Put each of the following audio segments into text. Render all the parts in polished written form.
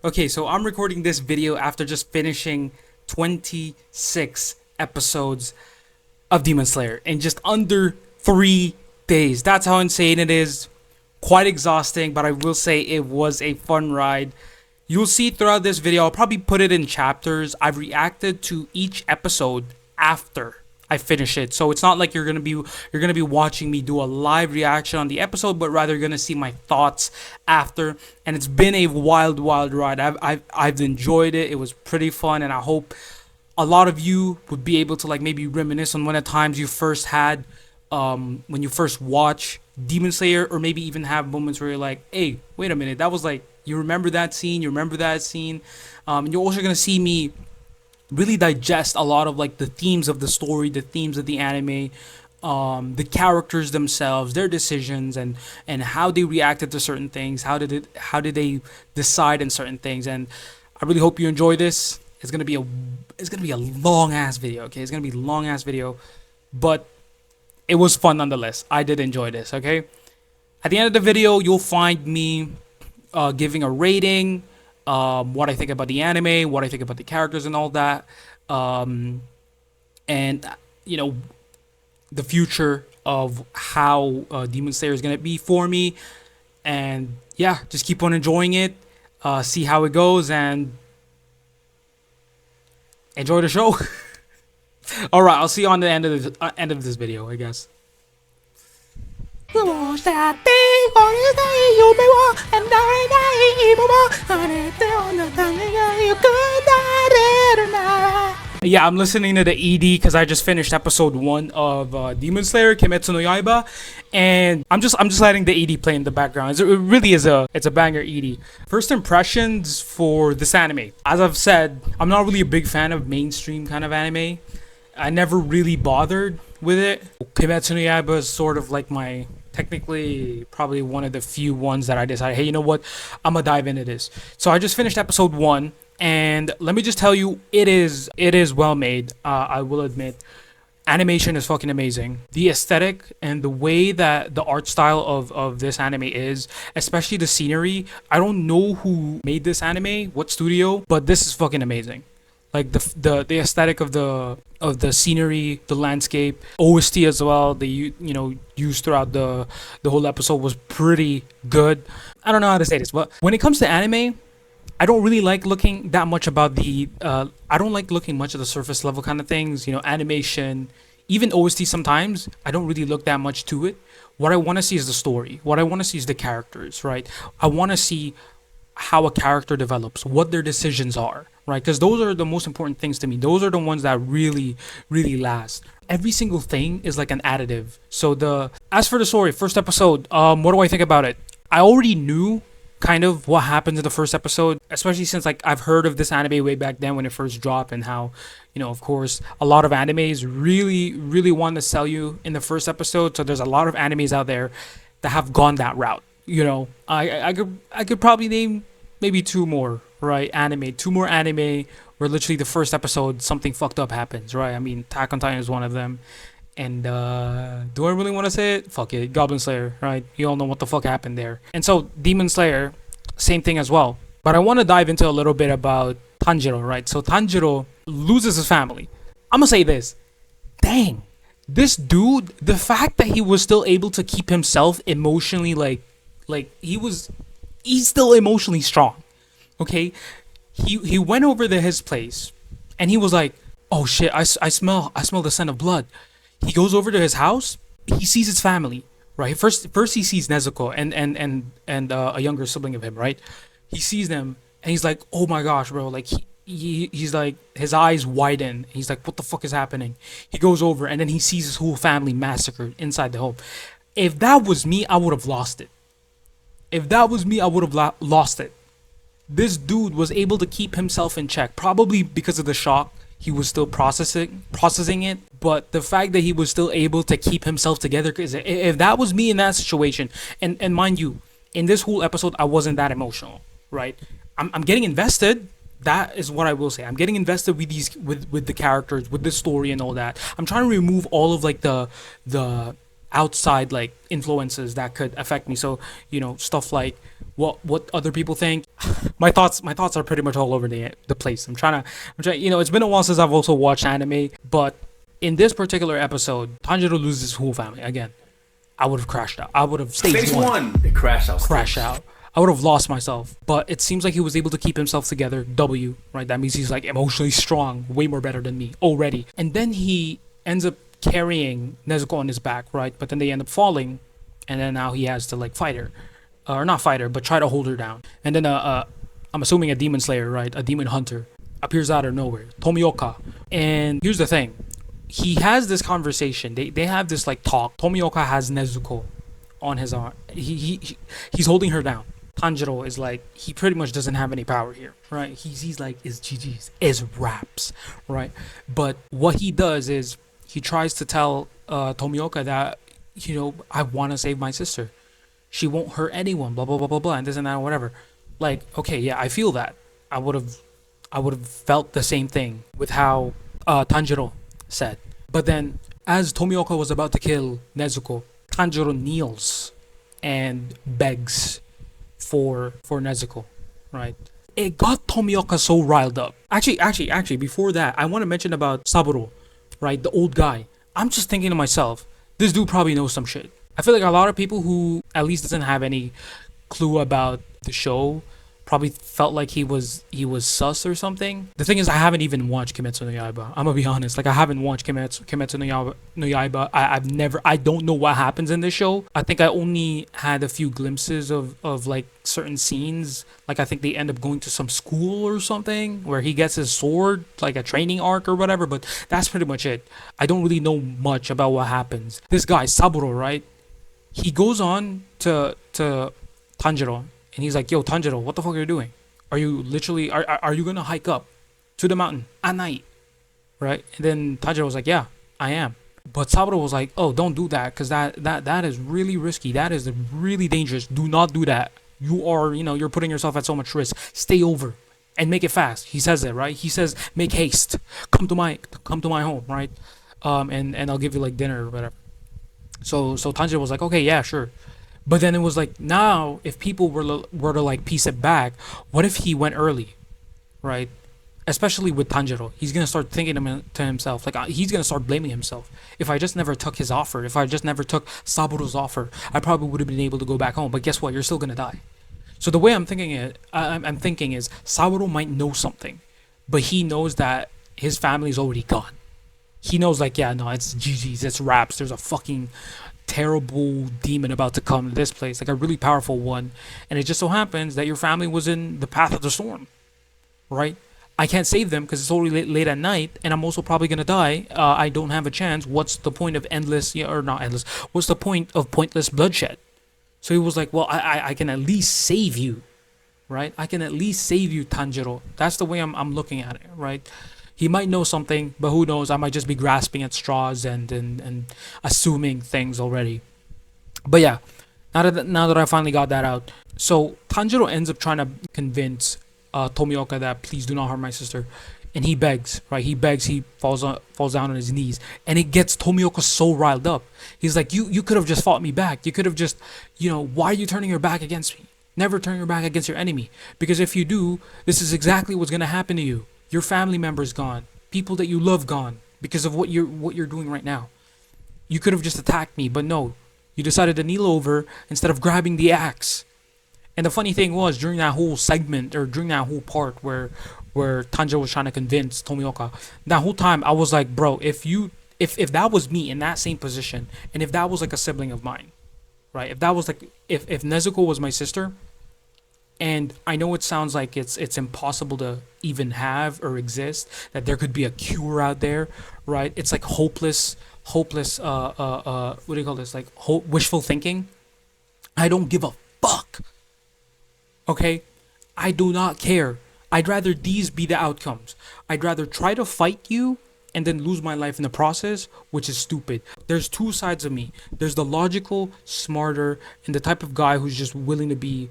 Okay, so I'm recording this video after just finishing 26 episodes of Demon Slayer in just under 3 days. That's how insane it is. Quite exhausting, but I will say it was a fun ride. You'll see throughout this video, I'll probably put it in chapters. I've reacted to each episode after I finish it. So it's not like you're gonna be watching me do a live reaction on the episode, but rather you're gonna see my thoughts after. And it's been a wild ride. I've enjoyed it. It was pretty fun, and I hope a lot of you would be able to like maybe reminisce on one of the times you first had when you first watch Demon Slayer, or maybe even have moments where you're like, hey, wait a minute, that was like, you remember that scene, and you're also gonna see me really digest a lot of like the themes of the story, the themes of the anime, the characters themselves, their decisions, and how they reacted to certain things, how did they decide in certain things. And I really hope you enjoy this. It's gonna be a long ass video, okay? It's gonna be a long ass video, but it was fun nonetheless. I did enjoy this, okay? At the end of the video, you'll find me giving a rating, what I think about the anime, what I think about the characters and all that, and you know, the future of how Demon Slayer is gonna be for me. And yeah, just keep on enjoying it, see how it goes, and enjoy the show. All right, I'll see you on the end of this video, I guess. Yeah, I'm listening to the ED because I just finished episode 1 of Demon Slayer Kimetsu no Yaiba, and I'm just letting the ED play in the background. It really is it's a banger ED. First impressions for this anime. As I've said, I'm not really a big fan of mainstream kind of anime. I never really bothered with it. Kimetsu no Yaiba is sort of like my, technically probably one of the few ones that I decided, hey, you know what, I'm gonna dive into this. So I just finished episode 1, and let me just tell you, it is well made. I will admit, animation is fucking amazing. The aesthetic and the way that the art style of this anime is, especially the scenery. I don't know who made this anime, what studio, but this is fucking amazing. Like the aesthetic of the scenery, the landscape, OST as well, they used throughout the whole episode was pretty good. I don't know how to say this, but when it comes to anime, I don't really like looking that much about the I don't like looking much at the surface level kind of things, animation, even OST sometimes. I don't really look that much to it. What I want to see is the story. What I want to see is the characters, right? I want to see how a character develops, what their decisions are, right? Because those are the most important things to me. Those are the ones that really last. Every single thing is like an additive. So as for the story, first episode, what do I think about it? I already knew kind of what happened in the first episode, especially since like I've heard of this anime way back then when it first dropped, and how, of course, a lot of animes really want to sell you in the first episode. So there's a lot of animes out there that have gone that route. I could probably name maybe two more, right? Two more anime where literally the first episode something fucked up happens, right? I mean, Attack on Titan is one of them. And do I really want to say it? Fuck it, Goblin Slayer, right? You all know what the fuck happened there. And so Demon Slayer, same thing as well. But I want to dive into a little bit about Tanjiro, right? So Tanjiro loses his family. I'm gonna say this. Dang, this dude, the fact that he was still able to keep himself emotionally like he's still emotionally strong. Okay, he went over to his place, and he was like, oh shit, I smell the scent of blood. He goes over to his house. He sees his family, right? First he sees Nezuko and a younger sibling of him, right? He sees them, and he's like, oh my gosh, bro, like he's like, his eyes widen. He's like, what the fuck is happening? He goes over, and then he sees his whole family massacred inside the home. If that was me, I would have lost it. Lost it. This dude was able to keep himself in check, probably because of the shock. He was still processing it, but the fact that he was still able to keep himself together, because if that was me in that situation, and mind you, in this whole episode, I wasn't that emotional, right? I'm getting invested. That is what I will say. I'm getting invested with the characters, with the story and all that. I'm trying to remove all of like the outside like influences that could affect me. So stuff like what other people think. My thoughts are pretty much all over the place. I'm trying. It's been a while since I've also watched anime, but in this particular episode, Tanjiro loses his whole family again. I would have crashed out. I would have stage Phase one. one, they crash out. Crash out. I would have lost myself. But it seems like he was able to keep himself together. W, right? That means he's like emotionally strong, way more better than me already. And then he ends up carrying Nezuko on his back, right? But then they end up falling, and then now he has to like fight her, or not fight her, but try to hold her down. And then I'm assuming a demon slayer, right? A demon hunter appears out of nowhere, Tomioka. And here's the thing. He has this conversation. They have this like talk. Tomioka has Nezuko on his arm. He's holding her down. Tanjiro is like, he pretty much doesn't have any power here, right? He's like, it's GG's, is raps, right? But what he does is he tries to tell Tomioka that, I want to save my sister. She won't hurt anyone, blah blah blah blah blah, and this and that, whatever. Like, okay, yeah, I feel that. I would have felt the same thing with how Tanjiro said. But then, as Tomioka was about to kill Nezuko, Tanjiro kneels and begs for Nezuko, right? It got Tomioka so riled up. Actually, before that, I want to mention about Saburo, right? The old guy. I'm just thinking to myself, this dude probably knows some shit. I feel like a lot of people who at least doesn't have any clue about the show probably felt like he was sus or something. The thing is, I haven't even watched Kimetsu no Yaiba. I'm gonna be honest. Like, I haven't watched Kimetsu no Yaiba. I don't know what happens in this show. I think I only had a few glimpses of like certain scenes. Like, I think they end up going to some school or something where he gets his sword, like a training arc or whatever. But that's pretty much it. I don't really know much about what happens. This guy Saburo, right? He goes on to Tanjiro. And he's like, yo, Tanjiro, what the fuck are you doing? Are you literally, are you going to hike up to the mountain at night? Right? And then Tanjiro was like, yeah, I am. But Saburo was like, oh, don't do that. Because that is really risky. That is really dangerous. Do not do that. You are, you're putting yourself at so much risk. Stay over and make it fast. He says it, right? He says, make haste. Come to my home, right? And I'll give you like dinner or whatever. So Tanjiro was like, okay, yeah, sure. But then it was like, now, if people were to like piece it back, what if he went early, right? Especially with Tanjiro, he's gonna start thinking to himself, like, he's gonna start blaming himself. If I just never took his offer, if I just never took Saburo's offer, I probably would have been able to go back home. But guess what? You're still gonna die. So the way I'm thinking is Saburo might know something, but he knows that his family's already gone. He knows, like, yeah, no, it's GG's, it's raps. There's a fucking terrible demon about to come to this place, like a really powerful one, and it just so happens that your family was in the path of the storm, right? I can't save them because it's already late at night, and I'm also probably gonna die. I don't have a chance. What's the point of What's the point of pointless bloodshed? So he was like, well, I can at least save you, right? I can at least save you, Tanjiro. That's the way I'm looking at it, right? He might know something, but who knows? I might just be grasping at straws and assuming things already. But yeah, now that I finally got that out, so Tanjiro ends up trying to convince Tomioka that please do not harm my sister, and he begs, right? He begs. He falls down on his knees, and it gets Tomioka so riled up. He's like, you could have just fought me back. You could have just, why are you turning your back against me? Never turn your back against your enemy, because if you do, this is exactly what's gonna happen to you. Your family members gone, people that you love gone because of what you're doing right now. You could have just attacked me, but no, you decided to kneel over instead of grabbing the axe. And the funny thing was, during that whole segment, or during that whole part where Tanjiro was trying to convince Tomioka, that whole time I was like, bro, if that was me in that same position, and if that was like a sibling of mine, right? If that was like if Nezuko was my sister. And I know it sounds like it's impossible to even have or exist, that there could be a cure out there, right? It's like hopeless, what do you call this? Like wishful thinking. I don't give a fuck. Okay? I do not care. I'd rather these be the outcomes. I'd rather try to fight you and then lose my life in the process, which is stupid. There's two sides of me. There's the logical, smarter, and the type of guy who's just willing to be,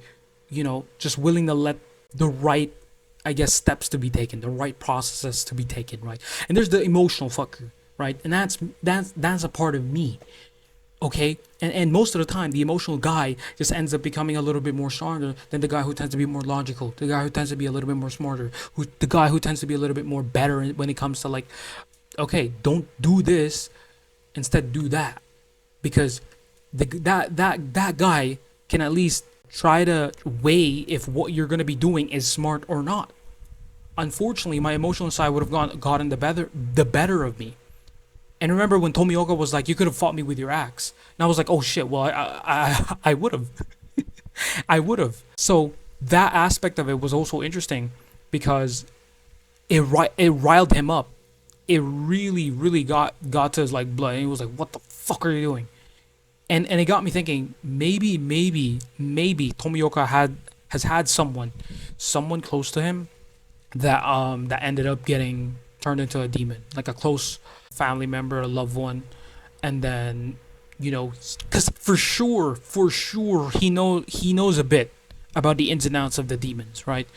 just willing to let the right, I guess, steps to be taken, the right processes to be taken, right? And there's the emotional fucker, right? And that's a part of me. Okay, and most of the time the emotional guy just ends up becoming a little bit more stronger than the guy who tends to be more logical, the guy who tends to be a little bit more smarter, the guy who tends to be a little bit more better when it comes to like, okay, don't do this, instead do that, because that guy can at least try to weigh if what you're gonna be doing is smart or not. Unfortunately, my emotional side would have gotten the better of me. And remember when Tomioka was like, "You could have fought me with your axe," and I was like, "Oh shit! Well, I would have, I would have." So that aspect of it was also interesting because it riled him up. It really got to his like blood, and he was like, "What the fuck are you doing?" And it got me thinking. Maybe Tomioka has had someone close to him that ended up getting turned into a demon, like a close family member, a loved one, and then because for sure he knows a bit about the ins and outs of the demons, right?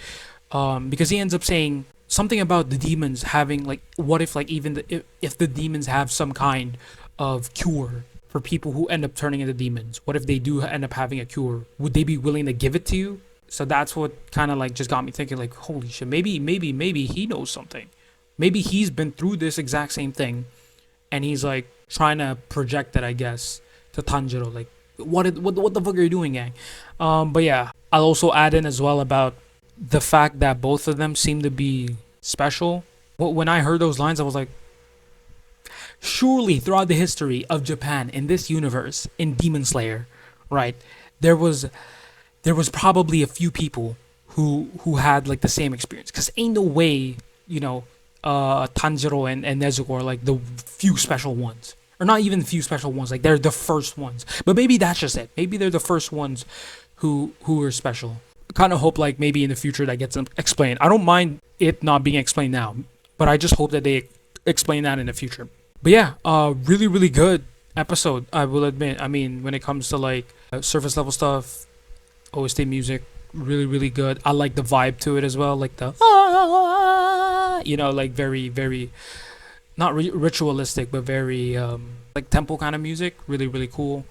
Because he ends up saying something about the demons having like, what if like even if the demons have some kind of cure for people who end up turning into demons? What if they do end up having a cure? Would they be willing to give it to you? So that's what kind of like just got me thinking like, holy shit, maybe he knows something. Maybe he's been through this exact same thing, and he's like trying to project it, I guess, to Tanjiro. Like, what the fuck are you doing, gang? But yeah, I'll also add in as well about the fact that both of them seem to be special. When I heard those lines, I was like, surely throughout the history of Japan in this universe, in Demon Slayer, right, there was probably a few people who had like the same experience. Cause ain't no way, Tanjiro and Nezuko are like the few special ones. Or not even few special ones, like they're the first ones. But maybe that's just it. Maybe they're the first ones who are special. Kind of hope like maybe in the future that gets explained. I don't mind it not being explained now, but I just hope that they explain that in the future. But yeah, really good episode, I will admit. I mean, when it comes to like surface level stuff, OST music, really good. I like the vibe to it as well, like the like very not ritualistic, but very like tempo kind of music. Really cool.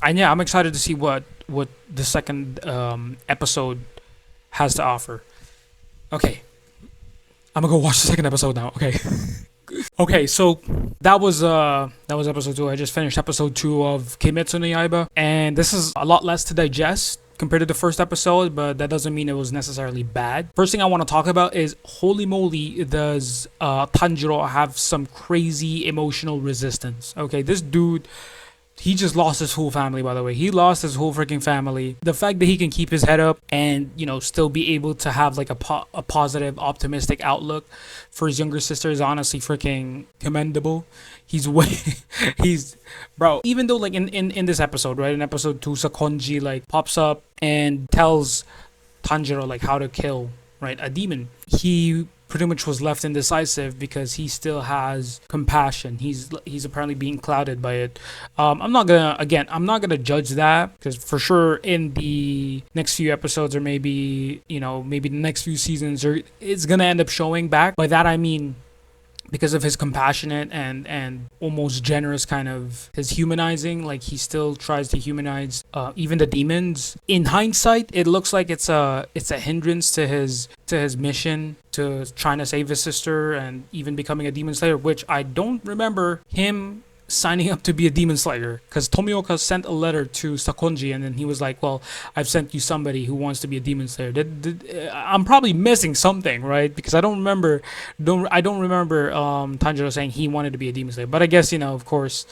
And yeah, I'm excited to see what the second episode has to offer. Okay, I'm gonna go watch the second episode now. Okay. Okay, so that was episode 2. I just finished episode 2 of Kimetsu no Yaiba, and this is a lot less to digest compared to the first episode, but that doesn't mean it was necessarily bad. First thing I want to talk about is, holy moly, does Tanjiro have some crazy emotional resistance. Okay, this dude, he just lost his whole family, by the way. He lost his whole freaking family. The fact that he can keep his head up and, still be able to have like a positive, optimistic outlook for his younger sister is honestly freaking commendable. He's, bro, even though like in this episode, right, in episode 2, Sakonji like pops up and tells Tanjiro like how to kill, right, a demon. He pretty much was left indecisive because he still has compassion. He's apparently being clouded by it. I'm not gonna judge that, because for sure in the next few episodes, or maybe maybe the next few seasons, or it's gonna end up showing back. By that I mean, because of his compassionate and almost generous kind of his humanizing, like he still tries to humanize even the demons. In hindsight, it looks like it's a hindrance to his mission to trying to save his sister and even becoming a demon slayer, which I don't remember him signing up to be a demon slayer, because Tomioka sent a letter to Sakonji and then he was like, well, I've sent you somebody who wants to be a demon slayer. I'm probably missing something, right? Because I don't remember Tanjiro saying he wanted to be a demon slayer. But I guess of course,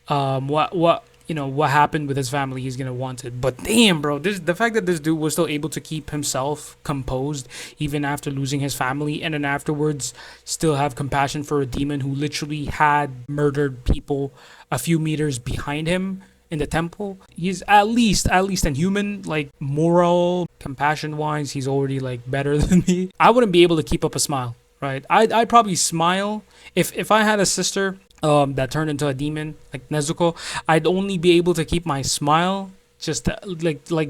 what happened with his family, he's gonna want it. But damn, bro, the fact that this dude was still able to keep himself composed even after losing his family, and then afterwards still have compassion for a demon who literally had murdered people a few meters behind him in the temple. He's at least in human, like, moral compassion wise, he's already like better than me. I wouldn't be able to keep up a smile, right? I'd probably smile if I had a sister that turned into a demon like Nezuko. I'd only be able to keep my smile just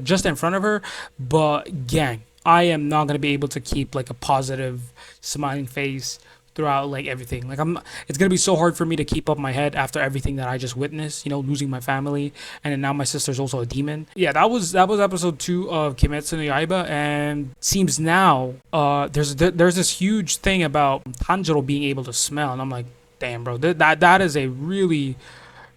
just in front of her. But gang, I am not gonna be able to keep like a positive smiling face throughout like everything. Like it's gonna be so hard for me to keep up my head after everything that I just witnessed. You know, losing my family, and then now my sister's also a demon. Yeah, that was episode 2 of Kimetsu no Yaiba, and seems now there's this huge thing about Tanjiro being able to smell, and I'm like, damn, bro, that is a really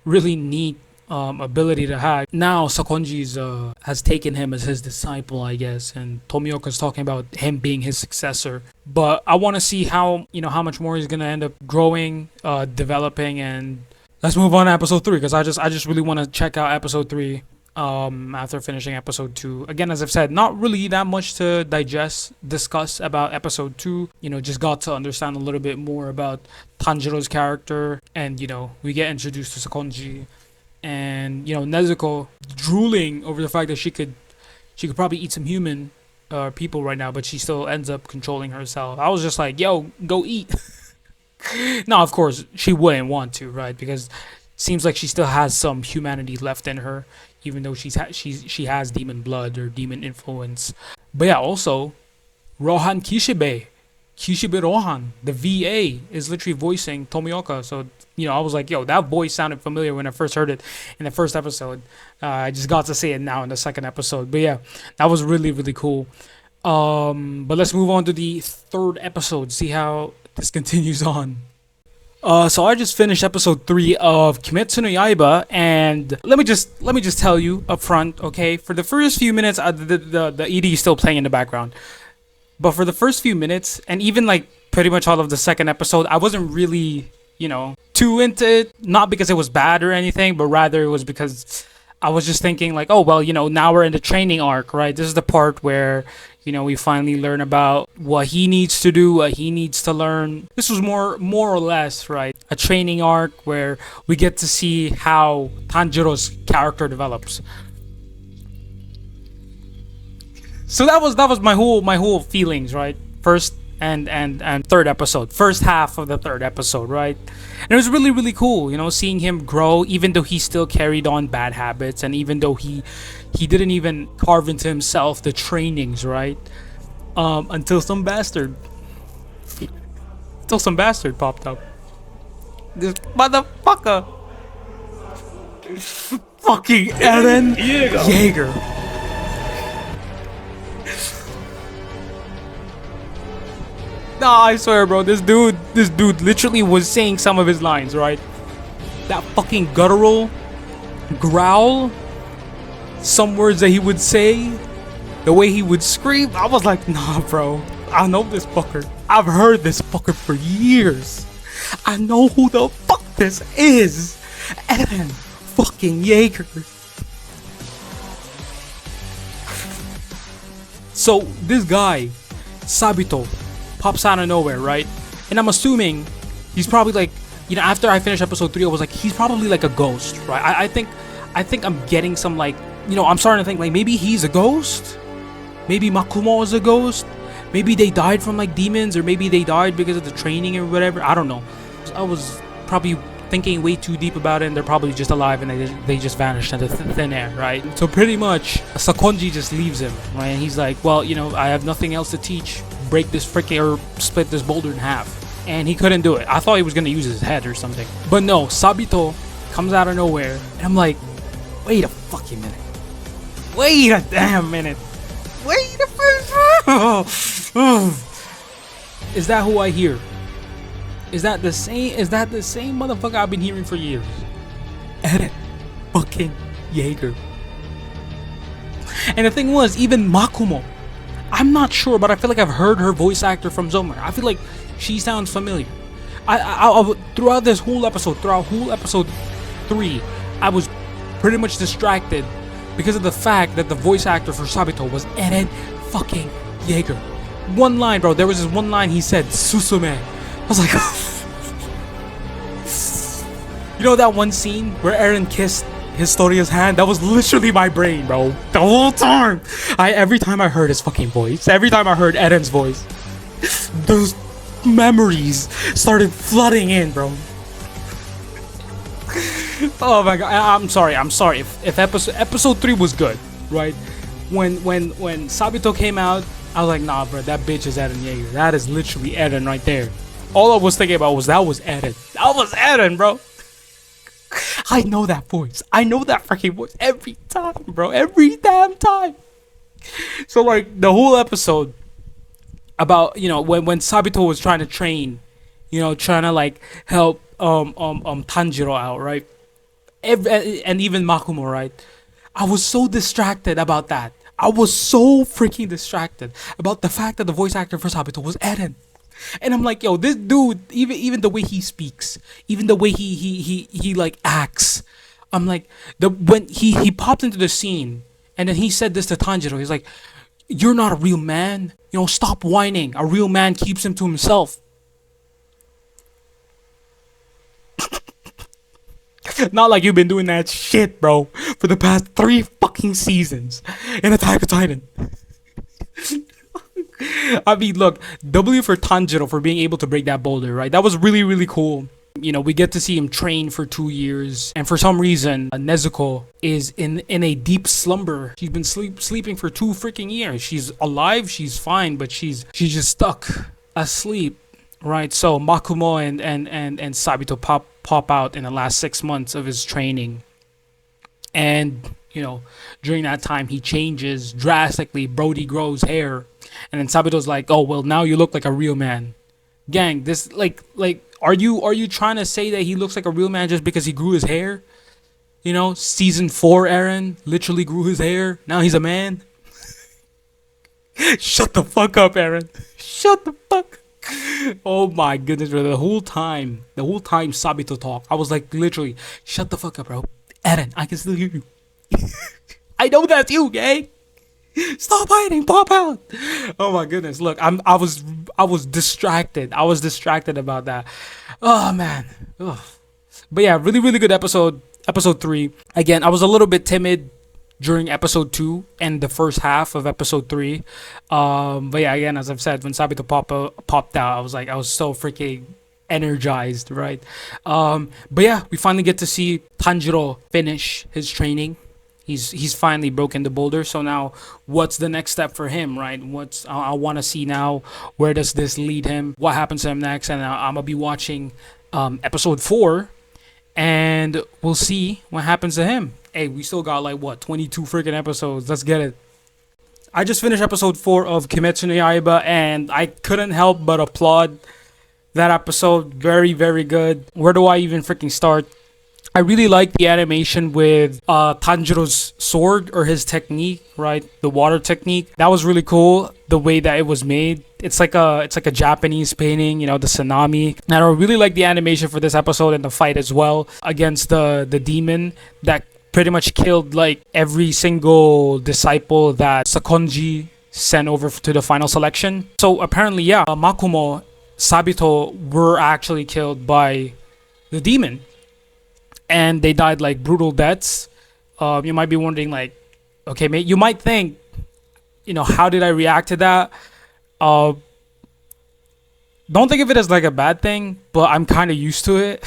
really neat ability to have. Now Sakonji's has taken him as his disciple, I guess, and Tomioka's talking about him being his successor. But I want to see how how much more he's gonna end up growing, developing, and let's move on to episode 3 because I just really want to check out episode 3. After finishing episode 2, again, as I've said, not really that much to discuss about episode 2. Just got to understand a little bit more about Tanjiro's character, and we get introduced to Sakonji, and Nezuko drooling over the fact that she could probably eat some human people right now, but she still ends up controlling herself. I was just like, yo, go eat. Now, of course, she wouldn't want to, right? Because seems like she still has some humanity left in her, even though she has demon blood or demon influence. But yeah, also Rohan Kishibe Rohan, the VA, is literally voicing Tomioka. So I was like, yo, that voice sounded familiar when I first heard it in the first episode. I just got to say it now in the second episode. But yeah, that was really really cool. But let's move on to the third episode. See how this continues on. So I just finished episode 3 of Kimetsu no Yaiba, and let me just tell you up front, okay? For the first few minutes, the ED is still playing in the background, but for the first few minutes, and even like pretty much all of the second episode, I wasn't really, too into it. Not because it was bad or anything, but rather it was because I was just thinking like, oh well, now we're in the training arc, right? This is the part where we finally learn about what he needs to do, what he needs to learn. This was more or less, right, a training arc where we get to see how Tanjiro's character develops. So that was my whole feelings, right? First and third episode, first half of the third episode, right? And it was really really cool, seeing him grow, even though he still carried on bad habits, and even though he didn't even carve into himself the trainings, right? Until some bastard popped up. This motherfucker, fucking Eren Yeager. Nah, I swear, bro, this dude literally was saying some of his lines, right? That fucking guttural growl, some words that he would say, the way he would scream, I was like, nah, bro, I know this fucker. I've heard this fucker for years. I know who the fuck this is. Eren fucking Yeager. So this guy, Sabito, pops out of nowhere, right? And I'm assuming he's probably like, after I finished episode 3, I was like, he's probably like a ghost, right? I think I'm getting some like, I'm starting to think like maybe he's a ghost, maybe Makumo is a ghost, maybe they died from like demons, or maybe they died because of the training or whatever. I don't know. I was probably thinking way too deep about it, and they're probably just alive and they just vanished into thin air, right? So pretty much Sakonji just leaves him, right? And he's like, well, I have nothing else to teach. Break this freaking, or split this boulder in half. And he couldn't do it. I thought he was gonna use his head or something, but no. Sabito comes out of nowhere, and I'm like, wait a fucking minute, wait a damn minute, wait a is that who I hear? Is that the same motherfucker I've been hearing for years? Eren fucking Yeager. And the thing was, even Makumo, I'm not sure, but I feel like I've heard her voice actor from somewhere. I feel like she sounds familiar. I throughout whole episode 3, I was pretty much distracted because of the fact that the voice actor for Sabito was Eren fucking Yeager. One line, bro. There was this one line he said, "Susume." I was like, that one scene where Eren kissed Historia's hand? That was literally my brain, bro. The whole time. Every time I heard his fucking voice, every time I heard Eren's voice, those memories started flooding in, bro. Oh my god. I'm sorry. If episode 3 was good, right? When Sabito came out, I was like, nah, bro, that bitch is Eren Yeager. That is literally Eren right there. All I was thinking about was that was Eren. That was Eren, bro. I know that voice. I know that freaking voice every time, bro. Every damn time. So like the whole episode about, you know, when Sabito was trying to train, you know, trying to like help Tanjiro out, right? And even Makumo, right? I was so distracted about that. I was so freaking distracted about the fact that the voice actor for Sabito was Eren. And I'm like, yo, this dude, even the way he speaks, even the way he like acts, I'm like, when he popped into the scene and then he said this to Tanjiro, he's like, you're not a real man. You know, stop whining. A real man keeps him to himself. Not like you've been doing that shit, bro, for the past 3 fucking seasons in Attack of Titan. I mean, look, W for Tanjiro for being able to break that boulder, right? That was really, really cool. You know, we get to see him train for 2 years, and for some reason, Nezuko is in a deep slumber. She's been sleeping for 2 freaking years. She's alive, she's fine, but she's just stuck asleep, right? So Makumo and Sabito pop out in the last 6 months of his training, and you know, during that time he changes drastically. Brody grows hair, and then Sabito's like, oh well, now you look like a real man. Gang, this like are you trying to say that he looks like a real man just because he grew his hair? You know, season 4 Eren literally grew his hair. Now he's a man. Shut the fuck up, Eren. Shut the fuck. Oh my goodness, bro. The whole time Sabito talked, I was like, literally, shut the fuck up, bro. Eren, I can still hear you. I know that's you, gang. Stop hiding, pop out. Oh my goodness. Look, I was distracted. I was distracted about that. Oh man. Ugh. But yeah, really, really good episode. Episode 3. Again, I was a little bit timid during episode 2 and the first half of episode 3. But yeah, again, as I've said, when Sabito popped out, I was so freaking energized, right? But yeah, we finally get to see Tanjiro finish his training. He's finally broken the boulder. So now, what's the next step for him, right? I want to see now, where does this lead him? What happens to him next? And I'm gonna be watching episode 4, and we'll see what happens to him. Hey, we still got like what 22 freaking episodes. Let's get it. I just finished episode 4 of Kimetsu no Yaiba, and I couldn't help but applaud that episode. Very, very good. Where do I even freaking start? I really like the animation with Tanjiro's sword, or his technique, right? The water technique. That was really cool. The way that it was made. It's like a Japanese painting, you know, the tsunami. And I really like the animation for this episode and the fight as well against the demon that pretty much killed like every single disciple that Sakonji sent over to the final selection. So apparently, yeah, Makumo, Sabito were actually killed by the demon. And they died like brutal deaths. You might be wondering, like, okay, mate, you might think, you know, how did I react to that? Don't think of it as like a bad thing, but I'm kind of used to it.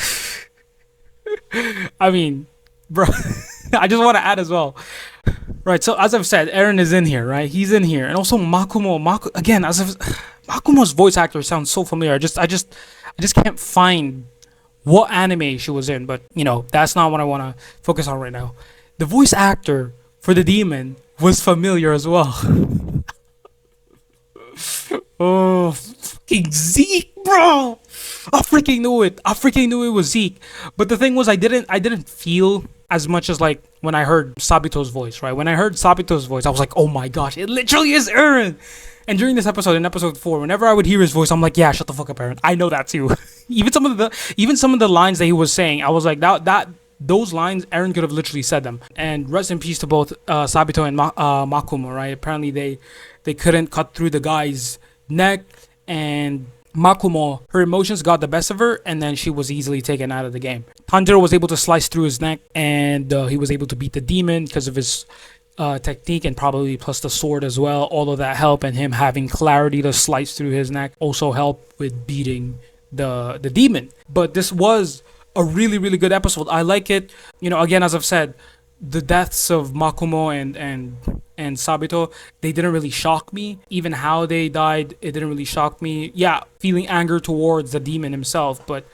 I mean, bro, I just want to add as well. Right, so as I've said, Eren is in here, right? He's in here. And also Makumo, again, Makumo's voice actor sounds so familiar. I just can't find what anime she was in, but you know, that's not what I want to focus on right now. The voice actor for the demon was familiar as well. Oh, fucking Zeke, bro! I freaking knew it. I freaking knew it was Zeke. But the thing was, I didn't feel as much as like when I heard Sabito's voice, right? When I heard Sabito's voice, I was like, oh my gosh, it literally is Eren. And during this episode, in episode 4, whenever I would hear his voice, I'm like, yeah, shut the fuck up, Eren. I know that's you. even some of the lines that he was saying, I was like, those lines, Eren could have literally said them. And rest in peace to both Sabito and Makumo, right? Apparently they couldn't cut through the guy's neck, and Makumo, her emotions got the best of her, and then she was easily taken out of the game. Tanjiro was able to slice through his neck, and he was able to beat the demon because of his technique, and probably plus the sword as well. All of that helped, and him having clarity to slice through his neck also helped with beating the demon. But this was a really, really good episode. I like it. You know, again, as I've said, the deaths of Makumo and Sabito, they didn't really shock me. Even how they died, it didn't really shock me. Yeah, feeling anger towards the demon himself, but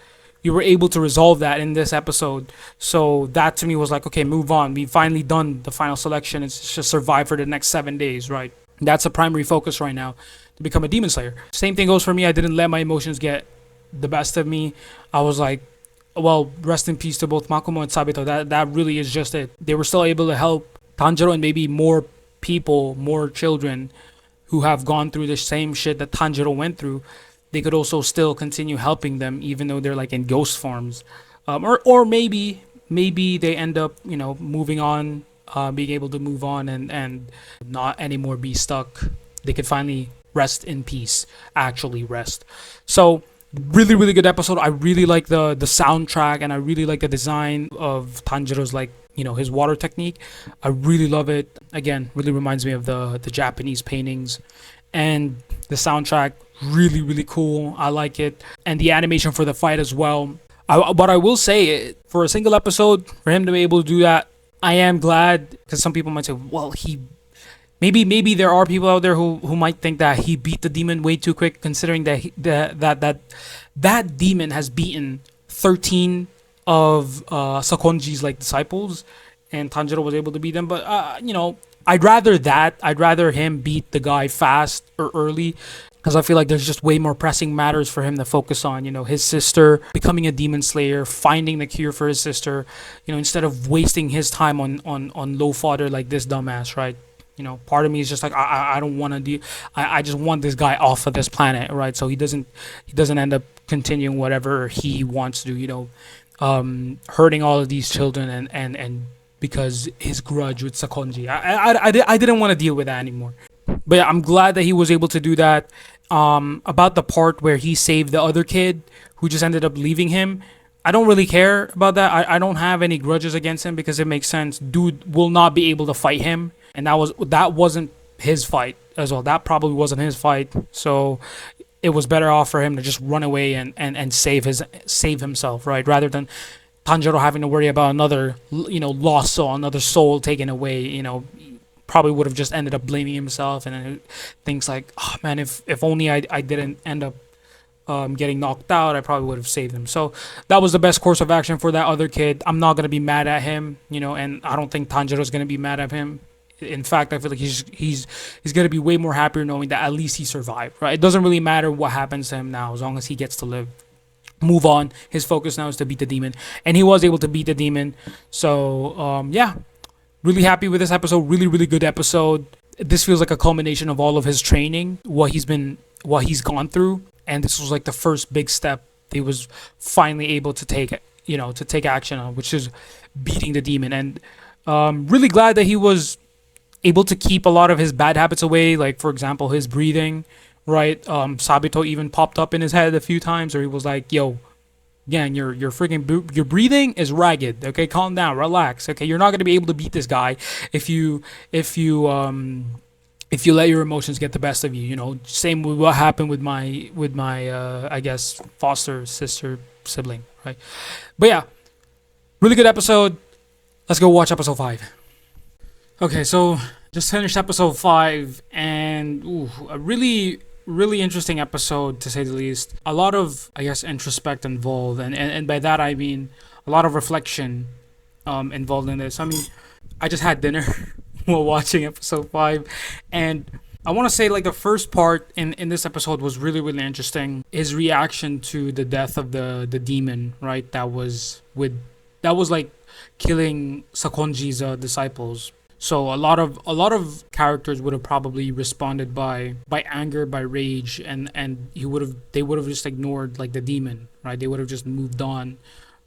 you were able to resolve that in this episode. So that to me was like, okay, move on. We've finally done the final selection. It's just survive for the next 7 days, right? That's a primary focus right now, to become a demon slayer. Same thing goes for me. I didn't let my emotions get the best of me. I was like, well, rest in peace to both Makomo and Sabito. That really is just it. They were still able to help Tanjiro and maybe more people, more children who have gone through the same shit that Tanjiro went through. They could also still continue helping them, even though they're like in ghost forms, or maybe they end up moving on, being able to move on and not anymore be stuck. They could finally rest in peace, actually rest. So really really good episode. I really like the soundtrack, and I really like the design of Tanjiro's, like, his water technique. I really love it. Again, really reminds me of the Japanese paintings, and the soundtrack really really cool. I like it, and the animation for the fight as well. But I will say, for a single episode, for him to be able to do that, I am glad, because some people might say, well, he maybe there are people out there who might think that he beat the demon way too quick, considering that that demon has beaten 13 of Sakonji's like disciples, and Tanjiro was able to beat them. But I'd rather him beat the guy fast or early, because I feel like there's just way more pressing matters for him to focus on. His sister becoming a demon slayer, finding the cure for his sister. Instead of wasting his time on low fodder like this dumbass, right? Part of me is just like, I don't want to do. I just want this guy off of this planet, right? So he doesn't end up continuing whatever he wants to do. Hurting all of these children and because his grudge with Sakonji. I didn't want to deal with that anymore. But yeah, I'm glad that he was able to do that. About the part where he saved the other kid who just ended up leaving him, I don't really care about that. I don't have any grudges against him, because it makes sense. Dude will not be able to fight him, and that wasn't his fight as well. That probably wasn't his fight. So it was better off for him to just run away and save himself, right? Rather than Tanjiro having to worry about another lost soul, another soul taken away. Probably would have just ended up blaming himself, and then things like, oh man, if only I didn't end up getting knocked out, I probably would have saved him. So that was the best course of action for that other kid. I'm not gonna be mad at him, and I don't think Tanjiro's gonna be mad at him. In fact, I feel like he's gonna be way more happier knowing that at least he survived. Right? It doesn't really matter what happens to him now, as long as he gets to live. Move on. His focus now is to beat the demon, and he was able to beat the demon. So yeah. Really happy with this episode. Really, really good episode. This feels like a culmination of all of his training, what he's gone through, and this was like the first big step he was finally able to take, action on, which is beating the demon. And really glad that he was able to keep a lot of his bad habits away, like for example his breathing. Right, Sabito even popped up in his head a few times, where he was like, "Yo, gang, your your breathing is ragged. Okay, calm down, relax. Okay, you're not gonna be able to beat this guy if you let your emotions get the best of you. Same with what happened with my I guess foster sister sibling, right? But yeah, really good episode. Let's go watch episode 5. Okay, so just finished episode 5, and a really really interesting episode, to say the least. A lot of, I guess, introspect involved, and by that I mean a lot of reflection involved in this. I mean, I just had dinner while watching episode 5, and I want to say, like, the first part in this episode was really really interesting. His reaction to the death of the demon, right? That was like killing Sakonji's disciples. So a lot of characters would have probably responded by anger, by rage, and they would have just ignored, like, the demon, right? They would have just moved on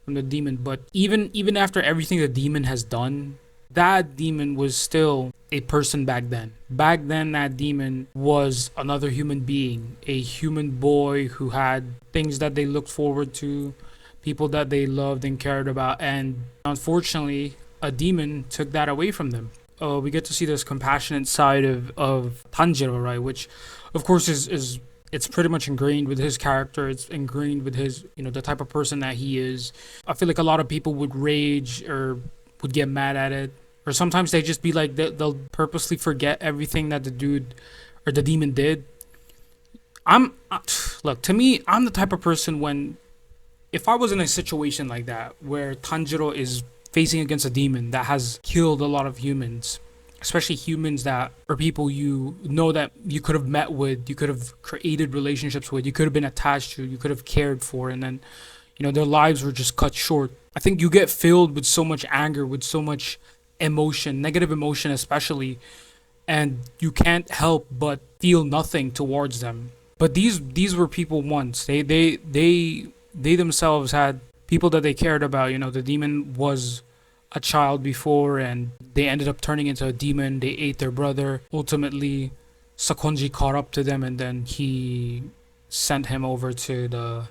from the demon. But even after everything the demon has done, that demon was still a person back then. Back then, that demon was another human being, a human boy who had things that they looked forward to, people that they loved and cared about, and unfortunately, a demon took that away from them. We get to see this compassionate side of Tanjiro, right? Which, of course, is it's pretty much ingrained with his character. It's ingrained with his, the type of person that he is. I feel like a lot of people would rage or would get mad at it, or sometimes they just be like they'll purposely forget everything that the dude or the demon did. I'm look, to me, I'm the type of person when if I was in a situation like that where Tanjiro is facing against a demon that has killed a lot of humans, especially humans that are people you know that you could have met with, you could have created relationships with, you could have been attached to, you could have cared for, and then their lives were just cut short. I think you get filled with so much anger, with so much emotion, negative emotion especially, and you can't help but feel nothing towards them. But these were people once. They themselves had people that they cared about. The demon was a child before, and they ended up turning into a demon. They ate their brother. Ultimately, Sakonji caught up to them, and then he sent him over to the,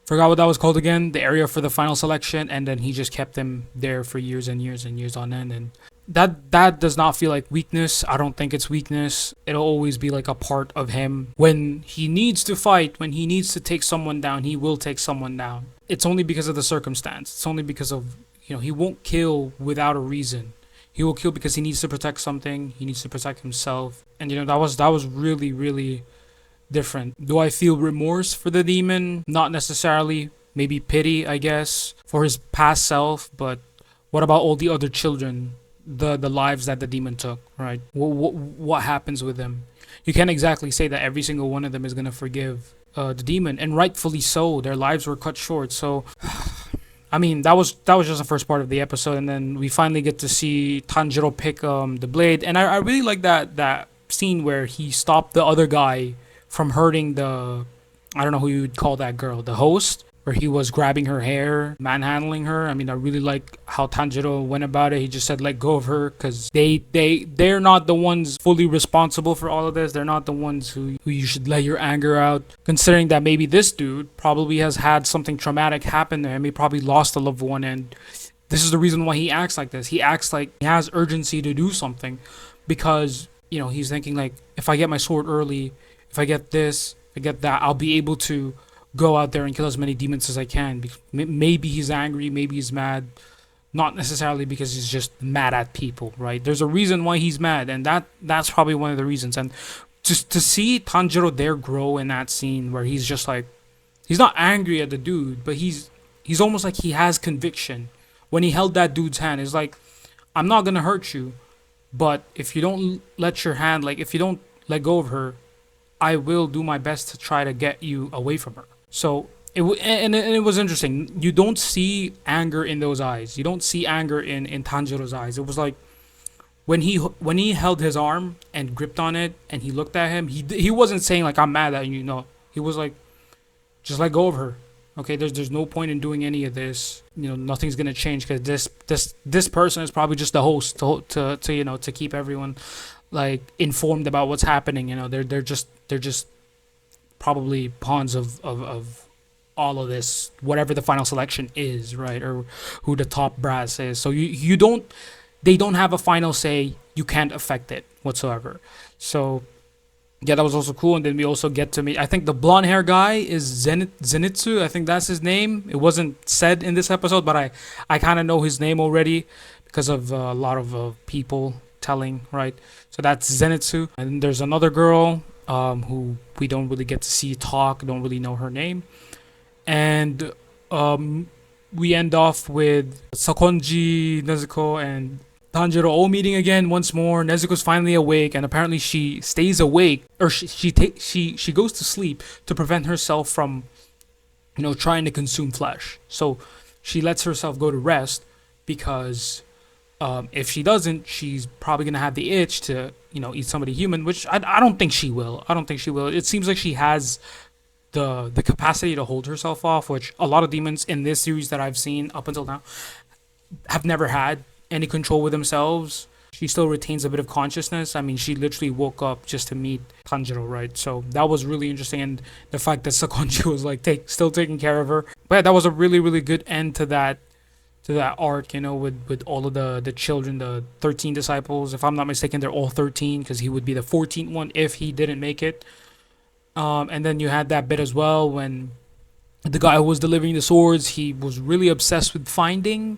forgot what that was called again, the area for the final selection, and then he just kept him there for years and years and years on end. And that does not feel like weakness. I don't think it's weakness. It'll always be like a part of him. When he needs to fight, when he needs to take someone down, he will take someone down. It's only because of the circumstance. It's only because of, he won't kill without a reason. He will kill because he needs to protect something. He needs to protect himself. And that was really, really different. Do I feel remorse for the demon? Not necessarily. Maybe pity, I guess, for his past self. But what about all the other children? The lives that the demon took, right? What happens with them? You can't exactly say that every single one of them is gonna forgive the demon, and rightfully so. Their lives were cut short. So, I mean, that was just the first part of the episode, and then we finally get to see Tanjiro pick the blade, and I really like that scene where he stopped the other guy from hurting the, I don't know who you would call that girl, the host, where he was grabbing her hair, manhandling her. I mean, I really like how Tanjiro went about it. He just said, let go of her, because they're not the ones fully responsible for all of this. They're not the ones who you should let your anger out. Considering that maybe this dude probably has had something traumatic happen to him. He probably lost a loved one, and this is the reason why he acts like this. He acts like he has urgency to do something, because, he's thinking like, if I get my sword early, if I get this, if I get that, I'll be able to go out there and kill as many demons as I can. Maybe he's angry, maybe he's mad, not necessarily because he's just mad at people, right? There's a reason why he's mad, and that's probably one of the reasons. And just to see Tanjiro there grow in that scene where he's just like, he's not angry at the dude, but he's almost like he has conviction. When he held that dude's hand, it's like, I'm not gonna hurt you, but if you don't let your hand, like if you don't let go of her, I will do my best to try to get you away from her. So and it was interesting. You don't see anger in those eyes. You don't see anger in Tanjiro's eyes. It was like when he held his arm and gripped on it and he looked at him. He wasn't saying like, I'm mad at you. No, he was like, just let go of her. Okay, there's no point in doing any of this. Nothing's gonna change, because this person is probably just the host to keep everyone like informed about what's happening. They're just probably pawns of all of this, whatever the final selection is, right? Or who the top brass is. So they don't have a final say. You can't affect it whatsoever. So yeah, that was also cool. And then we also get to meet, I think the blonde hair guy is Zenitsu. I think that's his name. It wasn't said in this episode, but I kind of know his name already because of a lot of people telling, right? So that's Zenitsu. And there's another girl who we don't really get to see talk, don't really know her name. And we end off with Sakonji, Nezuko, and Tanjiro all meeting again once more. Nezuko's finally awake, and apparently she stays awake, or she goes to sleep to prevent herself from, trying to consume flesh. So she lets herself go to rest, because if she doesn't, she's probably gonna have the itch to, eat somebody human, which I don't think she will. It seems like she has the capacity to hold herself off, which a lot of demons in this series that I've seen up until now have never had any control with themselves. She still retains a bit of consciousness. I mean, she literally woke up just to meet Tanjiro, right? So that was really interesting, and the fact that Sakonji was like still taking care of her. But yeah, that was a really, really good end to that arc, with all of the children, the 13 disciples. If I'm not mistaken, they're all 13, because he would be the 14th one if he didn't make it. And then you had that bit as well when the guy who was delivering the swords, he was really obsessed with finding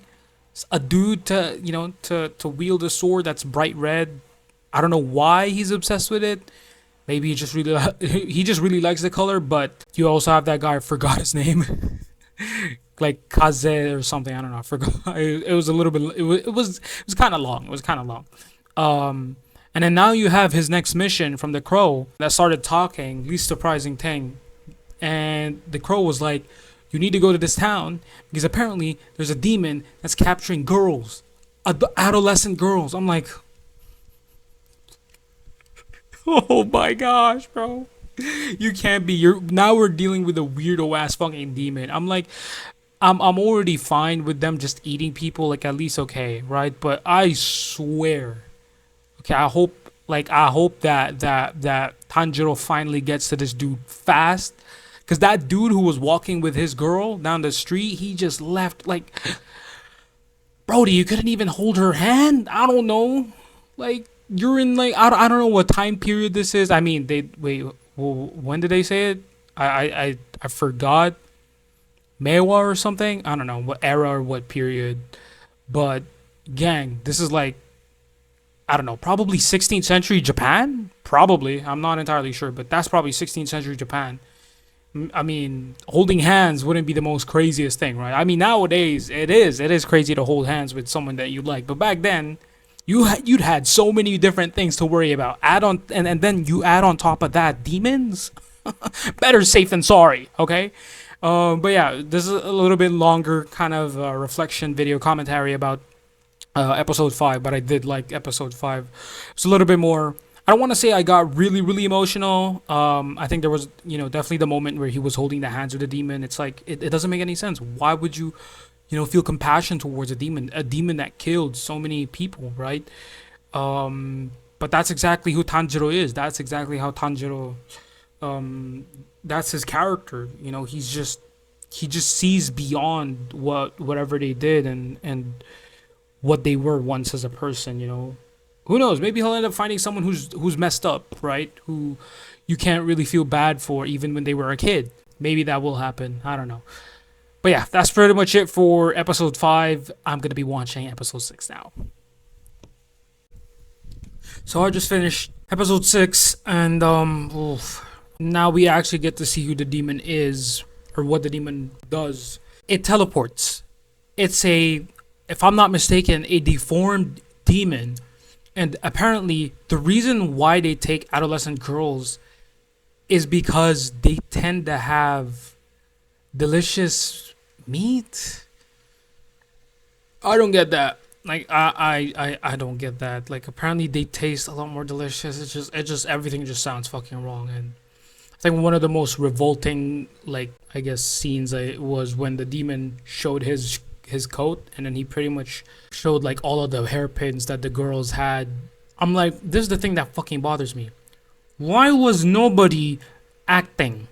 a dude to to wield a sword that's bright red. I don't know why he's obsessed with it. Maybe he just really he just really likes the color. But you also have that guy. I forgot his name. Like Kaze or something. I don't know. I forgot. It was a little bit. It was kind of long. It was kind of long. And then now you have his next mission from the crow that started talking. Least surprising thing, and the crow was like, "You need to go to this town because apparently there's a demon that's capturing girls, adolescent girls." I'm like, oh my gosh, bro. You can't be. You're now we're dealing with a weirdo ass fucking demon. I'm like, I'm already fine with them just eating people. Like at least okay, right? But I swear, okay. I hope that Tanjiro finally gets to this dude fast, cause that dude who was walking with his girl down the street, he just left like, Brody, you couldn't even hold her hand. I don't know, like you're in like I don't know what time period this is. I mean, they wait. Well, when did they say it? I forgot. Meiwa or something. I don't know what era or what period. But gang, this is like I don't know, probably 16th century Japan. Probably, I'm not entirely sure, but that's probably 16th century Japan. I mean, holding hands wouldn't be the most craziest thing, right? I mean, nowadays it is. It is crazy to hold hands with someone that you like, but back then you'd had so many different things to worry about. Add on and then you add on top of that demons. Better safe than sorry. Okay. But yeah, this is a little bit longer kind of reflection video commentary about episode 5, but I did like episode 5. It's a little bit more. I don't want to say I got really, really emotional. I think there was, definitely the moment where he was holding the hands of the demon. It's like, it doesn't make any sense. Why would you, feel compassion towards a demon that killed so many people, right? But that's exactly who Tanjiro is. That's exactly how Tanjiro, that's his character. He just sees beyond whatever they did and what they were once as a person, Who knows? Maybe he'll end up finding someone who's messed up, right? Who you can't really feel bad for even when they were a kid. Maybe that will happen. I don't know. But yeah, that's pretty much it for episode 5. I'm gonna be watching episode 6 now. So I just finished episode 6, and now we actually get to see who the demon is or what the demon does. It teleports. It's if I'm not mistaken, a deformed demon. And apparently, the reason why they take adolescent girls is because they tend to have delicious meat. I don't get that. Like I don't get that. Like apparently they taste a lot more delicious. It just everything just sounds fucking wrong. And I think one of the most revolting, like I guess, scenes was when the demon showed his coat, and then he pretty much showed like all of the hairpins that the girls had. I'm like, this is the thing that fucking bothers me. Why was nobody acting?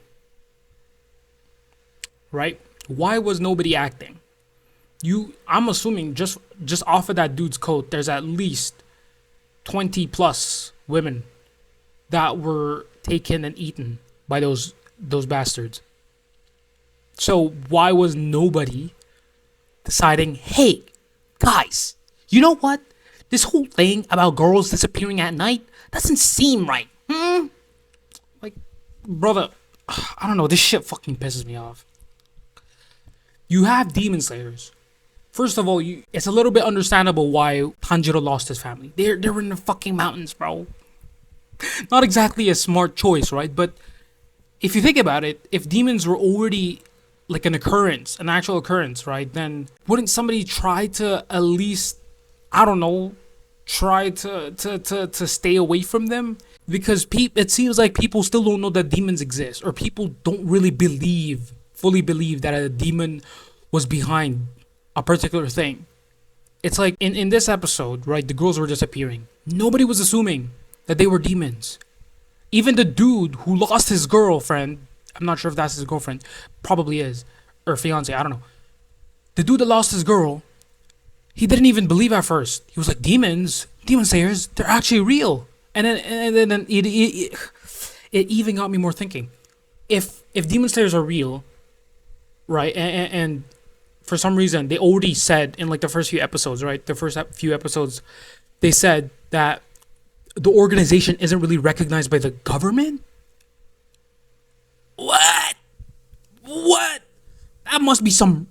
Right? Why was nobody acting? I'm assuming just off of that dude's coat, there's at least 20 plus women that were taken and eaten by those bastards. So why was nobody deciding, hey, guys, you know what? This whole thing about girls disappearing at night doesn't seem right. Like, brother, I don't know. This shit fucking pisses me off. You have demon slayers. First of all, it's a little bit understandable why Tanjiro lost his family. They're in the fucking mountains, bro. Not exactly a smart choice, right? But if you think about it, if demons were already like an actual occurrence, right? Then wouldn't somebody try to at least, I don't know, try to stay away from them? Because it seems like people still don't know that demons exist, or people don't really fully believe that a demon was behind a particular thing. It's like in this episode, right? The girls were disappearing. Nobody was assuming that they were demons. Even the dude who lost his girlfriend, I'm not sure if that's his girlfriend, probably is, or fiance, I don't know. The dude that lost his girl, he didn't even believe at first. He was like, demon slayers, they're actually real. And then it even got me more thinking. If demon slayers are real, right, and for some reason they already said in like the first few episodes, right? The first few episodes, they said that the organization isn't really recognized by the government. What? What? That must be some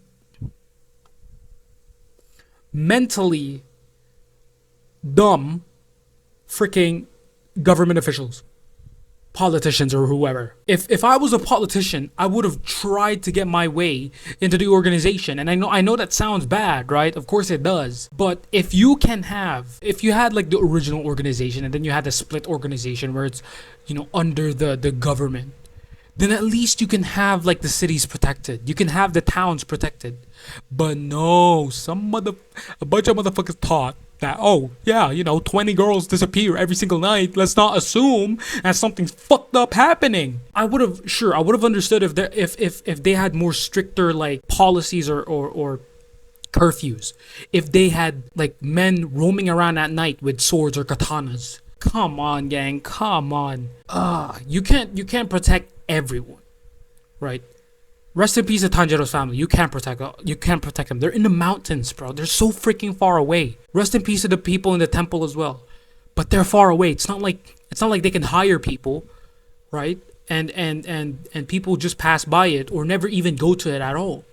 mentally dumb freaking government officials, politicians or whoever. If I was a politician, I would have tried to get my way into the organization. And I know that sounds bad, right? Of course it does. But if you had like the original organization and then you had the split organization where it's, under the government, then at least you can have like the cities protected. You can have the towns protected. But no, a bunch of motherfuckers thought that, oh yeah, 20 girls disappear every single night. Let's not assume that something's fucked up happening. I would have understood if they had more stricter like policies or curfews. If they had like men roaming around at night with swords or katanas. Come on, gang, come on. You can't protect everyone, right? Rest in peace to Tanjiro's family. You can't protect them. They're in the mountains, bro. They're so freaking far away. Rest in peace to the people in the temple as well. But they're far away. It's not like they can hire people, right? And people just pass by it or never even go to it at all.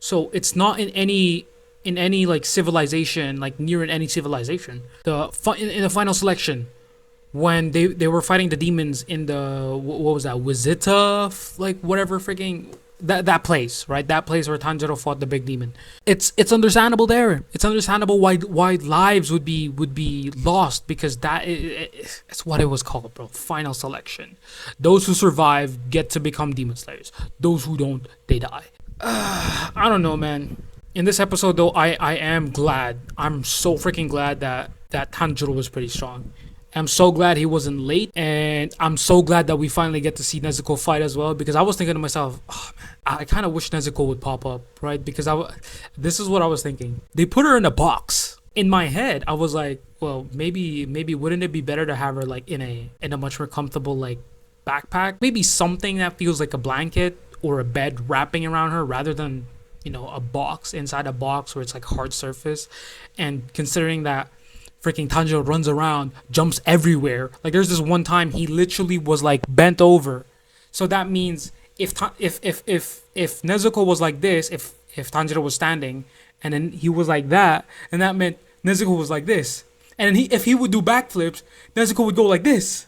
So it's not in any like civilization, like near in any civilization. In the final selection, when they were fighting the demons in the what was that, Wizita, like whatever freaking that place, right? That place where Tanjiro fought the big demon. It's understandable there. It's understandable why lives would be lost, because it's what it was called, bro. Final selection. Those who survive get to become demon slayers. Those who don't, they die. I don't know, man. In this episode though, I am glad. I'm so freaking glad that Tanjiro was pretty strong. I'm so glad he wasn't late, and I'm so glad that we finally get to see Nezuko fight as well, because I was thinking to myself, oh man, I kind of wish Nezuko would pop up, right? Because this is what I was thinking. They put her in a box. In my head, I was like, well, maybe wouldn't it be better to have her like in a much more comfortable like backpack? Maybe something that feels like a blanket or a bed wrapping around her, rather than, a box inside a box where it's like hard surface. And considering that freaking Tanjiro runs around, jumps everywhere. Like there's this one time he literally was like bent over. So that means if Nezuko was like this, if Tanjiro was standing and then he was like that, and that meant Nezuko was like this. And then if he would do backflips, Nezuko would go like this.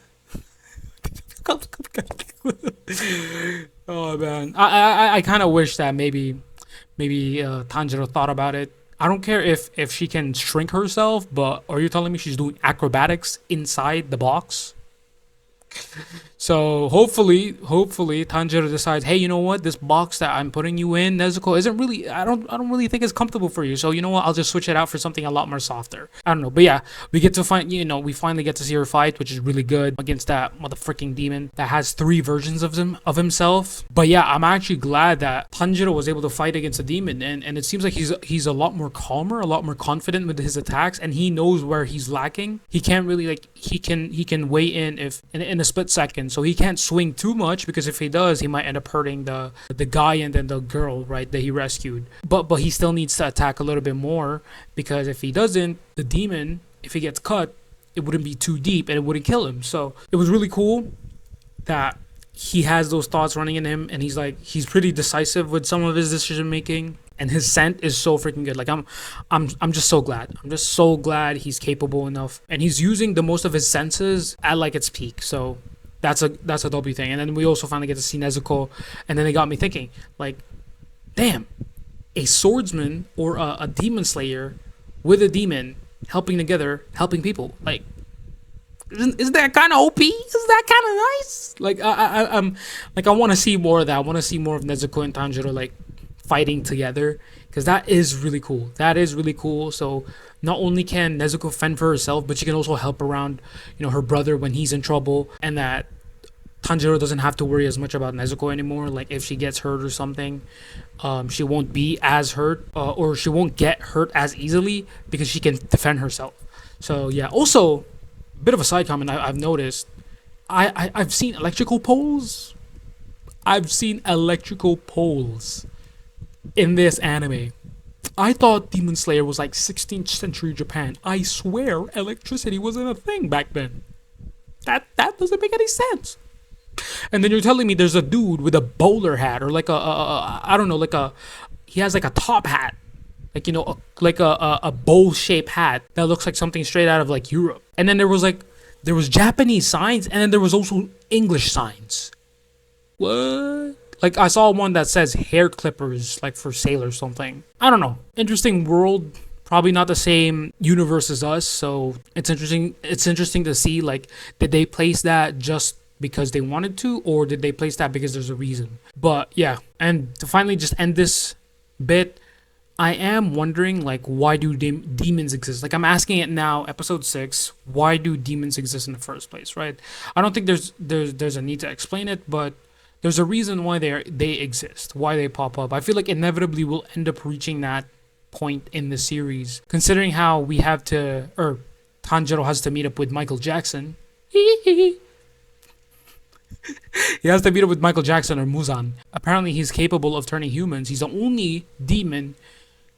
Oh man, I kind of wish that maybe Tanjiro thought about it. I don't care if she can shrink herself, but are you telling me she's doing acrobatics inside the box? So hopefully Tanjiro decides, hey, you know what? This box that I'm putting you in, Nezuko, isn't really, I don't really think it's comfortable for you. So you know what? I'll just switch it out for something a lot more softer. I don't know, but yeah, we we finally get to see her fight, which is really good, against that motherfucking demon that has 3 versions of himself. But yeah, I'm actually glad that Tanjiro was able to fight against a demon, and it seems like he's a lot more calmer, a lot more confident with his attacks, and he knows where he's lacking. He can't really like he can weigh in if in a split second. So he can't swing too much, because if he does, he might end up hurting the guy and then the girl, right, that he rescued. But he still needs to attack a little bit more, because if he doesn't, the demon, if he gets cut, it wouldn't be too deep and it wouldn't kill him. So it was really cool that he has those thoughts running in him, and he's pretty decisive with some of his decision making, and his scent is so freaking good. Like I'm just so glad. I'm just so glad he's capable enough, and he's using the most of his senses at like its peak. So that's a W thing. And then we also finally get to see Nezuko, and then it got me thinking, like, damn, a swordsman or a demon slayer with a demon helping together, helping people. Like, isn't that kind of OP? Is that kind of nice? Like I'm like, I want to see more of that. I want to see more of Nezuko and Tanjiro like fighting together, because that is really cool. That is really cool. So not only can Nezuko fend for herself, but she can also help around, her brother when he's in trouble, and that Tanjiro doesn't have to worry as much about Nezuko anymore. Like if she gets hurt or something, she won't be as hurt, or she won't get hurt as easily, because she can defend herself. So yeah. Also, a bit of a side comment I've noticed. I've seen electrical poles. I've seen electrical poles in this anime. I thought Demon Slayer was like 16th century Japan. I swear electricity wasn't a thing back then. That doesn't make any sense. And then you're telling me there's a dude with a bowler hat or like I don't know, like he has like a top hat, like like a bowl shaped hat that looks like something straight out of like Europe. And then there was Japanese signs, and then there was also English signs. What? Like I saw one that says hair clippers, like for sale or something. I don't know. Interesting world. Probably not the same universe as us, so it's interesting. It's interesting to see, like, did they place that just because they wanted to, or did they place that because there's a reason? But yeah, and to finally just end this bit, I am wondering, like, why do demons exist? Like, I'm asking it now, episode 6. Why do demons exist in the first place? Right? I don't think there's a need to explain it, but there's a reason why they exist, why they pop up. I feel like inevitably we'll end up reaching that point in the series, considering how Tanjiro has to meet up with Michael Jackson. He has to meet up with Michael Jackson or Muzan. Apparently he's capable of turning humans. He's the only demon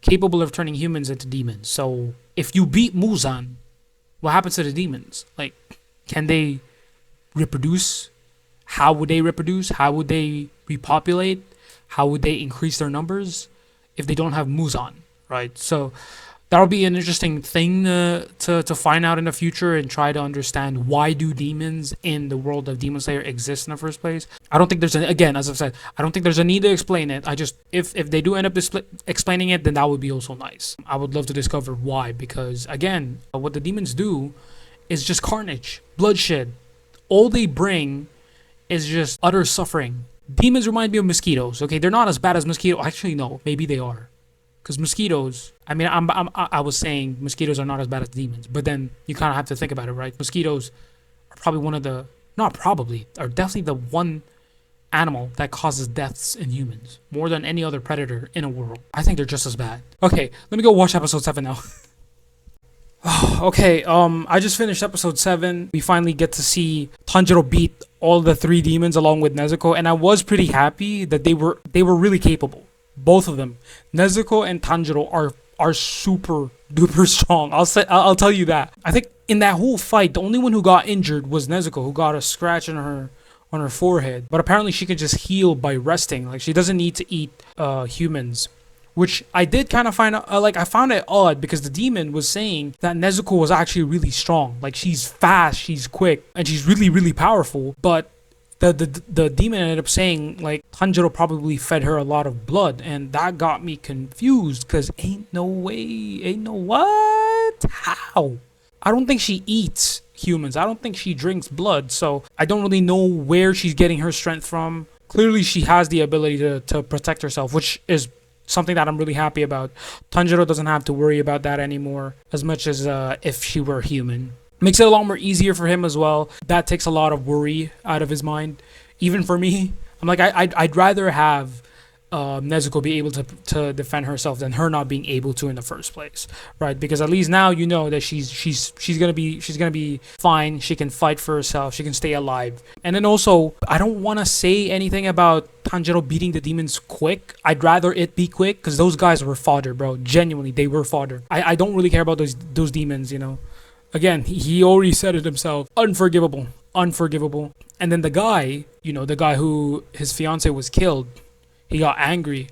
capable of turning humans into demons. So if you beat Muzan, what happens to the demons? Like, can they reproduce? How would they reproduce? How would they repopulate? How would they increase their numbers if they don't have Muzan? Right, so that'll be an interesting thing to find out in the future and try to understand why do demons in the world of Demon Slayer exist in the first place. I don't think again, as I've said, I don't think there's a need to explain it. I just, if they do end up explaining it, then that would be also nice. I would love to discover why, because again, what the demons do is just carnage, bloodshed. All they bring is just utter suffering. Demons remind me of mosquitoes. Okay, they're not as bad as mosquitoes. Actually, no, maybe they are. Because mosquitoes, I mean, I was saying mosquitoes are not as bad as demons, but then you kind of have to think about it, right? Mosquitoes are probably are definitely the one animal that causes deaths in humans more than any other predator in a world. I think they're just as bad. Okay, let me go watch episode 7 now. Okay, I just finished episode 7. We finally get to see Tanjiro beat all the 3 demons along with Nezuko, and I was pretty happy that they were really capable. Both of them, Nezuko and Tanjiro, are super duper strong. I'll tell you that. I think in that whole fight, the only one who got injured was Nezuko, who got a scratch on her forehead. But apparently, she can just heal by resting. Like, she doesn't need to eat humans, which I did kind of find I found it odd, because the demon was saying that Nezuko was actually really strong. Like, she's fast, she's quick, and she's really really powerful, but the demon ended up saying, like, Tanjiro probably fed her a lot of blood, and that got me confused, because ain't no what? How? I don't think she eats humans. I don't think she drinks blood, so I don't really know where she's getting her strength from. Clearly, she has the ability to protect herself, which is something that I'm really happy about. Tanjiro doesn't have to worry about that anymore, as much as if she were human. Makes it a lot more easier for him as well. That takes a lot of worry out of his mind. Even for me, I'm like, I'd rather have Nezuko be able to defend herself than her not being able to in the first place, right? Because at least now you know that she's gonna be fine. She can fight for herself. She can stay alive. And then also, I don't want to say anything about Tanjiro beating the demons quick. I'd rather it be quick, because those guys were fodder, bro. Genuinely, they were fodder. I don't really care about those demons, you know. Again, he already said it himself. Unforgivable. And then the guy who his fiance was killed, he got angry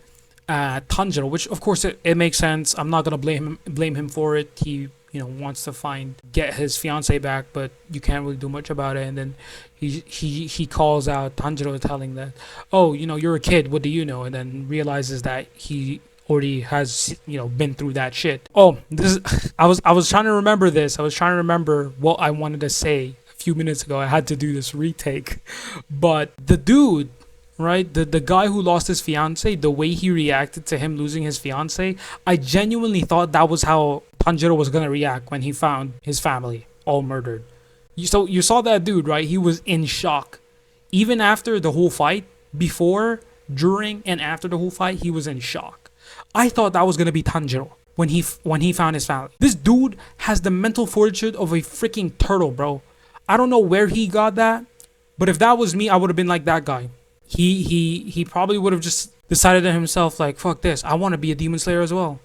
at Tanjiro, which of course it makes sense. I'm not gonna blame him for it. He wants to get his fiance back, but you can't really do much about it. And then he calls out Tanjiro, telling that, oh, you're a kid, what do you know? And then realizes that he already has been through that shit. Oh, I was trying to remember this. I was trying to remember what I wanted to say a few minutes ago. I had to do this retake. But the dude, right, the guy who lost his fiance, the way he reacted to him losing his fiance, I genuinely thought that was how Tanjiro was gonna react when he found his family all murdered. You saw that dude, right? He was in shock. Even after the whole fight, before, during, and after the whole fight, he was in shock. I thought that was gonna be Tanjiro when he found his family. This dude has the mental fortitude of a freaking turtle, bro. I don't know where he got that, but if that was me, I would have been like that guy. He probably would have just decided to himself, like, fuck this, I want to be a Demon Slayer as well.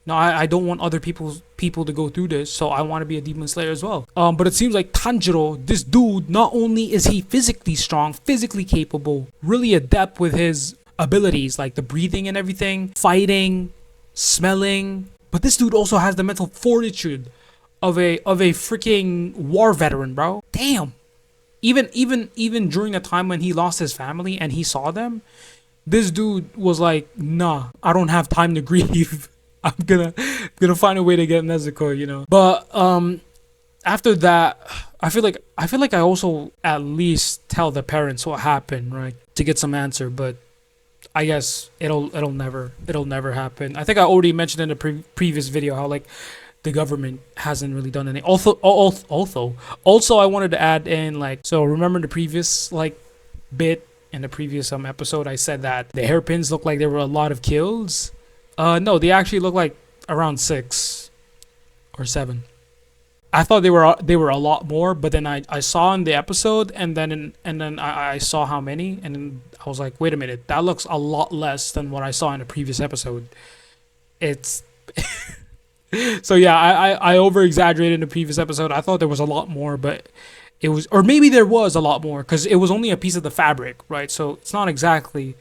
No, I don't want other people to go through this, so I want to be a demon slayer as well. But it seems like Tanjiro, this dude, not only is he physically strong, physically capable, really adept with his abilities like the breathing and everything, fighting, smelling, but this dude also has the mental fortitude of a freaking war veteran, bro. Damn. Even during the time when he lost his family and he saw them, this dude was like, nah, I don't have time to grieve. I'm gonna find a way to get Nezuko, you know. But after that, I feel like I also at least tell the parents what happened, right? To get some answer, but I guess it'll never happen. I think I already mentioned in the previous video how like the government hasn't really done anything. Also, I wanted to add in like, so remember the previous like bit in the previous episode, I said that the hairpins looked like there were a lot of kills. No, they actually look like around 6 or 7. I thought they were a lot more, but then I saw in the episode and then I saw how many, and then I was like, wait a minute, that looks a lot less than what I saw in the previous episode. It's so yeah, I over exaggerated in the previous episode. I thought there was a lot more, but it was, or maybe there was a lot more because it was only a piece of the fabric, right? So it's not exactly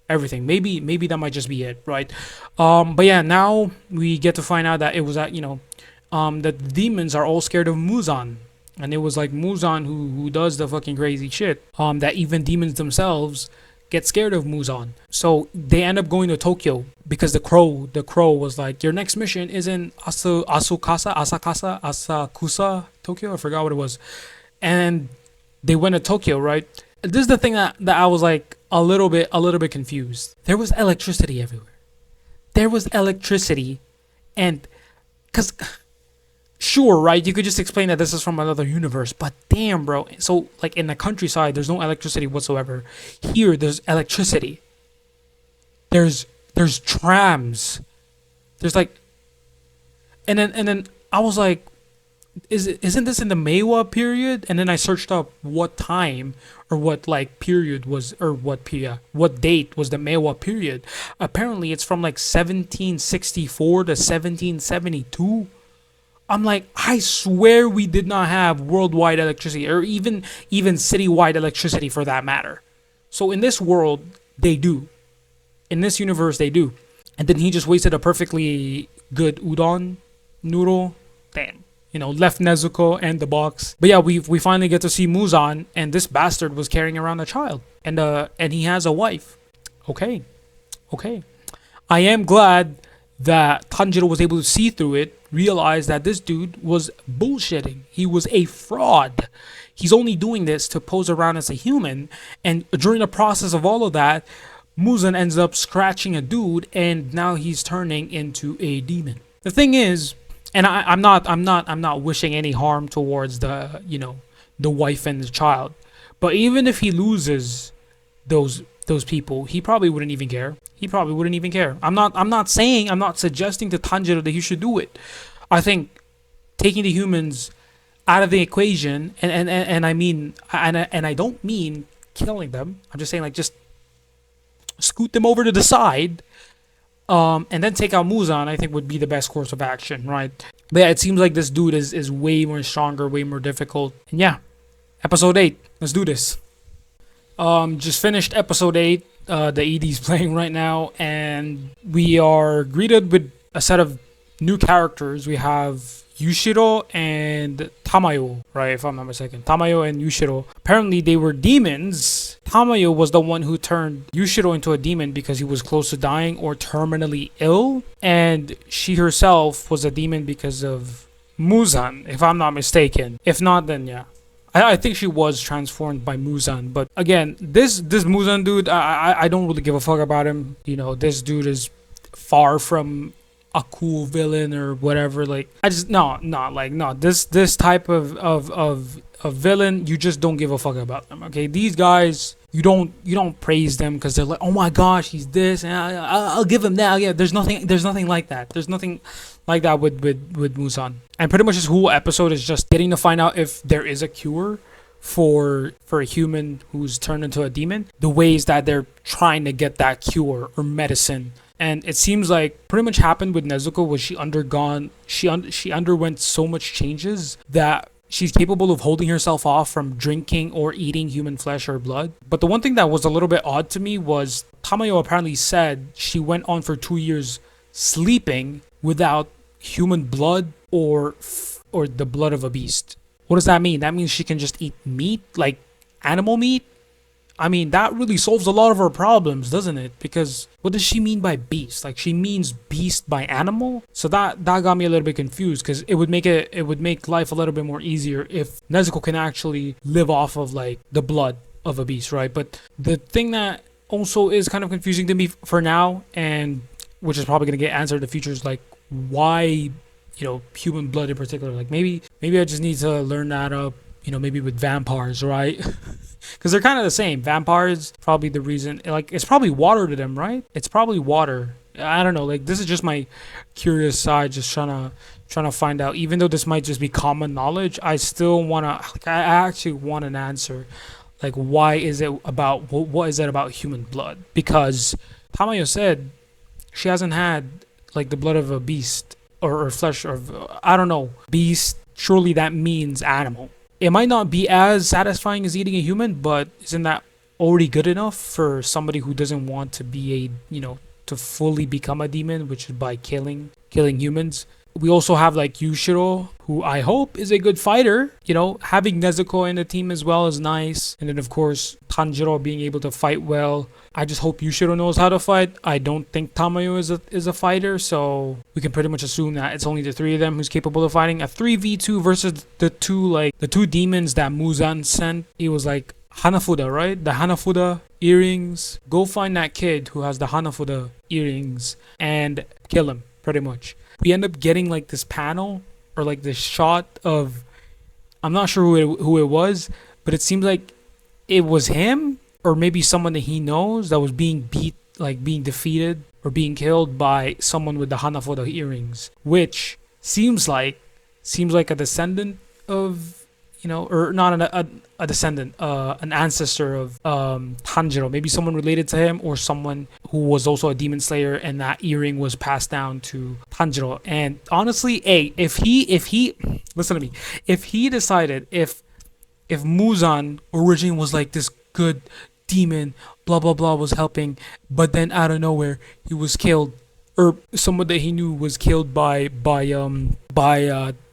everything. Maybe that might just be it, right? But yeah, now we get to find out that it was that, you know, that the demons are all scared of Muzan, and it was like Muzan who does the fucking crazy shit. That even demons themselves get scared of Muzan. So they end up going to Tokyo because the crow was like, your next mission is in Asakusa, Tokyo. I forgot what it was, and they went to Tokyo, right? This is the thing that I was like a little bit confused. There was electricity everywhere. There was electricity, and because sure, right, you could just explain that this is from another universe, but damn, bro. So like in the countryside, there's no electricity whatsoever. Here, there's electricity. There's trams. There's like, and then I was like, isn't this in the Meiwa period? And then I searched up what time or what like period was, or what date was the Meiwa period. Apparently it's from like 1764 to 1772. I'm like, I swear we did not have worldwide electricity, or even citywide electricity for that matter. So in this world, they do. In this universe, they do. And then he just wasted a perfectly good udon noodle. Damn. You know, left Nezuko and the box. But yeah, we finally get to see Muzan, and this bastard was carrying around a child, and he has a wife. Okay. I am glad that Tanjiro was able to see through it, realize that this dude was bullshitting. He was a fraud. He's only doing this to pose around as a human, and during the process of all of that, Muzan ends up scratching a dude, and now he's turning into a demon. The thing is, and I'm not wishing any harm towards the, you know, the wife and the child, but even if he loses those people, he probably wouldn't even care. I'm not suggesting to Tanjiro that he should do it. I think taking the humans out of the equation, and I mean, and I don't mean killing them. I'm just saying, like, just scoot them over to the side, and then take out Muzan, I think would be the best course of action, right? But yeah, it seems like this dude is way more stronger, way more difficult. And yeah, episode 8, let's do this. Just finished episode 8. The ED's playing right now, and we are greeted with a set of new characters. We have Yushiro and Tamayo, right? If I'm not mistaken, Tamayo and Yushiro. Apparently, they were demons. Tamayo was the one who turned Yushiro into a demon because he was close to dying or terminally ill, and she herself was a demon because of Muzan, if I'm not mistaken. If not, then yeah. I think she was transformed by Muzan, but again, this Muzan dude, I don't really give a fuck about him. You know, this dude is far from a cool villain or whatever. Like, I just no. This type of villain, you just don't give a fuck about them. Okay, these guys, you don't praise them because they're like, oh my gosh, he's this, and I'll give him that. Yeah, there's nothing like that. There's nothing like that with Muzan. And pretty much this whole episode is just getting to find out if there is a cure for a human who's turned into a demon. The ways that they're trying to get that cure or medicine, And it seems like pretty much happened with Nezuko was she underwent so much changes that she's capable of holding herself off from drinking or eating human flesh or blood. But the one thing that was a little bit odd to me was Tamayo apparently said she went on for 2 years sleeping without human blood or the blood of a beast. What does that mean? That means she can just eat meat, like animal meat? I mean, that really solves a lot of her problems, doesn't it? Because what does she mean by beast? Like she means beast by animal? So that got me a little bit confused because it would make life a little bit more easier if Nezuko can actually live off of like the blood of a beast, right? But the thing that also is kind of confusing to me for now, and which is probably gonna get answered in the future, is like why human blood in particular. Like maybe I just need to learn that up, maybe with vampires, right? Because they're kind of the same. Vampires, probably the reason, like, it's probably water to them, right? It's probably water. I don't know. Like, this is just my curious side, just trying to find out. Even though this might just be common knowledge, I still want to, like, I actually want an answer. Like, why is it about, what is it about human blood? Because Tamayo said she hasn't had, like, the blood of a beast or flesh of, I don't know, beast. Surely that means animal. It might not be as satisfying as eating a human, but isn't that already good enough for somebody who doesn't want to be to fully become a demon, which is by killing humans? We also have like Yushiro, who I hope is a good fighter. Having Nezuko in the team as well is nice. And then of course, Tanjiro being able to fight well. I just hope Yushiro knows how to fight. I don't think Tamayo is a fighter, so we can pretty much assume that it's only the three of them who's capable of fighting. A 3v2 versus the two demons that Muzan sent. It was like Hanafuda, right? The Hanafuda earrings. Go find that kid who has the Hanafuda earrings and kill him, pretty much. We end up getting like this panel or like this shot of, I'm not sure who it was, but it seems like it was him or maybe someone that he knows that was being being defeated or being killed by someone with the Hanafuda earrings, which seems like a descendant of, or not a descendant, an ancestor of Tanjiro, maybe someone related to him or someone who was also a demon slayer, and that earring was passed down to Tanjiro. And honestly, if he listen to me, if he decided if Muzan originally was like this good demon, blah blah blah, was helping, but then out of nowhere he was killed, or someone that he knew was killed by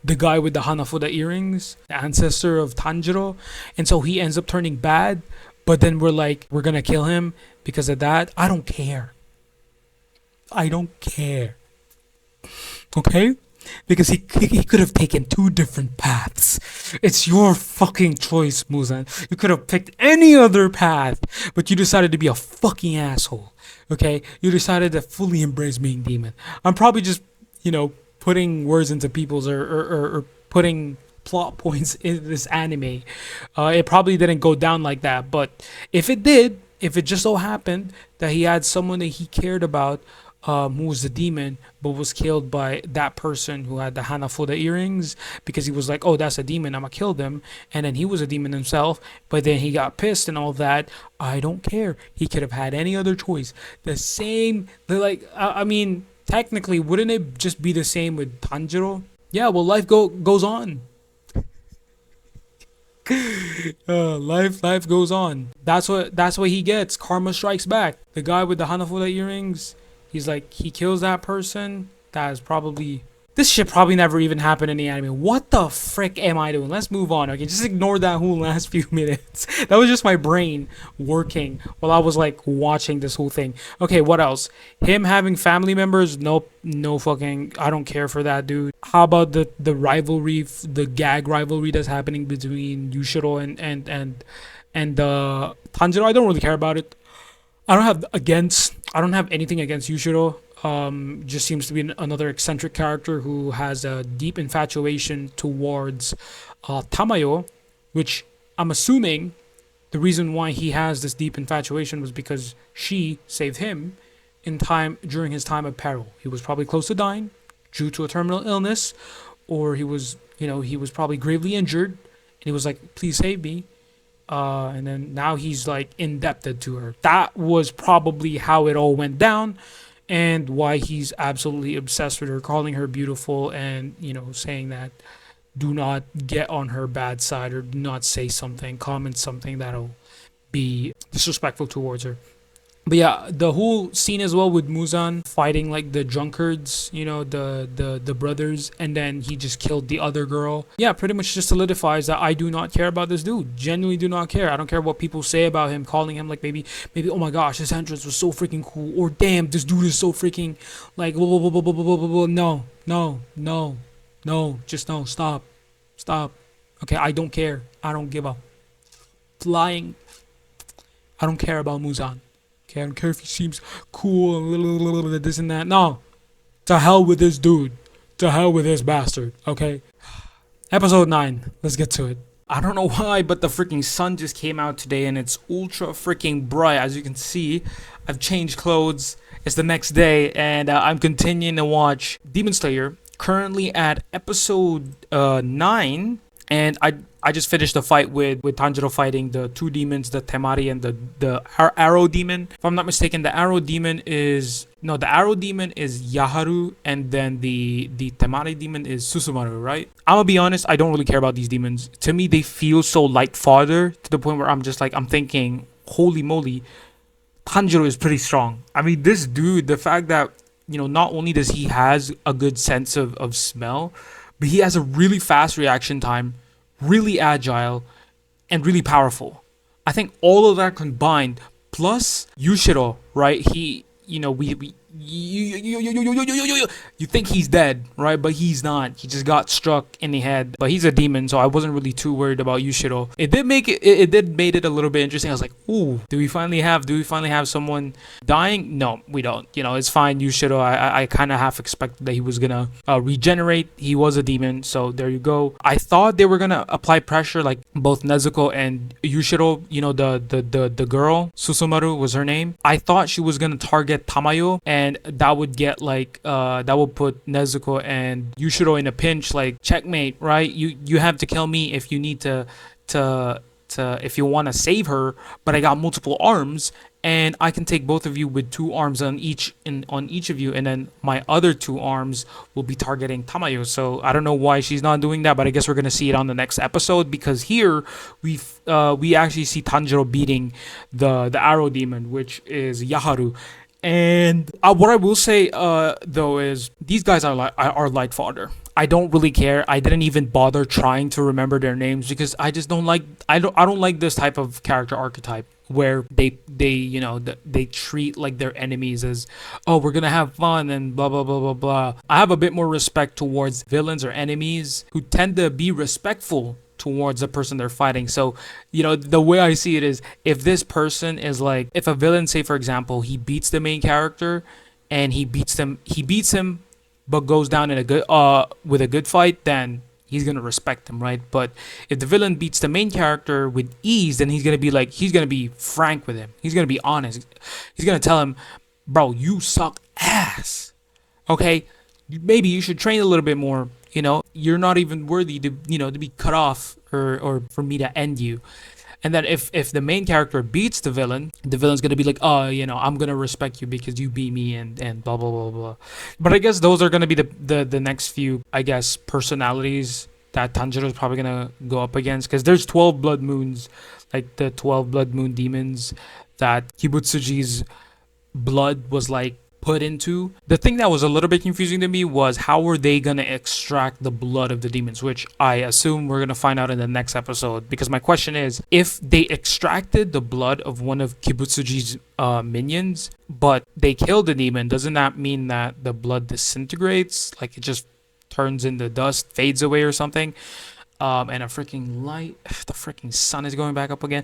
the guy with the Hanafuda earrings, the ancestor of Tanjiro, and so he ends up turning bad, but then we're gonna kill him because of that. I don't care. Okay? Because he could have taken two different paths. It's your fucking choice, Muzan. You could have picked any other path, but you decided to be a fucking asshole. Okay? You decided to fully embrace being demon. I'm probably just, putting words into people's or putting plot points in this anime. It probably didn't go down like that, but if it did, if it just so happened that he had someone that he cared about, who was the demon but was killed by that person who had the Hanafuda earrings, because he was like, oh, that's a demon, I'm gonna kill them, and then he was a demon himself, but then he got pissed and all that. I don't care. He could have had any other choice. The same, I mean, technically, wouldn't it just be the same with Tanjiro? Yeah, well, life goes on. Life goes on. That's what he gets. Karma strikes back. The guy with the Hanafuda earrings, he's like, he kills that person. That is probably, this shit probably never even happened in the anime. What the frick am I doing? Let's move on. Okay, just ignore that whole last few minutes. That was just my brain working while I was like watching this whole thing. Okay, what else? Him having family members? Nope, no fucking, I don't care for that, dude. How about the rivalry, the gag rivalry that's happening between Yushiro and Tanjiro? I don't really care about it. I don't have anything against Yushiro. Just seems to be another eccentric character who has a deep infatuation towards Tamayo, which I'm assuming the reason why he has this deep infatuation was because she saved him during his time of peril. He was probably close to dying due to a terminal illness, or he was probably gravely injured, and he was like, please save me. And then now he's like indebted to her. That was probably how it all went down. and why he's absolutely obsessed with her, calling her beautiful, and saying that do not get on her bad side, or do not say something, comment something that'll be disrespectful towards her. But yeah, the whole scene as well with Muzan fighting like the drunkards, the brothers, and then he just killed the other girl. Yeah, pretty much just solidifies that I do not care about this dude. Genuinely do not care. I don't care what people say about him, calling him like maybe oh my gosh, his entrance was so freaking cool, or damn, this dude is so freaking like blah, blah, blah, blah, blah, blah, blah, blah. No, no, no, no, just no, stop, stop. Okay, I don't care. I don't give a flying. I don't care about Muzan. Okay, I don't care if he seems cool and little this and that. No. To hell with this dude. To hell with this bastard. Okay. Episode 9. Let's get to it. I don't know why, but the freaking sun just came out today and it's ultra freaking bright. As you can see, I've changed clothes. It's the next day and I'm continuing to watch Demon Slayer. Currently at episode 9. And I just finished the fight with Tanjiro fighting the two demons, the Temari and the Arrow Demon. If I'm not mistaken, the Arrow Demon is Yaharu, and then the Temari Demon is Susumaru, right? I'm gonna be honest, I don't really care about these demons. To me, they feel so light fodder to the point where I'm just like, I'm thinking, holy moly, Tanjiro is pretty strong. I mean, this dude, the fact that, not only does he has a good sense of smell, but he has a really fast reaction time, really agile, and really powerful. I think all of that combined, plus Yushiro, right? He, you think he's dead, right? But he's not. He just got struck in the head. But he's a demon, so I wasn't really too worried about Yushiro. It did make it did made it a little bit interesting. I was like, ooh, do we finally have someone dying? No, we don't. It's fine. Yushiro, I kind of half expected that he was gonna regenerate. He was a demon, so there you go. I thought they were gonna apply pressure, like both Nezuko and Yushiro. The girl Susumaru was her name. I thought she was gonna target Tamayo, and that would get that would put Nezuko and Yushiro in a pinch, like checkmate, right? You have to kill me if you need to if you want to save her, but I got multiple arms and I can take both of you with 2 arms on each of you, and then my other 2 arms will be targeting Tamayo. So I don't know why she's not doing that, but I guess we're gonna see it on the next episode, because here we actually see Tanjiro beating the Arrow Demon, which is Yaharu. And what I will say though is these guys are light fodder. I don't really care. I didn't even bother trying to remember their names because I just don't like I don't like this type of character archetype where they treat like their enemies as, oh, we're gonna have fun and blah blah blah blah blah. I have a bit more respect towards villains or enemies who tend to be respectful towards the person they're fighting. So, the way I see it is, if this person is like, if a villain, say for example, he beats the main character and he beats him but goes down in a good with a good fight, then he's gonna respect him, right? But if the villain beats the main character with ease, then he's gonna be frank with him. He's gonna be honest. He's gonna tell him, bro, you suck ass. Okay? Maybe you should train a little bit more. You're not even worthy to be cut off or for me to end you. And then if the main character beats the villain's gonna be like, oh, I'm gonna respect you because you beat me and blah blah blah blah. But I guess those are gonna be the next few, I guess, personalities that Tanjiro's probably gonna go up against, because there's 12 blood moons, like the 12 blood moon demons that Kibutsuji's blood was like put into. The thing that was a little bit confusing to me was how were they gonna extract the blood of the demons, which I assume we're gonna find out in the next episode. Because my question is, if they extracted the blood of one of Kibutsuji's minions, but they killed the demon, doesn't that mean that the blood disintegrates? Like it just turns into dust, fades away or something? And a freaking light, the freaking sun is going back up again.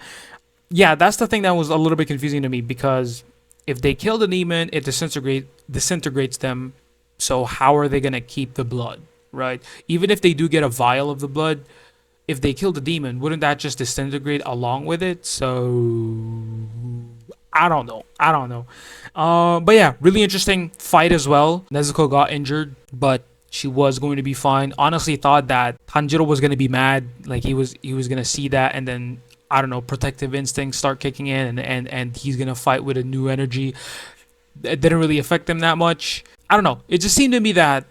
Yeah, that's the thing that was a little bit confusing to me, because if they kill the demon, it disintegrates them. So how are they gonna keep the blood, right? Even if they do get a vial of the blood, if they kill the demon, wouldn't that just disintegrate along with it? So I don't know. But yeah, really interesting fight as well. Nezuko got injured, but she was going to be fine. Honestly, thought that Tanjiro was gonna be mad, like he was gonna see that, and then I don't know, protective instincts start kicking in, and he's gonna fight with a new energy. It didn't really affect them that much. I don't know. It just seemed to me that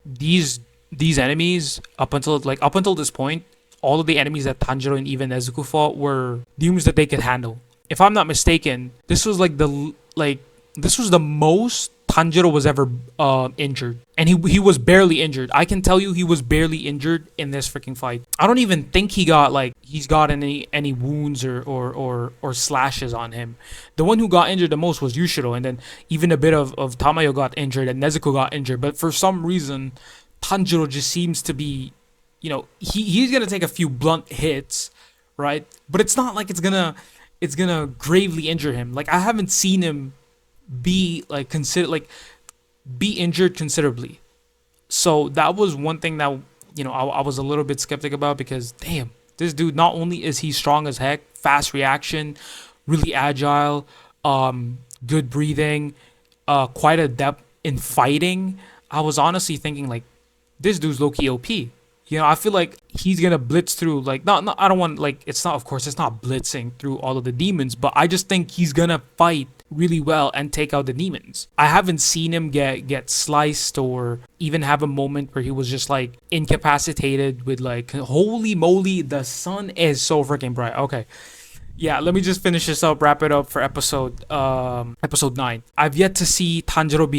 these enemies up until this point, all of the enemies that Tanjiro and even Nezuko fought were demons that they could handle. If I'm not mistaken, this was this was the most Tanjiro was ever injured, and he was barely injured. I can tell you, he was barely injured in this freaking fight. I don't even think he's got any wounds or slashes on him. The one who got injured the most was Yushiro, and then even a bit of Tamayo got injured and Nezuko got injured. But for some reason, Tanjiro just seems to be, he's gonna take a few blunt hits, right? But it's not like it's gonna gravely injure him. Like, I haven't seen him be injured considerably. So that was one thing that I was a little bit skeptic about, because damn, this dude, not only is he strong as heck, fast reaction, really agile, good breathing, quite adept in fighting. I was honestly thinking, like, this dude's low-key OP. I feel like he's gonna blitz through, like, not I don't want, like, it's not, of course it's not blitzing through all of the demons, but I just think he's gonna fight really well and take out the demons. I haven't seen him get sliced or even have a moment where he was just like incapacitated with, like, holy moly, the sun is so freaking bright. Okay. Yeah, let me just finish this up, wrap it up for episode 9. I've yet to see Tanjiro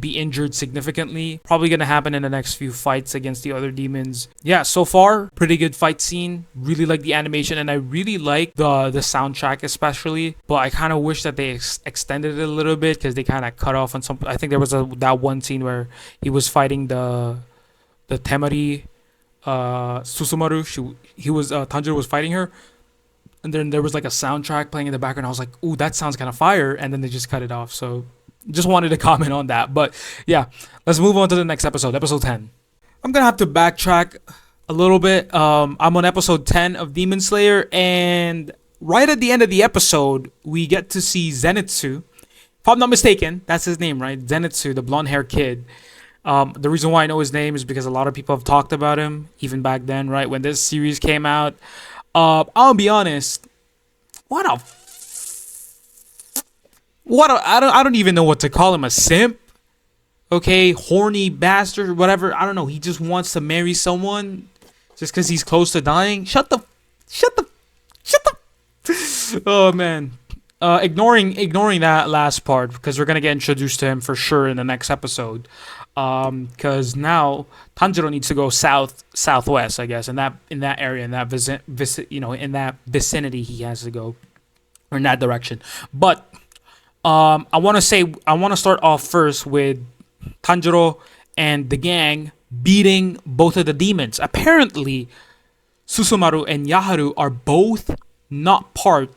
be injured significantly. Probably gonna happen in the next few fights against the other demons. Yeah, so far, pretty good fight scene. Really like the animation, and I really like the soundtrack especially. But I kind of wish that they extended it a little bit, because they kind of cut off on some. I think there was that one scene where he was fighting the Temari, Susumaru. Tanjiro was fighting her. And then there was like a soundtrack playing in the background. I was like, ooh, that sounds kind of fire. And then they just cut it off. So just wanted to comment on that. But yeah, let's move on to the next episode, episode 10. I'm going to have to backtrack a little bit. I'm on episode 10 of Demon Slayer. And right at the end of the episode, we get to see Zenitsu. If I'm not mistaken, that's his name, right? Zenitsu, the blonde-haired kid. The reason why I know his name is because a lot of people have talked about him, even back then, right? When this series came out. I'll be honest. I don't even know what to call him. A simp, okay, horny bastard, whatever. I don't know. He just wants to marry someone just because he's close to dying. Shut the. Oh man. Ignoring that last part, because we're gonna get introduced to him for sure in the next episode. Because now Tanjiro needs to go southwest, I guess, in that area, in that in that vicinity, he has to go, or in that direction. But I want to start off first with Tanjiro and the gang beating both of the demons. Apparently, Susumaru and Yaharu are both not part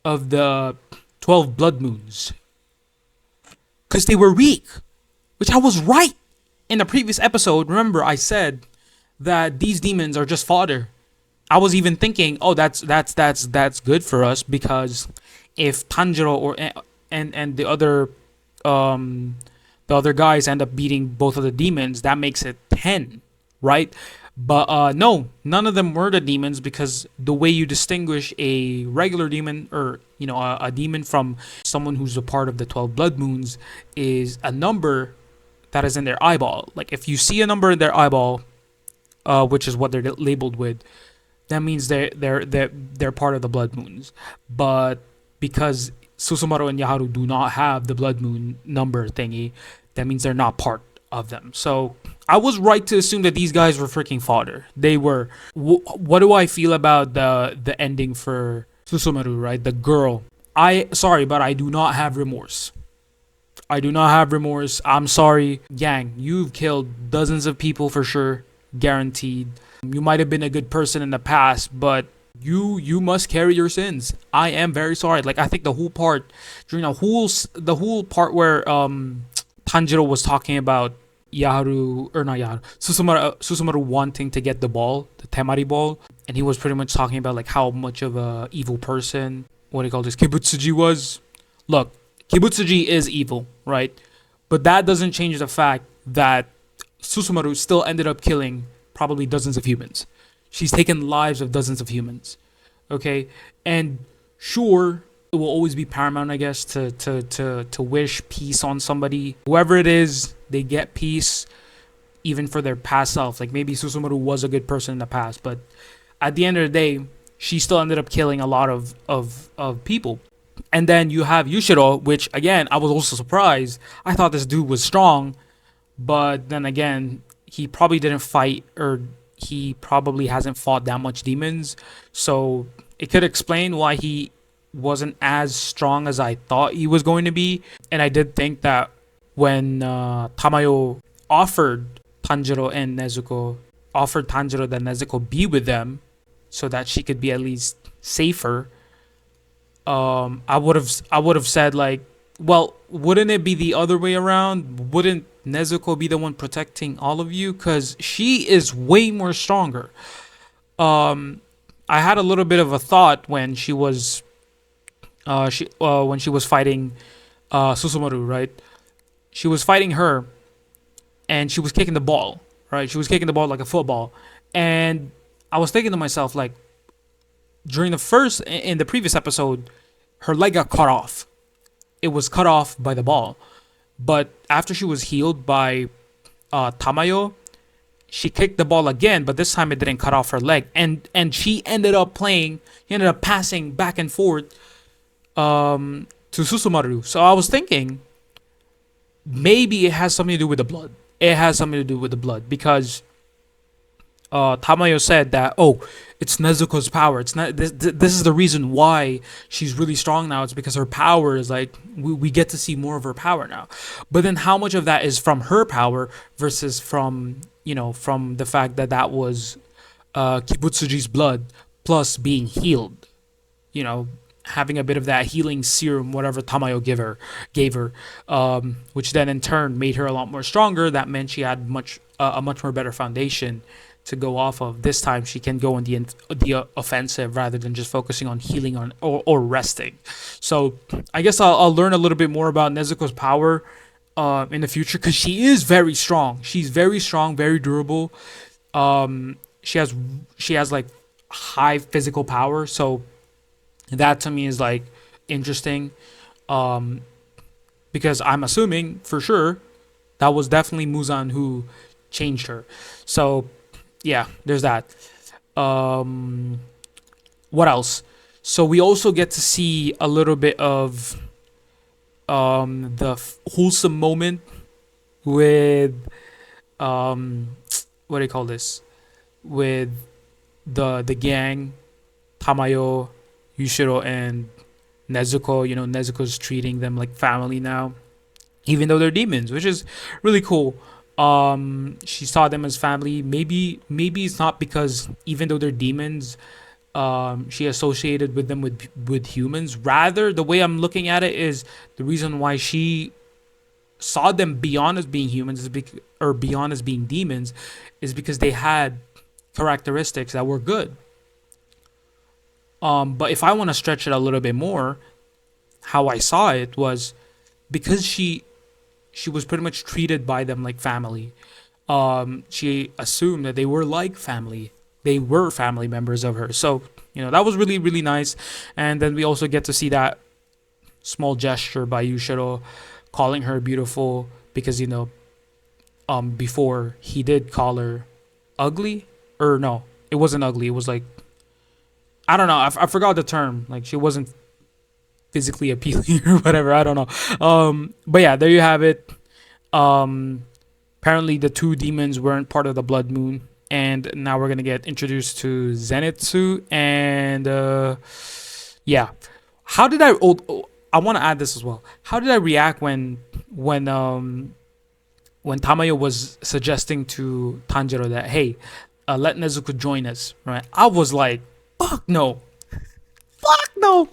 of the 12 blood moons, because they were weak. Which I was right in the previous episode. Remember, I said that these demons are just fodder. I was even thinking, oh, that's good for us, because if Tanjiro and the other guys end up beating both of the demons, that makes it 10, right? But no, none of them were the demons, because the way you distinguish a regular demon, or a demon, from someone who's a part of the 12 blood moons, is a number that is in their eyeball. Like, if you see a number in their eyeball, which is what they're labeled with, that means they're part of the blood moons. But because Susumaru and Yaharu do not have the blood moon number thingy, that means they're not part of them. So I was right to assume that these guys were freaking fodder. They were. What do I feel about the ending for Susumaru, right? The girl. Sorry, but I do not have remorse. I do not have remorse. I'm sorry. Gang, you've killed dozens of people for sure. Guaranteed. You might have been a good person in the past, but you must carry your sins. I am very sorry. Like, I think the whole part, during the whole part where Tanjiro was talking about Susumaru wanting to get the ball, the Temari ball, and he was pretty much talking about, like, how much of a evil person, what do you call this, Kibutsuji was. Look, Kibutsuji is evil, right? But that doesn't change the fact that Susumaru still ended up killing probably dozens of humans. She's taken lives of dozens of humans. Okay? And sure, it will always be paramount, I guess, to wish peace on somebody. Whoever it is, they get peace even for their past self. Like maybe Susumaru was a good person in the past, but at the end of the day, she still ended up killing a lot of people. And then you have Yushiro, which again, I was also surprised. I thought this dude was strong, but then again, he probably didn't fight, or he probably hasn't fought that much demons. So it could explain why he wasn't as strong as I thought he was going to be. And I did think that when Tamayo offered Tanjiro and Nezuko, offered Tanjiro that Nezuko be with them so that she could be at least safer, I would have said like, well, wouldn't it be the other way around? Wouldn't Nezuko be the one protecting all of you? Because she is way more stronger. I had a little bit of a thought when she was when she was fighting Susumaru, right? She was fighting her, and she was kicking the ball, right? She was kicking the ball like a football, and I was thinking to myself, like, during in the previous episode, her leg got cut off. It was cut off by the ball, but after she was healed by Tamayo, she kicked the ball again, but this time it didn't cut off her leg, and she ended up playing. He ended up passing back and forth to Susumaru. So I was thinking maybe it has something to do with the blood. It has something to do with the blood because Tamayo said that, oh, it's Nezuko's power. It's not this is the reason why she's really strong now. It's because her power is like we get to see more of her power now. But then how much of that is from her power versus from from the fact that that was Kibutsuji's blood plus being healed, having a bit of that healing serum, whatever Tamayo gave her, which then in turn made her a lot more stronger. That meant she had a much more better foundation to go off of. This time she can go on the offensive rather than just focusing on healing or resting. So I guess I'll learn a little bit more about Nezuko's power in the future, because she is very strong. She's very strong, very durable. She has like high physical power. So that to me is like interesting, because I'm assuming for sure that was definitely Muzan who changed her. So yeah, there's that. What else? So we also get to see a little bit of the wholesome moment with what do you call this? With the gang, Tamayo, Yushiro, and Nezuko. Nezuko's treating them like family now, even though they're demons, which is really cool. She saw them as family. Maybe it's not because even though they're demons, she associated with them with humans. Rather, the way I'm looking at it is the reason why she saw them beyond as being humans or beyond as being demons is because they had characteristics that were good. But if I want to stretch it a little bit more, how I saw it was because she was pretty much treated by them like family. She assumed that they were like family. They were family members of her. So, that was really, really nice. And then we also get to see that small gesture by Yushiro calling her beautiful because, before he did call her ugly. Or no, it wasn't ugly. It was like, I don't know. I forgot the term. Like, she wasn't physically appealing or whatever. I don't know. But yeah, there you have it. Apparently the two demons weren't part of the Blood Moon, and now we're gonna get introduced to Zenitsu. And yeah, how did I want to add this as well. How did I react when Tamayo was suggesting to Tanjiro that, hey, let Nezuko join us, right? I was like, fuck no. Fuck no.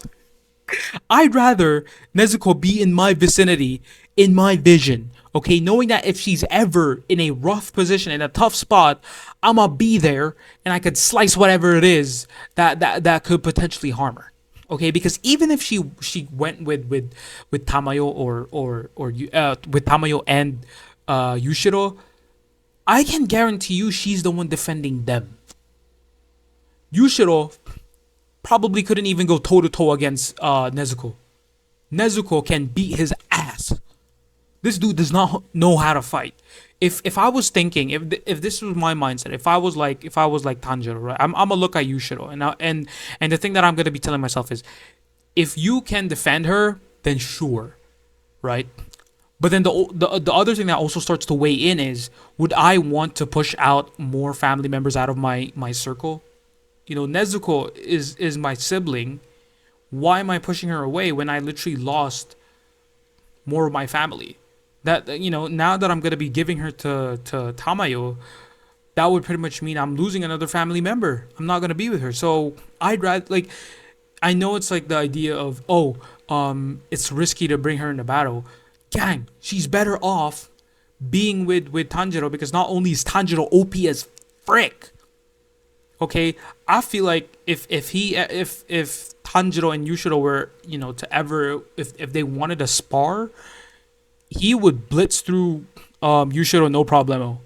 I'd rather Nezuko be in my vicinity, in my vision, okay? Knowing that if she's ever in a rough position, in a tough spot, I'ma be there and I could slice whatever it is that could potentially harm her. Okay, because even if she went with Tamayo or with Tamayo and Yushiro, I can guarantee you she's the one defending them. Yushiro probably couldn't even go toe to toe against Nezuko. Nezuko can beat his ass. This dude does not know how to fight. If I was thinking, if this was my mindset, if I was like Tanjiro, right? I'm gonna look at Yushiro, and the thing that I'm gonna be telling myself is, if you can defend her, then sure, right? But then the other thing that also starts to weigh in is, would I want to push out more family members out of my circle? You know, Nezuko is my sibling. Why am I pushing her away when I literally lost more of my family? That, you know, now that I'm gonna be giving her to Tamayo, that would pretty much mean I'm losing another family member. I'm not gonna be with her. So I'd rather, like, I know it's like the idea of, it's risky to bring her into battle. Gang, she's better off being with Tanjiro, because not only is Tanjiro OP as frick. Okay, I feel like if Tanjiro and Yushiro were, you know, to ever, if they wanted to spar, he would blitz through Yushiro no problemo.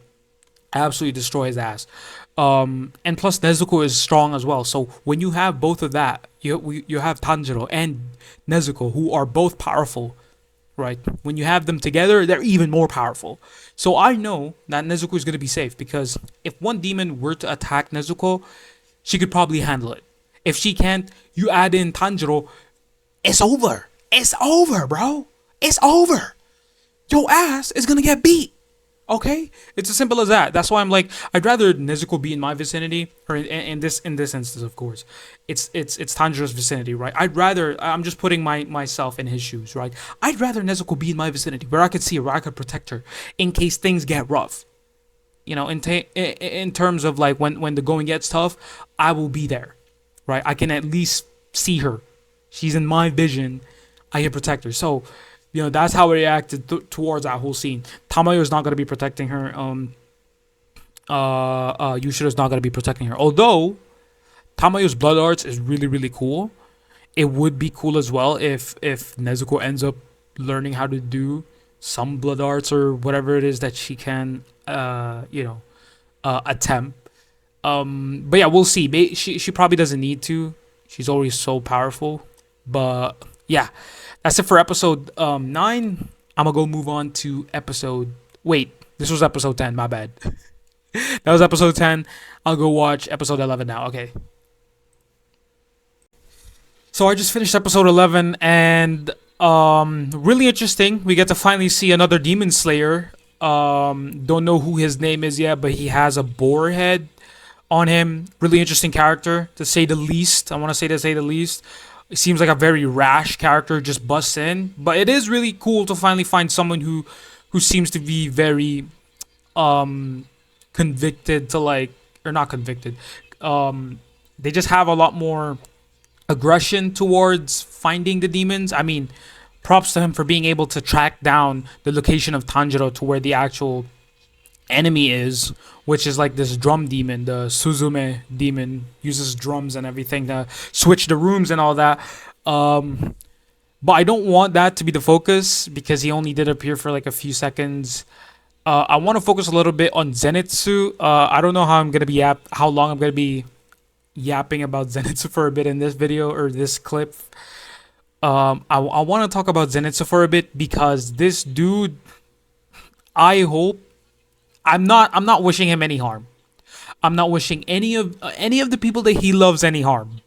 Absolutely destroy his ass. And plus Nezuko is strong as well. So when you have both of that, you have Tanjiro and Nezuko, who are both powerful, right? When you have them together, they're even more powerful. So I know that Nezuko is going to be safe, because if one demon were to attack Nezuko, she could probably handle it. If she can't, you add in Tanjiro, it's over. It's over, bro. It's over. Your ass is gonna get beat. Okay, it's as simple as that. That's why I'm like, I'd rather Nezuko be in my vicinity, or in this instance, of course, it's Tanjiro's vicinity, right? I'm just putting myself in his shoes, right? I'd rather Nezuko be in my vicinity, where I could see her, where I could protect her in case things get rough. You know, in terms of like when the going gets tough, I will be there, right? I can at least see her. She's in my vision. I can protect her. So, you know, that's how I reacted towards that whole scene. Tamayo is not going to be protecting her. Yushiro is not going to be protecting her. Although Tamayo's blood arts is really, really cool. It would be cool as well if Nezuko ends up learning how to do some blood arts or whatever it is that she can, attempt. But yeah, we'll see. She probably doesn't need to. She's already so powerful. But yeah, that's it for episode 9. I'm gonna go move on to episode. Wait, this was episode 10. My bad. That was episode 10. I'll go watch episode 11 now. Okay. So I just finished episode 11, and really interesting. We get to finally see another demon slayer. Don't know who his name is yet, but he has a boar head on him. Really interesting character, to say the least. I want to say, to say the least. It seems like a very rash character, just busts in. But it is really cool to finally find someone who seems to be very convicted to, like, or not convicted. They just have a lot more aggression towards finding the demons. I mean, props to him for being able to track down the location of Tanjiro to where the actual enemy is, which is like this drum demon. The Suzume demon uses drums and everything to switch the rooms and all that. But I don't want that to be the focus, because he only did appear for like a few seconds. I want to focus a little bit on Zenitsu. I don't know how long I'm gonna be yapping about Zenitsu for a bit in this video or this clip. I want to talk about Zenitsu for a bit, because this dude, I hope, I'm not wishing him any harm. I'm not wishing any of the people that he loves any harm.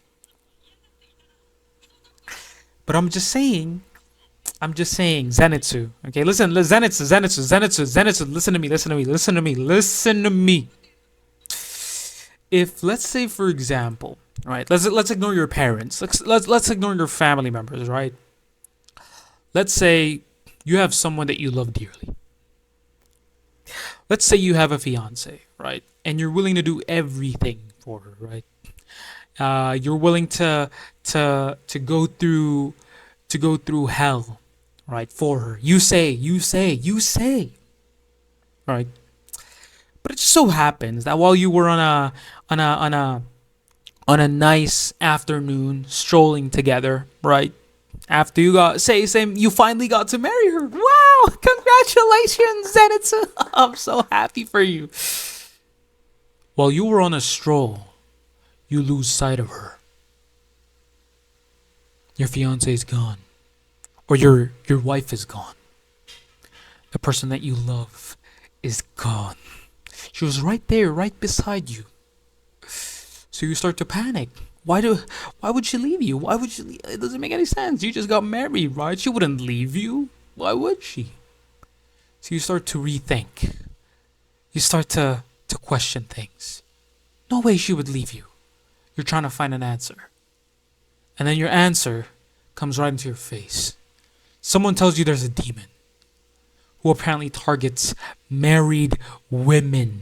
But I'm just saying, Zenitsu. Okay, listen, Zenitsu, listen to me. If, let's say, for example, right, let's ignore your parents. Let's ignore your family members, right? Let's say you have someone that you love dearly. Let's say you have a fiance, right? And you're willing to do everything for her, right? You're willing to go through hell, right, for her. You say, right? But it just so happens that while you were on a nice afternoon strolling together, right? After you you finally got to marry her. Wow! Congratulations, Zenitsu! I'm so happy for you. While you were on a stroll, you lose sight of her. your fiance is gone, or your wife is gone. The person that you love is gone. She was right there, right beside you. So you start to panic. Why would she leave you? Why would she leave? It doesn't make any sense. You just got married, right? She wouldn't leave you. Why would she? So you start to rethink. You start to question things. No way she would leave you. You're trying to find an answer. And then your answer comes right into your face. Someone tells you there's a demon who apparently targets married women.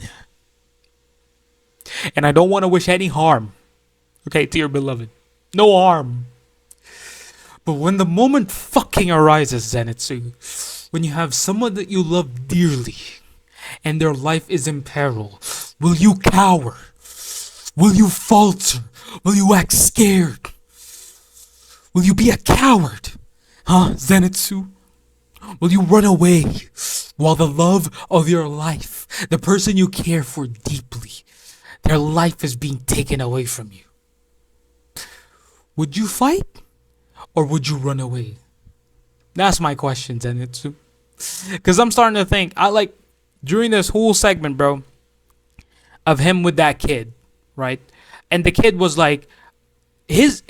And I don't want to wish any harm, okay, to your beloved. No harm. But when the moment fucking arises, Zenitsu, when you have someone that you love dearly and their life is in peril, will you cower? Will you falter? Will you act scared? Will you be a coward? Huh, Zenitsu? Will you run away while the love of your life, the person you care for deeply, their life is being taken away from you? Would you fight or would you run away? That's my question, Zenitsu. Because I'm starting to think, during this whole segment, bro, of him with that kid, right? And the kid was like, his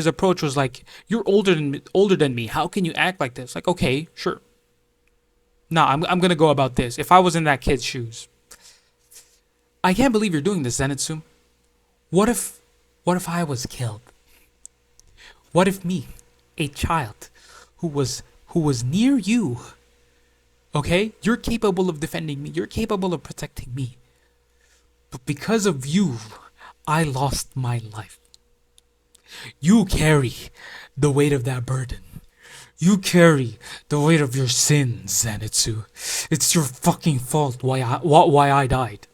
approach was like, you're older than me. How can you act like this? Like, okay, sure. Nah, I'm gonna go about this. If I was in that kid's shoes, I can't believe you're doing this, Zenitsu. What if I was killed? What if me, a child, who was near you, okay? You're capable of defending me. You're capable of protecting me. But because of you, I lost my life. You carry the weight of that burden. You carry the weight of your sins, Zenitsu. It's your fucking fault why I died.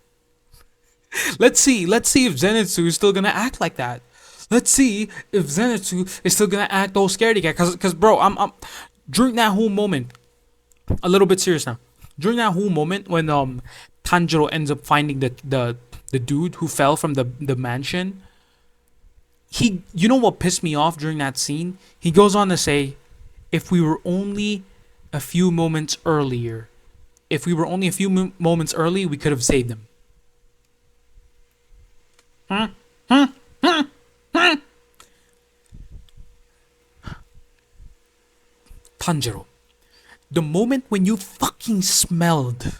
Let's see if Zenitsu is still gonna act like that. Let's see if Zenitsu is still gonna act all scaredy cat. Cause bro, I'm during that whole moment, a little bit serious now. During that whole moment when Tanjiro ends up finding the dude who fell from the mansion, you know what pissed me off during that scene? He goes on to say, if we were only a few moments earlier, early, we could have saved him. Tanjiro, the moment when you fucking smelled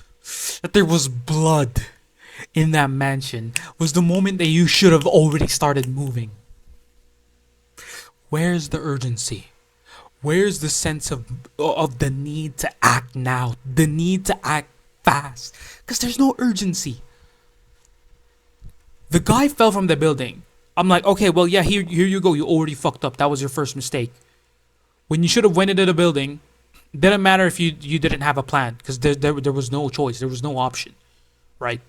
that there was blood in that mansion was the moment that you should have already started moving. Where's the urgency? Where's the sense of the need to act now? The need to act fast? Because there's no urgency. The guy fell from the building. I'm like, okay, well, yeah, here you go. You already fucked up. That was your first mistake. When you should have went into the building, didn't matter if you didn't have a plan, because there was no choice. There was no option, right?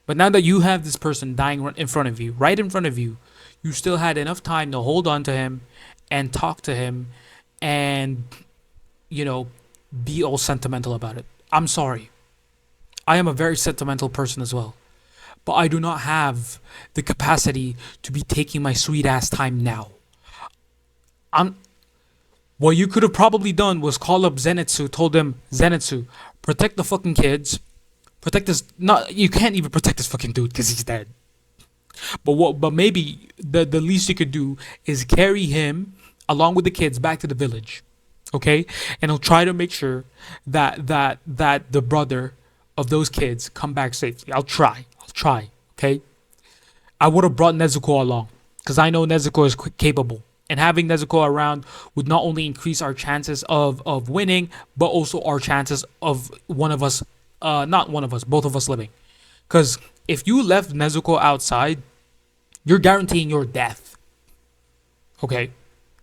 But now that you have this person dying right in front of you, you still had enough time to hold on to him and talk to him and, be all sentimental about it. I'm sorry. I am a very sentimental person as well. But I do not have the capacity to be taking my sweet ass time now. What you could have probably done was call up Zenitsu, told him, Zenitsu, protect the fucking kids. Protect this. Not, you can't even protect this fucking dude because he's dead. But maybe the least you could do is carry him along with the kids back to the village. Okay? And he'll try to make sure that the brother of those kids come back safely. I'll try. Okay? I would have brought Nezuko along because I know Nezuko is capable. And having Nezuko around would not only increase our chances of winning, but also our chances of both of us living. Because if you left Nezuko outside, you're guaranteeing your death. Okay?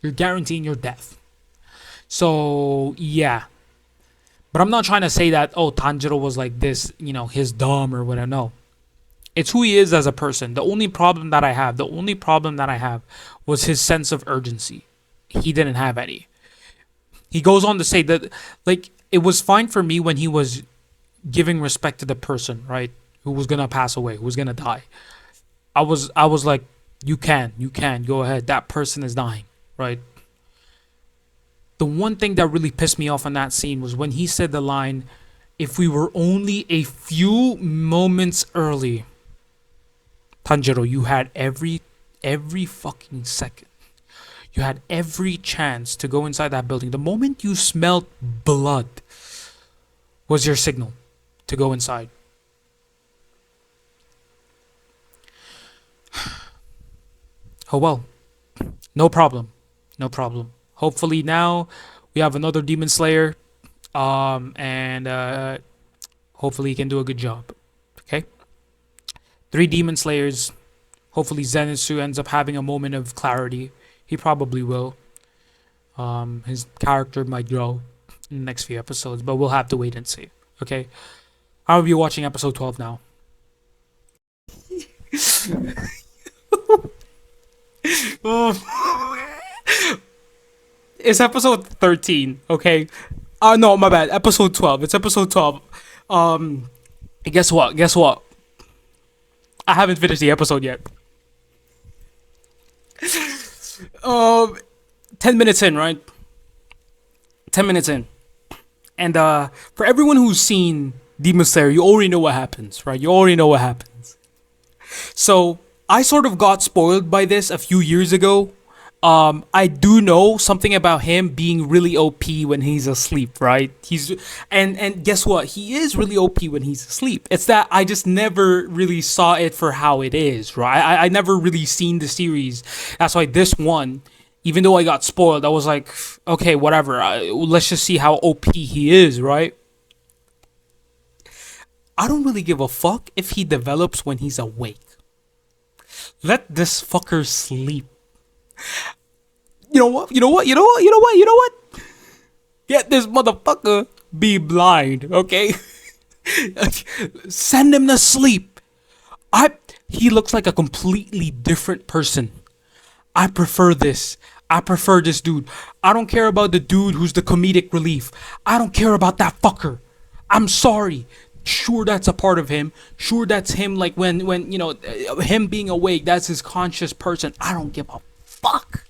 You're guaranteeing your death. So, yeah. But I'm not trying to say that, Tanjiro was like this, his dumb or whatever. No. It's who he is as a person. The only problem that I have was his sense of urgency. He didn't have any. He goes on to say that, it was fine for me when he was giving respect to the person, right? Who was gonna pass away, who was gonna die. I was like, You can go ahead. That person is dying, right? The one thing that really pissed me off on that scene was when he said the line, "If we were only a few moments early." Tanjiro, you had every fucking second. You had every chance to go inside that building. The moment you smelled blood was your signal to go inside. Oh well, no problem, no problem. Hopefully now we have another Demon Slayer, and hopefully he can do a good job. Okay, three Demon Slayers. Hopefully Zenitsu ends up having a moment of clarity. He probably will. His character might grow in the next few episodes, but we'll have to wait and see. Okay, I will be watching episode 12 now. It's episode 13, okay? No, my bad. Episode 12. It's episode 12. Um, guess what? Guess what? I haven't finished the episode yet. Um, 10 minutes in, right? 10 minutes in. And for everyone who's seen Demon Slayer, you already know what happens, right? You already know what happens. So, I sort of got spoiled by this a few years ago. I do know something about him being really OP when he's asleep, right? And guess what? He is really OP when he's asleep. It's that I just never really saw it for how it is, right? I never really seen the series. That's why this one, even though I got spoiled, I was like, okay, whatever. Let's just see how OP he is, right? I don't really give a fuck if he develops when he's awake. Let this fucker sleep. You know what? You know what? You know what? You know what? You know what? Get this motherfucker be blind, okay? Send him to sleep. He looks like a completely different person. I prefer this. I prefer this dude. I don't care about the dude who's the comedic relief. I don't care about that fucker. I'm sorry. Sure, that's a part of him. Sure, that's him. Like when you know him being awake. That's his conscious person. I don't give a fuck.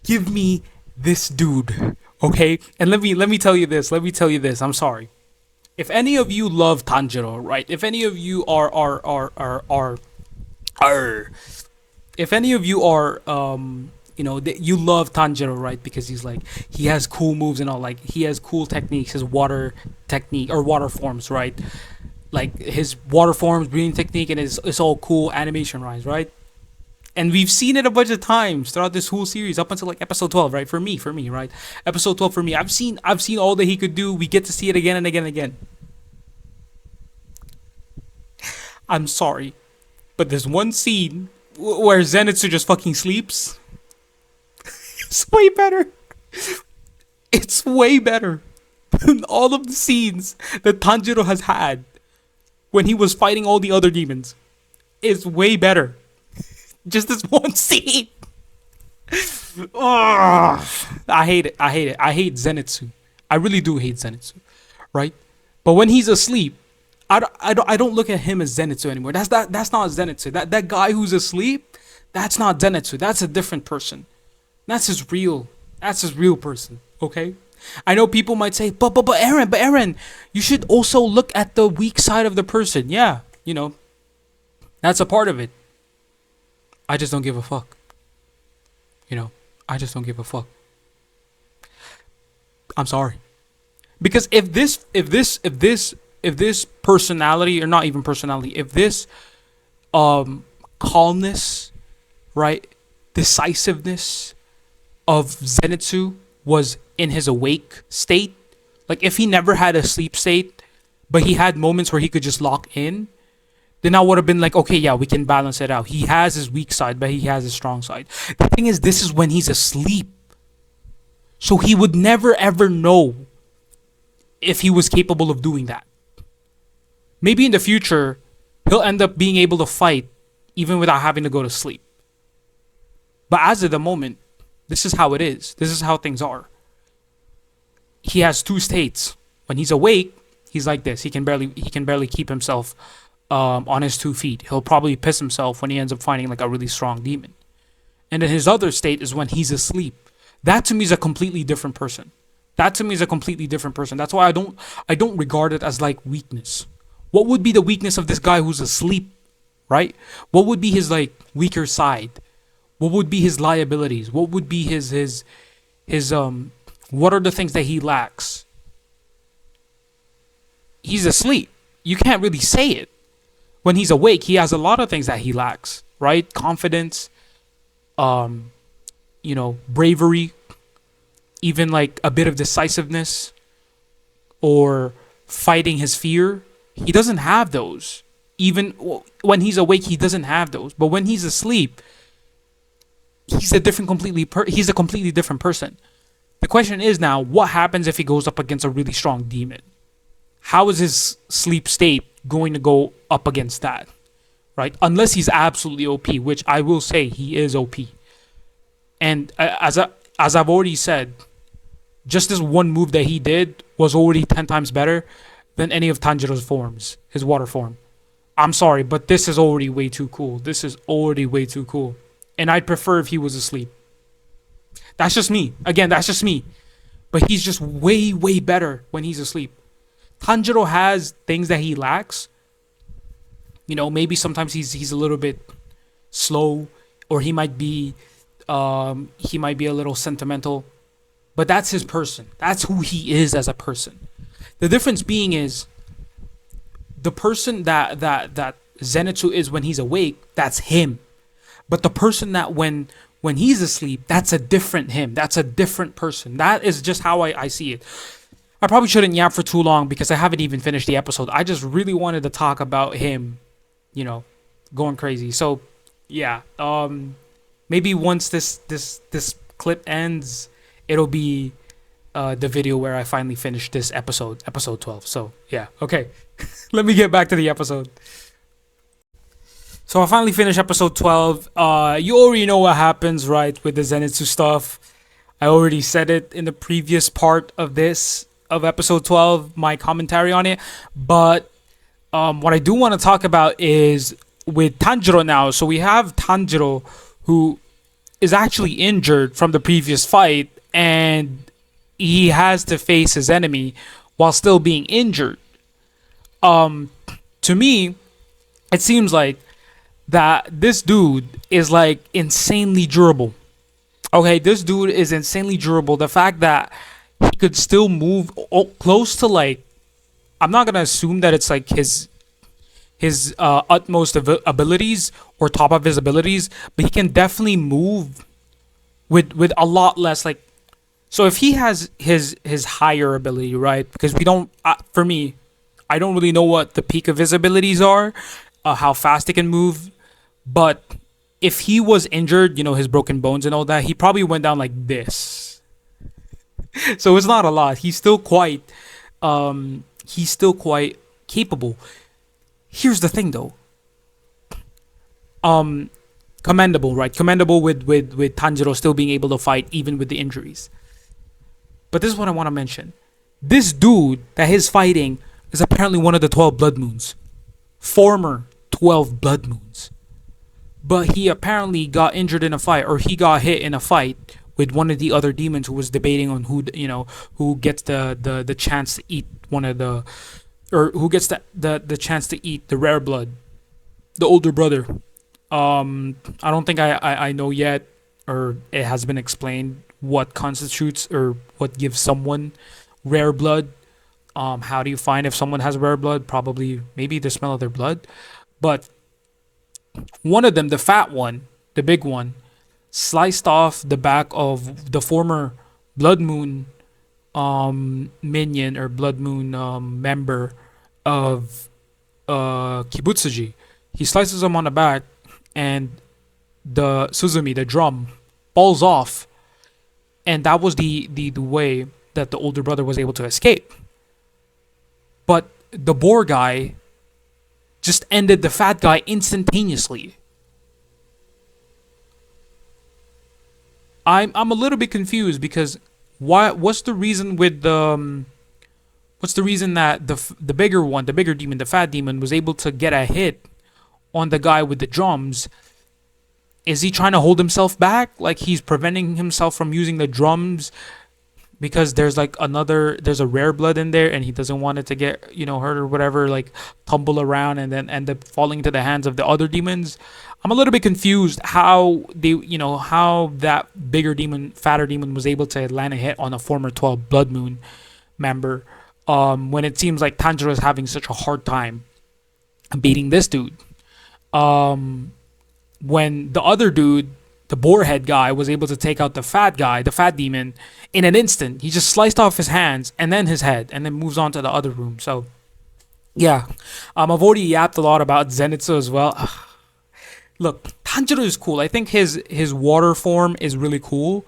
Give me this dude, okay? And let me tell you this. Let me tell you this. I'm sorry. If any of you love Tanjiro, right? If any of you are if any of you are you know you love Tanjiro, right? Because he has cool moves and all, like he has cool techniques, his water technique or water forms, right? Like his water forms, breathing technique, and it's all cool animation wise, right? And we've seen it a bunch of times throughout this whole series up until like episode 12, right? For me, right? Episode 12 for me. I've seen all that he could do. We get to see it again and again and again. I'm sorry, but there's one scene where Zenitsu just fucking sleeps. It's way better. It's way better than all of the scenes that Tanjiro has had when he was fighting all the other demons. It's way better. Just this one scene. Ugh. I hate it. I hate it. I hate Zenitsu. I really do hate Zenitsu, right? But when he's asleep, I don't look at him as Zenitsu anymore. That's not Zenitsu. That guy who's asleep, that's not Zenitsu. That's a different person. That's his real person. Okay. I know people might say, but Aaron, you should also look at the weak side of the person. Yeah, you know, that's a part of it. I just don't give a fuck. You know, I just don't give a fuck. I'm sorry. Because if this personality, or not even personality, if this calmness, right, decisiveness of Zenitsu was in his awake state, like if he never had a sleep state, but he had moments where he could just lock in, then I would have been like, okay, yeah, we can balance it out. He has his weak side, but he has his strong side. The thing is, this is when he's asleep. So he would never ever know if he was capable of doing that. Maybe in the future, he'll end up being able to fight even without having to go to sleep. But as of the moment, this is how it is. This is how things are. He has two states. When he's awake, he's like this. He can barely keep himself on his 2 feet. He'll probably piss himself when he ends up finding like a really strong demon. And then his other state is when he's asleep. That to me is a completely different person. That to me is a completely different person. That's why I don't regard it as like weakness. What would be the weakness of this guy who's asleep, right? What would be his like weaker side? What would be his liabilities? What would be his what are the things that he lacks? He's asleep. You can't really say it. When he's awake, he has a lot of things that he lacks, right? Confidence, um, bravery, even like a bit of decisiveness or fighting his fear. He doesn't have those. Even when he's awake, he doesn't have those. But when he's asleep, he's a completely different person. The question is now, what happens if he goes up against a really strong demon? How is his sleep state going to go up against that? Right? Unless he's absolutely OP, which I will say he is OP. And as I've already said, just this one move that he did was already 10 times better than any of Tanjiro's forms, his water form. I'm sorry, but this is already way too cool. This is already way too cool. And I'd prefer if he was asleep. That's just me. Again, that's just me. But he's just way, way better when he's asleep. Tanjiro has things that he lacks. Maybe sometimes he's a little bit slow, or he might be a little sentimental. But that's his person. That's who he is as a person. The difference being is the person that Zenitsu is when he's awake, that's him. But the person that when he's asleep, that's a different him. That's a different person. That is just how I see it. I probably shouldn't yap for too long because I haven't even finished the episode. I just really wanted to talk about him, going crazy. So, yeah. Maybe once this clip ends, it'll be the video where I finally finish this episode 12. So, yeah. Okay. Let me get back to the episode. So I finally finished episode 12. You already know what happens, right, with the Zenitsu stuff. I already said it in the previous part of episode 12, my commentary on it. But what I do want to talk about is with Tanjiro now. So we have Tanjiro, who is actually injured from the previous fight, and he has to face his enemy while still being injured. To me, it seems like that this dude is like insanely durable. Okay, this dude is insanely durable. The fact that he could still move close to like, I'm not gonna assume that it's like his utmost abilities or top of his abilities, but he can definitely move with a lot less like. So if he has his higher ability, right? Because we don't, for me, I don't really know what the peak of his abilities are, how fast he can move. But if he was injured, his broken bones and all that, he probably went down like this. So it's not a lot. He's still quite capable. Here's the thing though. Commendable, right? Commendable with Tanjiro still being able to fight even with the injuries. But this is what I want to mention. This dude that he's fighting is apparently one of the 12 blood moons. Former 12 blood moons. But he apparently got injured in a fight, or he got hit in a fight with one of the other demons who was debating on who gets the chance to eat one of the, or who gets the chance to eat the rare blood, the older brother. I don't think I know yet, or it has been explained what constitutes or what gives someone rare blood. How do you find if someone has rare blood? Probably maybe the smell of their blood, but one of them, the fat one, the big one, sliced off the back of the former Blood Moon minion or Blood Moon member of Kibutsuji. He slices him on the back, and the Suzumi, the drum, falls off, and that was the way that the older brother was able to escape. But the boar guy just ended the fat guy instantaneously. I'm a little bit confused because what's the reason with what's the reason that the bigger one, the bigger demon, the fat demon, was able to get a hit on the guy with the drums? Is he trying to hold himself back? Like he's preventing himself from using the drums because there's a rare blood in there and he doesn't want it to get, hurt or whatever, like tumble around and then end up falling into the hands of the other demons. I'm a little bit confused how how that bigger demon, fatter demon was able to land a hit on a former 12 Blood Moon member, when it seems like Tanjiro is having such a hard time beating this dude. Um, when the other dude, the boarhead guy, was able to take out the fat guy, the fat demon, in an instant. He just sliced off his hands and then his head, and then moves on to the other room. So yeah, I've already yapped a lot about Zenitsu as well. Look, Tanjiro is cool. I think his water form is really cool.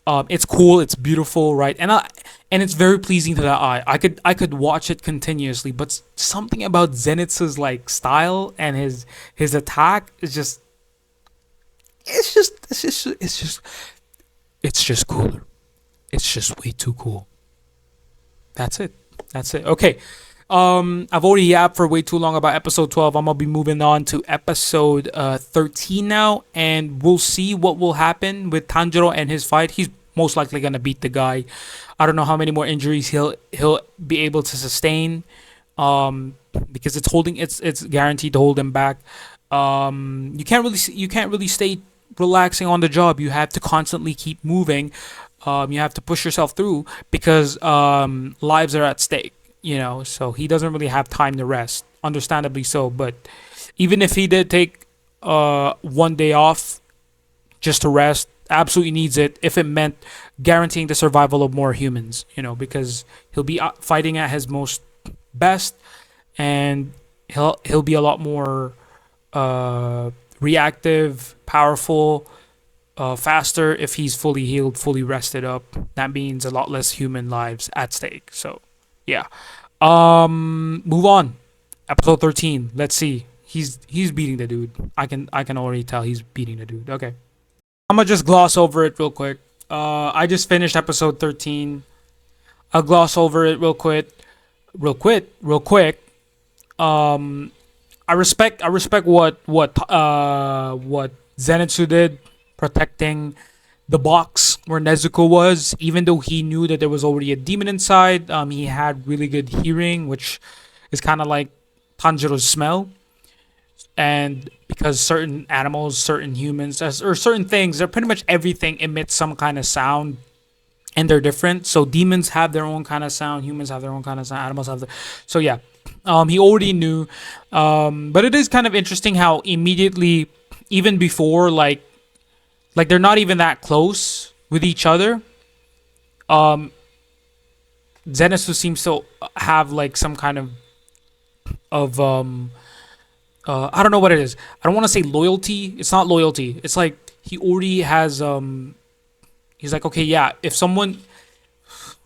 It's cool. It's beautiful, right? And it's very pleasing to the eye. I could watch it continuously, but something about Zenitsu's like style and his attack is just it's just cooler. It's just way too cool. That's it. That's it. Okay. I've already yapped for way too long about episode 12. I'm gonna be moving on to episode 13 now, and we'll see what will happen with Tanjiro and his fight. He's most likely gonna beat the guy. I don't know how many more injuries he'll be able to sustain, because it's guaranteed to hold him back. You can't really stay relaxing on the job. You have to constantly keep moving. You have to push yourself through because lives are at stake. So he doesn't really have time to rest. Understandably so, but even if he did take one day off just to rest, absolutely needs it if it meant guaranteeing the survival of more humans. Because he'll be fighting at his most best, and he'll be a lot more reactive, powerful, faster if he's fully healed, fully rested up. That means a lot less human lives at stake. So, yeah. Move on. Episode 13. Let's see. He's beating the dude. I can already tell he's beating the dude. Okay. I'm gonna just gloss over it real quick. I just finished episode 13. I'll gloss over it real quick. Real quick. I respect what Zenitsu did, protecting the box where Nezuko was. Even though he knew that there was already a demon inside, he had really good hearing, which is kind of like Tanjiro's smell. And because certain animals, certain humans, or certain things, or pretty much everything emits some kind of sound, and they're different. So demons have their own kind of sound, humans have their own kind of sound, animals have so yeah. He already knew. But it is kind of interesting how immediately, even before, like they're not even that close with each other. Zenitsu seems to have like some kind of I don't know what it is. I don't want to say loyalty. It's not loyalty. It's like he already has he's like, okay, yeah, if someone,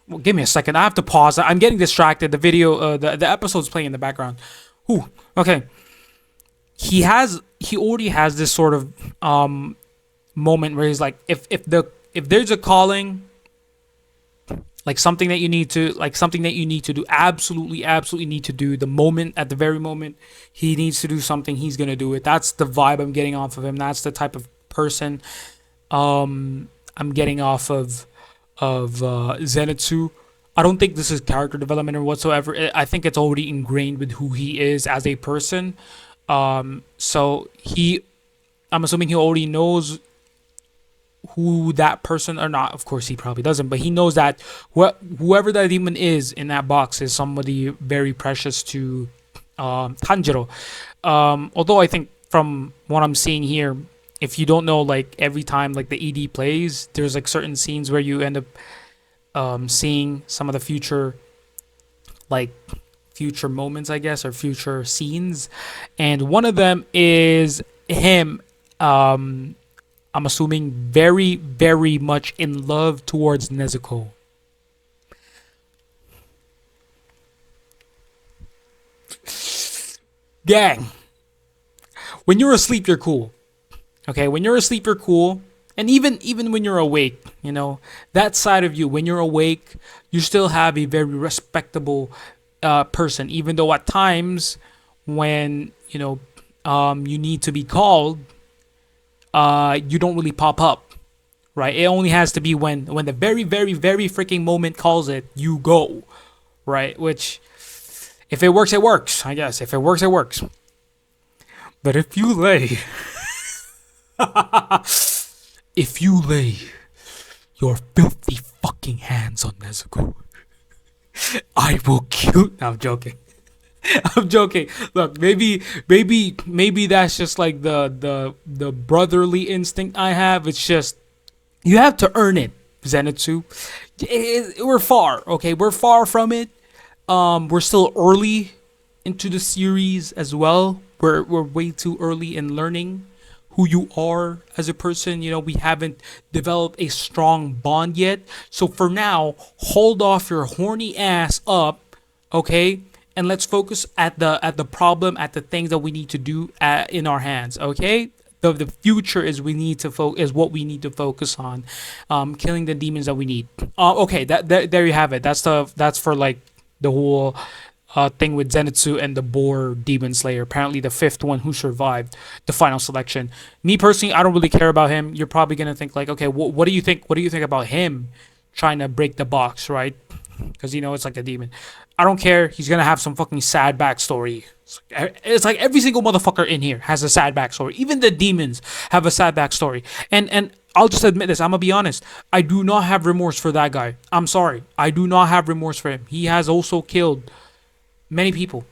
well, give me a second. I have to pause. I'm getting distracted. The video, the episode's playing in the background. Ooh, okay. He already has this sort of moment where he's like, if there's a calling, like something that you need to do, absolutely need to do, at the very moment he needs to do something, he's gonna do it. That's the vibe I'm getting off of him. That's the type of person I'm getting off of Zenitsu. I don't think this is character development or whatsoever. I think it's already ingrained with who he is as a person. So I'm assuming he already knows who that person, or not, of course he probably doesn't, but he knows that whoever that demon is in that box is somebody very precious to Tanjiro. Although I think from what I'm seeing here, if you don't know, like every time like the ED plays, there's like certain scenes where you end up seeing some of the future moments, I guess, or future scenes, and one of them is him, I'm assuming, very, very much in love towards Nezuko. Gang, when you're asleep, you're cool. Okay, when you're asleep, you're cool. And even when you're awake, that side of you, when you're awake, you still have a very respectable person. Even though at times when you need to be called, you don't really pop up, right? It only has to be when the very very very freaking moment calls it, you go, right? Which, if it works, it works. I guess if it works, it works. But if you lay, if you lay your filthy fucking hands on Nezuko, I will kill. No, I'm joking. I'm joking. Look, maybe that's just like the brotherly instinct I have. It's just you have to earn it, Zenitsu. We're far, okay? We're far from it. We're still early into the series as well. We're way too early in learning who you are as a person. We haven't developed a strong bond yet. So for now, hold off your horny ass up, okay? And let's focus at the problem, at the things that we need to do in our hands, okay? The future is what we need to focus on, killing the demons that we need. Okay, there you have it. That's for like the whole thing with Zenitsu and the Boar Demon Slayer. Apparently the fifth one who survived the final selection. Me personally, I don't really care about him. You're probably gonna think like, okay, what do you think? What do you think about him trying to break the box, right? Because it's like a demon. I don't care. He's gonna have some fucking sad backstory. It's like every single motherfucker in here has a sad backstory. Even the demons have a sad backstory. And I'll just admit this. I'm gonna be honest. I do not have remorse for that guy. I'm sorry. I do not have remorse for him. He has also killed many people.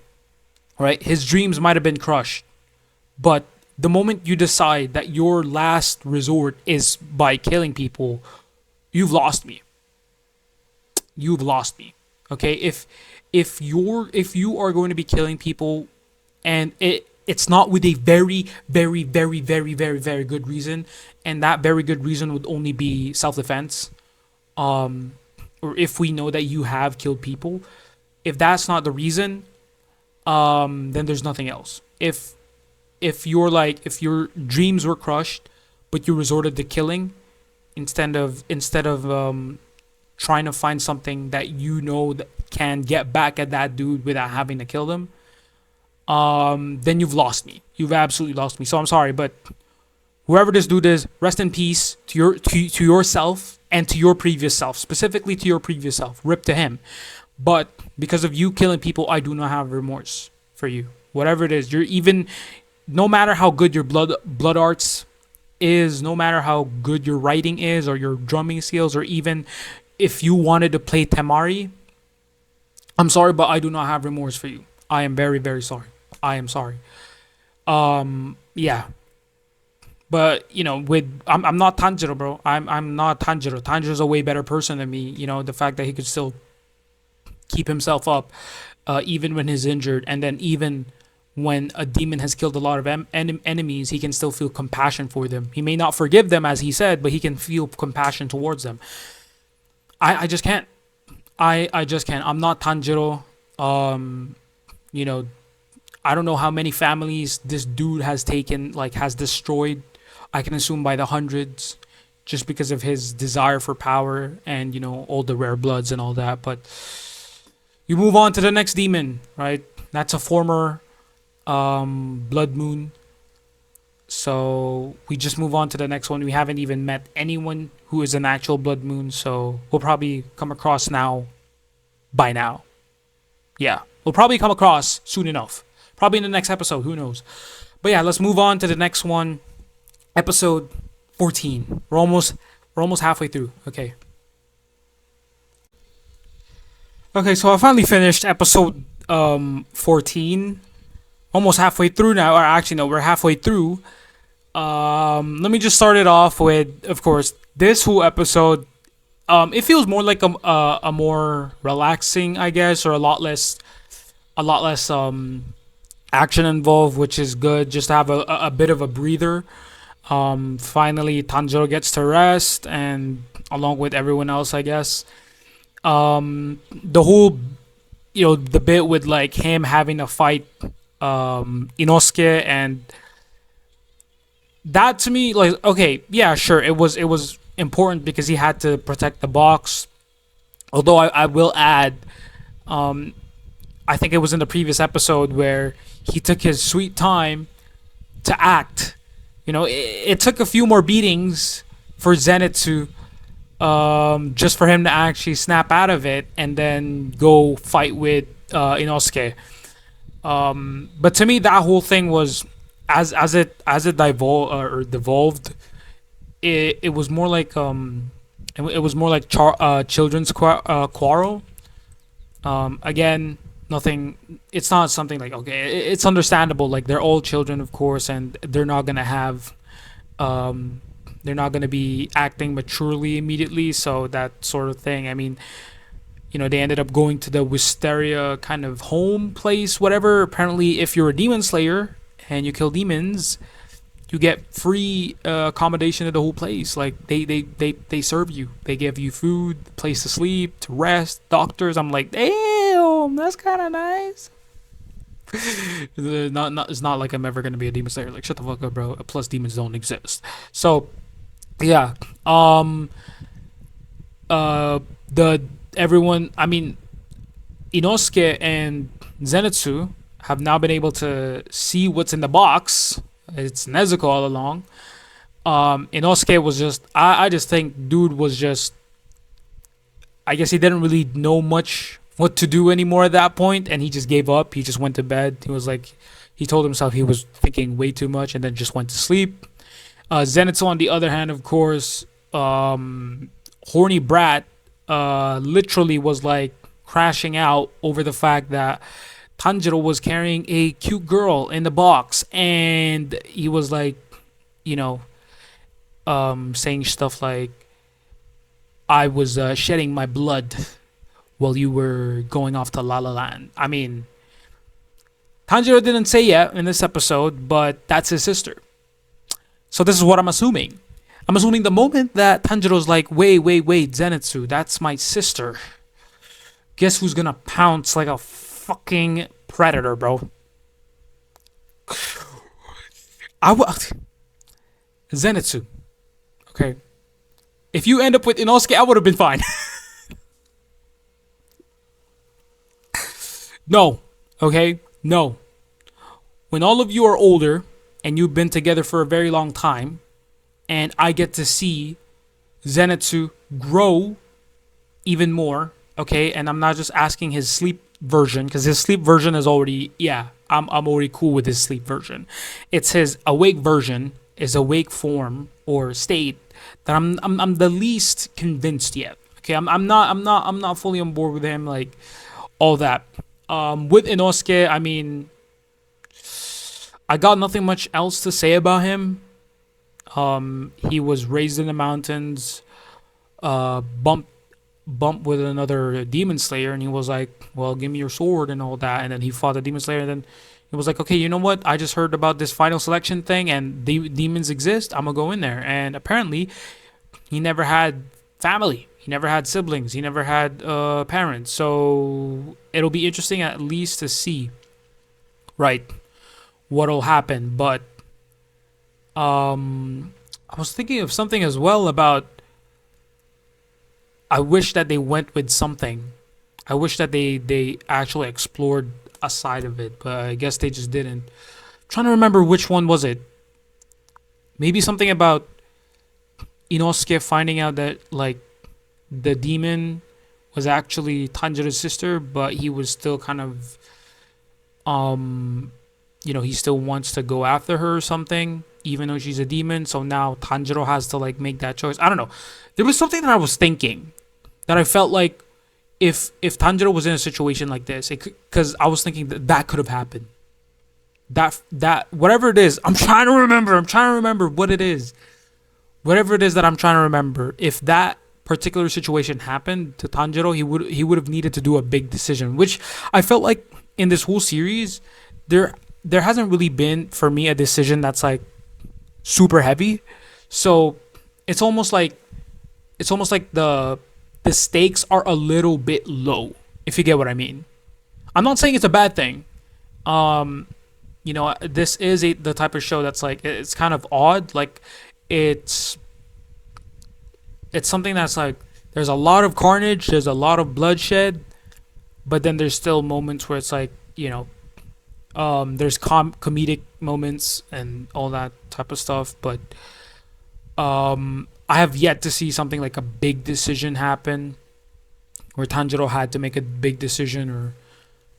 Right? His dreams might have been crushed, but the moment you decide that your last resort is by killing people, you've lost me. You've lost me. Okay? If you are going to be killing people and it's not with a very very very very very very good reason, and that very good reason would only be self-defense, or if we know that you have killed people, if that's not the reason, then there's nothing else. If your dreams were crushed but you resorted to killing instead of trying to find something that that can get back at that dude without having to kill them, then you've lost me. You've absolutely lost me. So I'm sorry, but whoever this dude is, rest in peace to yourself and to your previous self, specifically to your previous self. Rip to him. But because of you killing people, I do not have remorse for you. Whatever it is, no matter how good your blood arts is, no matter how good your writing is or your drumming skills, or even if you wanted to play Temari, I'm sorry, but I do not have remorse for you. I am very, very sorry. I am sorry. Yeah. But I'm not Tanjiro, bro. I'm not Tanjiro. Tanjiro's a way better person than me. The fact that he could still keep himself up, even when he's injured, and then even when a demon has killed a lot of enemies, he can still feel compassion for them. He may not forgive them, as he said, but he can feel compassion towards them. I just can't. I just can't. I'm not Tanjiro. I don't know how many families this dude has destroyed. I can assume by the hundreds, just because of his desire for power and all the rare bloods and all that. But you move on to the next demon, right? That's a former Blood Moon. So we just move on to the next one. We haven't even met anyone who is an actual Blood Moon, so we'll probably come across by now. Yeah, we'll probably come across soon enough. Probably in the next episode, who knows. But yeah, let's move on to the next one. Episode 14. We're almost halfway through. Okay. Okay, so I finally finished episode 14. Almost halfway through now. Or actually, no, we're halfway through. Let me just start it off with, of course, this whole episode. It feels more like a more relaxing, I guess, or a lot less action involved, which is good. Just to have a bit of a breather. Finally, Tanjiro gets to rest, and along with everyone else, I guess. The whole, the bit with like him having to fight Inosuke and that to me, like, okay, yeah, sure, it was important because he had to protect the box. Although I will add, um, I think it was in the previous episode where he took his sweet time to act. It took a few more beatings for Zenitsu, just for him to actually snap out of it and then go fight with Inosuke. But to me, that whole thing was, as it devolved, it was more like it was more like children's quarrel. Again, nothing. It's not something like, okay. It's understandable. Like, they're all children, of course, and they're not gonna be acting maturely immediately. So that sort of thing. I mean, they ended up going to the Wisteria kind of home place, whatever. Apparently, if you're a demon slayer and you kill demons, you get free accommodation at the whole place. Like, they serve you. They give you food, place to sleep, to rest, doctors. I'm like, damn, that's kind of nice. It's not like I'm ever gonna be a demon slayer. Like, shut the fuck up, bro. Plus, demons don't exist. So, yeah. Uh, the everyone. I mean, Inosuke and Zenitsu have now been able to see what's in the box. It's Nezuko all along. Inosuke was just, I just think dude was just, I guess he didn't really know much what to do anymore at that point, and he just gave up. He just went to bed. He was like, he told himself he was thinking way too much, and then just went to sleep. Zenitsu, on the other hand, of course, horny brat, literally was like crashing out over the fact that Tanjiro was carrying a cute girl in the box, and he was like, you know, saying stuff like, "I was shedding my blood while you were going off to La La Land." I mean, Tanjiro didn't say yet in this episode, but that's his sister. So this is what I'm assuming. I'm assuming the moment that Tanjiro's like, wait, Zenitsu, that's my sister. Guess who's gonna pounce like a fucking predator, bro? Zenitsu. Okay. If you end up with Inosuke, I would have been fine. No. Okay? No. When all of you are older and you've been together for a very long time, and I get to see Zenitsu grow even more, okay? And I'm not just asking his sleep version, because his sleep version is already, yeah, I'm already cool with his sleep version. It's his awake version, his awake form or state, that I'm the least convinced yet. Okay, I'm not fully on board with him, like all that. With Inosuke, I mean, I got nothing much else to say about him. He was raised in the mountains, bumped with another demon slayer, and he was like, "Well, give me your sword and all that." And then he fought the demon slayer, and then he was like, "Okay, you know what? I just heard about this final selection thing, and demons exist. I'm gonna go in there." And apparently, he never had family. He never had siblings. He never had parents. So it'll be interesting at least to see, right, what'll happen. But I was thinking of something as well about. I wish that they went with something. I wish that they actually explored a side of it, but I guess they just didn't. Trying to remember which one was it. Maybe something about Inosuke finding out that like the demon was actually Tanjiro's sister, but he was still kind of he still wants to go after her or something, even though she's a demon. So now Tanjiro has to like make that choice. I don't know. There was something that I was thinking that I felt like if Tanjiro was in a situation like this, because I was thinking that could have happened. That whatever it is, I'm trying to remember what it is. Whatever it is that I'm trying to remember, if that particular situation happened to Tanjiro, he would have needed to do a big decision, which I felt like in this whole series there hasn't really been for me a decision that's like super heavy. So it's almost like the stakes are a little bit low, if you get what I mean. I'm not saying it's a bad thing. this is the type of show that's like it's kind of odd. Like it's it's something that's like there's a lot of carnage, there's a lot of bloodshed, but then there's still moments where it's like there's comedic moments and all that type of stuff. But I have yet to see something like a big decision happen where Tanjiro had to make a big decision, or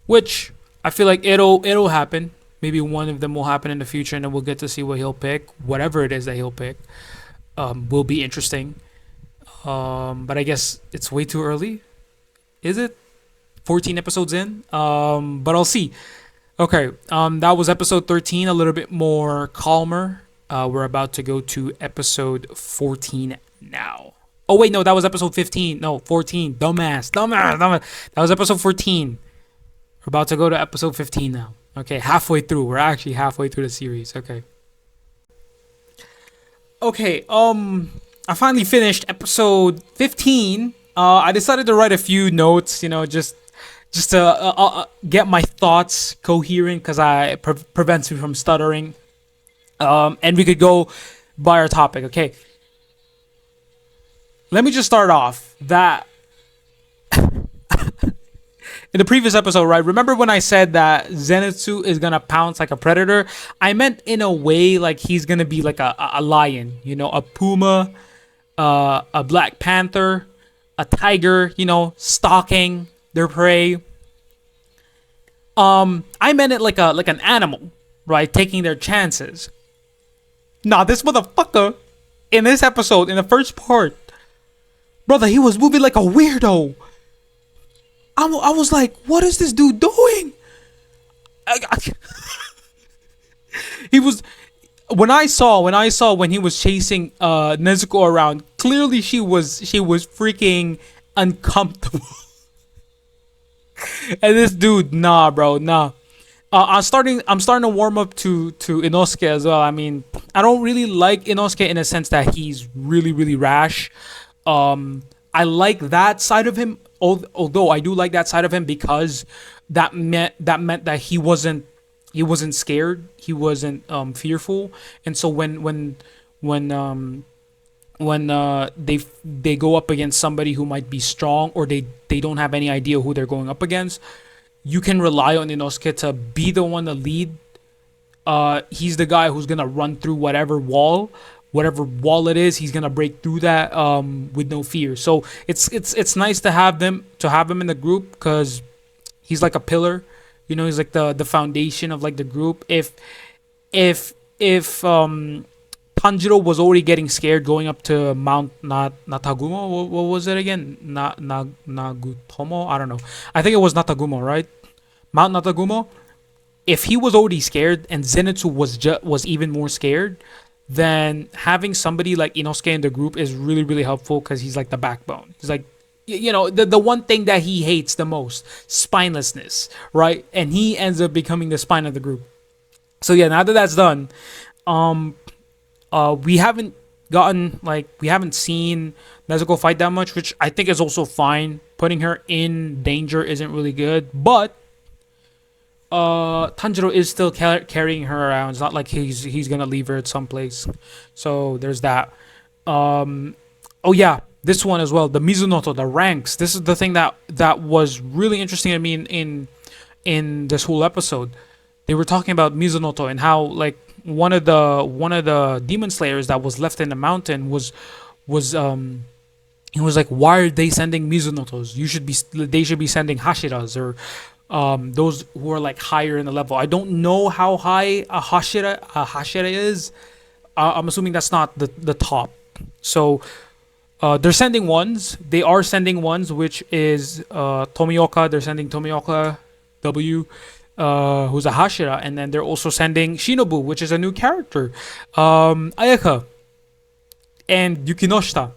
which I feel like it'll happen. Maybe one of them will happen in the future, and then we'll get to see what he'll pick. Whatever it is that he'll pick, will be interesting. But I guess it's way too early. Is it? 14 episodes in. But I'll see. Okay. That was episode 13. A little bit more calmer. We're about to go to episode 14 now. Oh wait, no, that was episode 15. No, 14. Dumbass. That was episode 14. We're about to go to episode 15 now. Okay, halfway through. We're actually halfway through the series. Okay. Okay, I finally finished episode 15. I decided to write a few notes, just to get my thoughts coherent because prevents me from stuttering. And we could go by our topic. Okay. Let me just start off that in the previous episode, right? Remember when I said that Zenitsu is gonna pounce like a predator? I meant in a way like he's gonna be like a lion, a puma, a black panther, a tiger, stalking their prey. I meant it like an animal, right? Taking their chances. Nah, this motherfucker in this episode, in the first part, brother, he was moving like a weirdo. I was like, what is this dude doing? He was when I saw when he was chasing Nezuko around, clearly she was freaking uncomfortable. And this dude, nah, bro, nah. I'm starting to warm up to Inosuke as well. I mean, I don't really like Inosuke in a sense that he's really, really rash. I like that side of him, although I do like that side of him because that meant that he wasn't scared, he wasn't fearful, and so when they go up against somebody who might be strong, or they don't have any idea who they're going up against, you can rely on Inosuke to be the one to lead. He's the guy who's gonna run through whatever wall it is. He's gonna break through that with no fear. So it's nice to have him in the group because he's like a pillar. He's like the foundation of like the group. If Tanjiro was already getting scared going up to Mount Natagumo. What was it again? Nagutomo? I don't know. I think it was Natagumo, right? Mount Natagumo. If he was already scared and Zenitsu was even more scared, then having somebody like Inosuke in the group is really, really helpful because he's like the backbone. He's like, the one thing that he hates the most, spinelessness, right? And he ends up becoming the spine of the group. So yeah, now that that's done, we haven't seen Nezuko fight that much, which I think is also fine. Putting her in danger isn't really good, but Tanjiro is still carrying her around. It's not like he's gonna leave her at some place. So there's that. Oh yeah, this one as well. The Mizunoto, the ranks. This is the thing that was really interesting to me in this whole episode. They were talking about Mizunoto and how like one of the demon slayers that was left in the mountain was he was like, why are they sending Mizunotos? They should be sending Hashiras, or those who are like higher in the level. I don't know how high a Hashira is. I'm assuming that's not the top. So they're sending ones. They are sending ones, which is Tomioka. They're sending Tomioka W, who's a Hashira, and then they're also sending Shinobu, which is a new character, Ayaka, and Yukinoshita.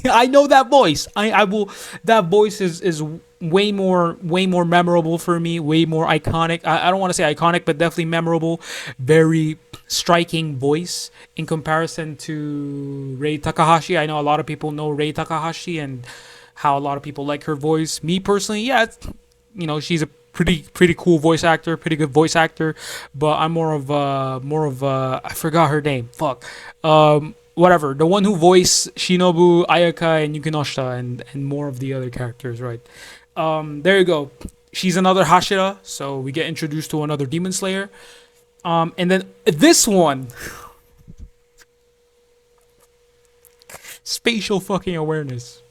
I know that voice. I will. That voice is way more memorable for me. Way more iconic. I don't want to say iconic, but definitely memorable. Very striking voice in comparison to Rei Takahashi. I know a lot of people know Rei Takahashi and how a lot of people like her voice. Me personally, yeah, she's pretty cool voice actor, pretty good voice actor. But I'm more of I forgot her name. Fuck. Whatever. The one who voiced Shinobu, Ayaka, and Yukinoshita, and more of the other characters, right? There you go. She's another Hashira, so we get introduced to another Demon Slayer. And then this one, spatial fucking awareness.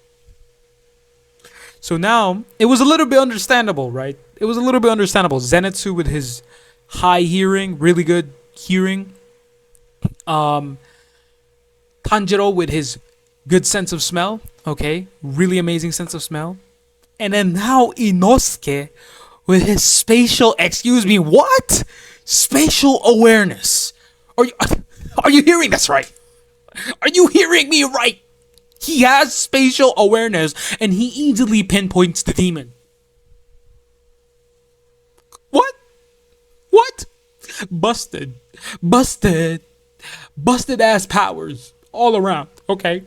So now it was a little bit understandable, right? It was a little bit understandable. Zenitsu with his high hearing, really good hearing. Tanjiro with his good sense of smell. Okay, really amazing sense of smell. And then now Inosuke with his spatial, excuse me, what? Spatial awareness. Are you hearing this right? Are you hearing me right? He has spatial awareness and he easily pinpoints the demon. What? What? Busted. Busted. Busted ass powers all around. Okay.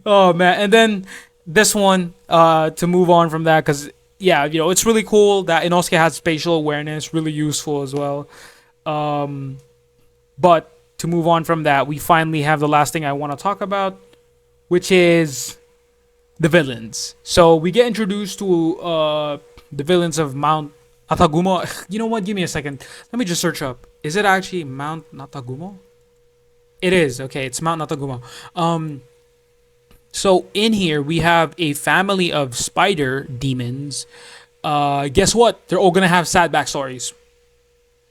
Oh man. And then this one, to move on from that, because yeah, it's really cool that Inosuke has spatial awareness, really useful as well. But to move on from that, we finally have the last thing I want to talk about, which is the villains. So we get introduced to the villains of Mount Natagumo. You know what? Give me a second. Let me just search up. Is it actually Mount Natagumo? It is. Okay, it's Mount Natagumo. So in here we have a family of spider demons. Guess what? They're all gonna have sad backstories.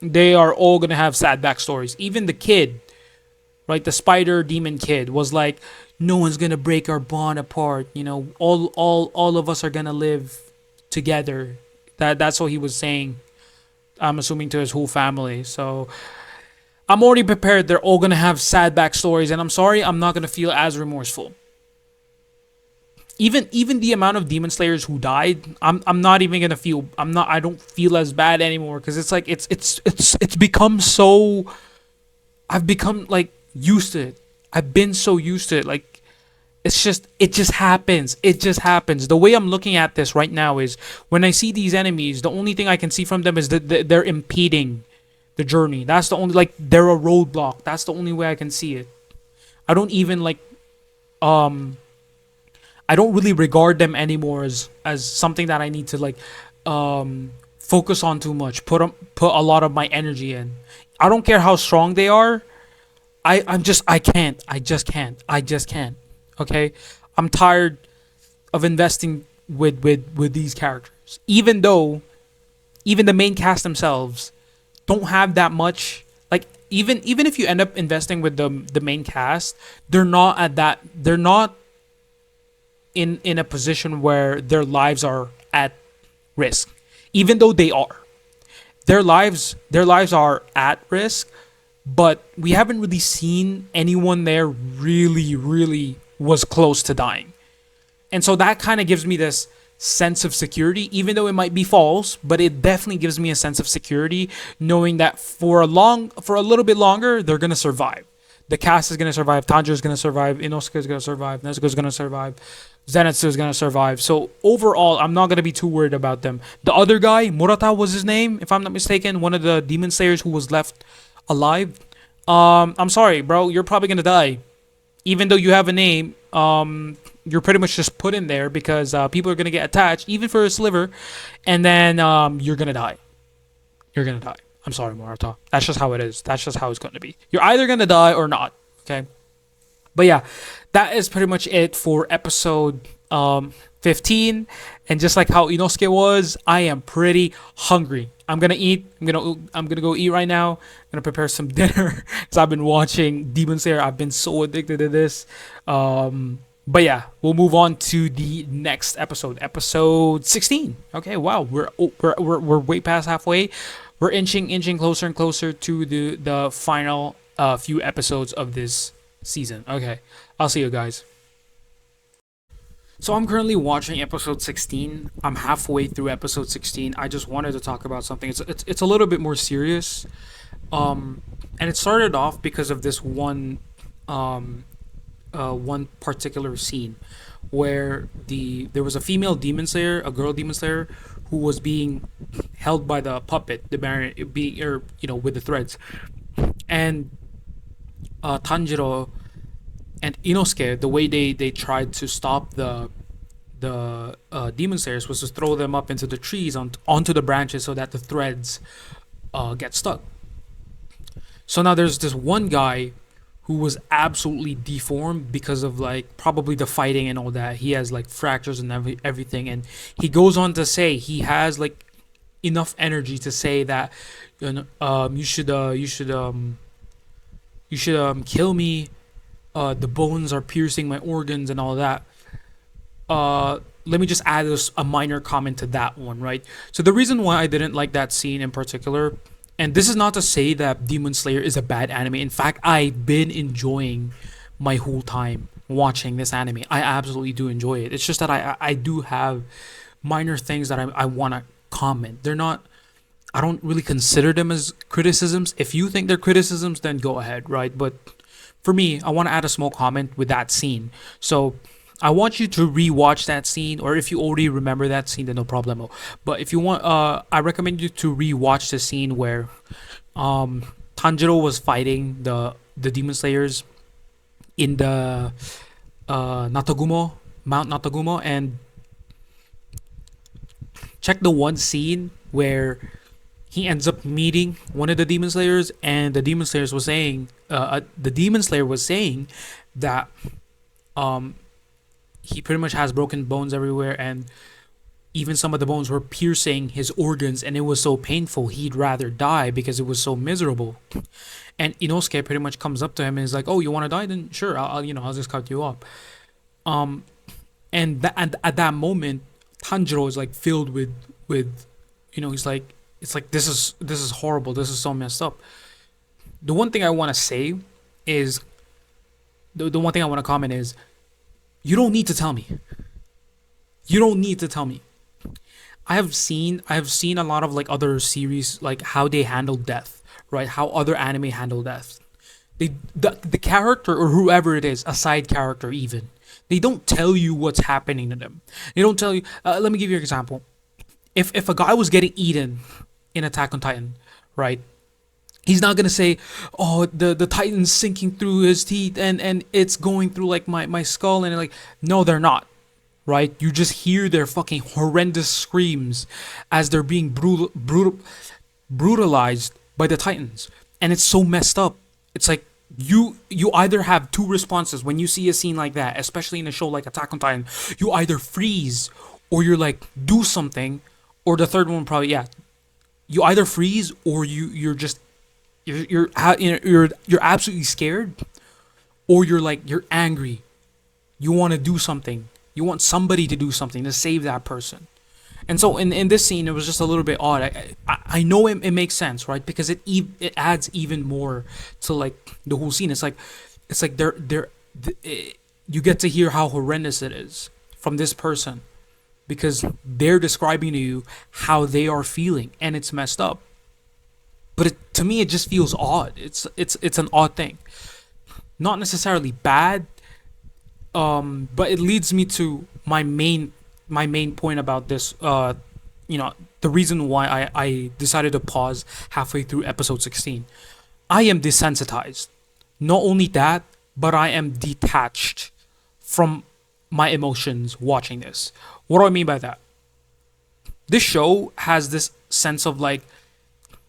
They are all gonna have sad backstories. Even the kid, right? The spider demon kid was like, no one's gonna break our bond apart. All of us are gonna live together. That's what he was saying. I'm assuming to his whole family. So I'm already prepared. They're all gonna have sad backstories, and I'm sorry, I'm not gonna feel as remorseful. Even the amount of demon slayers who died, I'm not even gonna feel. I don't feel as bad anymore because it's like it's become so. I've become like used to it. I've been so used to it. Like it just happens. It just happens. The way I'm looking at this right now is when I see these enemies, the only thing I can see from them is that they're impeding the journey. That's the only, like, they're a roadblock. That's the only way I can see it. I don't even like I don't really regard them anymore as something that I need to like focus on too much. Put a lot of my energy in. I don't care how strong they are. I just can't. Okay? I'm tired of investing with these characters. Even though even the main cast themselves don't have that much, like, even if you end up investing with the main cast, they're not in a position where their lives are at risk. Even though they are. Their lives are at risk, but we haven't really seen anyone there really was close to dying. And so that kind of gives me this sense of security, even though it might be false, but it definitely gives me a sense of security knowing that for a little bit longer they're gonna survive. The cast is gonna survive, Tanjiro is gonna survive, Inosuke is gonna survive, Nezuko is gonna survive, Zenitsu is gonna survive. So overall, I'm not gonna be too worried about them. The other guy, Murata was his name, if I'm not mistaken, one of the demon slayers who was left alive. I'm sorry, bro, you're probably gonna die. Even though you have a name, you're pretty much just put in there because people are gonna get attached, even for a sliver, and then you're gonna die. You're gonna die. I'm sorry, Murata. That's just how it is. That's just how it's gonna be. You're either gonna die or not. Okay. But yeah, that is pretty much it for episode 15. And just like how Inosuke was, I am pretty hungry. I'm gonna eat. I'm gonna go eat right now. I'm gonna prepare some dinner because I've been watching Demon Slayer. I've been so addicted to this. But yeah, we'll move on to the next episode 16. Okay, wow, we're way past halfway. We're inching closer and closer to the final few episodes of this season. Okay, I'll see you guys. So I'm currently watching episode 16. I'm halfway through episode 16. I just wanted to talk about something. It's a little bit more serious. And it started off because of this one particular scene where there was a female demon slayer, a girl demon slayer, who was being held by the puppet, the baron, being, or with the threads, and Tanjiro and Inosuke, the way they tried to stop the demon slayers was to throw them up into the trees onto the branches so that the threads get stuck. So now there's this one guy who was absolutely deformed because of like probably the fighting and all that. He has like fractures and everything, and he goes on to say he has like enough energy to say that you should kill me. The bones are piercing my organs and all that. Let me just add a minor comment to that one, right? So the reason why I didn't like that scene in particular, and this is not to say that Demon Slayer is a bad anime. In fact, I've been enjoying my whole time watching this anime. I absolutely do enjoy it. It's just that I do have minor things that I want to comment. They're not, I don't really consider them as criticisms. If you think they're criticisms, then go ahead, right? But for me, I want to add a small comment with that scene. So I want you to rewatch that scene, or if you already remember that scene, then no problemo. But if you want, I recommend you to rewatch the scene where Tanjiro was fighting the Demon Slayers in the Natagumo, Mount Natagumo, and check the one scene where he ends up meeting one of the Demon Slayers, and the Demon Slayers was saying, the Demon Slayer was saying that he pretty much has broken bones everywhere, and even some of the bones were piercing his organs, and it was so painful he'd rather die because it was so miserable. And Inosuke pretty much comes up to him and is like, "Oh, you want to die? Then sure, I'll just cut you up." And at that moment, Tanjiro is like filled with he's like, it's like this is horrible. This is so messed up. The one thing I want to say is the one thing I want to comment is, you don't need to tell me. You don't need to tell me. I have seen a lot of like other series, like how they handle death, right? How other anime handle death. The character, or whoever it is, a side character even, they don't tell you what's happening to them. They don't tell you. Let me give you an example. If a guy was getting eaten in Attack on Titan, right? He's not gonna say, "Oh, the Titan's sinking through his teeth and it's going through like my skull," and like, no, they're not, right? You just hear their fucking horrendous screams as they're being brutalized by the Titans, and it's so messed up. It's like you either have two responses when you see a scene like that, especially in a show like Attack on Titan. You either freeze, or you're like, do something, or the third one probably, yeah. You either freeze, or you're just you're absolutely scared, or you're angry. You want to do something. You want somebody to do something to save that person. And so in this scene, it was just a little bit odd. I know it makes sense, right? Because it adds even more to like the whole scene. It's like you get to hear how horrendous it is from this person, because they're describing to you how they are feeling, and it's messed up. But to me, it just feels odd. It's an odd thing, not necessarily bad. But it leads me to my main point about this. The reason why I decided to pause halfway through episode 16. I am desensitized. Not only that, but I am detached from my emotions watching this. What do I mean by that? This show has this sense of like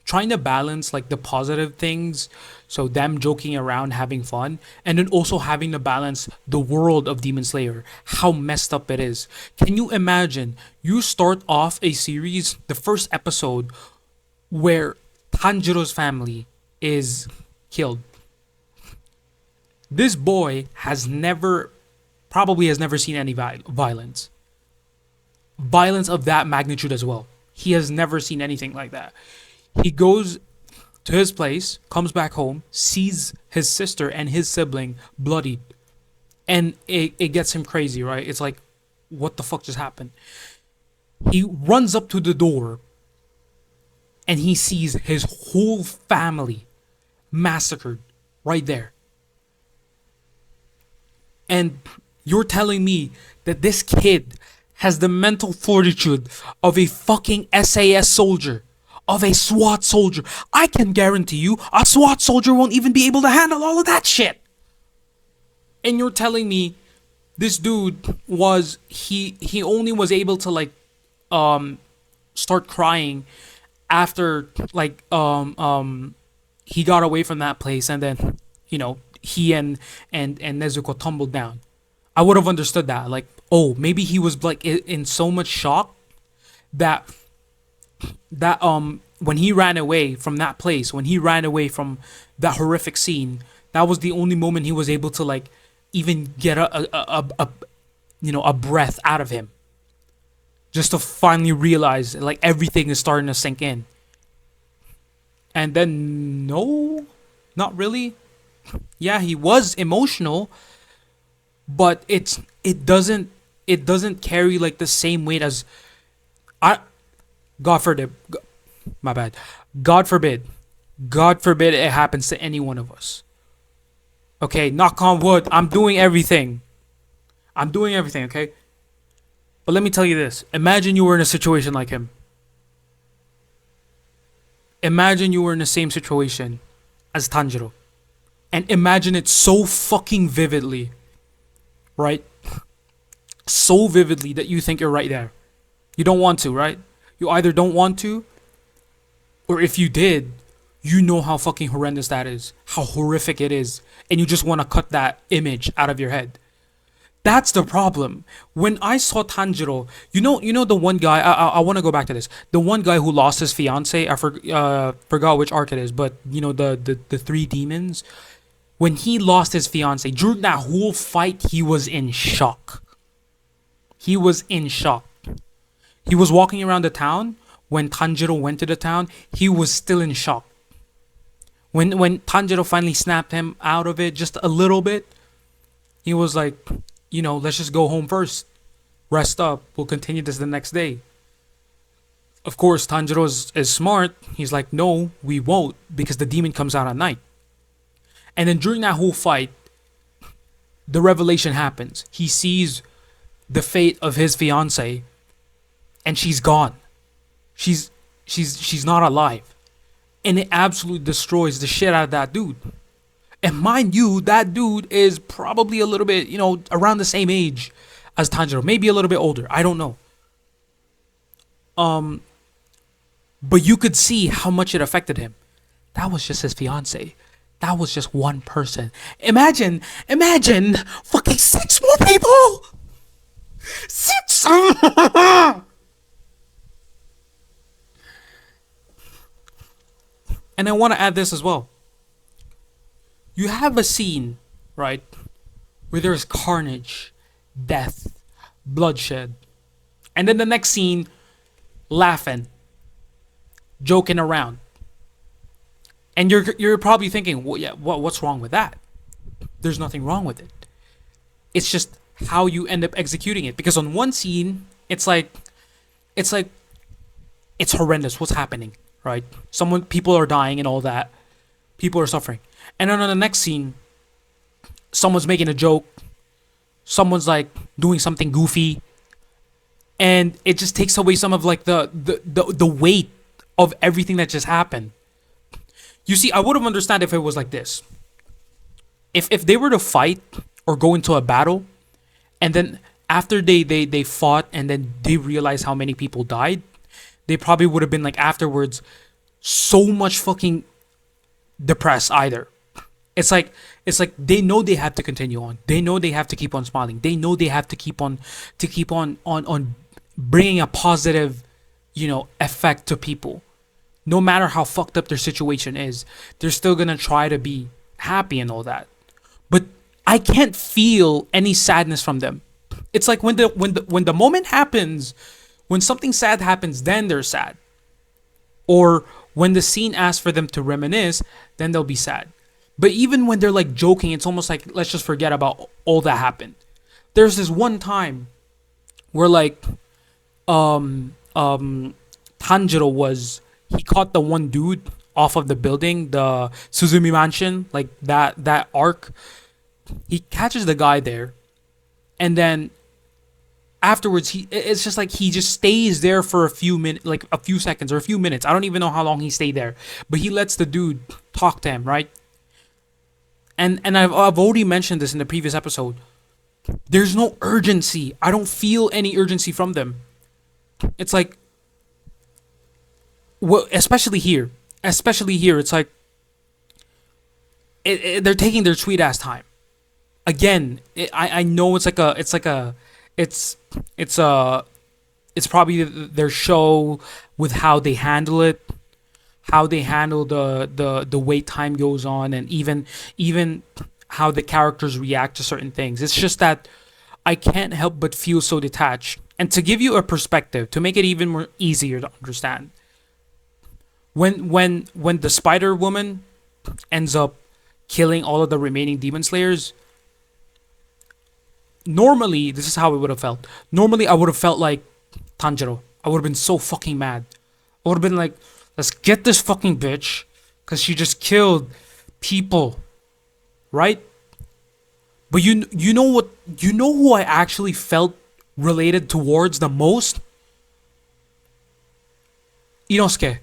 trying to balance like the positive things, so them joking around, having fun, and then also having to balance the world of Demon Slayer, how messed up it is. Can you imagine you start off a series, the first episode, where Tanjiro's family is killed? This boy probably has never seen any violence of that magnitude as well. He has never seen anything like that. He goes to his place, comes back home, sees his sister and his sibling bloodied, and it gets him crazy, right? It's like, what the fuck just happened? He runs up to the door and he sees his whole family massacred right there. And you're telling me that this kid has the mental fortitude of a fucking SAS soldier, of a SWAT soldier. I can guarantee you a SWAT soldier won't even be able to handle all of that shit. And you're telling me this dude was he only was able to like start crying after like he got away from that place, and then he and Nezuko tumbled down. I would have understood that. Like, oh, maybe he was like in so much shock that when he ran away from that place, when he ran away from that horrific scene, that was the only moment he was able to like even get a breath out of him, just to finally realize like everything is starting to sink in. And then no, not really. Yeah, he was emotional, but it doesn't carry like the same weight as I God forbid, my bad. God forbid, God forbid it happens to any one of us. Okay, knock on wood. I'm doing everything. I'm doing everything, okay? But let me tell you this. Imagine you were in a situation like him. Imagine you were in the same situation as Tanjiro. And imagine it so fucking vividly. Right? So vividly that you think you're right there. You don't want to, right? You either don't want to, or if you did, you know how fucking horrendous that is. How horrific it is. And you just want to cut that image out of your head. That's the problem. When I saw Tanjiro, you know the one guy. I want to go back to this. The one guy who lost his fiance. I forgot which arc it is, but the three demons. When he lost his fiance during that whole fight, he was in shock. He was in shock. He was walking around the town when Tanjiro went to the town. He was still in shock. When Tanjiro finally snapped him out of it just a little bit, he was like, let's just go home first. Rest up. We'll continue this the next day. Of course, Tanjiro is smart. He's like, no, we won't, because the demon comes out at night. And then during that whole fight, the revelation happens. He sees the fate of his fiance, and she's gone. She's not alive. And it absolutely destroys the shit out of that dude. And mind you, that dude is probably a little bit, around the same age as Tanjiro. Maybe a little bit older. I don't know. But you could see how much it affected him. That was just his fiance. That was just one person. Imagine fucking 6 more people. 6. And I want to add this as well. You have a scene, right, where there's carnage, death, bloodshed. And then the next scene, laughing, joking around. And you're probably thinking, well, yeah, what's wrong with that? There's nothing wrong with it. It's just how you end up executing it. Because on one scene, it's horrendous what's happening, right? People are dying and all that. People are suffering. And then on the next scene, someone's making a joke. Someone's like doing something goofy. And it just takes away some of like the weight of everything that just happened. You see, I would have understood if it was like this. If they were to fight or go into a battle, and then after they fought and then they realized how many people died, they probably would have been like afterwards so much fucking depressed either. It's like they know they have to continue on. They know they have to keep on smiling. They know they have to keep on bringing a positive, effect to people. No matter how fucked up their situation is, they're still gonna try to be happy and all that. But I can't feel any sadness from them. It's like when the moment happens, when something sad happens, then they're sad. Or when the scene asks for them to reminisce, then they'll be sad. But even when they're like joking, it's almost like, let's just forget about all that happened. There's this one time where like Tanjiro he caught the one dude off of the building, the Suzumi mansion, like that arc. He catches the guy there, and then afterwards it's just like he just stays there for a few minutes, like a few seconds or a few minutes. I don't even know how long he stayed there, but he lets the dude talk to him, right? And I've already mentioned this in the previous episode. There's no urgency. I don't feel any urgency from them. It's like, well, especially here, it's like they're taking their sweet ass time. Again, I know it's it's probably their show with how they handle it, how they handle the way time goes on, and even how the characters react to certain things. It's just that I can't help but feel so detached. And to give you a perspective, to make it even more easier to understand, when the Spider Woman ends up killing all of the remaining Demon Slayers, normally this is how it would have felt. Normally I would have felt like Tanjiro. I would have been so fucking mad. I would have been like, let's get this fucking bitch, because she just killed people, right? But you know what, you know who I actually felt related towards the most? Inosuke,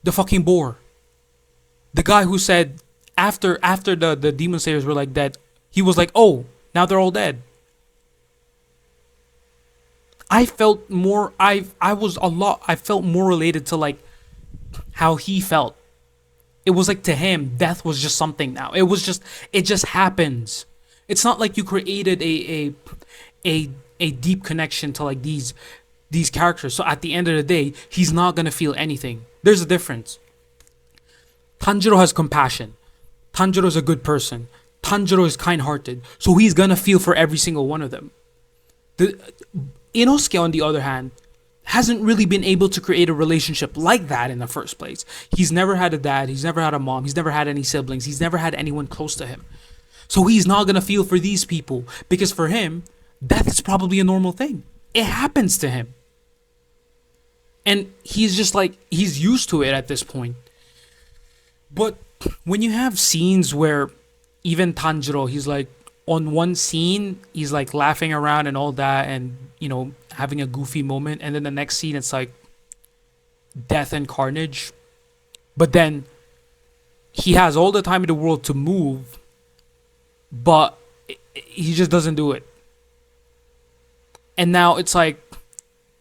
the fucking boar. The guy who said after the Demon Slayers were like dead, he was like, oh, now they're all dead. I felt more I felt more related to like how he felt. It was like to him, death was just something now. It just happens. It's not like you created a deep connection to like these characters. So at the end of the day, he's not gonna feel anything. There's a difference. Tanjiro has compassion. Tanjiro is a good person. Tanjiro is kind-hearted. So he's gonna feel for every single one of them. Inosuke, on the other hand, hasn't really been able to create a relationship like that in the first place. He's never had a dad. He's never had a mom. He's never had any siblings. He's never had anyone close to him. So he's not gonna feel for these people, because for him, death is probably a normal thing. It happens to him. And he's just like, he's used to it at this point. But when you have scenes where even Tanjiro, he's like, on one scene, he's like laughing around and all that, and having a goofy moment, and then the next scene it's like death and carnage. But then he has all the time in the world to move, but he just doesn't do it. And now it's like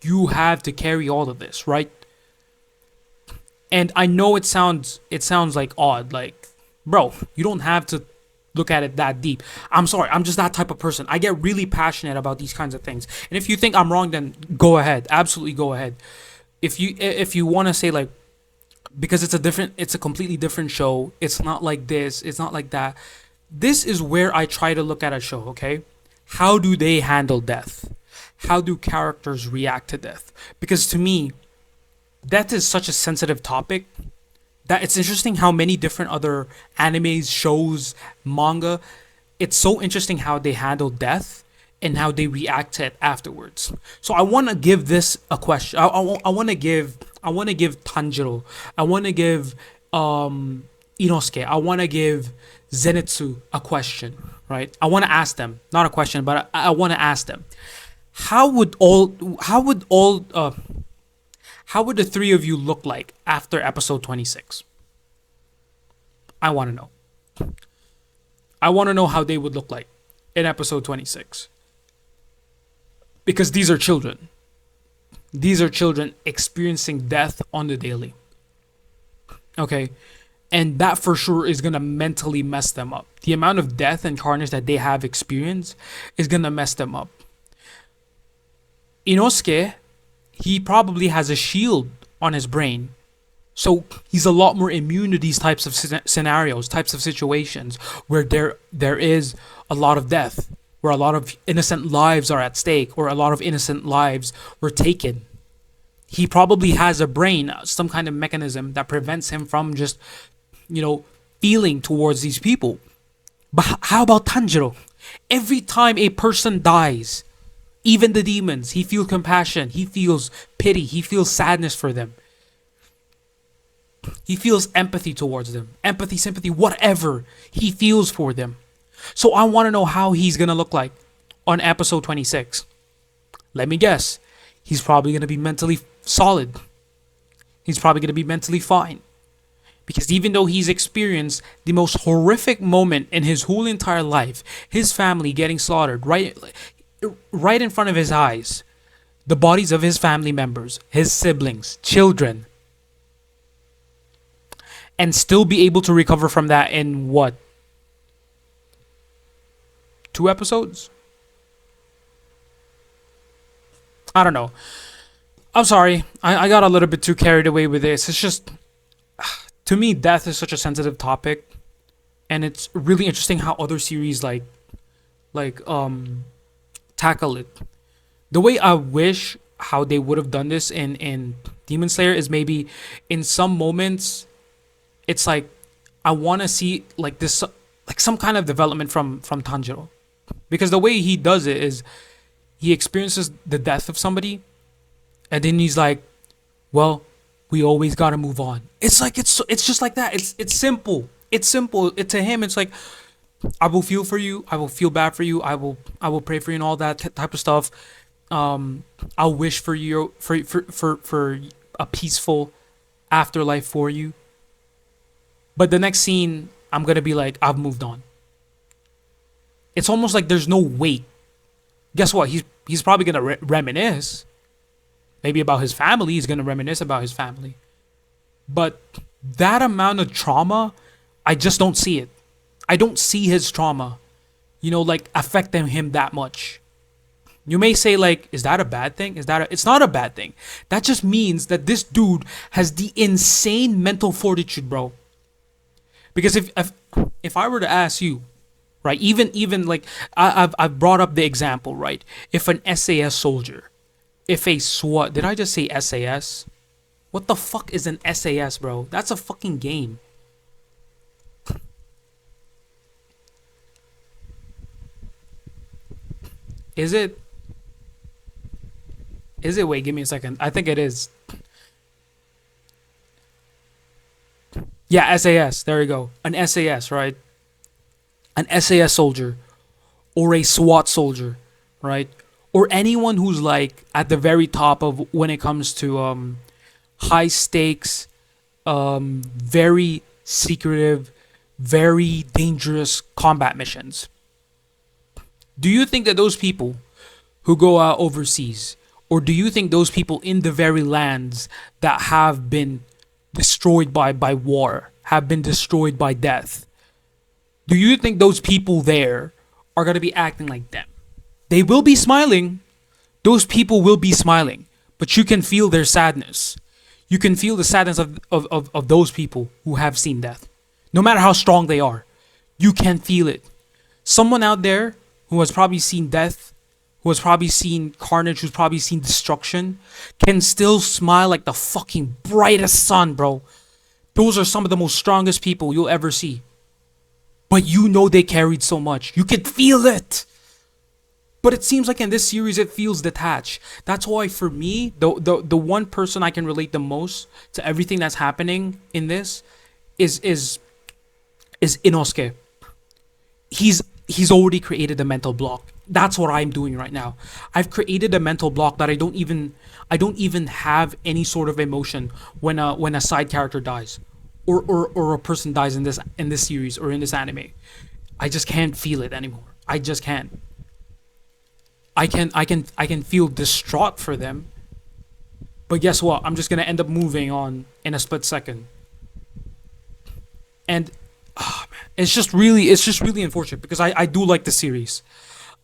you have to carry all of this, right? And I know it sounds like odd, like, bro, you don't have to look at it that deep. I'm sorry, I'm just that type of person. I get really passionate about these kinds of things. And if you think I'm wrong, then go ahead. Absolutely go ahead. If you want to say like, because it's a completely different show. It's not like this, it's not like that. This is where I try to look at a show, okay? How do they handle death? How do characters react to death? Because to me, death is such a sensitive topic that it's interesting how many different other animes, shows, manga, it's so interesting how they handle death and how they react to it afterwards. So I want to give this a question. I want to give Tanjiro, I want to give Inosuke, I want to give Zenitsu a question, right? I want to ask them, not a question, but I want to ask them, how would the three of you look like after episode 26? I want to know. I want to know how they would look like in episode 26. Because these are children. These are children experiencing death on the daily. Okay? And that for sure is going to mentally mess them up. The amount of death and carnage that they have experienced is going to mess them up. Inosuke, he probably has a shield on his brain. So he's a lot more immune to these types of scenarios, types of situations where there is a lot of death, where a lot of innocent lives are at stake, or a lot of innocent lives were taken. He probably has a brain, some kind of mechanism that prevents him from just, feeling towards these people. But how about Tanjiro? Every time a person dies, even the demons, he feels compassion, he feels pity, he feels sadness for them. He feels empathy towards them. Empathy, sympathy, whatever. He feels for them. So I want to know how he's going to look like on episode 26. Let me guess. He's probably gonna be mentally solid. He's probably gonna be mentally fine. Because even though he's experienced the most horrific moment in his whole entire life, his family getting slaughtered right in front of his eyes, the bodies of his family members, his siblings, children, and still be able to recover from that in what? 2 episodes? I don't know. I'm sorry. I got a little bit too carried away with this. It's just, to me, death is such a sensitive topic, and it's really interesting how other series like tackle it. The way I wish how they would have done this in Demon Slayer is maybe in some moments it's like I want to see like this, like some kind of development from Tanjiro, because the way he does it is he experiences the death of somebody, and then he's like, well, we always got to move on. It's like it's just like that. It's simple. It's simple. To him it's like, I will feel for you, I will feel bad for you, I will pray for you and all that type of stuff. I'll wish for you for a peaceful afterlife for you. But the next scene, I'm gonna be like, I've moved on. It's almost like there's no weight. Guess what? He's probably gonna reminisce, maybe about his family. He's gonna reminisce about his family, but that amount of trauma, I just don't see it. I don't see his trauma, like affecting him that much. You may say like, is that a bad thing? It's not a bad thing. That just means that this dude has the insane mental fortitude, bro. Because if I were to ask you, right, even like I've brought up the example, right? If an SAS soldier, if a SWAT, did I just say SAS? What the fuck is an SAS, bro? That's a fucking game. Is it? Is it? Wait, give me a second. I think it is. Yeah, SAS. There you go. An SAS, right? An SAS soldier or a SWAT soldier, right? Or anyone who's like at the very top of when it comes to high stakes, very secretive, very dangerous combat missions. Do you think that those people who go out overseas, or do you think those people in the very lands that have been destroyed by war, have been destroyed by death, do you think those people there are going to be acting like them? They will be smiling. Those people will be smiling, but you can feel their sadness. You can feel the sadness of those people who have seen death. No matter how strong they are, you can feel it. Someone out there who has probably seen death, who has probably seen carnage, who's probably seen destruction, can still smile like the fucking brightest sun, bro. Those are some of the most strongest people you'll ever see. But you know they carried so much. You can feel it. But it seems like in this series it feels detached. That's why for me, the one person I can relate the most to everything that's happening in this is Inosuke. He's already created a mental block. That's what I'm doing right now. I've created a mental block that I don't even have any sort of emotion when a side character dies, or a person dies in this series or in this anime. I just can't feel it anymore. I just can't. I can feel distraught for them, but guess what? I'm just gonna end up moving on in a split second. And man, it's just really unfortunate because I do like the series.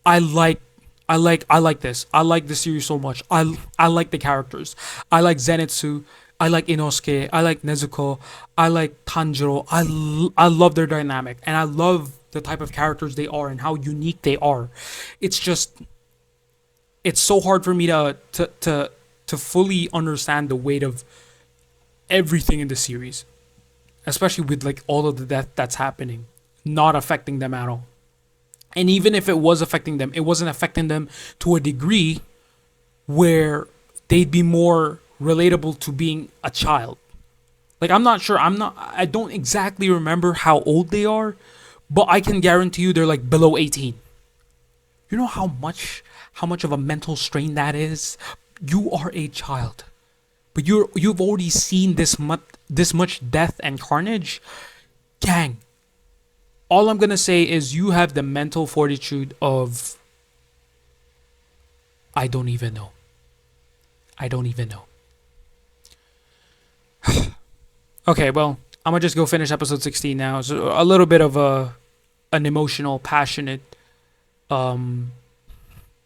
I like this. I like the series so much. I like the characters. I like Zenitsu. I like Inosuke. I like Nezuko. I like Tanjiro. I love their dynamic, and I love the type of characters they are and how unique they are. It's just, it's so hard for me to fully understand the weight of everything in the series, especially with like all of the death that's happening, not affecting them at all. And even if it was affecting them, it wasn't affecting them to a degree where they'd be more relatable to being a child. Like, I'm not sure. I don't exactly remember how old they are, but I can guarantee you they're like below 18. You know how much of a mental strain that is. You are a child, but you've already seen this much death and carnage. Gang, all I'm gonna say is you have the mental fortitude of I don't even know. I don't even know. Okay, well, I'm gonna just go finish episode 16 now. So a little bit of an emotional, passionate, um,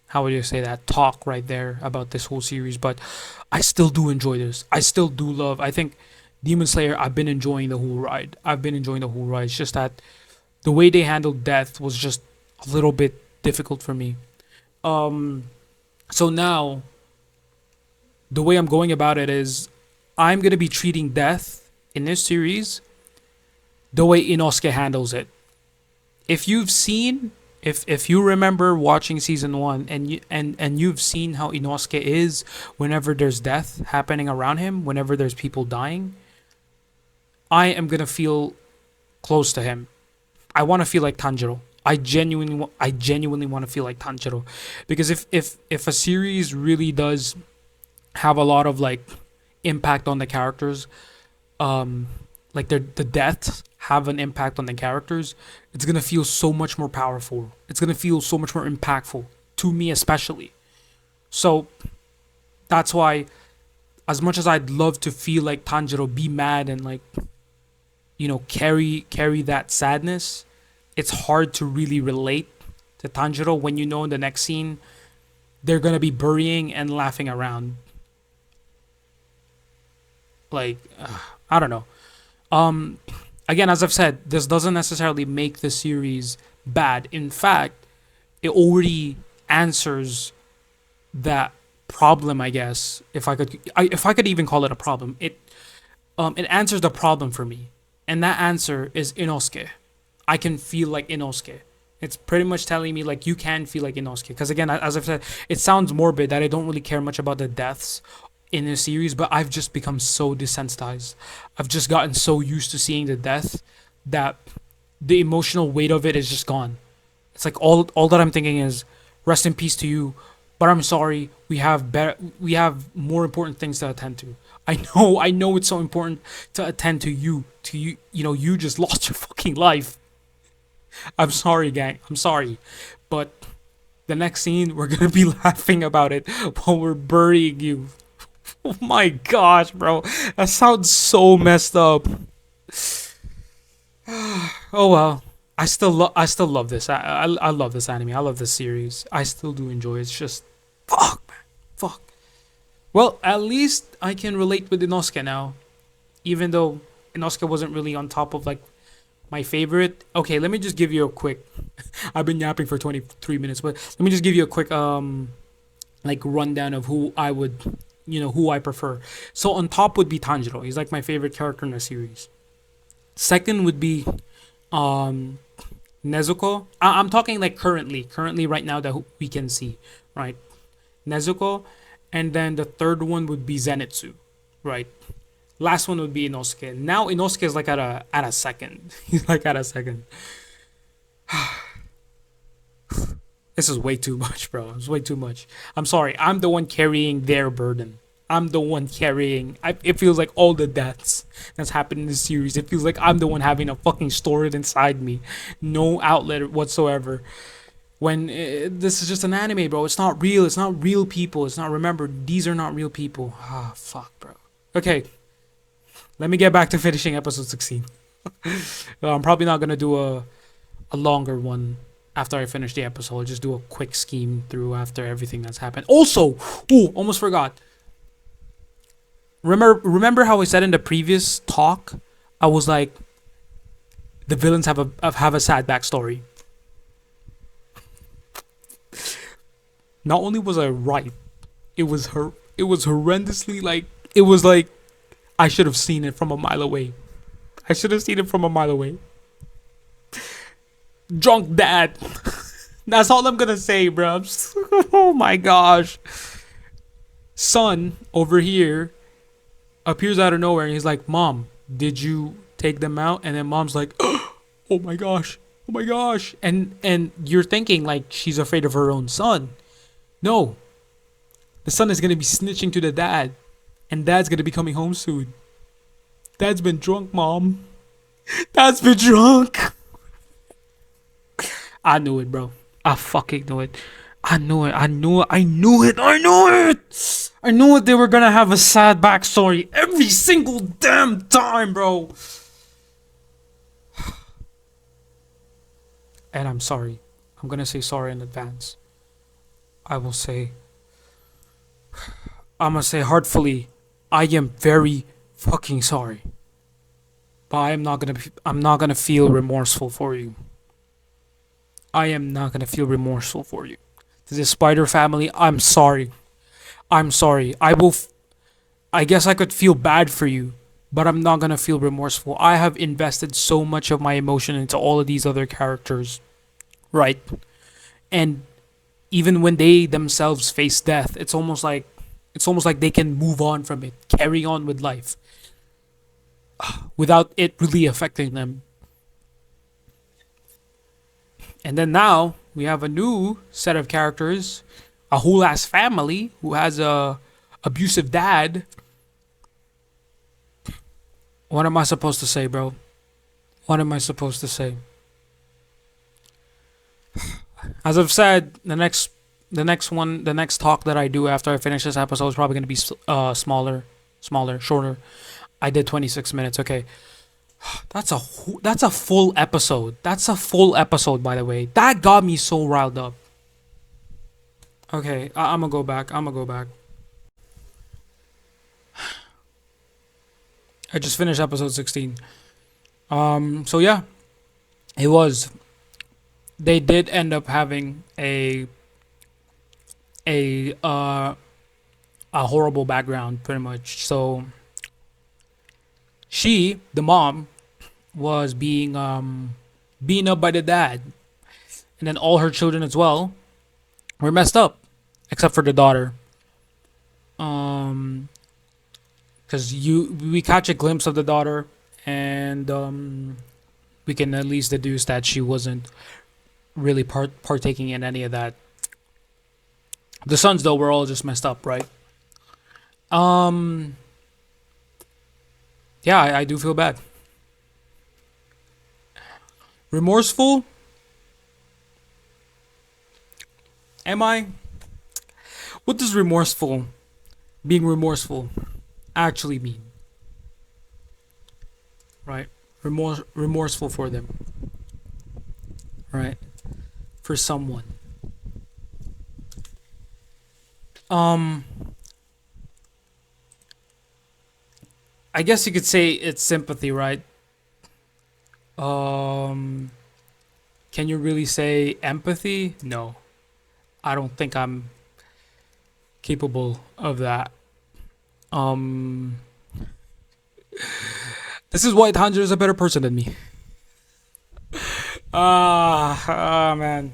how would you say that, talk right there about this whole series. But I still do enjoy this. I still do love. I think Demon Slayer. I've been enjoying the whole ride. I've been enjoying the whole ride. It's just that the way they handled death was just a little bit difficult for me. Um, so now the way I'm going about it is I'm gonna be treating death in this series the way Inosuke handles it. If you've seen, if you remember watching season one and you've seen how Inosuke is whenever there's death happening around him, whenever there's people dying, I am gonna feel close to him. I want to feel like Tanjiro. I genuinely want to feel like Tanjiro, because if a series really does have a lot of like impact on the characters, um like the deaths have an impact on the characters, it's gonna feel so much more powerful. It's gonna feel so much more impactful to me especially. So that's why, as much as I'd love to feel like Tanjiro, be mad and like, carry that sadness, it's hard to really relate to Tanjiro when you know in the next scene they're gonna be burying and laughing around. Like, I don't know. Um, Again, as I've said, this doesn't necessarily make the series bad. In fact, it already answers that problem. I guess if I could even call it a problem, it answers the problem for me, and that answer is Inosuke. I can feel like Inosuke. It's pretty much telling me like you can feel like Inosuke. Because again, as I've said, it sounds morbid that I don't really care much about the deaths in the series, but I've just become so desensitized. I've just gotten so used to seeing the death that the emotional weight of it is just gone. It's like all that I'm thinking is rest in peace to you, but I'm sorry. We have more important things to attend to. I know it's so important to attend to you. You just lost your fucking life. I'm sorry, gang. I'm sorry, but the next scene we're gonna be laughing about it while we're burying you. Oh my gosh, bro. That sounds so messed up. Oh well. I still love this. I love this anime. I love this series. I still do enjoy it. It's just fuck, man. Fuck. Well, at least I can relate with Inosuke now. Even though Inosuke wasn't really on top of like my favorite. Okay, let me just give you a quick I've been yapping for 23 minutes, but let me just give you a quick like rundown of who I would, who I prefer. So on top would be Tanjiro. He's like my favorite character in the series. Second would be um Nezuko. I'm talking like currently right now that we can see, right? Nezuko, and then the third one would be Zenitsu, right? Last one would be Inosuke. Now Inosuke is like at a second. He's like at a second. This is way too much, bro. It's way too much. I'm sorry. I'm the one carrying their burden. I'm the one carrying. It feels like all the deaths that's happened in this series. It feels like I'm the one having a fucking stored inside me, no outlet whatsoever. When this is just an anime, bro. It's not real. It's not real people. It's not. Remember, these are not real people. Ah, fuck, bro. Okay, let me get back to finishing episode 16. I'm probably not gonna do a longer one after I finish the episode. I'll just do a quick scheme through after everything that's happened. Also, almost forgot. Remember how I said in the previous talk, I was like, the villains have a sad backstory. Not only was I right, it was horrendously like it was like I should have seen it from a mile away. I should have seen it from a mile away. Drunk dad. That's all I'm gonna say, bro. Oh my gosh. Son over here appears out of nowhere and he's like, "Mom, did you take them out?" And then mom's like, "Oh my gosh. Oh my gosh." And you're thinking like she's afraid of her own son. No, the son is gonna be snitching to the dad, and dad's gonna be coming home soon. Dad's been drunk, mom. Dad's been drunk. I knew it, bro. I fucking knew it. I knew it. I knew it. I knew it. I knew it. I knew it. They were gonna have a sad backstory every single damn time, bro. And I'm sorry. I'm gonna say sorry in advance. I will say. I'm gonna say heartfully, I am very fucking sorry. But I am not gonna. I'm not gonna feel remorseful for you. I am not gonna feel remorseful for you. To the Spider family, I'm sorry. I'm sorry. I guess I could feel bad for you, but I'm not gonna feel remorseful. I have invested so much of my emotion into all of these other characters, right? And even when they themselves face death, it's almost like they can move on from it, carry on with life, without it really affecting them. And then now we have a new set of characters, a whole ass family who has a abusive dad. What am I supposed to say, bro? What am I supposed to say? As I've said, the next talk that I do after I finish this episode is probably gonna be smaller, shorter. I did 26 minutes. Okay, that's a full episode. That's a full episode, by the way. That got me so riled up. Okay, I'm gonna go back. I'm gonna go back. I just finished episode 16. So yeah, it was. They did end up having a uh a horrible background, pretty much. So she, the mom, was being up by the dad, and then all her children as well were messed up, except for the daughter. Um, because we catch a glimpse of the daughter, and we can at least deduce that she wasn't really partaking in any of that. The sons, though, were all just messed up, right? Um, yeah, I do feel bad. Remorseful? Am I? What does being remorseful, actually mean? Right? Remorseful for them, right? For someone. Um, I guess you could say it's sympathy, right? Um, can you really say empathy? No, I don't think I'm capable of that. Um, this is why Tanjiro is a better person than me. Man.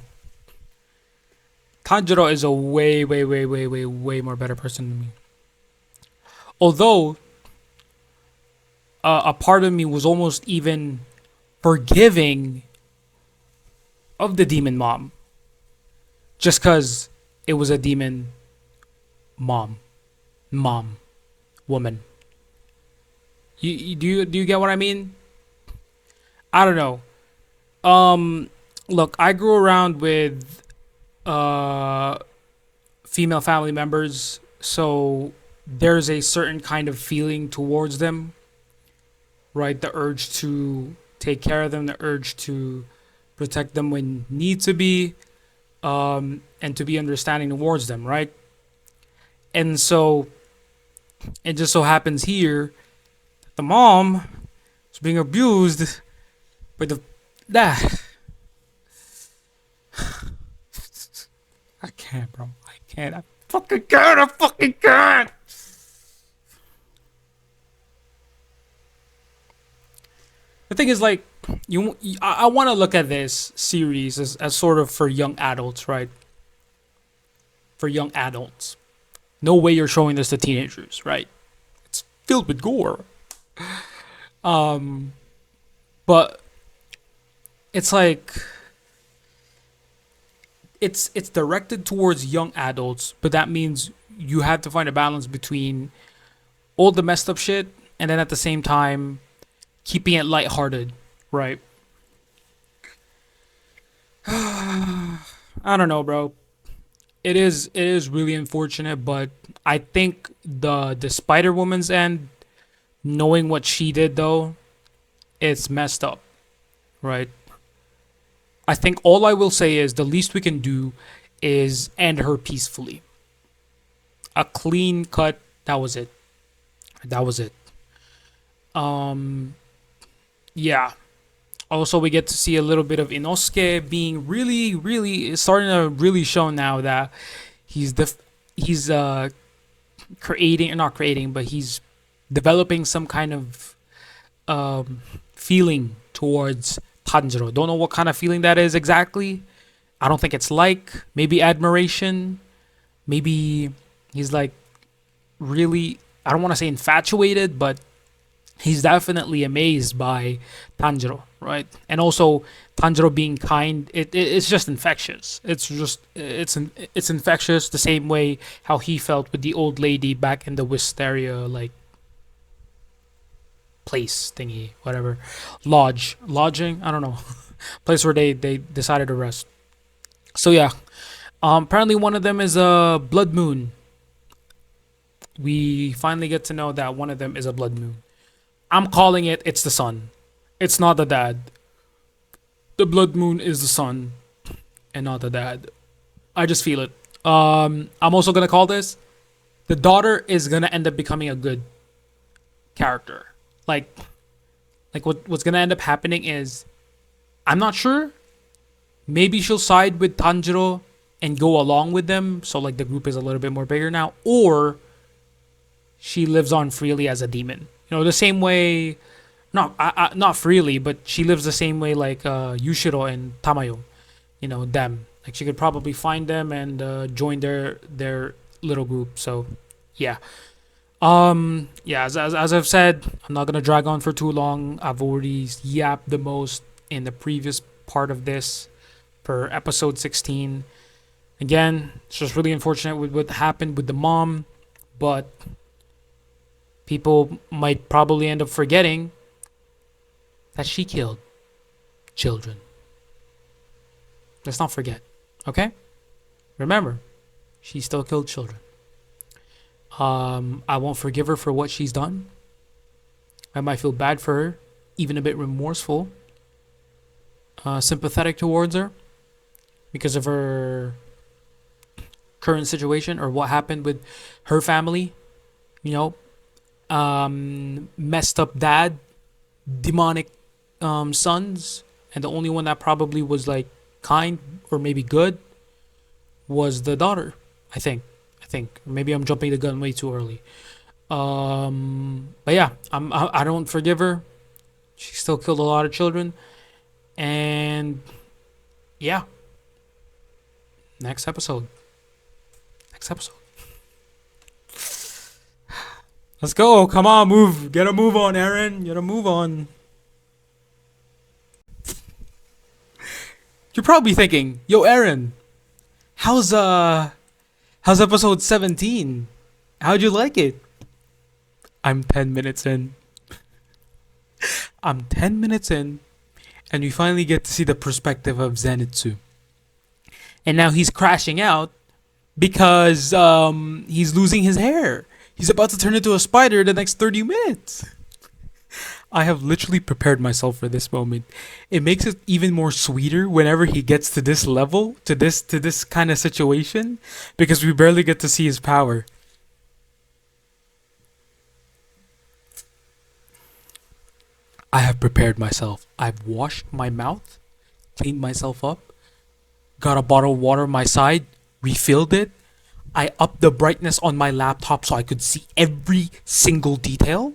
Tanjiro is a way, way, way, way, way, way more better person than me. Although, a part of me was almost even forgiving of the demon mom, just because it was a demon mom, mom, woman. Do you get what I mean? I don't know. Look, I grew around with uh female family members, so there's a certain kind of feeling towards them, right? The urge to take care of them, the urge to protect them when need to be, and to be understanding towards them, right? And so it just so happens here that the mom is being abused by the dad. I can't, bro. I can't. I fucking can't. I fucking can't. The thing is, like, I want to look at this series as sort of for young adults, right? For young adults. No way you're showing this to teenagers, right? It's filled with gore. Um, but it's like it's directed towards young adults, but that means you have to find a balance between all the messed up shit and then at the same time keeping it lighthearted, right? I don't know, bro. It is really unfortunate, but I think the Spider Woman's end, knowing what she did though, it's messed up, right? I think all I will say is the least we can do is end her peacefully. A clean cut. That was it. That was it. Um, yeah. Also, we get to see a little bit of Inosuke being really, really starting to really show now that he's he's creating, not creating, but he's developing some kind of feeling towards Tanjiro. Don't know what kind of feeling that is exactly. I don't think it's like, maybe admiration, maybe he's like really, I don't want to say infatuated, but he's definitely amazed by Tanjiro, right? And also Tanjiro being kind, it's just infectious. It's infectious the same way how he felt with the old lady back in the Wisteria like place thingy, whatever, lodging. I don't know, place where they decided to rest. So yeah, apparently one of them is a blood moon. We finally get to know that one of them is a blood moon. I'm calling it. It's the son. It's not the dad. The blood moon is the son, and not the dad. I just feel it. I'm also gonna call this. The daughter is gonna end up becoming a good character. Like, what's gonna end up happening is, I'm not sure. Maybe she'll side with Tanjiro and go along with them. So like the group is a little bit more bigger now, or she lives on freely as a demon. The same way, not freely, but she lives the same way like Yushiro and Tamayo. Them. Like she could probably find them and join their little group. So, yeah. Yeah. As I've said, I'm not gonna drag on for too long. I've already yapped the most in the previous part of this, per episode 16. Again, it's just really unfortunate with what happened with the mom, but people might probably end up forgetting that she killed children. Let's not forget, okay? Remember, she still killed children. I won't forgive her for what she's done. I might feel bad for her, even a bit remorseful, sympathetic towards her because of her current situation or what happened with her family. You know, messed up dad, demonic sons, and the only one that probably was like kind or maybe good was the daughter. I think maybe I'm jumping the gun way too early. But yeah, I don't forgive her. She still killed a lot of children, and yeah. Next episode. Let's go. Come on, move. Get a move on, Aaron. Get a move on. You're probably thinking, "Yo, Aaron, how's episode 17? How'd you like it?" I'm 10 minutes in. I'm 10 minutes in, and we finally get to see the perspective of Zenitsu. And now he's crashing out because he's losing his hair. He's about to turn into a spider in the next 30 minutes. I have literally prepared myself for this moment. It makes it even more sweeter whenever he gets to this level, to this kind of situation, because we barely get to see his power. I have prepared myself. I've washed my mouth, cleaned myself up, got a bottle of water on my side, refilled it. I upped the brightness on my laptop so I could see every single detail.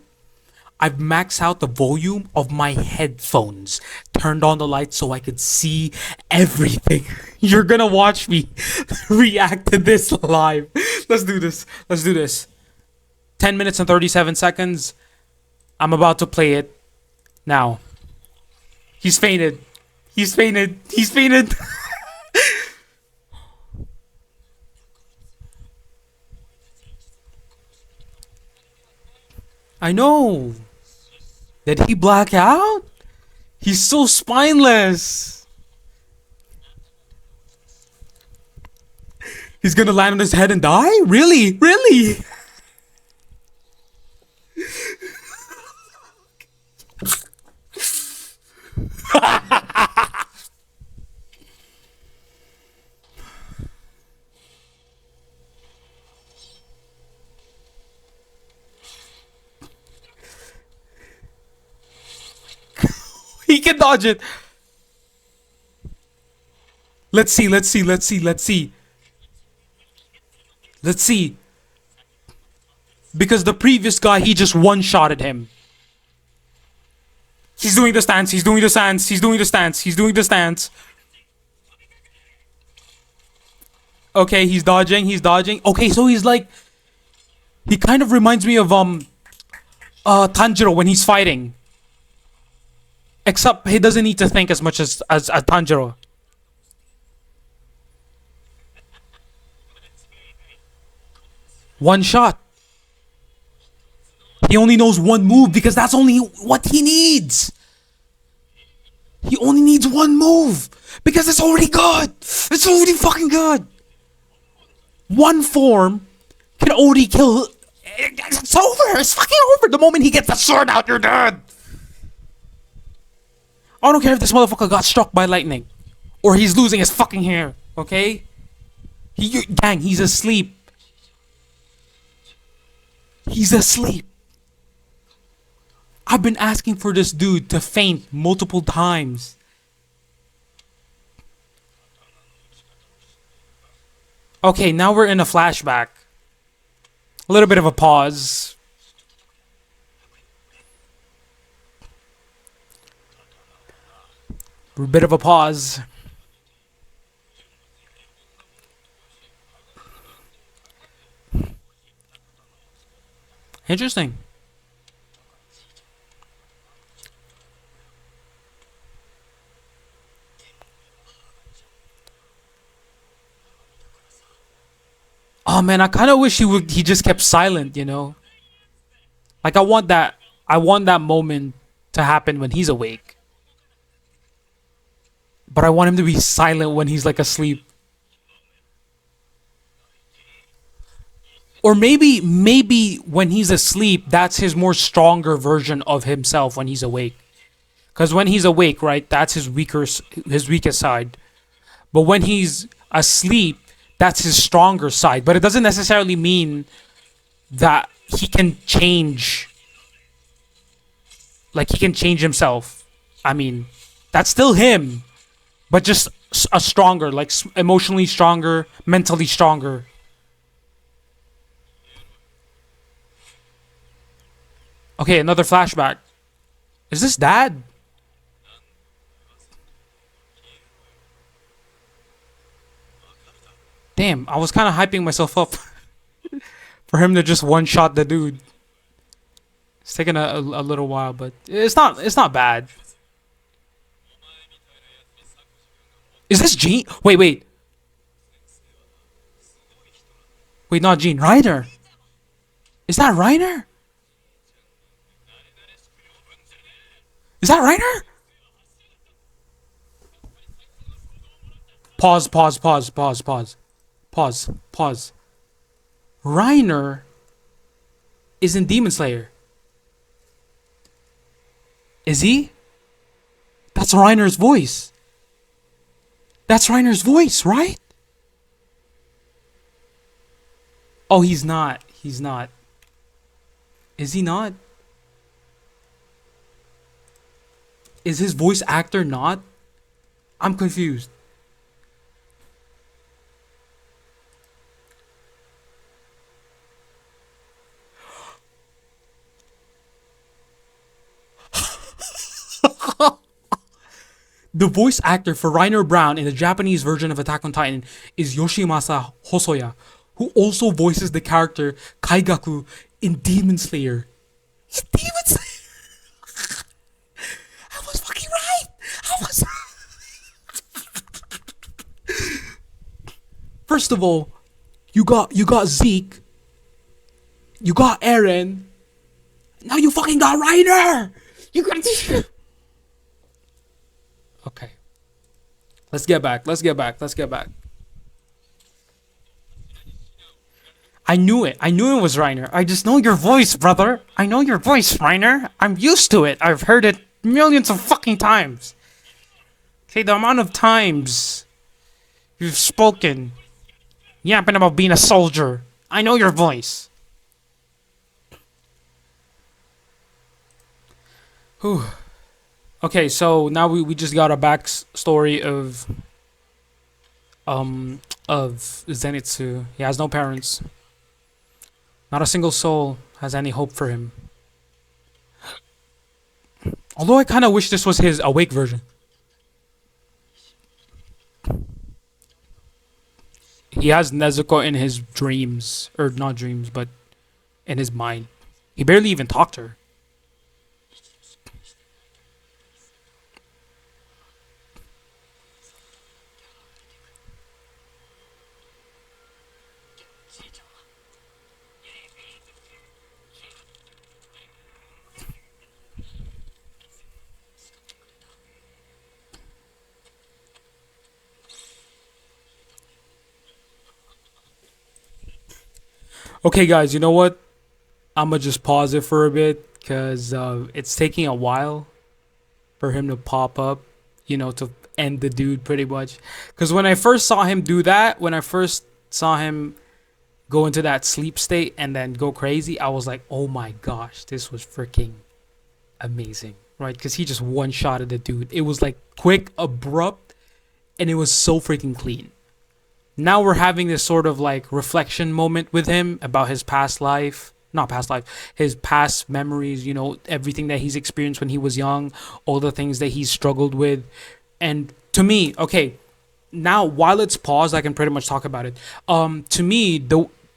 I've maxed out the volume of my headphones, turned on the lights so I could see everything. You're gonna watch me react to this live. Let's do this. 10 minutes and 37 seconds. I'm about to play it now. He's fainted. I know. Did he black out? He's so spineless. He's gonna land on his head and die? Really? Really? He can dodge it. Let's see, let's see, let's see, let's see. Let's see. Because the previous guy, he just one-shotted him. He's doing the stance, he's doing the stance, he's doing the stance, he's doing the stance. Okay, he's dodging, he's dodging. Okay, so he's like... He kind of reminds me of, Tanjiro when he's fighting. Except he doesn't need to think as much as Tanjiro. One shot. He only knows one move because that's only what he needs. He only needs one move because it's already good. It's already fucking good. One form can already kill. It's over. It's fucking over. The moment he gets the sword out, you're dead. I don't care if this motherfucker got struck by lightning or he's losing his fucking hair. Okay? Gang, he's asleep. He's asleep. I've been asking for this dude to faint multiple times. Okay, now we're in a flashback. A little bit of a pause. A bit of a pause. Interesting. Oh man, I kind of wish he just kept silent, you know? Like I want that moment to happen when he's awake. But I want him to be silent when he's like asleep. Or maybe when he's asleep, that's his more stronger version of himself when he's awake. Cuz when he's awake, right, that's his weakest side. But when he's asleep, that's his stronger side. But it doesn't necessarily mean that he can change. Like he can change himself. I mean, that's still him, but just a stronger, like emotionally stronger, mentally stronger. Okay, another flashback. Is this dad? Damn, I was kind of hyping myself up for him to just one shot the dude. It's taking a little while, but it's not bad. Is this Gene? Wait. Wait, not Gene. Reiner. Is that Reiner? Is that Reiner? Pause. Reiner is in Demon Slayer. Is he? That's Reiner's voice. That's Reiner's voice, right? Oh, he's not. He's not. Is he not? Is his voice actor not? I'm confused. The voice actor for Reiner Brown in the Japanese version of Attack on Titan is Yoshimasa Hosoya, who also voices the character Kaigaku in Demon Slayer. Demon Slayer! I was fucking right! I was... First of all, you got Zeke, you got Eren, Now you fucking got Reiner. You got. Okay. Let's get back. Let's get back. Let's get back. I knew it. I knew it was Reiner. I just know your voice, brother. I know your voice, Reiner. I'm used to it. I've heard it millions of fucking times. Okay, the amount of times you've spoken, yapping about being a soldier. I know your voice. Whew. Okay, so now we just got a backstory of Zenitsu. He has no parents. Not a single soul has any hope for him. Although I kind of wish this was his awake version. He has Nezuko in his dreams, or not dreams, but in his mind. He barely even talked to her. Okay, guys, you know what? I'm gonna just pause it for a bit because it's taking a while for him to pop up, to end the dude pretty much. Because when I first saw him do that, when I first saw him go into that sleep state and then go crazy, I was like, oh my gosh, this was freaking amazing, right? Because he just one shot at the dude. It was like quick, abrupt, and it was so freaking clean. Now we're having this sort of like reflection moment with him about his past life, not past life, his past memories, everything that he's experienced when he was young, all the things that he's struggled with. And to me, okay, now while it's paused, I can pretty much talk about it. To me,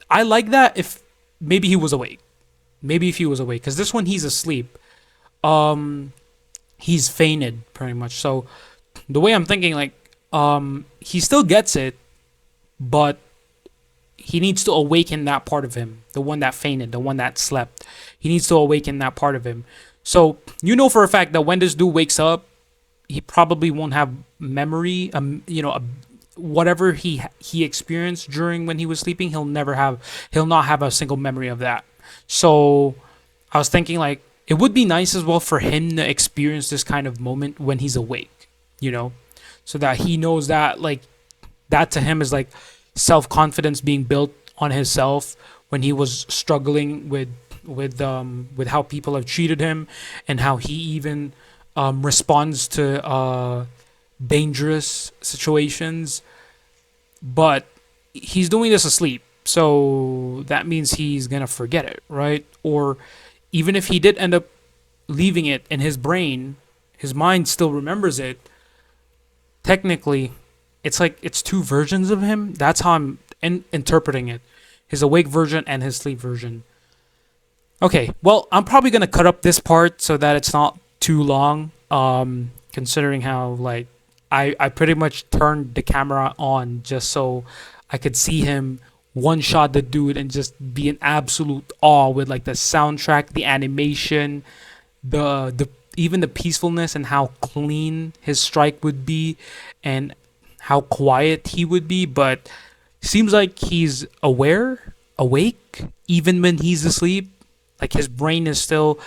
I like that if maybe he was awake. Maybe if he was awake. Because this one he's asleep. He's fainted pretty much. So the way I'm thinking, like, he still gets it, but he needs to awaken that part of him, the one that fainted, the one that slept. He needs to awaken that part of him. So for a fact that when this dude wakes up, he probably won't have memory. Whatever he experienced during when he was sleeping, he'll not have a single memory of that. So I was thinking like it would be nice as well for him to experience this kind of moment when he's awake, so that he knows that like that to him is like self-confidence being built on himself when he was struggling with how people have treated him and how he even responds to dangerous situations. But he's doing this asleep, so that means he's gonna forget it, right? Or even if he did end up leaving it in his brain, his mind still remembers it. Technically, it's like it's two versions of him. That's how I'm interpreting it. His awake version and his sleep version. Okay, well, I'm probably going to cut up this part so that it's not too long, considering how, like, I pretty much turned the camera on just so I could see him one-shot the dude and just be in absolute awe with, like, the soundtrack, the animation, the even the peacefulness and how clean his strike would be and how quiet he would be. But seems like he's awake, even when he's asleep. Like his brain is still,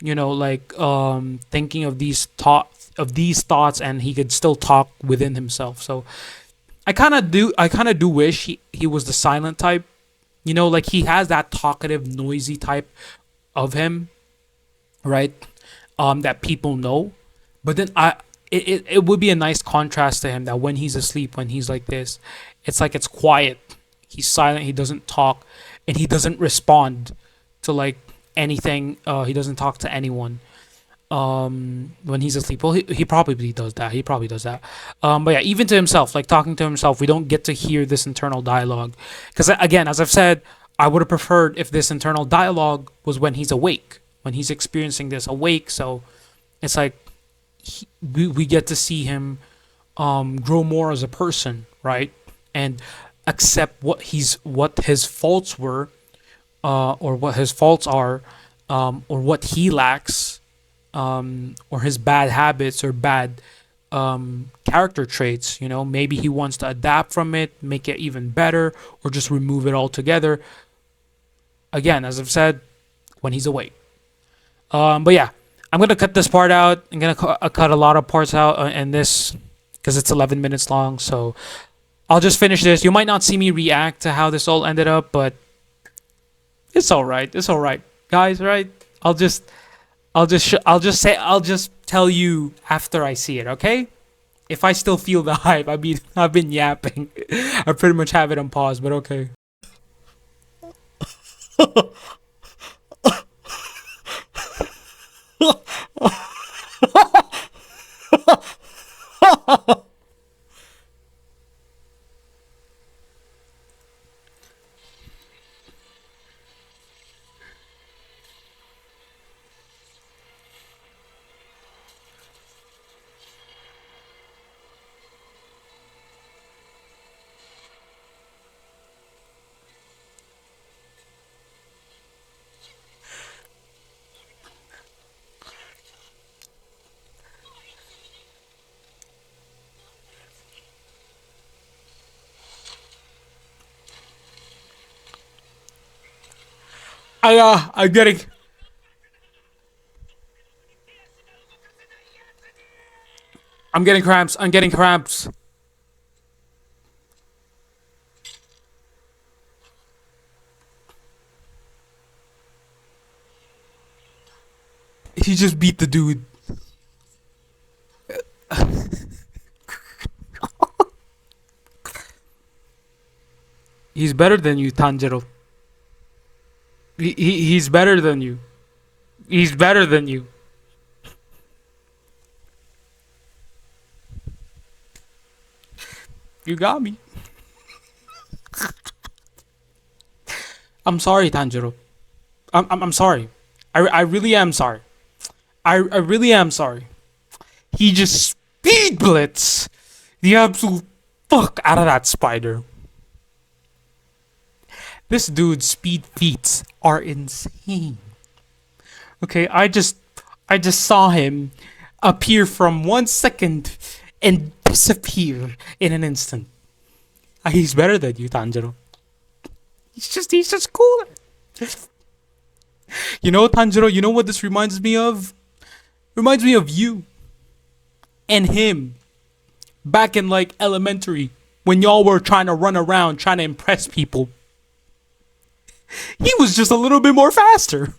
thinking of these thoughts, and he could still talk within himself. So I kind of do wish he was the silent type. Like he has that talkative, noisy type of him, right? That people know. But then it would be a nice contrast to him that when he's asleep, when he's like this, it's like it's quiet. He's silent. He doesn't talk, and he doesn't respond to like anything. He doesn't talk to anyone. When he's asleep, well, he probably does that. He probably does that. But yeah, even to himself, like talking to himself, we don't get to hear this internal dialogue. Because again, as I've said, I would have preferred if this internal dialogue was when he's awake, when he's experiencing this awake. So it's like we get to see him grow more as a person, right? And accept what his faults were, or what his faults are, or what he lacks, or his bad habits or bad character traits. You know, maybe he wants to adapt from it, make it even better, or just remove it altogether. Again, as I've said, when he's awake. But yeah, I'm gonna cut this part out. I'm gonna cut a lot of parts out in this because it's 11 minutes long. So I'll just finish this. You might not see me react to how this all ended up, but it's all right. It's all right, guys. Right? I'll just tell you after I see it. Okay? If I still feel the hype, I've been yapping. I pretty much have it on pause, but okay. I'm getting cramps. I'm getting cramps. He just beat the dude. He's better than you, Tanjiro. He's better than you. He's better than you. You got me. I'm sorry, Tanjiro. I'm sorry. I really am sorry. I really am sorry. He just speed blitz the absolute fuck out of that spider. This dude's speed feats are insane. Okay, I just saw him appear from 1 second and disappear in an instant. He's better than you, Tanjiro. He's just cooler. You know, Tanjiro, you know what this reminds me of? Reminds me of you and him back in like elementary when y'all were trying to run around trying to impress people. He was just a little bit more faster.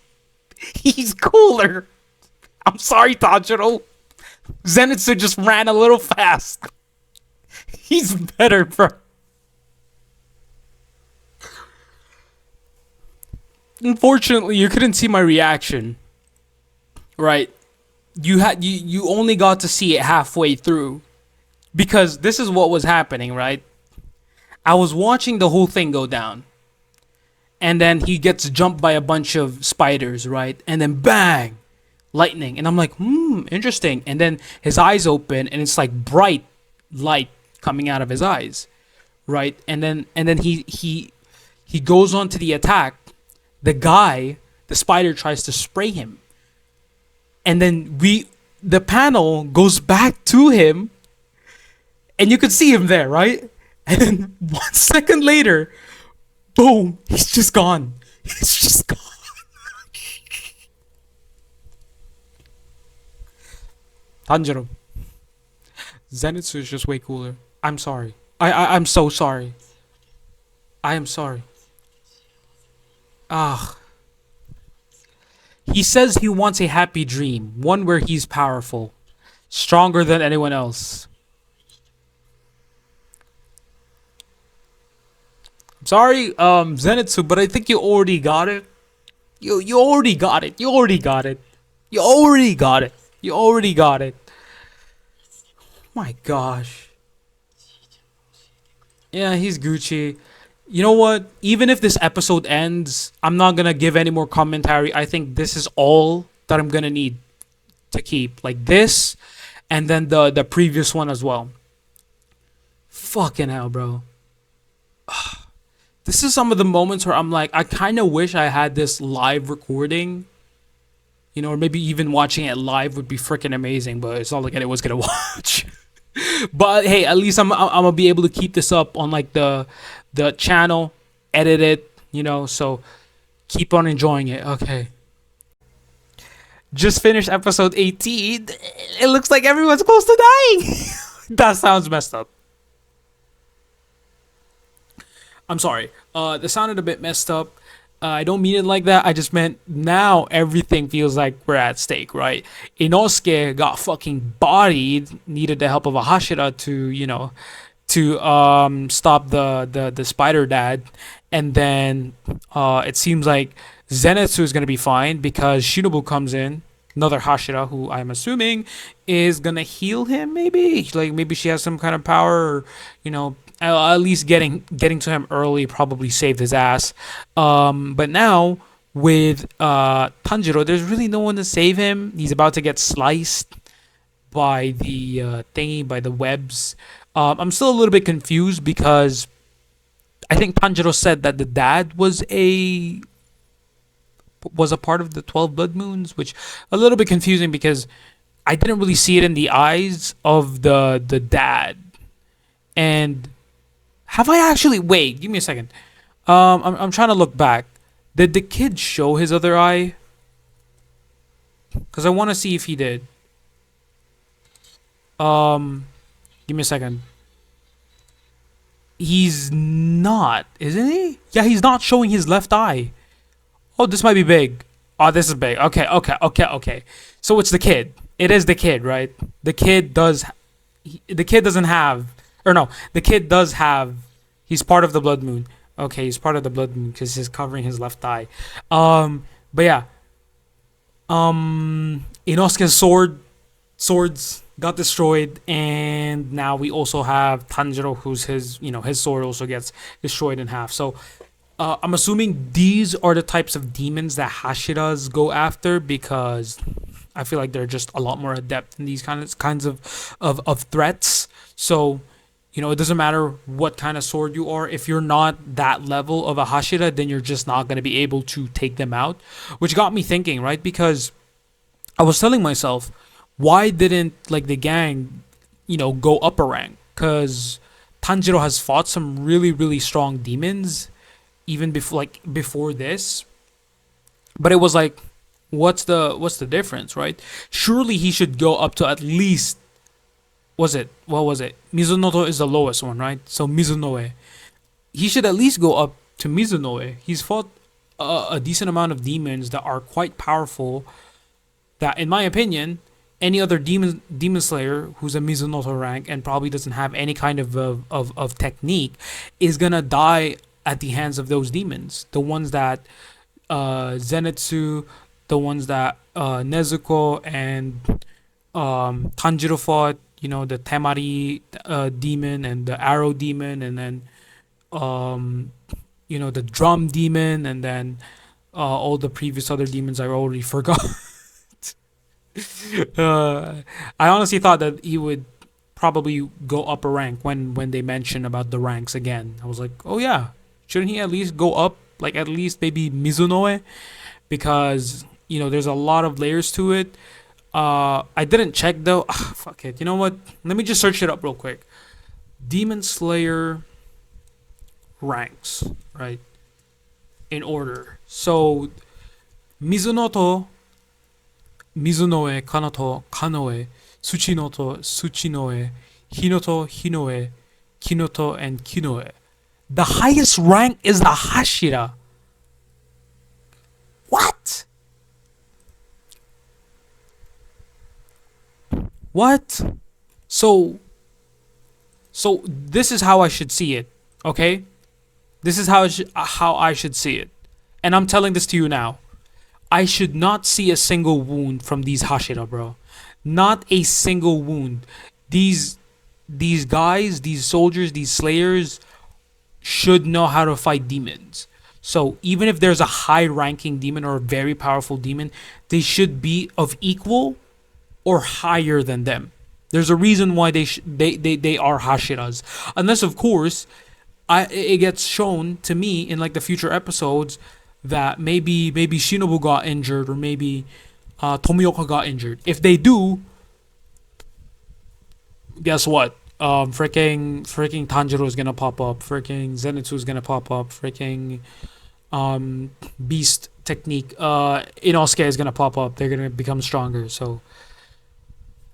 He's cooler. I'm sorry, Tanjiro. Zenitsu just ran a little fast. He's better, bro. Unfortunately, you couldn't see my reaction. Right? You only got to see it halfway through because this is what was happening, right? I was watching the whole thing go down. And then he gets jumped by a bunch of spiders, right? And then bang, lightning. And I'm like, interesting. And then his eyes open and it's like bright light coming out of his eyes, right? And then he goes on to the attack. The spider tries to spray him. And then the panel goes back to him and you could see him there, right? And then 1 second later, boom, he's just gone. He's just gone. Tanjiro. Zenitsu is just way cooler. I'm sorry. I'm so sorry. I am sorry. Ah. He says he wants a happy dream, one where he's powerful, stronger than anyone else. I'm sorry, Zenitsu, but I think you already got it. You already got it. You already got it. You already got it. You already got it. My gosh. Yeah, he's Gucci. You know what? Even if this episode ends, I'm not gonna give any more commentary. I think this is all that I'm gonna need to keep. Like this, and then the previous one as well. Fucking hell, bro. This is some of the moments where I'm like, I kind of wish I had this live recording Or maybe even watching it live would be freaking amazing. But it's not like anyone was gonna watch. But hey, at least I'm gonna be able to keep this up on like the channel, edit it. So keep on enjoying it. Okay. Just finished episode 18. It looks like everyone's close to dying. That sounds messed up. I'm sorry. That sounded a bit messed up. I don't mean it like that. I just meant now everything feels like we're at stake, right? Inosuke got fucking bodied, needed the help of a Hashira to stop the spider dad, and then it seems like Zenitsu is gonna be fine because Shinobu comes in, another Hashira who I'm assuming is gonna heal him. Maybe she has some kind of power, or at least getting to him early probably saved his ass. But now with Tanjiro, there's really no one to save him. He's about to get sliced by the by the webs. I'm still a little bit confused because I think Tanjiro said that the dad was a part of the 12 blood moons, which a little bit confusing because I didn't really see it in the eyes of the dad. And have I actually wait, give me a second. I'm trying to look back. Did the kid show his other eye? Cuz I want to see if he did. Give me a second. He's not, isn't he? Yeah, he's not showing his left eye. Oh, this might be big. Oh, this is big. Okay. So it's the kid. It is the kid, right? The kid does. The kid doesn't have, or no, the kid does have. He's part of the blood moon. Okay, he's part of the blood moon because he's covering his left eye. But yeah. Inosuke's swords got destroyed, and now we also have Tanjiro, who's his sword also gets destroyed in half. So I'm assuming these are the types of demons that Hashiras go after because I feel like they're just a lot more adept in these kinds of threats. So it doesn't matter what kind of sword you are. If you're not that level of a Hashira, then you're just not going to be able to take them out. Which got me thinking, right? Because I was telling myself, why didn't like the gang, go up a rank? Because Tanjiro has fought some really, really strong demons even before this. But it was like, what's the difference, right? Surely he should go up to at least, what was it? Mizunoto is the lowest one, right? So Mizunoe. He should at least go up to Mizunoe. He's fought a decent amount of demons that are quite powerful. That, in my opinion, any other demon slayer who's a Mizunoto rank and probably doesn't have any kind of technique is gonna die at the hands of those demons. The ones that Zenitsu, the ones that Nezuko and Tanjiro fought, the Temari demon and the arrow demon, and then the drum demon, and then all the previous other demons I already forgot. I honestly thought that he would probably go up a rank when they mentioned about the ranks again. I was like, oh yeah, shouldn't he at least go up, like at least maybe Mizunoe, because there's a lot of layers to it. I didn't check though. Fuck it. You know what? Let me just search it up real quick. Demon Slayer ranks, right? In order. So Mizunoto, Mizunoe, Kanoto, Kanoe, Tsuchinoto, Tsuchinoe, Hinoto, Hinoe, Kinoto, and Kinoe. The highest rank is the Hashira. What? What? So this is how I should see it, okay? This is how I should see it. And I'm telling this to you now. I should not see a single wound from these Hashira, bro. Not a single wound. These guys, these soldiers, these slayers should know how to fight demons. So even if there's a high ranking demon or a very powerful demon, they should be of equal or higher than them. There's a reason why they are Hashiras. Unless of course it gets shown to me in like the future episodes that maybe Shinobu got injured, or maybe Tomioka got injured. If they do, guess what? Freaking Tanjiro is gonna pop up. Freaking Zenitsu is gonna pop up. Freaking Beast technique. Inosuke is gonna pop up. They're gonna become stronger. So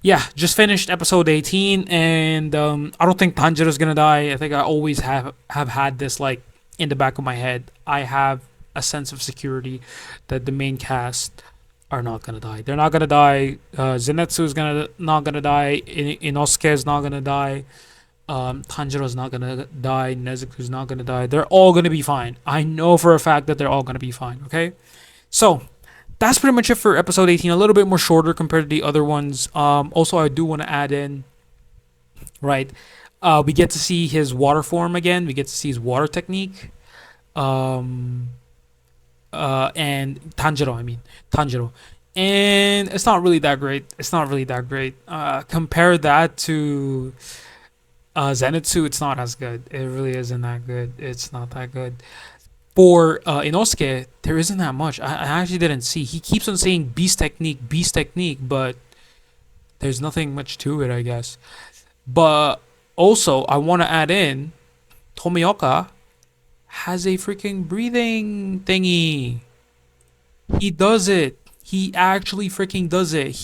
yeah, just finished episode 18, and I don't think Tanjiro's gonna die. I think I always have had this like in the back of my head. I have a sense of security that the main cast are not gonna die. They're not gonna die. Zenitsu is not gonna die. Inosuke is not gonna die. Tanjiro is not gonna die. Nezuko is not gonna die. They're all gonna be fine. I know for a fact that they're all gonna be fine. Okay, so that's pretty much it for episode 18. A little bit more shorter compared to the other ones. Also, I do want to add in, right? We get to see his water form again. We get to see his water technique. And Tanjiro, Tanjiro, and it's not really that great. It's not really that great. Compare that to Zenitsu, it's not as good. It really isn't that good. It's not that good. For Inosuke, there isn't that much. I actually didn't see. He keeps on saying beast technique, but there's nothing much to it, I guess. But also, I want to add in Tomioka has a freaking breathing thingy. He does it. He actually freaking does it.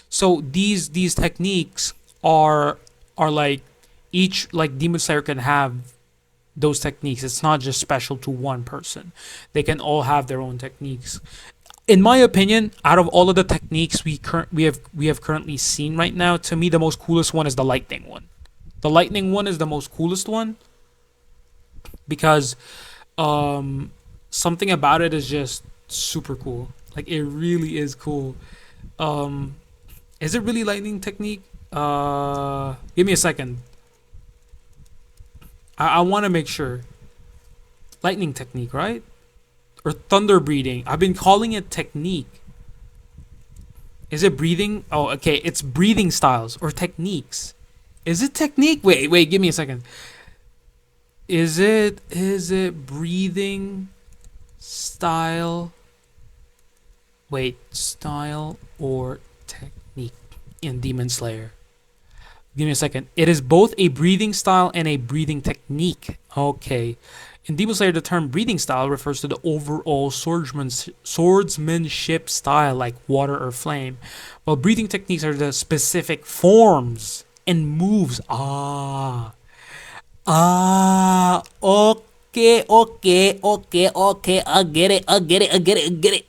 So these techniques are like each like Demon Slayer can have those techniques. It's not just special to one person. They can all have their own techniques. In my opinion, out of all of the techniques we have currently seen right now, to me the most coolest one is the lightning one. The lightning one is the most coolest one because something about it is just super cool. Like it really is cool. Is it really lightning technique? Give me a second. I want to make sure. Lightning technique, right? Or thunder breathing. I've been calling it technique. Is it breathing? Oh, okay. It's breathing styles or techniques. Is it technique? Wait. Give me a second. Is it breathing style? Wait, style or technique in Demon Slayer? Give me a second. It is both a breathing style and a breathing technique. Okay. In Demon Slayer, the term breathing style refers to the overall swordsmanship style, like water or flame, while breathing techniques are the specific forms and moves. Okay. I get it.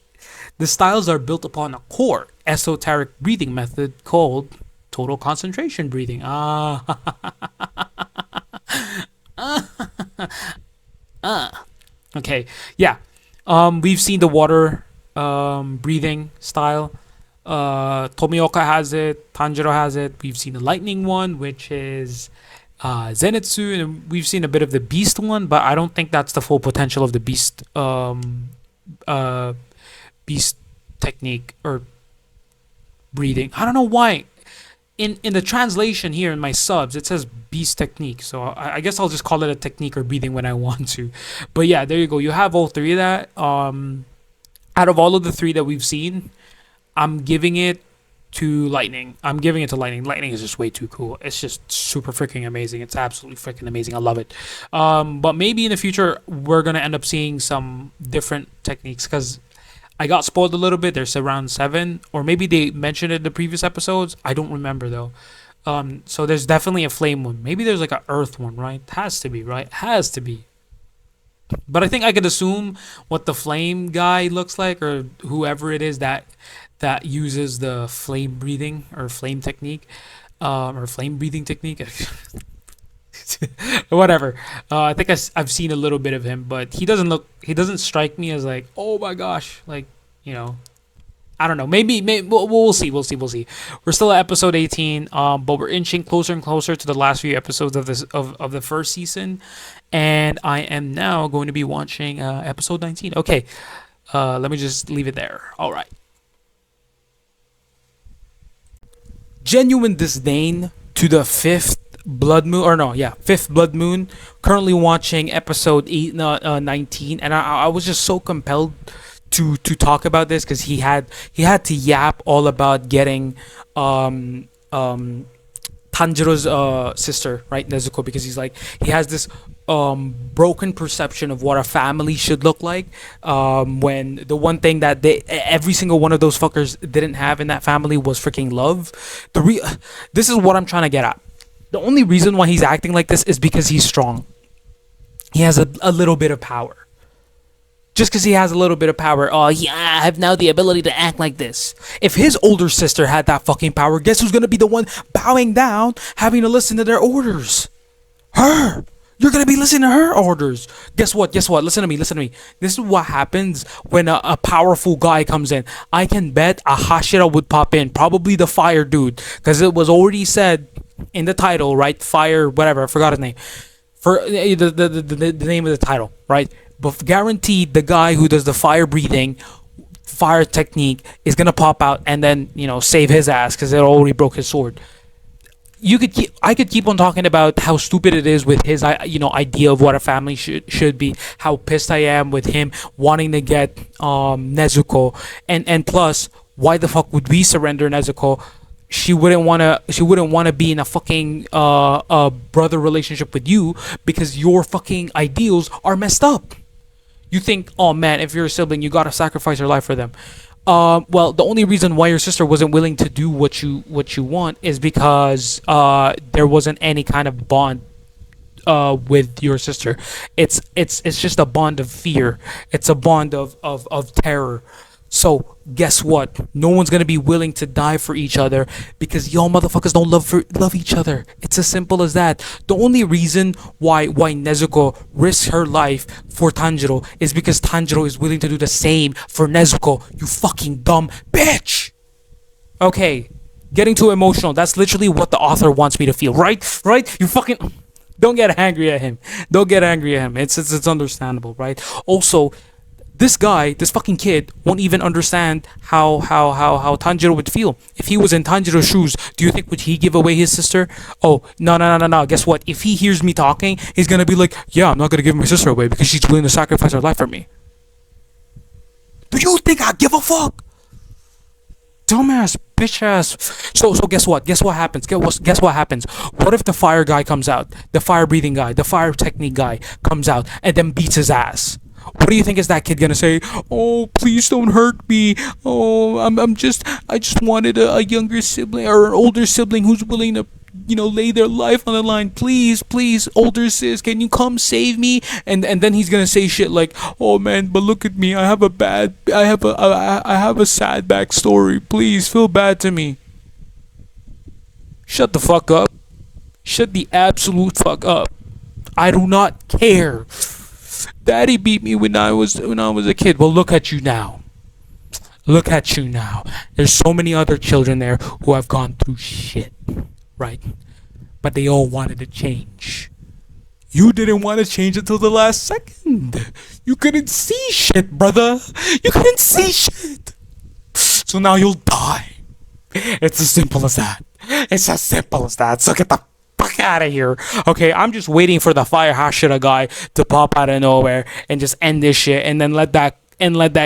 The styles are built upon a core, esoteric breathing method called total concentration breathing. Okay. Yeah. We've seen the water breathing style. Tomioka has it. Tanjiro has it. We've seen the lightning one, which is Zenitsu, and we've seen a bit of the beast one, but I don't think that's the full potential of the beast beast technique or breathing. I don't know why. In the translation here in my subs, it says beast technique. So I guess I'll just call it a technique or breathing when I want to. But yeah, there you go. You have all three of that. Out of all of the three that we've seen, I'm giving it to Lightning. Lightning is just way too cool. It's just super freaking amazing. It's absolutely freaking amazing. I love it. But maybe in the future, we're going to end up seeing some different techniques because I got spoiled a little bit. There's around 7, or maybe they mentioned it in the previous episodes. I don't remember though. So there's definitely a flame one. Maybe there's like an earth one, right? Has to be, right? Has to be. But I think I could assume what the flame guy looks like, or whoever it is that uses the flame breathing or flame technique, or flame breathing technique. Whatever. I think I've seen a little bit of him, but he doesn't strike me as like, oh my gosh, like, I don't know. Maybe we'll see. We're still at episode 18, but we're inching closer and closer to the last few episodes of the first season, and I am now going to be watching episode 19. Okay, let me just leave it there. All right. Genuine disdain to the fifth blood moon. Currently watching episode 19, and I was just so compelled to talk about this because he had to yap all about getting um um Tanjiro's sister, right, Nezuko, because he's like he has this broken perception of what a family should look like. When the one thing that every single one of those fuckers didn't have in that family was freaking love. This is what I'm trying to get at. The only reason why he's acting like this is because he's strong. He has a little bit of power. Just because he has a little bit of power, oh yeah, I have now the ability to act like this. If his older sister had that fucking power, guess who's gonna be the one bowing down, having to listen to their orders? Her. You're gonna be listening to her orders. Guess what? Guess what? Listen to me. Listen to me. This is what happens when a powerful guy comes in. I can bet a Hashira would pop in, probably the fire dude, because it was already said in the title, right? Fire, whatever. I forgot his name. For the name of the title, right? But guaranteed, the guy who does the fire breathing, fire technique is gonna pop out and then save his ass because it already broke his sword. I could keep on talking about how stupid it is with his idea of what a family should be. How pissed I am with him wanting to get Nezuko, and plus, why the fuck would we surrender Nezuko? She wouldn't wanna be in a fucking brother relationship with you because your fucking ideals are messed up. You think, oh man, if you're a sibling, you gotta sacrifice your life for them. Well, the only reason why your sister wasn't willing to do what you want is because there wasn't any kind of bond with your sister. It's just a bond of fear. It's a bond of terror. So guess what? No one's gonna be willing to die for each other because y'all motherfuckers don't love each other. It's as simple as that. The only reason why Nezuko risks her life for Tanjiro is because Tanjiro is willing to do the same for Nezuko. You fucking dumb bitch. Okay, getting too emotional. That's literally what the author wants me to feel. Right? Right? You fucking don't get angry at him. Don't get angry at him. It's understandable, right? Also, this guy, this fucking kid, won't even understand how Tanjiro would feel if he was in Tanjiro's shoes. Do you think would he give away his sister? Oh no! Guess what? If he hears me talking, he's gonna be like, "Yeah, I'm not gonna give my sister away because she's willing to sacrifice her life for me." Do you think I give a fuck? Dumbass, bitch ass. So guess what? Guess what happens? Guess what happens? What if the fire guy comes out? The fire breathing guy, the fire technique guy comes out and then beats his ass. What do you think is that kid gonna say? Oh, please don't hurt me. Oh, I just wanted a younger sibling or an older sibling who's willing to, lay their life on the line. Please, older sis, can you come save me? And then he's gonna say shit like, oh man, but look at me. I have a sad backstory. Please feel bad to me. Shut the fuck up. Shut the absolute fuck up. I do not care. Daddy beat me when I was a kid. Well, look at you now. Look at you now. There's so many other children there who have gone through shit, right? But they all wanted to change. You didn't want to change until the last second. You couldn't see shit, brother. You couldn't see shit. So now you'll die. It's as simple as that. It's as simple as that. So get the fuck out of here. Okay, I'm just waiting for the fire Hashira guy to pop out of nowhere and just end this shit, and then let that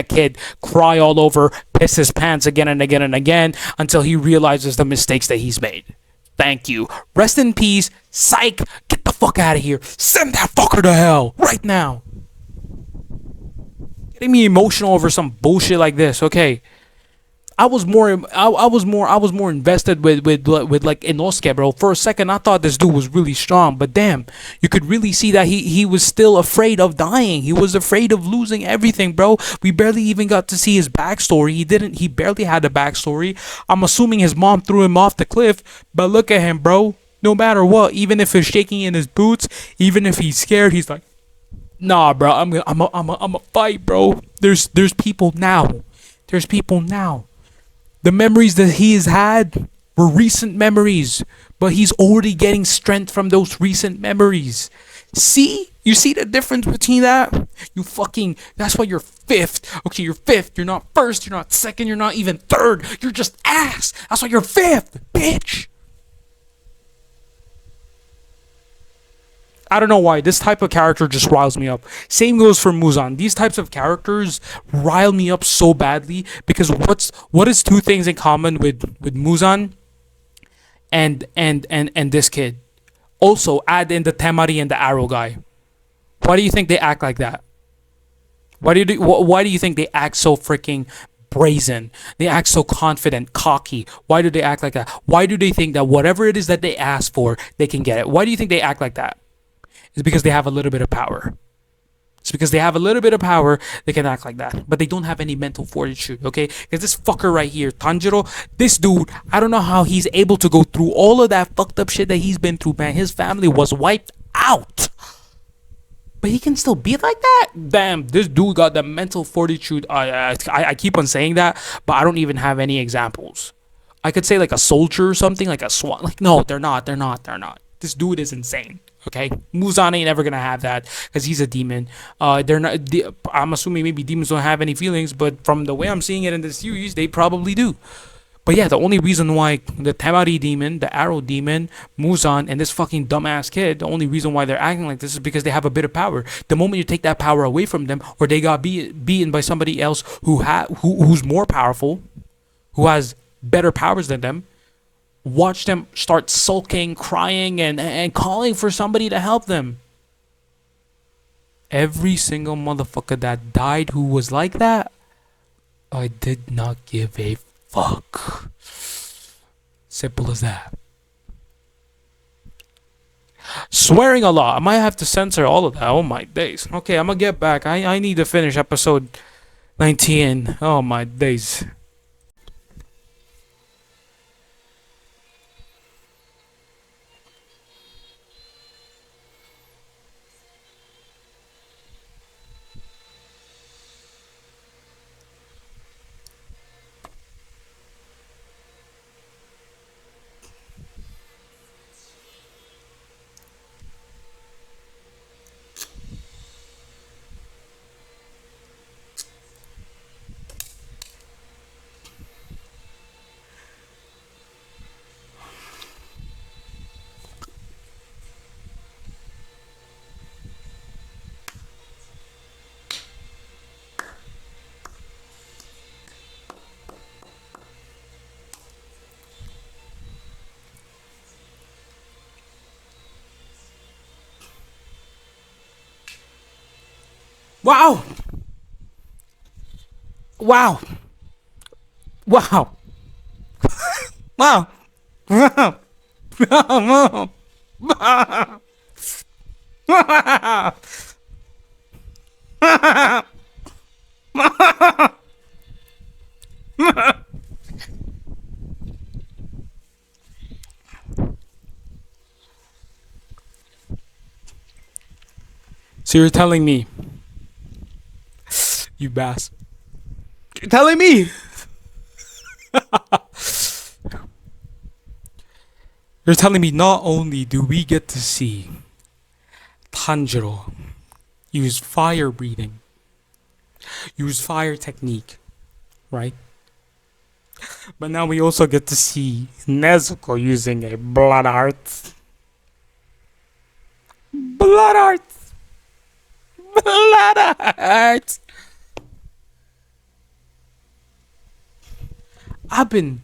kid cry all over, piss his pants again and again and again until he realizes the mistakes that he's made. Thank you. Rest in peace. Psych. Get the fuck out of here. Send that fucker to hell right now. Getting me emotional over some bullshit like this. Okay. I was more invested with like Inosuke, bro. For a second, I thought this dude was really strong, but damn, you could really see that he was still afraid of dying. He was afraid of losing everything, bro. We barely even got to see his backstory. He barely had a backstory. I'm assuming his mom threw him off the cliff, but look at him, bro. No matter what, even if he's shaking in his boots, even if he's scared, he's like, nah, bro. I'm a fight, bro. There's people now. There's people now. The memories that he has had were recent memories, but he's already getting strength from those recent memories. See? You see the difference between that? That's why you're fifth. Okay, you're fifth. You're not first. You're not second. You're not even third. You're just ass. That's why you're fifth, bitch. I don't know why. This type of character just riles me up. Same goes for Muzan. These types of characters rile me up so badly because what is two things in common with Muzan and this kid? Also, add in the Temari and the Arrow guy. Why do you think they act like that? Why do you think they act so freaking brazen? They act so confident, cocky. Why do they act like that? Why do they think that whatever it is that they ask for, they can get it? Why do you think they act like that? It's because they have a little bit of power. It's because they have a little bit of power, they can act like that. But they don't have any mental fortitude, okay? Because this fucker right here, Tanjiro, this dude, I don't know how he's able to go through all of that fucked up shit that he's been through, man. His family was wiped out. But he can still be like that? Damn, this dude got the mental fortitude. I keep on saying that, but I don't even have any examples. I could say like a soldier or something, like a SWAT. Like, no, they're not. This dude is insane. Okay, Muzan ain't ever gonna have that because he's a demon. They're not. I'm assuming maybe demons don't have any feelings, but from the way I'm seeing it in this series, they probably do. But yeah, the only reason why the Temari demon, the Arrow demon, Muzan, and this fucking dumbass kid, the only reason why they're acting like this is because they have a bit of power. The moment you take that power away from them, or they got beaten by somebody else who's more powerful, who has better powers than them, watch them start sulking, crying, and calling for somebody to help them. Every single motherfucker that died who was like that, I did not give a fuck. Simple as that. Swearing a lot. I might have to censor all of that. Oh my days. Okay, I'm gonna get back. I need to finish episode 19. Oh my days. Wow. Wow. Wow. Wow. Wow. Wow. So you're telling me, you bastard. You're telling me. You're telling me not only do we get to see Tanjiro use fire breathing, use fire technique, right? But now we also get to see Nezuko using a blood art. Blood art. Blood art. I've been.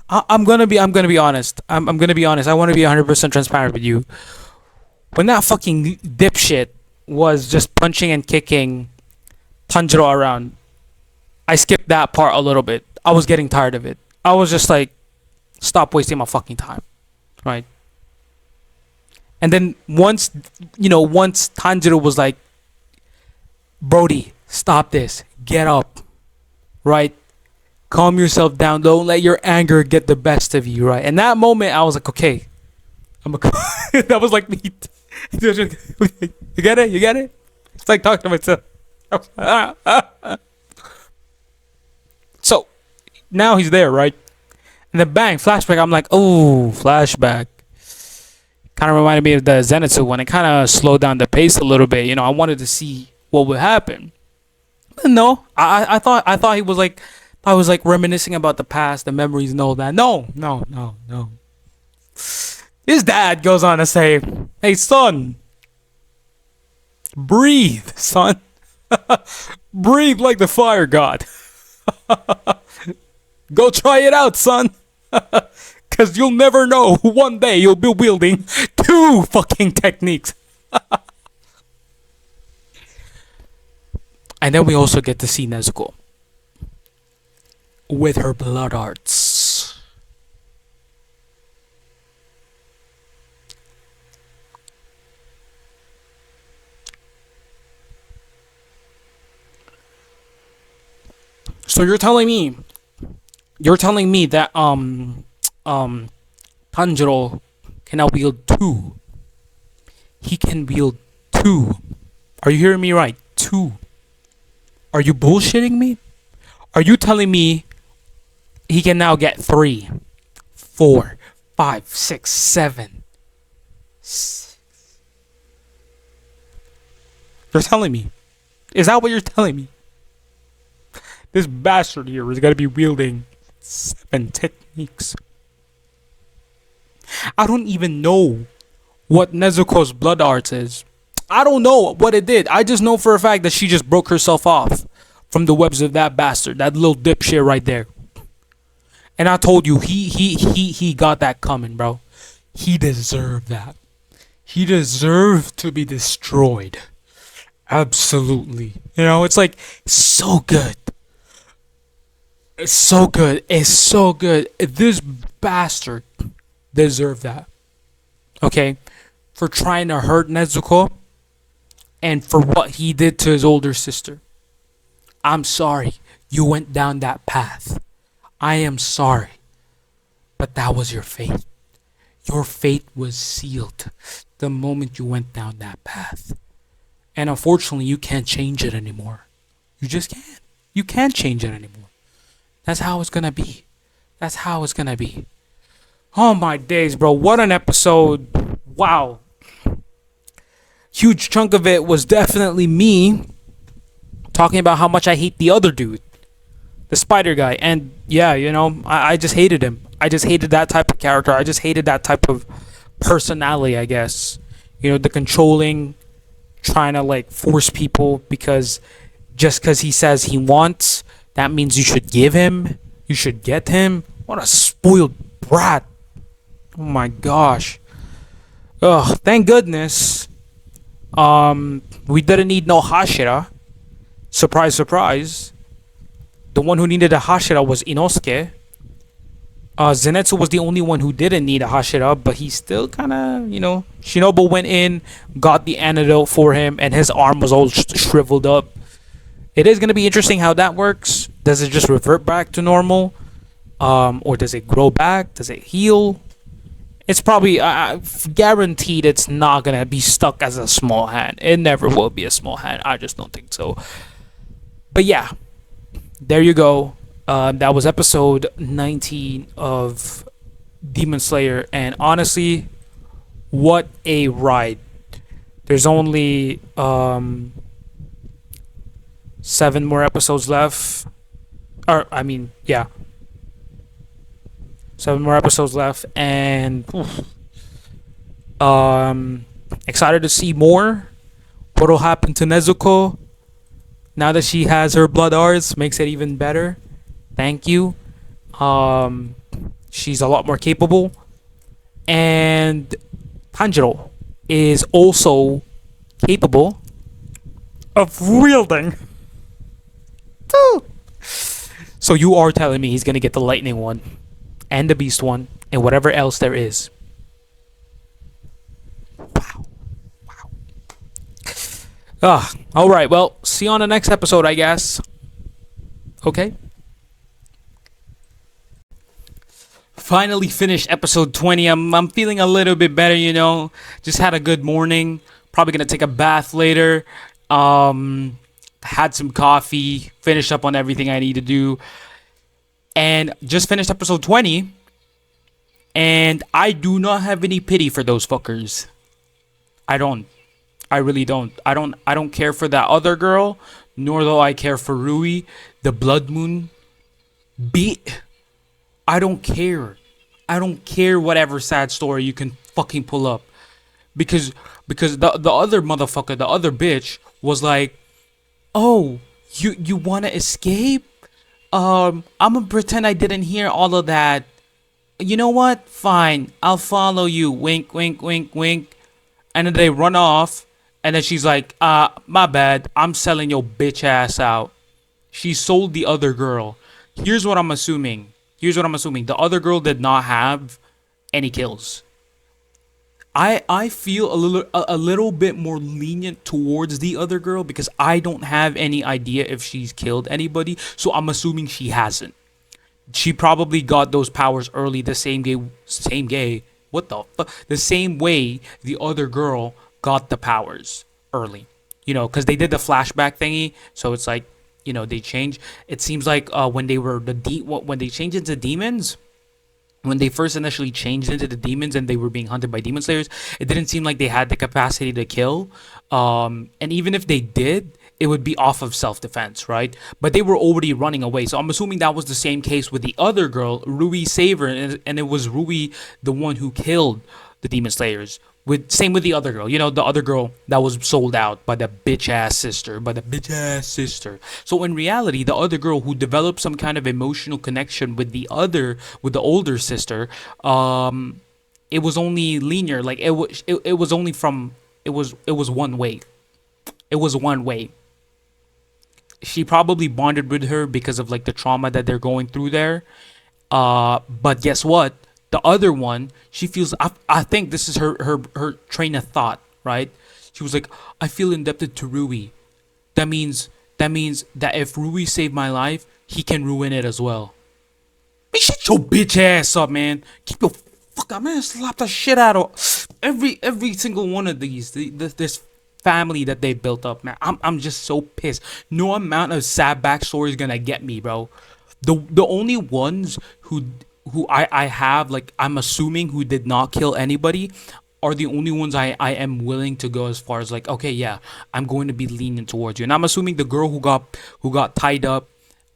I'm gonna be honest. I'm gonna be honest. I want to be 100% transparent with you. When that fucking dipshit was just punching and kicking Tanjiro around, I skipped that part a little bit. I was getting tired of it. I was just like, stop wasting my fucking time, right? And then once Tanjiro was like, Brody, stop this. Get up, right? Calm yourself down. Don't let your anger get the best of you, right? In that moment, I was like, okay, that was like me. You get it? You get it? It's like talking to myself. So now he's there, right? And then bang, flashback. I'm like, oh, flashback. Kind of reminded me of the Zenitsu one. It kind of slowed down the pace a little bit. You know, I wanted to see what would happen. But no, I thought he was like, I was like reminiscing about the past, the memories, and all that. No. His dad goes on to say, "Hey son, breathe, son. Breathe like the fire god. Go try it out, son. Cause you'll never know. One day you'll be wielding two fucking techniques." And then we also get to see Nezuko with her blood arts. So you're telling me that Tanjiro can now wield two. He can wield two. Are you hearing me right? Two. Are you bullshitting me? Are you telling me he can now get 3, 4, 5, 6, 7? You're telling me? Is that what you're telling me? This bastard here is gonna be wielding 7 techniques. I don't even know what Nezuko's blood arts is. I don't know what it did. I just know for a fact that she just broke herself off from the webs of that bastard, that little dipshit right there. And I told you, he got that coming, bro. He deserved that. He deserved to be destroyed. Absolutely. You know, it's like so good. It's so good. It's so good. This bastard deserved that. Okay? For trying to hurt Nezuko and for what he did to his older sister. I'm sorry you went down that path. I am sorry. But that was your fate. Your fate was sealed the moment you went down that path. And unfortunately, you can't change it anymore. You just can't. You can't change it anymore. That's how it's gonna be. That's how it's gonna be. Oh my days, bro. What an episode. Wow. Huge chunk of it was definitely me talking about how much I hate the other dude, the spider guy. And yeah, you know, I just hated him. I just hated that type of character. I just hated that type of personality, I guess. You know, the controlling, trying to like force people because just because he says he wants, that means you should give him, you should get him. What a spoiled brat. Oh my gosh. Ugh, thank goodness. We didn't need no Hashira. Surprise, surprise. The one who needed a Hashira was Inosuke. Zenitsu was the only one who didn't need a Hashira, but he still kind of, you know, Shinobu went in, got the antidote for him, and his arm was all shriveled up. It is going to be interesting how that works. Does it just revert back to normal? Or does it grow back? Does it heal? It's probably guaranteed it's not going to be stuck as a small hand. It never will be a small hand. I just don't think so. But yeah, there you go. That was episode 19 of Demon Slayer. And honestly, what a ride. There's only 7 more episodes left. Or, I mean, yeah. 7 more episodes left. And excited to see more. What'll happen to Nezuko now that she has her blood arts makes it even better. Thank you. She's a lot more capable. And Tanjiro is also capable of wielding. So you are telling me he's gonna get the lightning one and the beast one and whatever else there is. Wow. Alright, well, see you on the next episode, I guess. Okay. Finally finished episode 20. I'm feeling a little bit better, you know. Just had a good morning. Probably gonna take a bath later. Had some coffee. Finished up on everything I need to do. And just finished episode 20. And I do not have any pity for those fuckers. I don't. I really don't. I don't care for that other girl. Nor do I care for Rui. The Blood Moon beat. I don't care. I don't care whatever sad story you can fucking pull up because the other motherfucker, the other bitch, was like, "Oh, you wanna escape? I'm gonna pretend I didn't hear all of that. You know what? Fine, I'll follow you. Wink, wink, wink, wink." And then they run off, and then she's like, my bad. I'm selling your bitch ass out." She sold the other girl. Here's what I'm assuming. The other girl did not have any kills. I feel a little bit more lenient towards the other girl because I don't have any idea if she's killed anybody. So I'm assuming she hasn't. She probably got those powers early, the what the fuck? The same way the other girl got the powers early. Because they did the flashback thingy. So it's like, they change. It seems like when they were when they changed into demons, when they first initially changed into the demons and they were being hunted by demon slayers, it didn't seem like they had the capacity to kill. And even if they did, it would be off of self-defense, right? But they were already running away. So I'm assuming that was the same case with the other girl, Rui Saver, and it was Rui the one who killed the demon slayers. Same with the other girl, the other girl that was sold out by the bitch ass sister. So in reality, the other girl who developed some kind of emotional connection with the older sister, it was only linear. Like it was only from it was one way. It was one way. She probably bonded with her because of like the trauma that they're going through there. But guess what? The other one, she feels. I think this is her train of thought, right? She was like, I feel indebted to Rui. That means that if Rui saved my life, he can ruin it as well. Man, shut your bitch ass up, man. Keep your fuck up, man. Slap the shit out of every single one of these. This family that they built up, man. I'm just so pissed. No amount of sad backstory is gonna get me, bro. The only ones who I have, like, I'm assuming who did not kill anybody are the only ones I am willing to go as far as like, okay, yeah, I'm going to be lenient towards you. And I'm assuming the girl who got tied up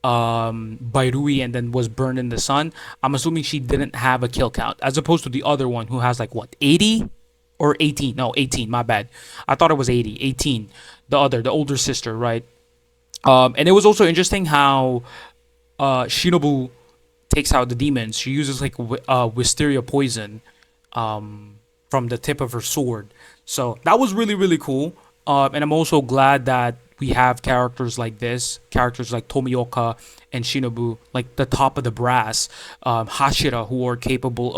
by Rui and then was burned in the sun, I'm assuming she didn't have a kill count, as opposed to the other one who has like what, 80 or 18? No, 18, my bad. I thought it was 80. 18. The older sister, right? And it was also interesting how Shinobu takes out the demons. She uses like wisteria poison from the tip of her sword. So that was really, really cool. And I'm also glad that we have characters like Tomioka and Shinobu, like the top of the brass, Hashira, who are capable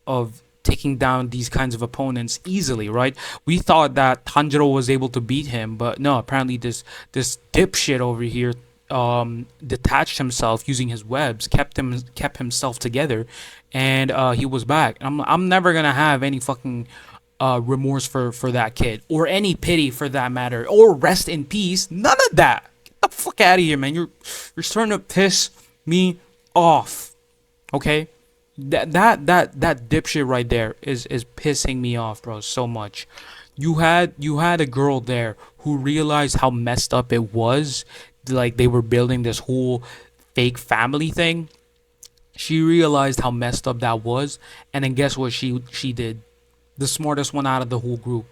of taking down these kinds of opponents easily, right? We thought that Tanjiro was able to beat him, but no, apparently this dipshit over here detached himself using his webs, kept himself together, and he was back. I'm never gonna have any fucking remorse for that kid, or any pity for that matter, or rest in peace. None of that. Get the fuck out of here, man. You're starting to piss me off. Okay, that dipshit right there is pissing me off, bro, so much. You had a girl there who realized how messed up it was. Like, they were building this whole fake family thing. She realized how messed up that was, and then guess what she did? The smartest one out of the whole group.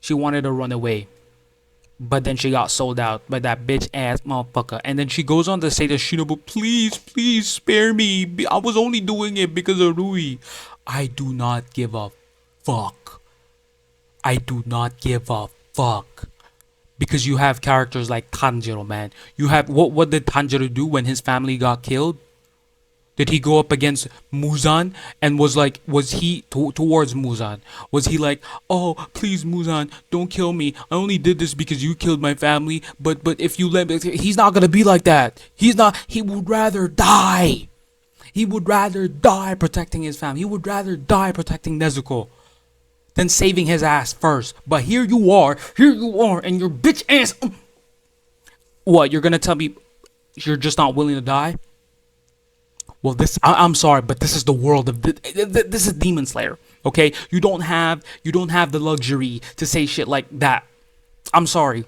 She wanted to run away, but then she got sold out by that bitch ass motherfucker. And then she goes on to say to Shinobu, please spare me. I was only doing it because of Rui. I do not give a fuck. I do not give a fuck. Because you have characters like Tanjiro, man. You have what did Tanjiro do when his family got killed? Did he go up against Muzan and was he towards Muzan? Was he like, oh, please, Muzan, don't kill me. I only did this because you killed my family. But if you let me, he's not gonna be like that. He's not. He would rather die. He would rather die protecting his family. He would rather die protecting Nezuko than saving his ass first. But here you are, and your bitch ass. What, you're gonna tell me you're just not willing to die? Well, I'm sorry, but this is the world of this is Demon Slayer. Okay, you don't have the luxury to say shit like that. I'm sorry.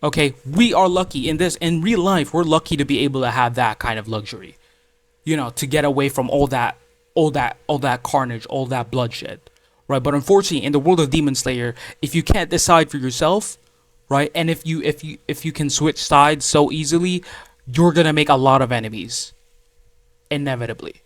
Okay, we are lucky in real life. We're lucky to be able to have that kind of luxury. To get away from all that carnage, all that bloodshed. right? But unfortunately, in the world of Demon Slayer, if you can't decide for yourself, right, and if you can switch sides so easily, you're gonna make a lot of enemies inevitably.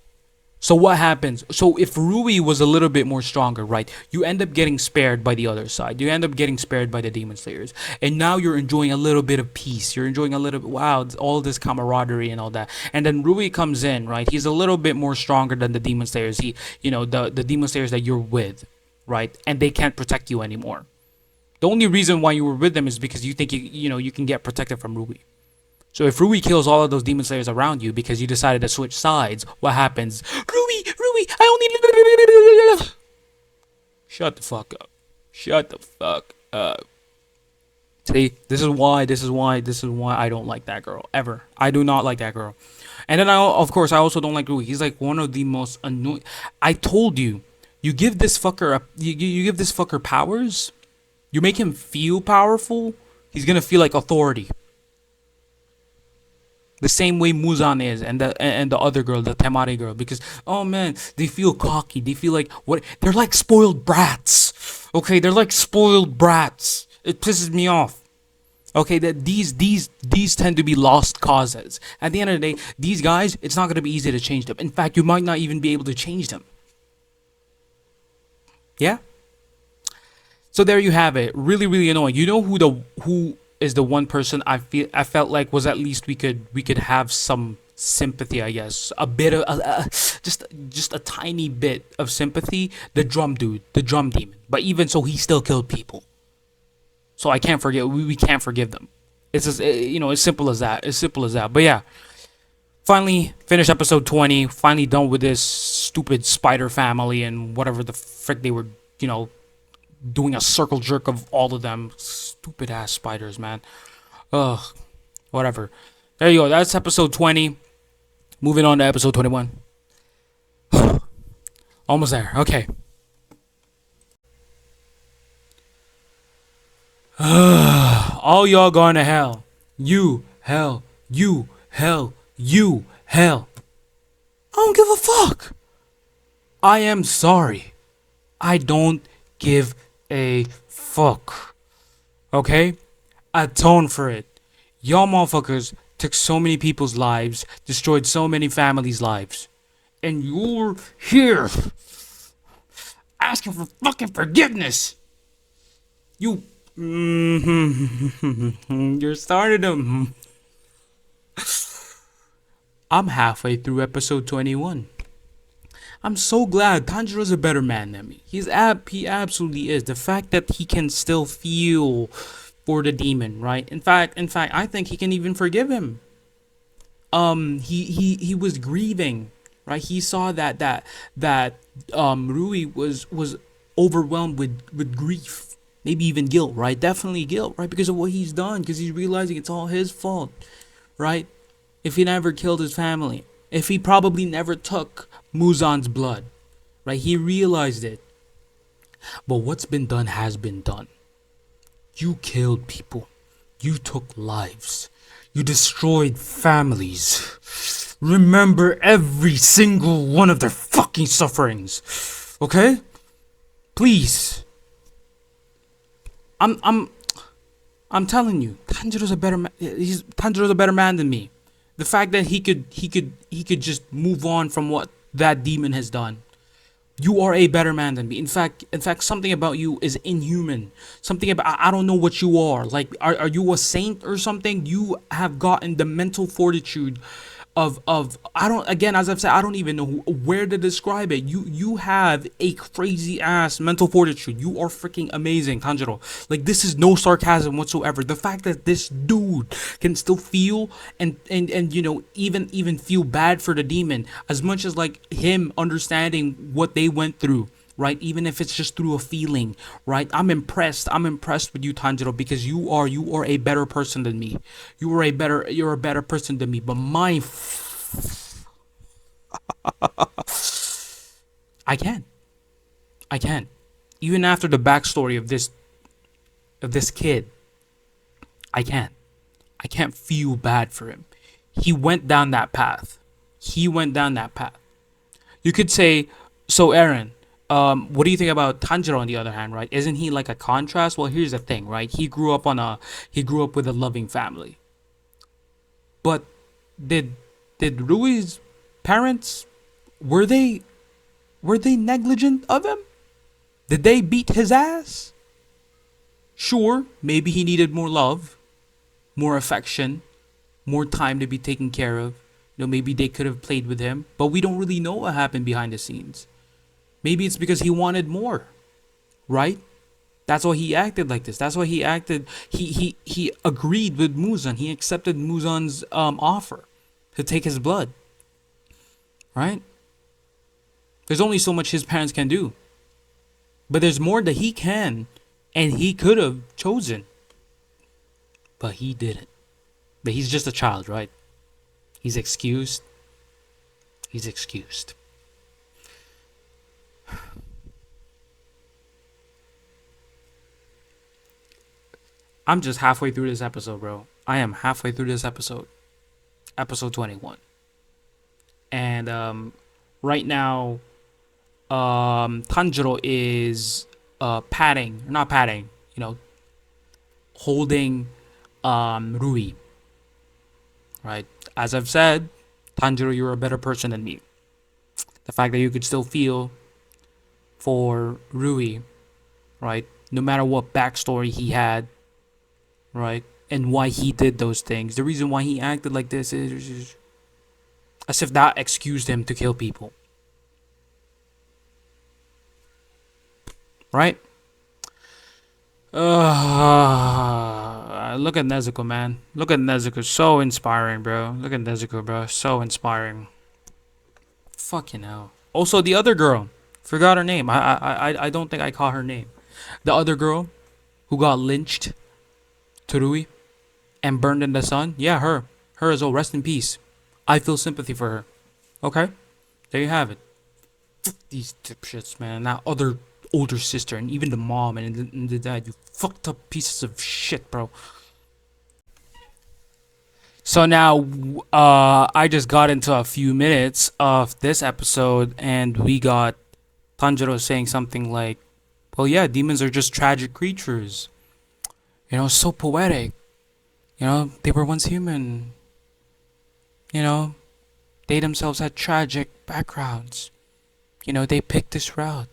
So what happens? So if Rui was a little bit more stronger, right? You end up getting spared by the other side. You end up getting spared by the Demon Slayers, and now you're enjoying a little bit of peace. You're enjoying a little bit, wow, all this camaraderie and all that. And then Rui comes in, right? He's a little bit more stronger than the Demon Slayers. The Demon Slayers that you're with, right? And they can't protect you anymore. The only reason why you were with them is because you think you can get protected from Rui. So if Rui kills all of those Demon Slayers around you because you decided to switch sides, what happens? Rui, I only... Shut the fuck up. Shut the fuck up. See, this is why I don't like that girl, ever. I do not like that girl. And then, of course, I also don't like Rui. He's like one of the most annoying... I told you, you give this fucker, you give this fucker powers, you make him feel powerful, he's gonna feel like authority. The same way Muzan is, and the other girl, the Temari girl, because oh man, they feel cocky. They feel like what? They're like spoiled brats. Okay, they're like spoiled brats. It pisses me off. Okay, that these tend to be lost causes. At the end of the day, these guys, it's not gonna be easy to change them. In fact, you might not even be able to change them. Yeah. So there you have it. Really, really annoying. You know who is the one person I felt like was at least we could have some sympathy, I guess, a bit of just a tiny bit of sympathy. The drum dude, the drum demon. But even so, he still killed people. So I can't forget. We can't forgive them. It's as as simple as that. As simple as that. But yeah, finally finished episode 20. Finally done with this stupid spider family and whatever the frick they were doing a circle jerk of all of them. Stupid ass spiders, man. Ugh. Whatever. There you go. That's episode 20. Moving on to episode 21. Almost there. Okay. All y'all going to hell. You, hell. You, hell. You, hell. I don't give a fuck. I am sorry. I don't give a fuck. Okay? Atone for it. Y'all motherfuckers took so many people's lives, destroyed so many families' lives. And you're here asking for fucking forgiveness. You're starting to... I'm halfway through episode 21. I'm so glad Tanjiro's a better man than me. He absolutely is. The fact that he can still feel for the demon, right? In fact, I think he can even forgive him. He was grieving, right? He saw that Rui was overwhelmed with grief, maybe even guilt, right? Definitely guilt, right? Because of what he's done, because he's realizing it's all his fault, right? If he never killed his family, if he probably never took Muzan's blood, right? He realized it. But what's been done has been done. You killed people. You took lives. You destroyed families. Remember every single one of their fucking sufferings. Okay? Please. I'm telling you, Tanjiro's a better man. Tanjiro's a better man than me. The fact that he could just move on from what that demon has done. You are a better man than me. In fact, something about you is inhuman. Something about I don't know what you are. Like, are you a saint or something? You have gotten the mental fortitude of I don't, again, as I've said, I don't even know where to describe it. You have a crazy ass mental fortitude. You are freaking amazing, Tanjiro. Like, this is no sarcasm whatsoever. The fact that this dude can still feel and even feel bad for the demon, as much as like him understanding what they went through, right? Even if it's just through a feeling, right? I'm impressed with you, Tanjiro, because you are a better person than me. You're a better person than me. But I can't. Even after the backstory of this kid, I can't feel bad for him. He went down that path. You could say, so Aaron, What do you think about Tanjiro on the other hand, right? Isn't he like a contrast? Well, here's the thing, right? He grew up with a loving family. But did Rui's parents, were they negligent of him? Did they beat his ass? Sure, maybe he needed more love, more affection, more time to be taken care of. Maybe they could have played with him, but we don't really know what happened behind the scenes. Maybe it's because he wanted more, right? That's why he acted like this. That's why he acted. He agreed with Muzan. He accepted Muzan's offer to take his blood, right? There's only so much his parents can do, but there's more that he can, and he could have chosen, but he didn't. But he's just a child, right? He's excused. He's excused. I'm just halfway through this episode, bro. I am halfway through this episode. Episode 21. And right now, Tanjiro is not patting, holding Rui. Right? As I've said, Tanjiro, you're a better person than me. The fact that you could still feel for Rui, right? No matter what backstory he had, right? And why he did those things. The reason why he acted like this is as if that excused him to kill people. Right? Look at Nezuko, man. Look at Nezuko. So inspiring, bro. Look at Nezuko, bro. So inspiring. Fucking hell. Also, the other girl. Forgot her name. I don't think I caught her name. The other girl who got lynched. Turui. And burned in the sun. Yeah, her. Her as well. Rest in peace. I feel sympathy for her. Okay? There you have it. These dipshits, man. That other older sister and even the mom and the dad. You fucked up pieces of shit, bro. So now, I just got into a few minutes of this episode, and we got Tanjiro saying something like, well, yeah, demons are just tragic creatures. So poetic. They were once human. They themselves had tragic backgrounds. They picked this route.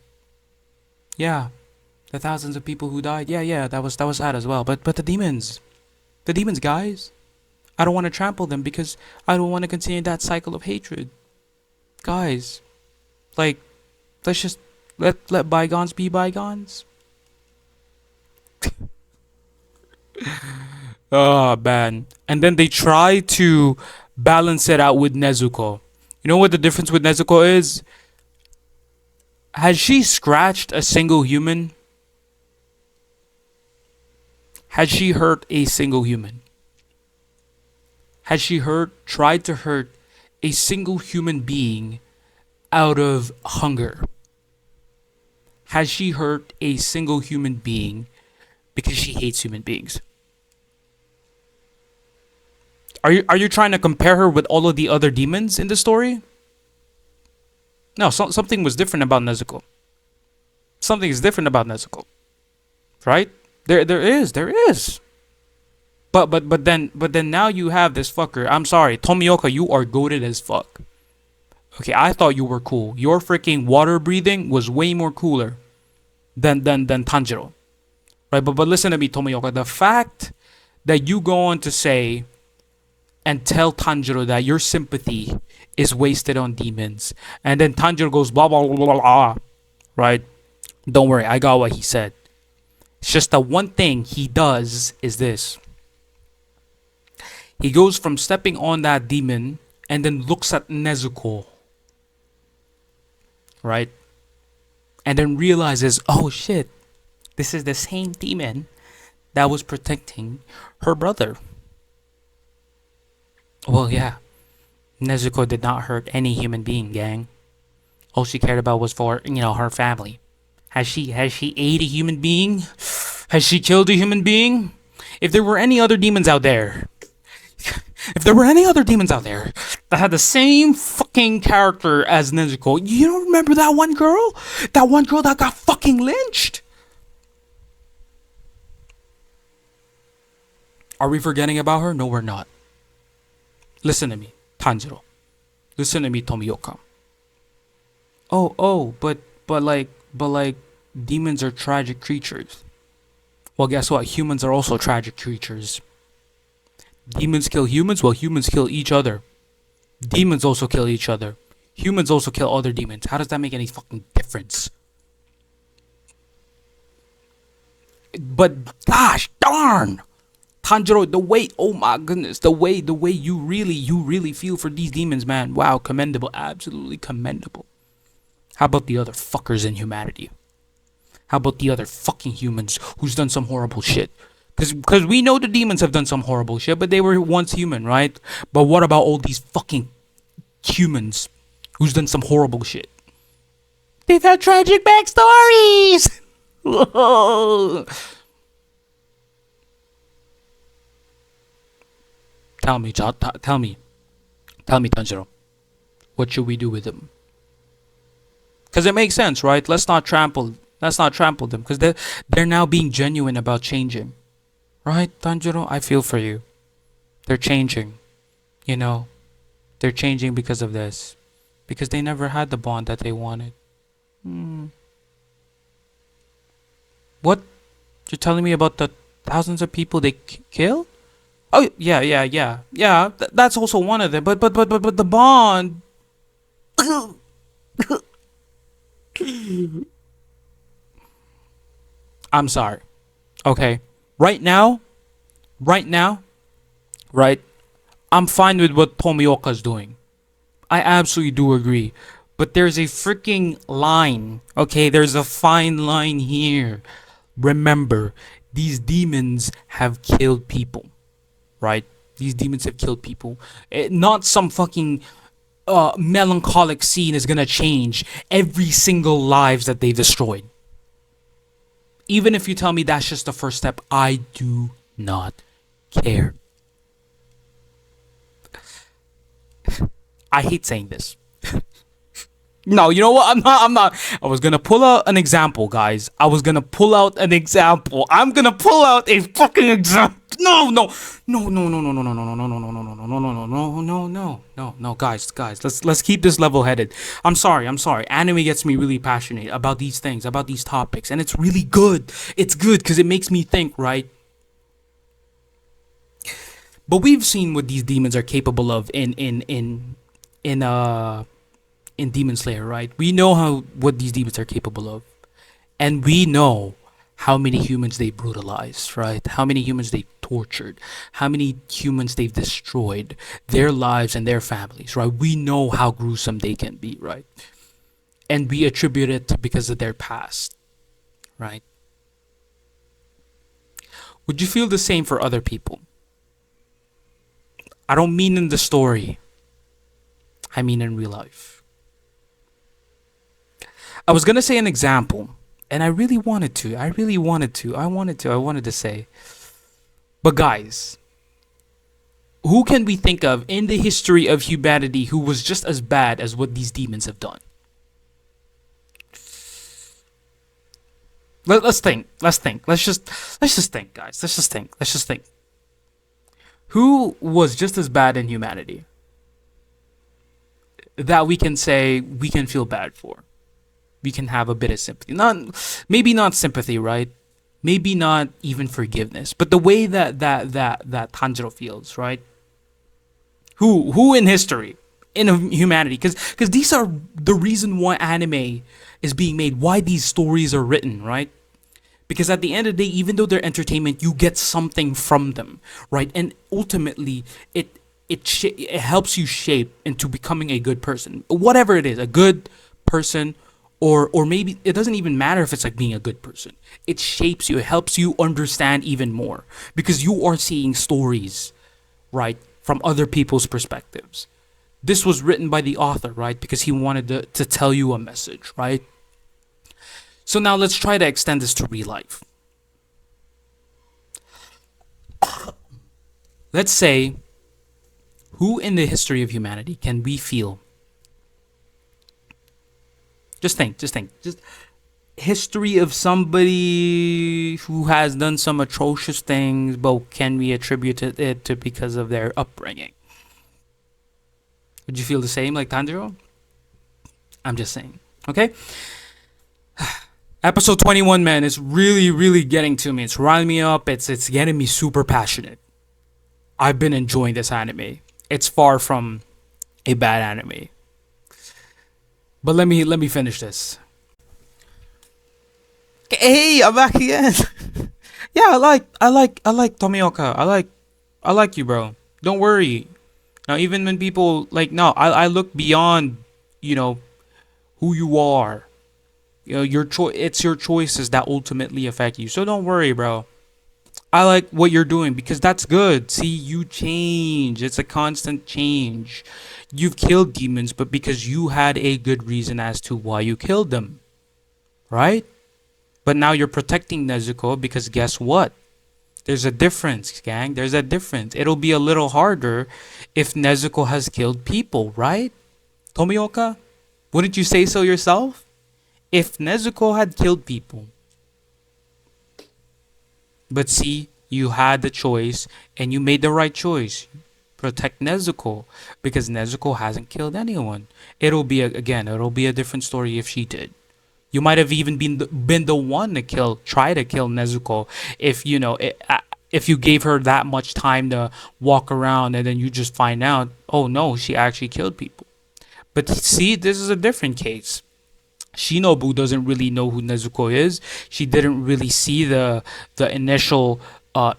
Yeah, the thousands of people who died. Yeah, that was sad as well. But the demons, guys. I don't want to trample them because I don't want to continue that cycle of hatred. Guys, like, let's just let bygones be bygones. Oh, man. And then they try to balance it out with Nezuko. You know what the difference with Nezuko is? Has she scratched a single human? Has she hurt a single human? Has she tried to hurt a single human being out of hunger? Has she hurt a single human being because she hates human beings? Are you trying to compare her with all of the other demons in the story? No, something was different about Nezuko. Something is different about Nezuko. Right? There is. But then now you have this fucker. I'm sorry, Tomioka, you are goated as fuck. Okay, I thought you were cool. Your freaking water breathing was way more cooler than Tanjiro. Right? But listen to me, Tomioka. The fact that you go on to say and tell Tanjiro that your sympathy is wasted on demons, and then Tanjiro goes blah blah blah blah blah. Right? Don't worry, I got what he said. It's just that one thing he does is this. He goes from stepping on that demon and then looks at Nezuko. Right? And then realizes, oh shit, this is the same demon that was protecting her brother. Well, yeah. Nezuko did not hurt any human being, gang. All she cared about was for, her family. Has she ate a human being? Has she killed a human being? If there were any other demons out there, If there were any other demons out there that had the same fucking character as Nezuko, you don't remember that one girl? That one girl that got fucking lynched? Are we forgetting about her? No, we're not. Listen to me, Tanjiro. Listen to me, Tomioka. But like, demons are tragic creatures. Well, guess what? Humans are also tragic creatures. Demons kill humans, while humans kill each other. Demons also kill each other. Humans also kill other demons. How does that make any fucking difference? But gosh darn, Tanjiro, the way, oh my goodness, the way you really feel for these demons, man. Wow, commendable, absolutely commendable. How about the other fuckers in humanity? How about the other fucking humans who's done some horrible shit? Because we know the demons have done some horrible shit, but they were once human, right? But what about all these fucking humans who's done some horrible shit? They've had tragic backstories! Tell me, Tanjiro. What should we do with them? Because it makes sense, right? Let's not trample them, because they're now being genuine about changing. Right, Tanjiro? I feel for you. They're changing. You know, they're changing because of this. Because they never had the bond that they wanted. What? You're telling me about the thousands of people they killed? Oh, yeah. That's also one of them. But the bond. I'm sorry. Okay. Right now, right? I'm fine with what Tomioka's doing. I absolutely do agree. But there's a freaking line. Okay, there's a fine line here. Remember, these demons have killed people. Right? These demons have killed people. Not some fucking melancholic scene is gonna change every single lives that they destroyed. Even if you tell me that's just the first step, I do not care. I hate saying this. No, you know what? I'm not. I was gonna pull out an example, guys. I'm gonna pull out a fucking example. No, guys. Let's keep this level-headed. I'm sorry. Anime gets me really passionate about these things, about these topics, and it's really good. It's good because it makes me think, right? But we've seen what these demons are capable of in Demon Slayer, right? We know what these demons are capable of. And we know how many humans they brutalized, right? How many humans they tortured, how many humans they've destroyed, their lives and their families, right? We know how gruesome they can be, right? And we attribute it to because of their past, right? Would you feel the same for other people? I don't mean in the story. I mean in real life. I was gonna say an example, and I really wanted to. I wanted to say. But guys, who can we think of in the history of humanity who was just as bad as what these demons have done? Let's think. Let's just think, guys. Let's just think. Who was just as bad in humanity that we can say we can feel bad for? We can have a bit of sympathy. Maybe not sympathy, right? Maybe not even forgiveness, but the way that Tanjiro feels, right? Who in history, in humanity, because these are the reason why anime is being made, why these stories are written, right? Because at the end of the day, even though they're entertainment, you get something from them, right? And ultimately, it helps you shape into becoming a good person, whatever it is, a good person. Or maybe it doesn't even matter if it's like being a good person. It shapes you. It helps you understand even more because you are seeing stories, right, from other people's perspectives. This was written by the author, right, because he wanted to tell you a message, right? So now let's try to extend this to real life. Let's say Who in the history of humanity can we feel? Just think, just think. Just history of somebody who has done some atrocious things, but can we attribute it to because of their upbringing? Would you feel the same like Tanjiro? I'm just saying. Okay? Episode 21, man, is really, really getting to me. It's riling me up. It's getting me super passionate. I've been enjoying this anime. It's far from a bad anime. But let me finish this. Hey, I'm back again. Yeah, I like Tomioka. I like you, bro. Don't worry. Now, even when people like, no, I look beyond, you know, who you are. You know, your choice. It's your choices that ultimately affect you. So don't worry, bro. I like what you're doing because that's good. See, you change. It's a constant change. You've killed demons, but because you had a good reason as to why you killed them, right? But now you're protecting Nezuko because guess what? There's a difference, gang. There's a difference. It'll be a little harder if Nezuko has killed people, right? Tomioka? Wouldn't you say so yourself? If Nezuko had killed people, but see, you had the choice and you made the right choice. Protect Nezuko because Nezuko hasn't killed anyone. It'll be a different story if she did. You might have even been the one to try to kill Nezuko if you know if you gave her that much time to walk around and then you just find out, oh no, she actually killed people. But see, this is a different case. Shinobu doesn't really know who Nezuko is. She didn't really see the initial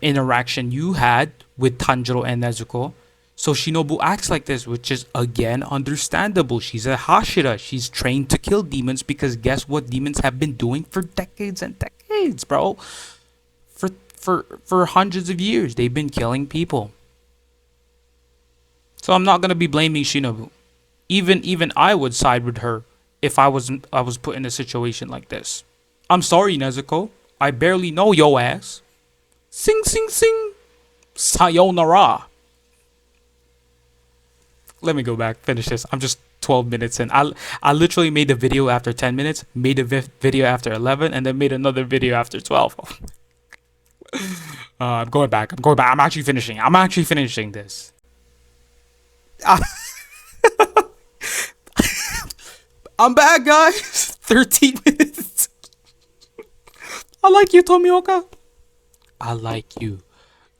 interaction you had with Tanjiro and Nezuko. So Shinobu acts like this, which is again understandable. She's a Hashira. She's trained to kill demons because guess what demons have been doing for decades and decades, bro. For hundreds of years, they've been killing people. So I'm not gonna be blaming Shinobu. Even I would side with her if I was put in a situation like this. I'm sorry, Nezuko. I barely know yo ass. Sing sing sing. Sayonara. Let me go back, finish this. I'm just 12 minutes in. I literally made a video after 10 minutes, made a video after 11, and then made another video after 12. I'm going back. I'm actually finishing. I'm actually finishing this. I'm back, guys. 13 minutes. I like you, Tomioka. I like you.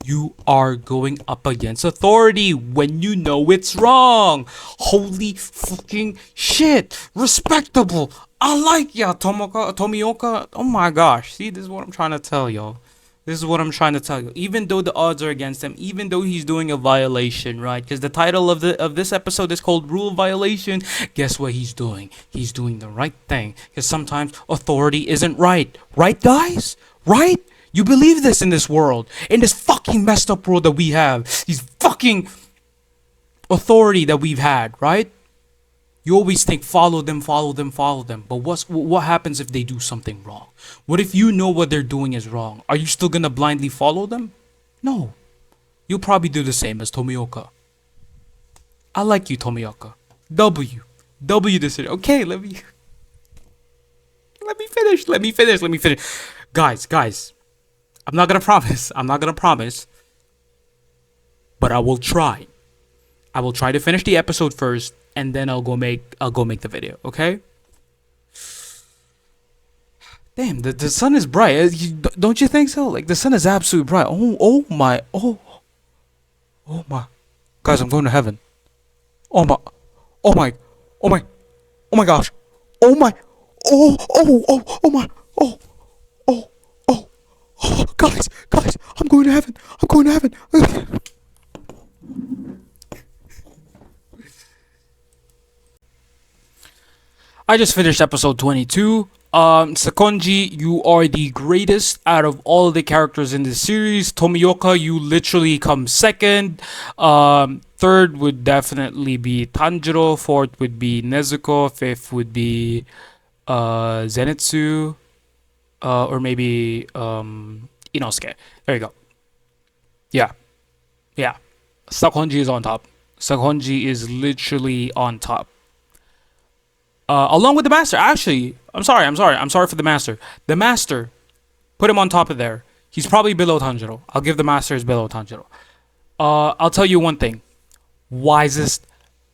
You are going up against authority when you know it's wrong. Holy fucking shit. Respectable. I like ya, Tomioka. Oh my gosh. See, this is what I'm trying to tell y'all. This is what I'm trying to tell you. Even though the odds are against him, even though he's doing a violation, right? Because the title of this episode is called Rule Violation. Guess what he's doing? He's doing the right thing. Because sometimes authority isn't right. Right, guys? Right? You believe this in this world. In this fucking messed up world that we have. These fucking authority that we've had, right? You always think follow them. But what happens if they do something wrong? What if you know what they're doing is wrong? Are you still gonna blindly follow them? No. You'll probably do the same as Tomioka. I like you, Tomioka. W this. Okay, let me finish. Guys. I'm not gonna promise. But I will try. I will try to finish the episode first, and then I'll go make the video. Okay? Damn, the sun is bright. Don't you think so? Like the sun is absolutely bright. Oh my, guys, I'm going to heaven. Oh my, oh my, oh my, oh my gosh. Oh my, oh my, guys, I'm going to heaven. I just finished episode 22. Sakonji, you are the greatest out of all the characters in the series. Tomioka, you literally come second. Third would definitely be Tanjiro. Fourth would be Nezuko. Fifth would be Zenitsu. Or maybe Inosuke. There you go. Yeah. Sakonji is on top. Sakonji is literally on top. Along with the master. Actually, I'm sorry for the master. The master, put him on top of there. He's probably below Tanjiro. I'll give the master is below Tanjiro. I'll tell you one thing. Wisest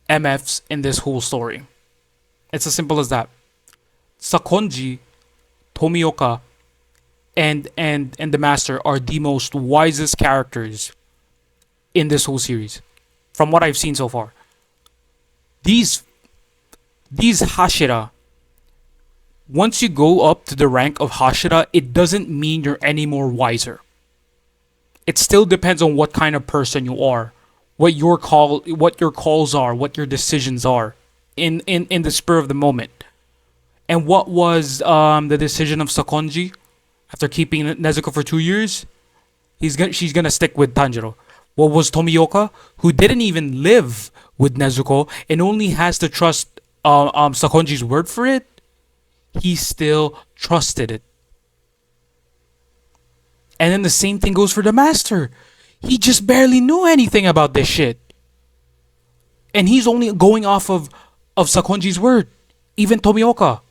MFs in this whole story. It's as simple as that. Sakonji, Tomioka, and the master are the most wisest characters in this whole series, from what I've seen so far. These these Hashira, once you go up to the rank of Hashira, it doesn't mean you're any more wiser. It still depends on what kind of person you are, what your calls are, what your decisions are in the spur of the moment. And what was the decision of Sakonji after keeping Nezuko for 2 years? She's gonna stick with Tanjiro. What was Tomioka, who didn't even live with Nezuko and only has to trust Sakonji's word for it? He still trusted it. And then the same thing goes for the master. He just barely knew anything about this shit. And he's only going off of Sakonji's word. Even Tomioka.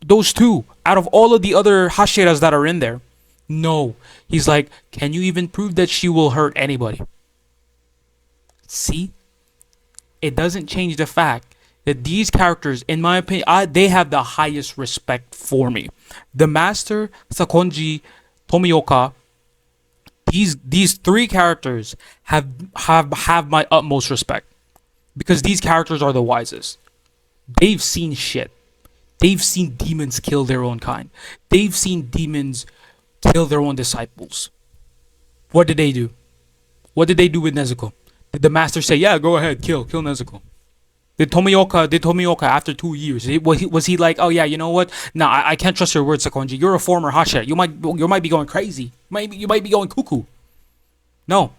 Those two. Out of all of the other Hashiras that are in there. No. He's like, can you even prove that she will hurt anybody? See? It doesn't change the fact that these characters, in my opinion, they have the highest respect for me. The master, Sakonji, Tomioka, these three characters have my utmost respect because these characters are the wisest. They've seen shit. They've seen demons kill their own kind. They've seen demons kill their own disciples. What did they do? What did they do with Nezuko? Did the master say, "Yeah, go ahead, kill Nezuko"? Did Tomioka after 2 years? Was he like, "Oh yeah, you know what? No, I can't trust your words, Sakonji. You're a former Hashira. You might be going crazy. You might be going cuckoo." No,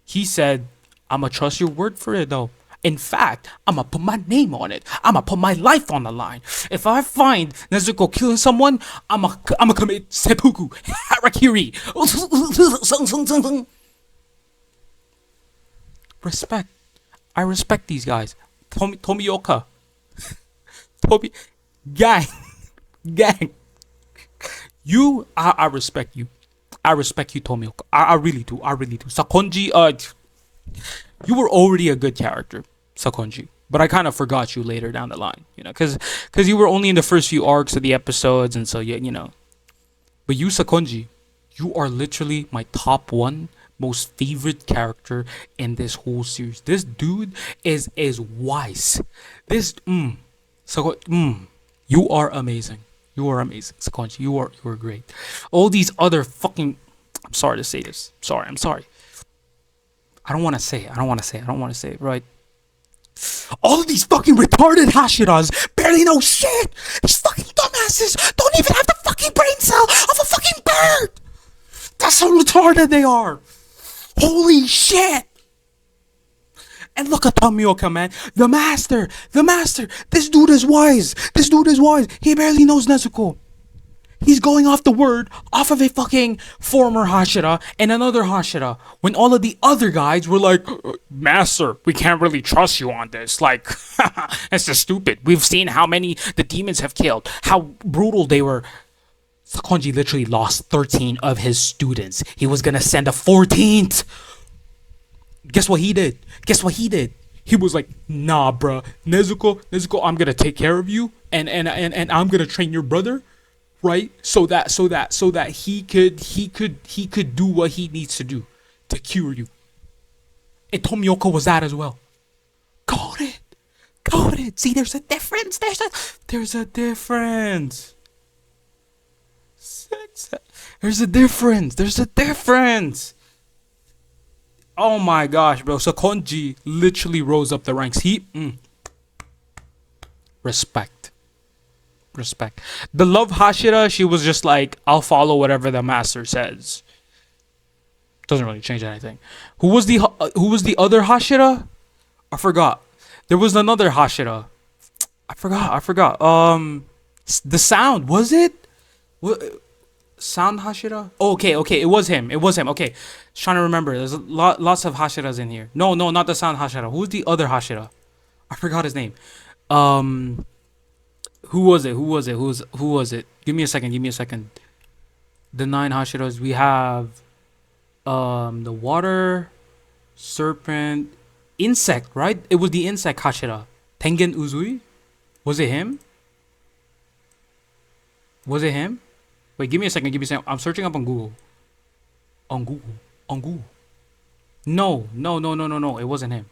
he said, "I'ma trust your word for it, though. In fact, I'ma put my name on it. I'ma put my life on the line. If I find Nezuko killing someone, I'ma commit seppuku, harakiri." Respect. I respect these guys. Tomioka. Tomi, gang, gang. I respect you. I respect you, Tomioka. I really do. I really do. Sakonji, you were already a good character, Sakonji. But I kind of forgot you later down the line, because you were only in the first few arcs of the episodes, and so you. But you, Sakonji, you are literally my top one most favorite character in this whole series. This dude is wise. You are amazing. You are amazing, Sakonji. You are great. All these other fucking, I'm sorry to say this. I'm sorry. I don't want to say it, right? All of these fucking retarded Hashiras barely know shit. These fucking dumbasses don't even have the fucking brain cell of a fucking bird. That's how retarded they are. Holy shit! And look at Tomioka, man. The master. This dude is wise. He barely knows Nezuko. He's going off the word off of a fucking former Hashira and another Hashira. When all of the other guys were like, "Master, we can't really trust you on this. Like, that's just stupid. We've seen how many the demons have killed. How brutal they were." Sakonji literally lost 13 of his students. He was gonna send a 14th. Guess what he did? He was like, "Nah, bruh. Nezuko, I'm gonna take care of you, and I'm gonna train your brother, right? So that he could do what he needs to do to cure you." And Tomioka was that as well. Got it. See, there's a difference. There's a difference. There's a difference. Oh my gosh, bro. Sakonji literally rose up the ranks. Respect. The love Hashira, she was just like, "I'll follow whatever the master says." Doesn't really change anything. Who was the other Hashira? I forgot. There was another Hashira. I forgot. The Sound, was it? Sound Hashira? Oh, okay, it was him. It was him. Okay, trying to remember. There's lots of Hashiras in here. No, not the Sound Hashira. Who's the other Hashira? I forgot his name. Um, who was it? Who was it? Give me a second. Give me a second. The nine Hashiras. We have the water serpent insect, right? It was the insect Hashira. Tengen Uzui? Was it him? Was it him? Wait, give me a second. Give me a second. I'm searching up on Google. On Google. On Google. No. It wasn't him.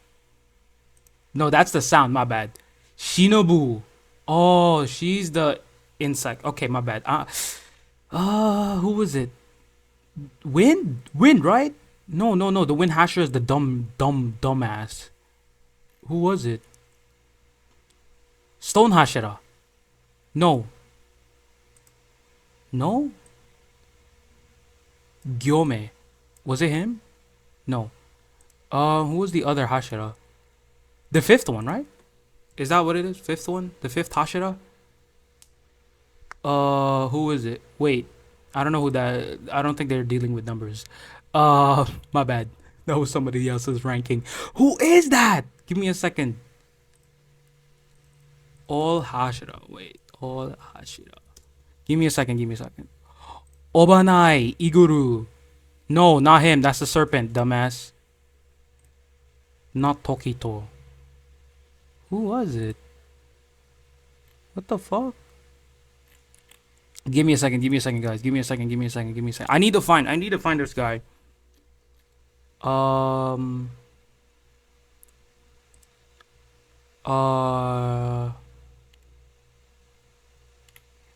No, that's the sound. My bad. Shinobu. Oh, she's the insect. Okay, my bad. Who was it? Wind, right? No. The Wind Hasher is the dumbass. Who was it? Stone Hashira. No. No? Gyome. Was it him? No. Who was the other Hashira? The fifth one, right? Is that what it is? Fifth one? The fifth Hashira? Who is it? Wait. I don't know who that. I don't think they're dealing with numbers. My bad. That was somebody else's ranking. Who is that? Give me a second. All Hashira. Wait. All Hashira. Give me a second. Give me a second. Obanai Iguru. No, not him. That's the serpent, dumbass. Not Tokito. Who was it? What the fuck? Give me a second. Give me a second, guys. Give me a second. Give me a second. Give me a second. I need to find this guy. Um.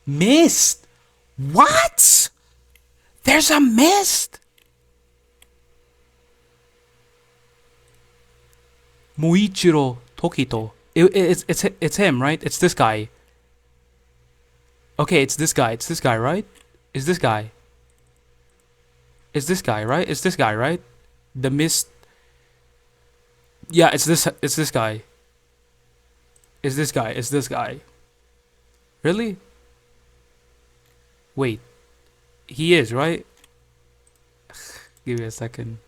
Mist. What? There's a mist. Muichiro Tokito. It's him, right? It's this guy. Okay, it's this guy. It's this guy, right? Is this guy? Is this guy, right? It's this guy, right? The mist. Yeah, it's this. It's this guy. Is this guy? It's this guy. Really? Wait. He is, right? Give me a second.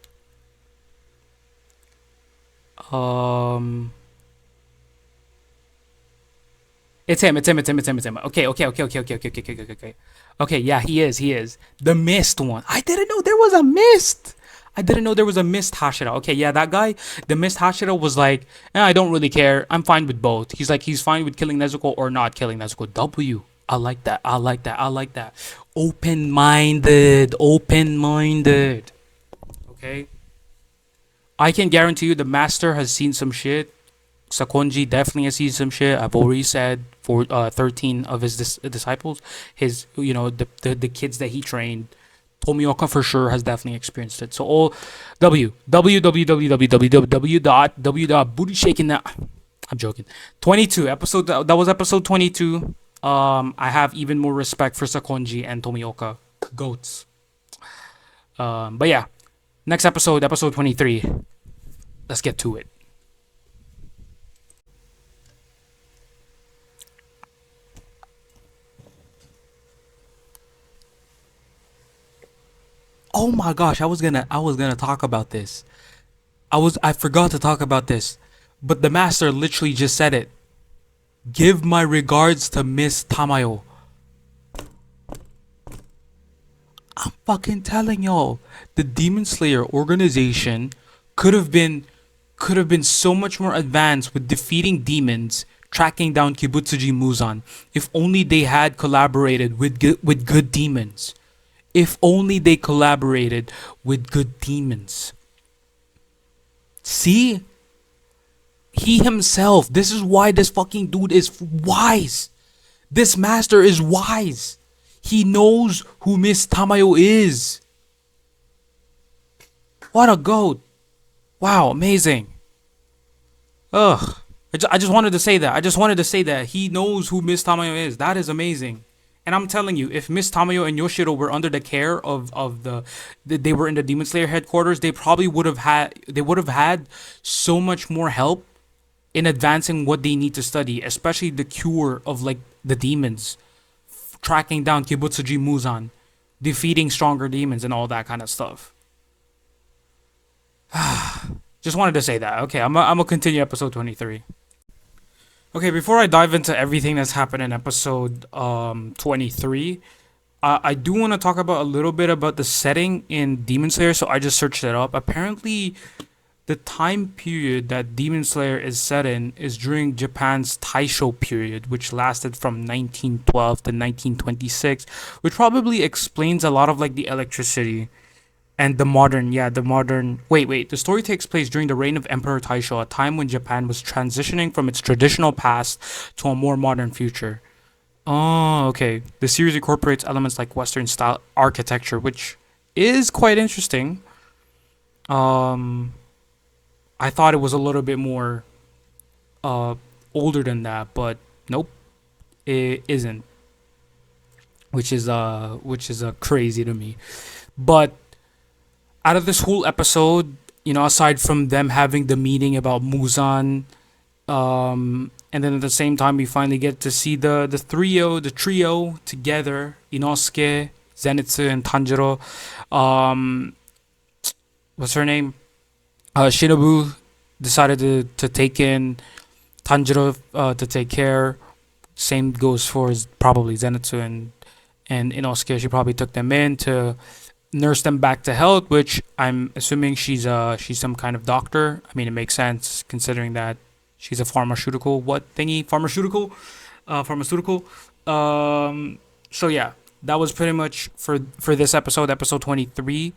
It's him. Okay. Okay, yeah, he is. The mist one. I didn't know there was a mist. I didn't know there was a mist Hashira. Okay, yeah, that guy, the mist Hashira was like, I don't really care. I'm fine with both. He's like, he's fine with killing Nezuko or not killing Nezuko. W. I like that. Open-minded. Okay. I can guarantee you the master has seen some shit. Sakonji definitely has seen some shit. I've already said for 13 of his disciples, his the kids that he trained. Tomioka for sure has definitely experienced it. So all www booty shaking that. I'm joking. 22 episode. That was episode 22. I have even more respect for Sakonji and Tomioka, goats. But yeah, next episode 23. Let's get to it. Oh my gosh, I was gonna talk about this. I forgot to talk about this. But the master literally just said it. Give my regards to Miss Tamayo. I'm fucking telling y'all, the Demon Slayer organization could have been so much more advanced with defeating demons, tracking down Kibutsuji Muzan, if only they had collaborated with good demons. If only they collaborated with good demons. See? He himself, this is why this fucking dude is wise. This master is wise. He knows who Miss Tamayo is. What a goat. Wow, amazing. Ugh. I just wanted to say that. He knows who Miss Tamayo is. That is amazing. And I'm telling you, if Miss Tamayo and Yoshiro were under the care of they were in the Demon Slayer headquarters, they probably would have had so much more help in advancing what they need to study, especially the cure of like the demons, tracking down Kibutsuji Muzan, defeating stronger demons and all that kind of stuff. Just wanted to say that. Okay, I'm gonna continue episode 23. Okay, before I dive into everything that's happened in episode 23, I do want to talk about a little bit about the setting in Demon Slayer. So I just searched it up. Apparently, the time period that Demon Slayer is set in is during Japan's Taisho period, which lasted from 1912 to 1926, which probably explains a lot of like the electricity and the modern. Wait. The story takes place during the reign of Emperor Taisho, a time when Japan was transitioning from its traditional past to a more modern future. Oh, okay. The series incorporates elements like Western style architecture, which is quite interesting. Um, I thought it was a little bit more uh older than that, but nope, it isn't, which is crazy to me. But out of this whole episode, aside from them having the meeting about Muzan, and then at the same time we finally get to see the trio together, Inosuke, Zenitsu, and Tanjiro. Um, what's her name? Shinobu decided to take in Tanjiro to take care. Same goes for probably Zenitsu and Inosuke. She probably took them in to nurse them back to health, which I'm assuming she's some kind of doctor. I mean, it makes sense considering that she's a pharmaceutical pharmaceutical. So yeah, that was pretty much for this episode 23.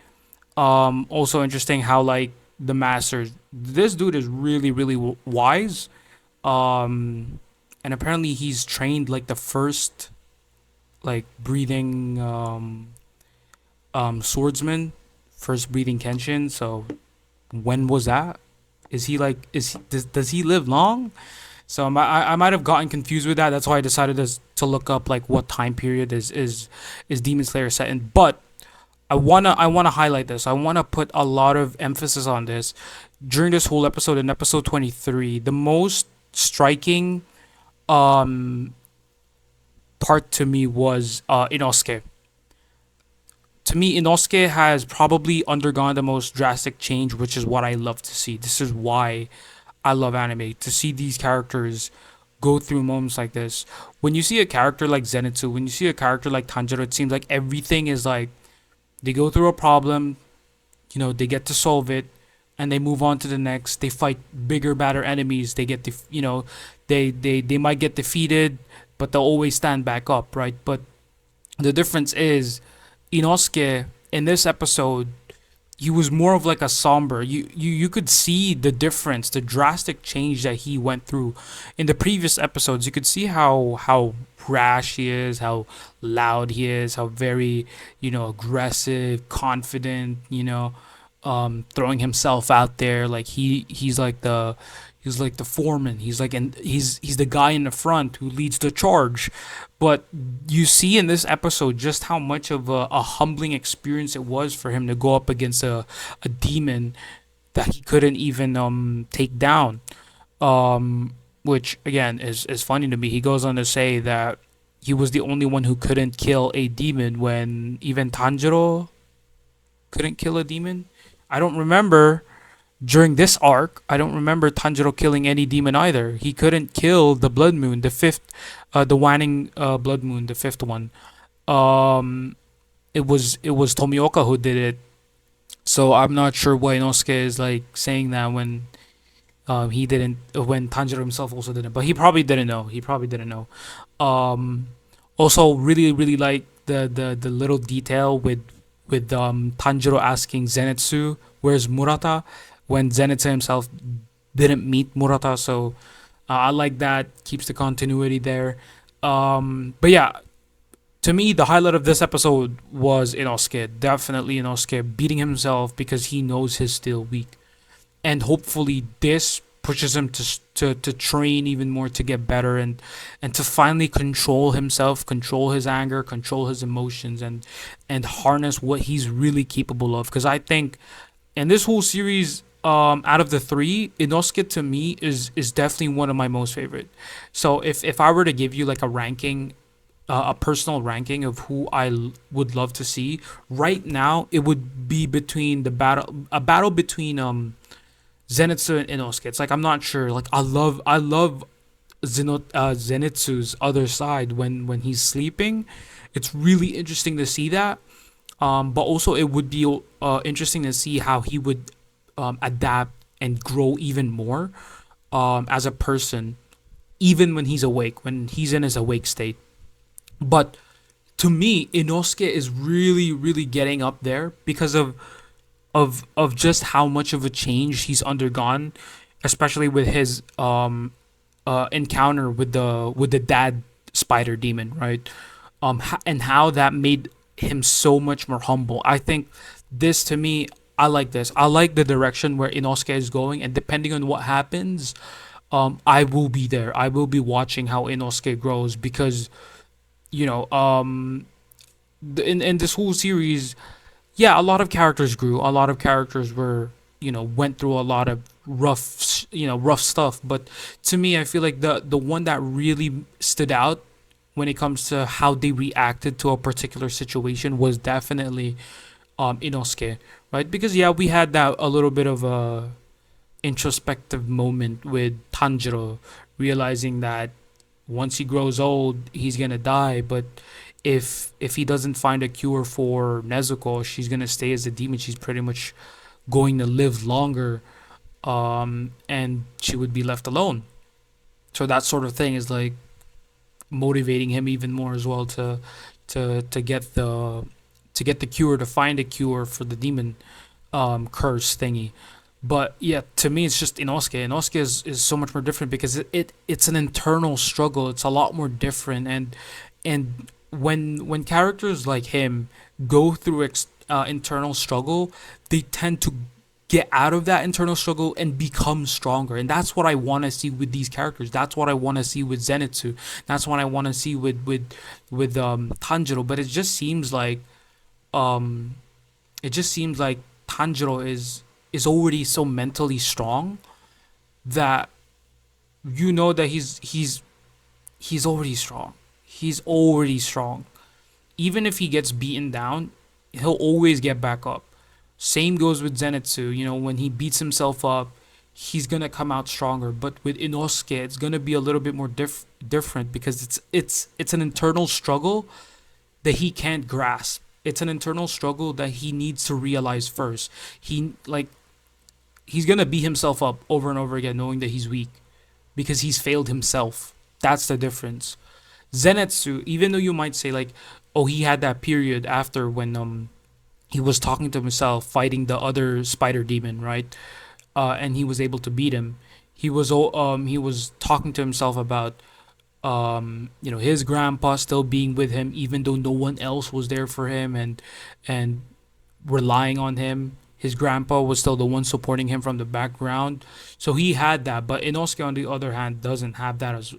Also interesting how like the masters. This dude is really really wise. Um, and apparently he's trained like the first like breathing swordsman, first breathing Kenshin. So when was that? Is he like does he live long? So I might have gotten confused with that. That's why I decided to look up like what time period is Demon Slayer set in. But I wanna highlight this. I wanna put a lot of emphasis on this during this whole episode. In episode 23, the most striking um part to me was Inosuke. To me, Inosuke has probably undergone the most drastic change, which is what I love to see. This is why I love anime, to see these characters go through moments like this. When you see a character like Zenitsu, when you see a character like Tanjiro, it seems like everything is like they go through a problem, they get to solve it, and they move on to the next. They fight bigger, badder enemies. They get they might get defeated, but they'll always stand back up, right? But the difference is Inosuke in this episode, he was more of like a somber. You could see the difference, the drastic change that he went through. In the previous episodes, you could see how brash he is, how loud he is, how very aggressive, confident. Throwing himself out there like he's like the foreman. He's like and he's the guy in the front who leads the charge. But you see in this episode just how much of a humbling experience it was for him to go up against a demon that he couldn't even take down. Which again is funny to me. He goes on to say that he was the only one who couldn't kill a demon when even Tanjiro couldn't kill a demon. I don't remember during this arc. I don't remember Tanjiro killing any demon either. He couldn't kill the Blood Moon, the fifth, the Wanning Blood Moon, the fifth one. Um, it was Tomioka who did it. So I'm not sure why Inosuke is like saying that when he didn't, when Tanjiro himself also didn't, but he probably didn't know. He probably didn't know. Um, Also really really like the little detail with Tanjiro asking Zenitsu where's Murata when Zenitsu himself didn't meet Murata. So I like that, keeps the continuity there. But yeah, to me the highlight of this episode was Inosuke. Definitely Inosuke beating himself because he knows he's still weak, and hopefully this pushes him to train even more to get better and to finally control himself, control his anger, control his emotions, and harness what he's really capable of. Because I think in this whole series, out of the three, Inosuke to me is definitely one of my most favorite. So if I were to give you like a ranking a personal ranking of who would love to see right now, it would be between a battle between Zenitsu and Inosuke. It's like I'm not sure. Like I love Zenitsu's other side when he's sleeping. It's really interesting to see that. But also it would be interesting to see how he would adapt and grow even more as a person, even when he's awake, when he's in his awake state. But to me, Inosuke is really, really getting up there because of just how much of a change he's undergone, especially with his encounter with the dad spider demon, right? And how that made him so much more humble. I think this to me, I like this. I like the direction where Inosuke is going, and depending on what happens, I will be there. I will be watching how Inosuke grows because you know, in this whole series, yeah, a lot of characters grew. A lot of characters were, went through a lot of rough stuff. But to me, I feel like the one that really stood out when it comes to how they reacted to a particular situation was definitely Inosuke, right? Because yeah, we had that a little bit of a introspective moment with Tanjiro realizing that once he grows old, he's gonna die. But if he doesn't find a cure for Nezuko, she's gonna stay as a demon. She's pretty much going to live longer, and she would be left alone. So that sort of thing is like motivating him even more as well to get the cure, to find a cure for the demon curse thingy. But yeah, to me, it's just Inosuke. Inosuke is so much more different because it's an internal struggle. It's a lot more different, and when characters like him go through internal struggle, they tend to get out of that internal struggle and become stronger. And that's what I want to see with these characters. That's what I want to see with Zenitsu. That's what I want to see with Tanjiro. But um it just seems like Tanjiro is already so mentally strong that that he's already strong. He's already strong. Even if he gets beaten down, he'll always get back up. Same goes with Zenitsu. When he beats himself up, he's gonna come out stronger. But with Inosuke, it's gonna be a little bit more different because it's an internal struggle that he can't grasp. It's an internal struggle that he needs to realize first. He's gonna beat himself up over and over again, knowing that he's weak because he's failed himself. That's the difference. Zenitsu, even though you might say like, oh, he had that period after when he was talking to himself, fighting the other spider demon, right? And he was able to beat him. He was talking to himself about his grandpa still being with him, even though no one else was there for him, and relying on him. His grandpa was still the one supporting him from the background, so he had that. But Inosuke, on the other hand, doesn't have that as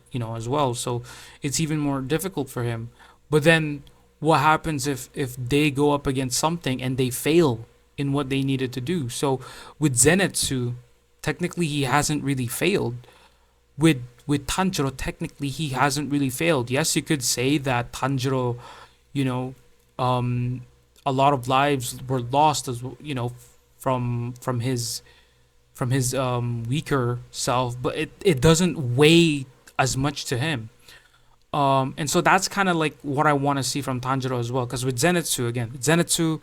well. So it's even more difficult for him. But then, what happens if they go up against something and they fail in what they needed to do? So with Zenitsu, technically he hasn't really failed. With Tanjiro, technically he hasn't really failed. Yes, you could say that Tanjiro, you know, a lot of lives were lost as from his weaker self, but it doesn't weigh as much to him. And so that's kind of like what I want to see from Tanjiro as well. Because with Zenitsu,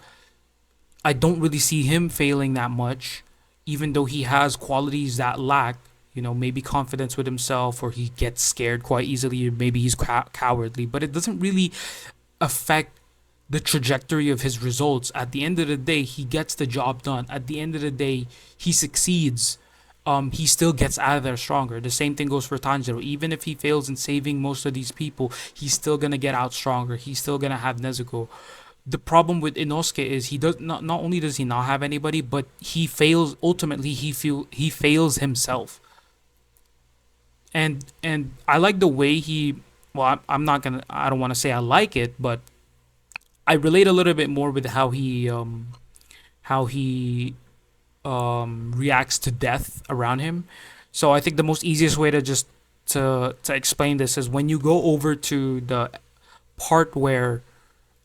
I don't really see him failing that much, even though he has qualities that lack. Maybe confidence with himself, or he gets scared quite easily, or maybe he's cowardly. But it doesn't really affect the trajectory of his results. At the end of the day, he gets the job done. At the end of the day, he succeeds. He still gets out of there stronger. The same thing goes for Tanjiro. Even if he fails in saving most of these people, he's still gonna get out stronger. He's still gonna have Nezuko. The problem with Inosuke is he does not only does he not have anybody, but he fails. Ultimately, he fails himself. And I like the way he. Well, I'm not gonna. I don't want to say I like it, but I relate a little bit more with how he reacts to death around him. So I think the most easiest way to explain this is when you go over to the part where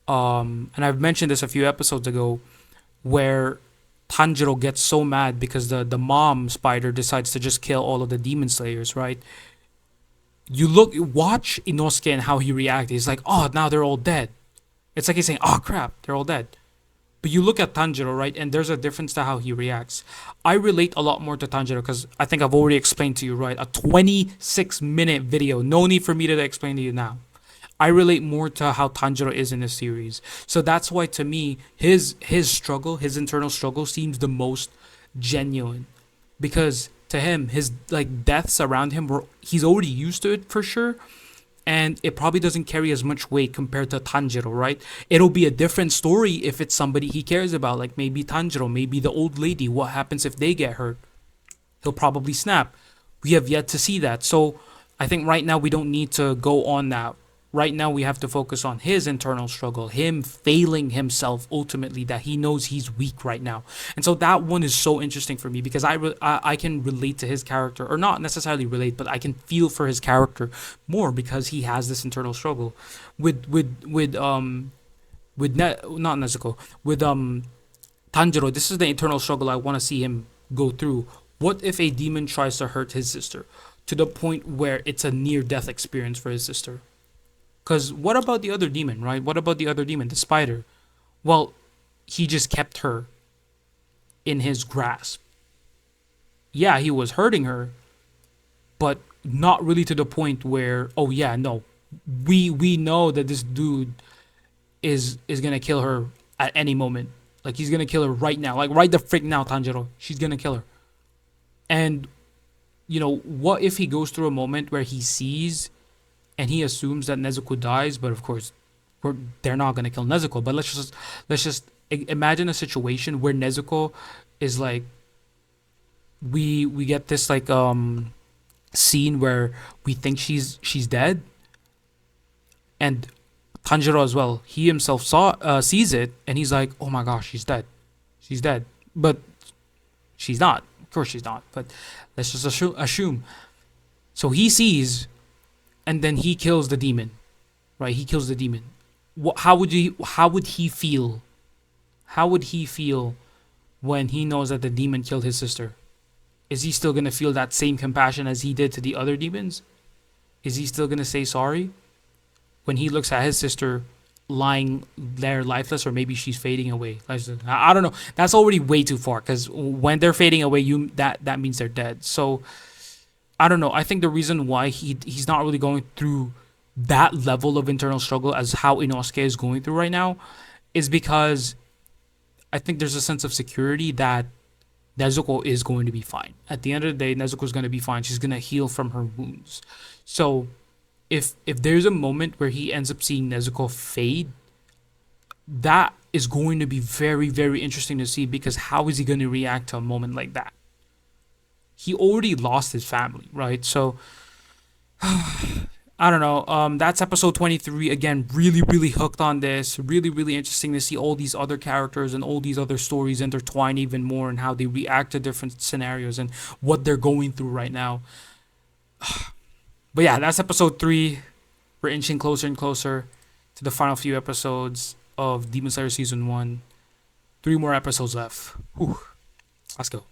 and I've mentioned this a few episodes ago, where Tanjiro gets so mad because the mom spider decides to just kill all of the demon slayers, right? Watch Inosuke and how he reacted. He's like, oh, now they're all dead. It's like he's saying, oh crap, they're all dead. But you look at Tanjiro, right, and there's a difference to how he reacts. I relate a lot more to Tanjiro because I think I've already explained to you, right? A 26-minute video. No need for me to explain to you now. I relate more to how Tanjiro is in this series. So that's why to me his struggle, his internal struggle seems the most genuine, because to him his like deaths around him were he's already used to it for sure, and it probably doesn't carry as much weight compared to Tanjiro, right? It'll be a different story if it's somebody he cares about, like maybe Tanjiro, maybe the old lady. What happens if they get hurt? He'll probably snap. We have yet to see that. So I think right now we don't need to go on that. Right now we have to focus on his internal struggle, him failing himself ultimately, that he knows he's weak right now. And so that one is so interesting for me because I can relate to his character, or not necessarily relate, but I can feel for his character more because he has this internal struggle not Nezuko, with Tanjiro. This is the internal struggle I want to see him go through. What if a demon tries to hurt his sister to the point where it's a near death experience for his sister? Because what about the other demon, right? What about the other demon, the spider? Well, he just kept her in his grasp. Yeah, he was hurting her, but not really to the point where, oh yeah, no, we know that this dude is gonna kill her at any moment. Like he's gonna kill her right now, like right the frick now, Tanjiro. She's gonna kill her. And what if he goes through a moment where he sees and he assumes that Nezuko dies, but of course, they're not gonna kill Nezuko. But let's just imagine a situation where Nezuko is like, we get this like scene where we think she's dead, and Tanjiro as well. He himself sees it, and he's like, oh my gosh, she's dead, but she's not. Of course she's not. But let's just assume. So he sees, and then he kills the demon, right? He kills the demon. How would he feel? How would he feel when he knows that the demon killed his sister? Is he still gonna feel that same compassion as he did to the other demons? Is he still gonna say sorry when he looks at his sister lying there lifeless, or maybe she's fading away? I don't know. That's already way too far, because when they're fading away, that means they're dead. So I don't know. I think the reason why he's not really going through that level of internal struggle as how Inosuke is going through right now is because I think there's a sense of security that Nezuko is going to be fine. At the end of the day, Nezuko is going to be fine. She's going to heal from her wounds. So if there's a moment where he ends up seeing Nezuko fade, that is going to be very, very interesting to see, because how is he going to react to a moment like that? He already lost his family, right? So I don't know. That's episode 23. Again, really, really hooked on this. Really, really interesting to see all these other characters and all these other stories intertwine even more, and how they react to different scenarios and what they're going through right now. But yeah, that's episode 3. We're inching closer and closer to the final few episodes of Demon Slayer Season 1. 3 more episodes left. Whew. Let's go.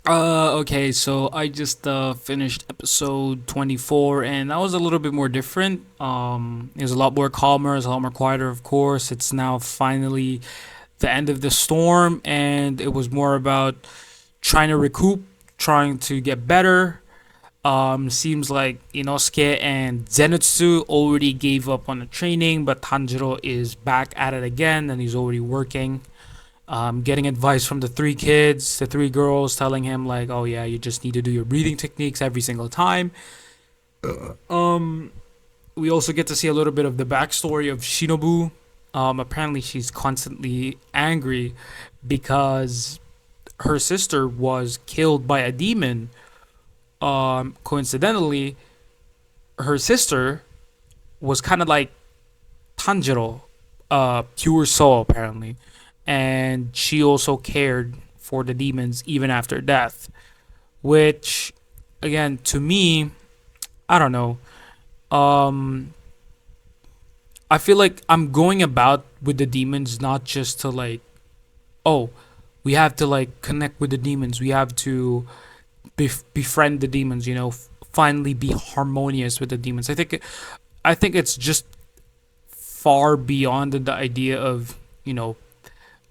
Okay, so I just finished episode 24, and that was a little bit more different. It was a lot more calmer, it was a lot more quieter, of course. It's now finally the end of the storm, and it was more about trying to recoup, trying to get better. Seems like Inosuke and Zenitsu already gave up on the training, but Tanjiro is back at it again, and he's already working. Getting advice from the 3 kids, the 3 girls, telling him like, oh yeah, you just need to do your breathing techniques every single time. We also get to see a little bit of the backstory of Shinobu. Apparently she's constantly angry because her sister was killed by a demon. Coincidentally, her sister was kind of like Tanjiro, pure soul apparently. And she also cared for the demons even after death, which again, to me, I don't know. I feel like I'm going about with the demons not just to like, oh, we have to like connect with the demons. We have to befriend the demons. Finally be harmonious with the demons. I think it's just far beyond the idea of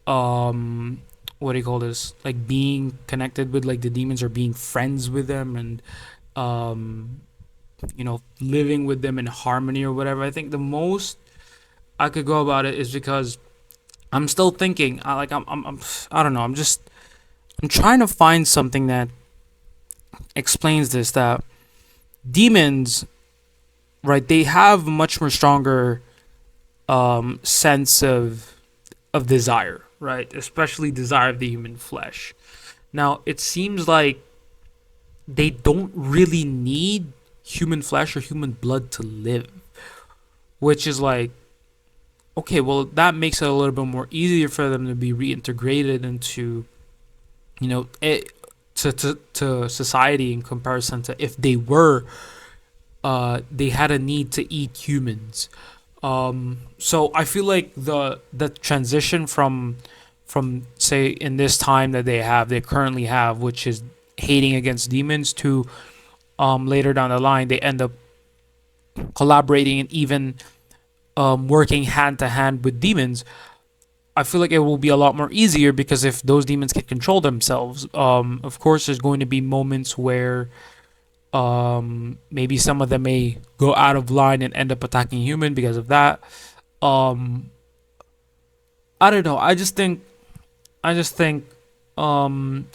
um what do you call this, like being connected with like the demons or being friends with them and um living with them in harmony or whatever. I think the most I could go about it is because I'm still thinking. I don't know. I'm trying to find something that explains this. That demons, right? They have much more stronger sense of desire, right? Especially desire of the human flesh. Now it seems like they don't really need human flesh or human blood to live, which is like, okay, well that makes it a little bit more easier for them to be reintegrated into you know it, to society in comparison to if they had a need to eat humans. So I feel like the transition from say in this time that they currently have, which is hating against demons, to later down the line they end up collaborating and even working hand to hand with demons. I feel like it will be a lot more easier because if those demons can control themselves, of course, there's going to be moments where maybe some of them may go out of line and end up attacking human because of that. Um, I don't know. I just think um,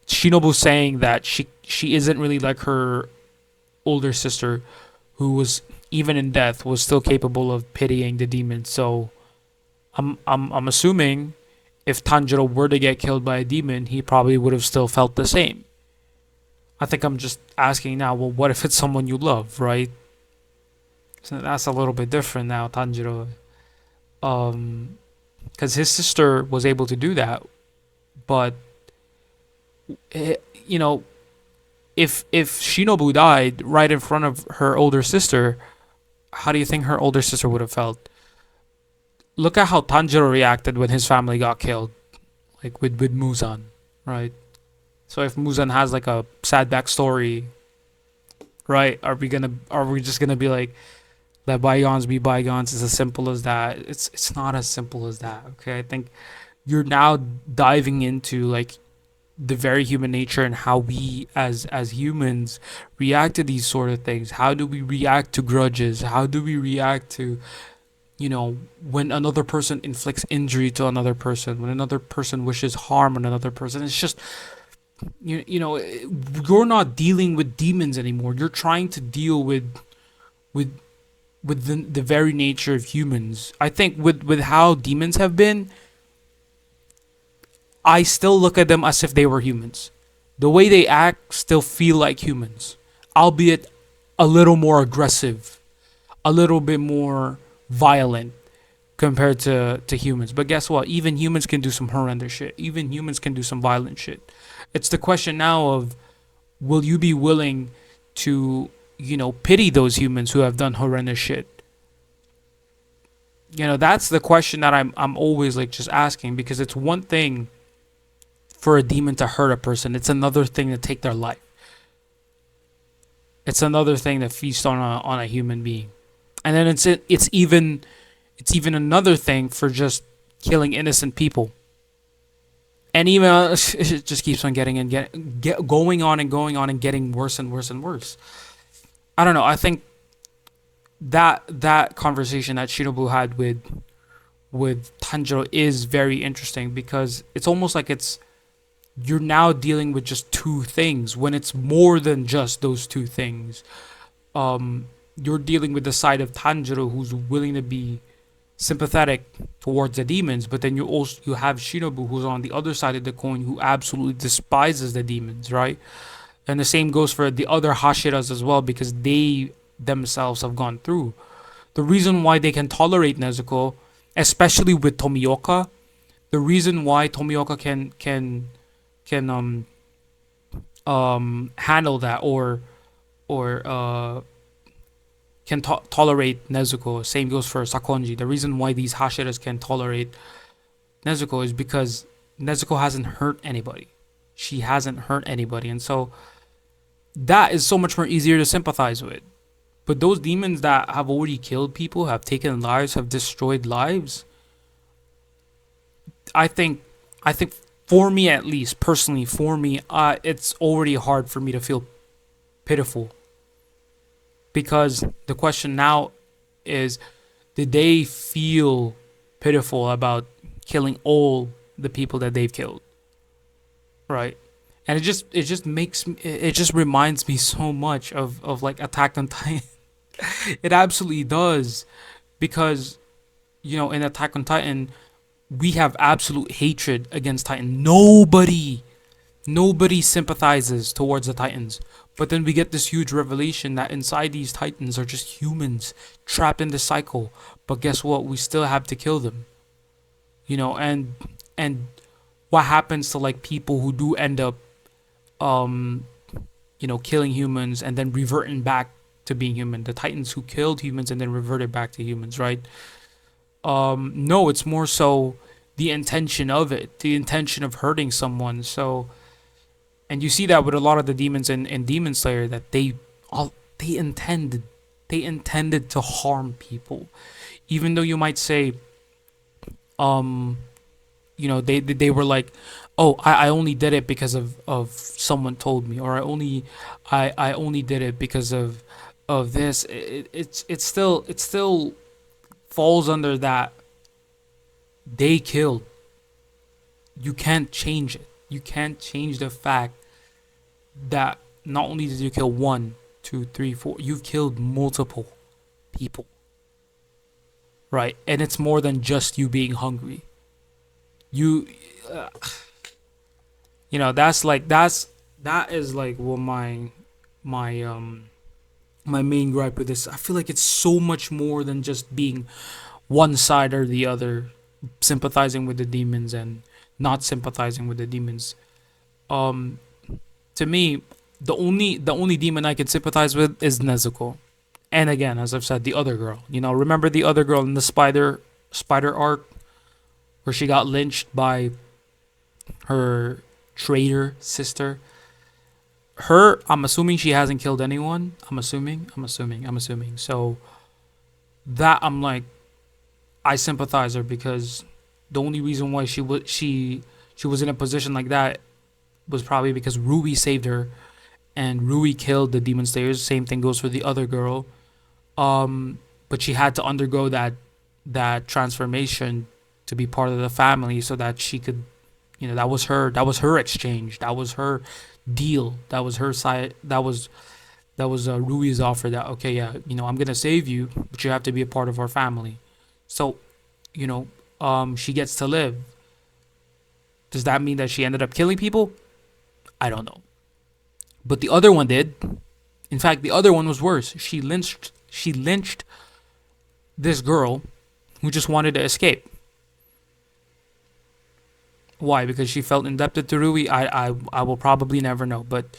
Shinobu saying that she isn't really like her older sister, who was even in death was still capable of pitying the demons. So I'm assuming if Tanjiro were to get killed by a demon, he probably would have still felt the same. I think I'm just asking now. Well, what if it's someone you love, right? So that's a little bit different now, Tanjiro. Um, because his sister was able to do that, but eh, you know, if Shinobu died right in front of her older sister, how do you think her older sister would have felt? Look at how Tanjiro reacted when his family got killed, like with Muzan, right? So if Muzan has like a sad backstory, right? Are we just gonna be like, let bygones be bygones? It's as simple as that. It's not as simple as that. Okay, I think you're now diving into like the very human nature and how we as humans react to these sort of things. How do we react to grudges? How do we react to when another person inflicts injury to another person, when another person wishes harm on another person? It's just you're not dealing with demons anymore. You're trying to deal with with the very nature of humans. I think with how demons have been, I still look at them as if they were humans. The way they act still feel like humans, albeit a little more aggressive, a little bit more violent compared to humans. But guess what? Even humans can do some horrendous shit. Even humans can do some violent shit. It's the question now of, will you be willing to, pity those humans who have done horrendous shit? That's the question that I'm always like just asking, because it's one thing for a demon to hurt a person. It's another thing to take their life. It's another thing to feast on a human being. And then it's even another thing for just killing innocent people. And even it just keeps on going on and going on and getting worse and worse and worse. I don't know. I think that conversation that Shinobu had with Tanjiro is very interesting, because it's almost like you're now dealing with just two things when it's more than just those two things. You're dealing with the side of Tanjiro who's willing to be sympathetic towards the demons, but then you have Shinobu who's on the other side of the coin, who absolutely despises the demons, right? And the same goes for the other Hashiras as well, because they themselves have gone through. The reason why they can tolerate Nezuko, especially with Tomioka, the reason why Tomioka can handle that, or can tolerate Nezuko. Same goes for Sakonji. The reason why these Hashiras can tolerate Nezuko is because Nezuko hasn't hurt anybody. She hasn't hurt anybody, and so that is so much more easier to sympathize with. But those demons that have already killed people, have taken lives, have destroyed lives, I think, I think for me at least, personally, for me, it's already hard for me to feel pitiful, because the question now is, did they feel pitiful about killing all the people that they've killed, right? And it just reminds me so much of like Attack on Titan. It absolutely does, because in Attack on Titan we have absolute hatred against Titan. Nobody sympathizes towards the Titans. But then we get this huge revelation that inside these Titans are just humans trapped in this cycle. But guess what? We still have to kill them. And what happens to like people who do end up um killing humans and then reverting back to being human? The Titans who killed humans and then reverted back to humans, right? No, it's more so the intention of it, the intention of hurting someone. So, and you see that with a lot of the demons in Demon Slayer, that they intended to harm people, even though you might say, um they were like, oh, I only did it because of someone told me, or I only did it because of this. It still falls under that they killed. You can't change it. You can't change the fact that not only did you kill one, two, three, four, you've killed multiple people, right? And it's more than just you being hungry. You, uh, that is like what my my main gripe with this. I feel like it's so much more than just being one side or the other, sympathizing with the demons and not sympathizing with the demons. Um, to me, the only demon I could sympathize with is Nezuko, and again, as I've said, the other girl. Remember the other girl in the spider arc where she got lynched by her traitor sister. Her, I'm assuming she hasn't killed anyone. I'm assuming. So that, I'm like, I sympathize her, because the only reason why she was in a position like that was probably because Rui saved her, and Rui killed the demon slayers. Same thing goes for the other girl. But she had to undergo that transformation to be part of the family, so that she could, that was her exchange, that was her deal, that was her side, that was Rui's offer, that, okay, yeah, I'm gonna save you, but you have to be a part of our family. So, she gets to live. Does that mean that she ended up killing people? I don't know. But the other one did. In fact, the other one was worse. She lynched this girl who just wanted to escape. Why? Because she felt indebted to Rui? I will probably never know. But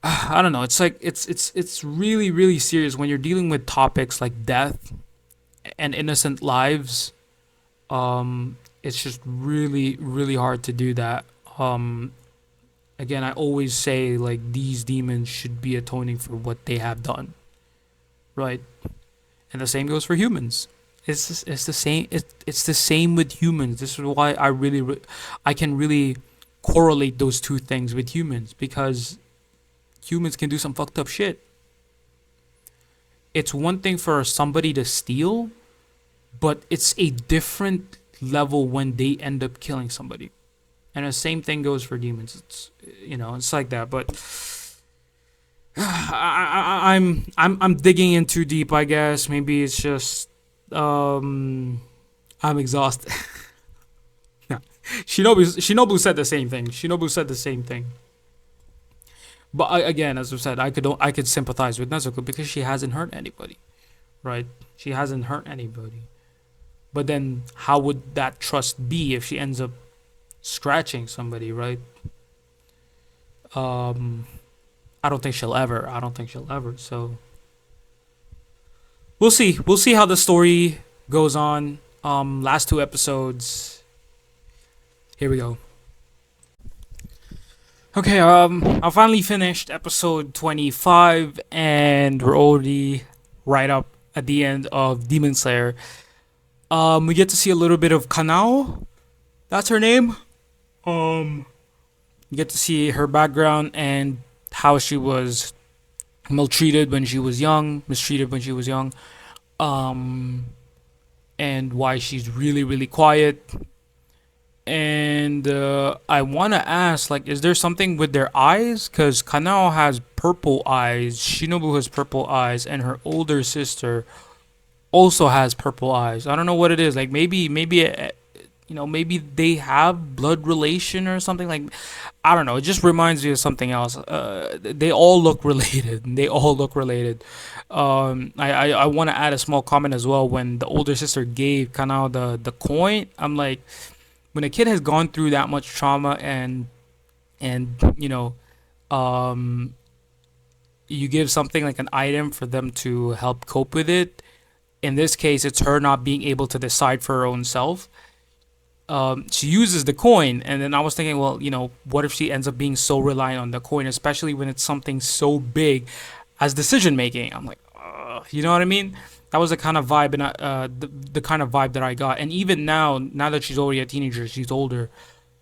I don't know. It's like it's really really serious when you're dealing with topics like death and innocent lives. It's just really really hard to do that. Again, I always say, like, these demons should be atoning for what they have done, right? And the same goes for humans. It's the same. It's the same with humans. This is why I can really correlate those two things with humans, because humans can do some fucked up shit. It's one thing for somebody to steal, but it's a different level when they end up killing somebody. And the same thing goes for demons. It's like that. But I'm digging in too deep, I guess. Maybe it's just I'm exhausted. Yeah. Shinobu said the same thing. Shinobu said the same thing. But again, as I said, I could sympathize with Nezuko because she hasn't hurt anybody, right? She hasn't hurt anybody. But then, how would that trust be if she ends up scratching somebody, right? Um, I don't think she'll ever. So, we'll see. We'll see how the story goes on. Last two episodes. Here we go. Okay, I finally finished episode 25, and we're already right up at the end of Demon Slayer. We get to see a little bit of Kanao. That's her name. Um, you get to see her background and how she was maltreated when she was young, mistreated when she was young, um, and why she's really, really quiet. And I want to ask, like, is there something with their eyes? Because Kanao has purple eyes, Shinobu has purple eyes, and her older sister also has purple eyes. I don't know what it is. Like, maybe they have blood relation or something. Like, I don't know. It just reminds me of something else. They all look related. They all look related. I want to add a small comment as well. When the older sister gave Kanao the coin, I'm like, when a kid has gone through that much trauma and um, you give something like an item for them to help cope with it. In this case, it's her not being able to decide for her own self. She uses the coin, and then I was thinking, well, what if she ends up being so reliant on the coin, especially when it's something so big as decision making? I'm like, you know what I mean? That was the kind of vibe, and the kind of vibe that I got. And even now that she's already a teenager, she's older,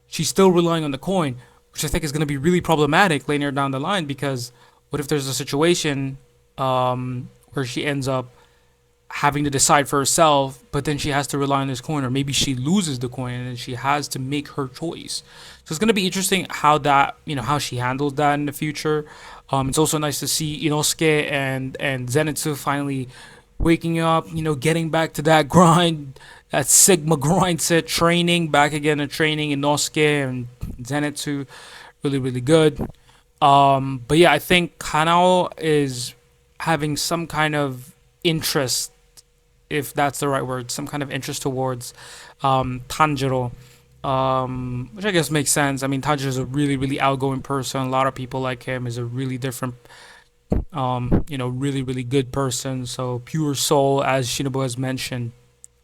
she's still relying on the coin, which I think is going to be really problematic later down the line. Because what if there's a situation where she ends up having to decide for herself, but then she has to rely on this coin, or maybe she loses the coin and then she has to make her choice. So it's gonna be interesting how how she handles that in the future. It's also nice to see Inosuke and Zenitsu finally waking up, getting back to that grind, that Sigma grind set training, back again to training Inosuke and Zenitsu, really really good. But yeah, I think Kanao is having some kind of interest, if that's the right word, some kind of interest towards Tanjiro, which I guess makes sense. I mean, Tanjiro is a really, really outgoing person. A lot of people like him. Is a really different, really, really good person. So pure soul, as Shinobu has mentioned.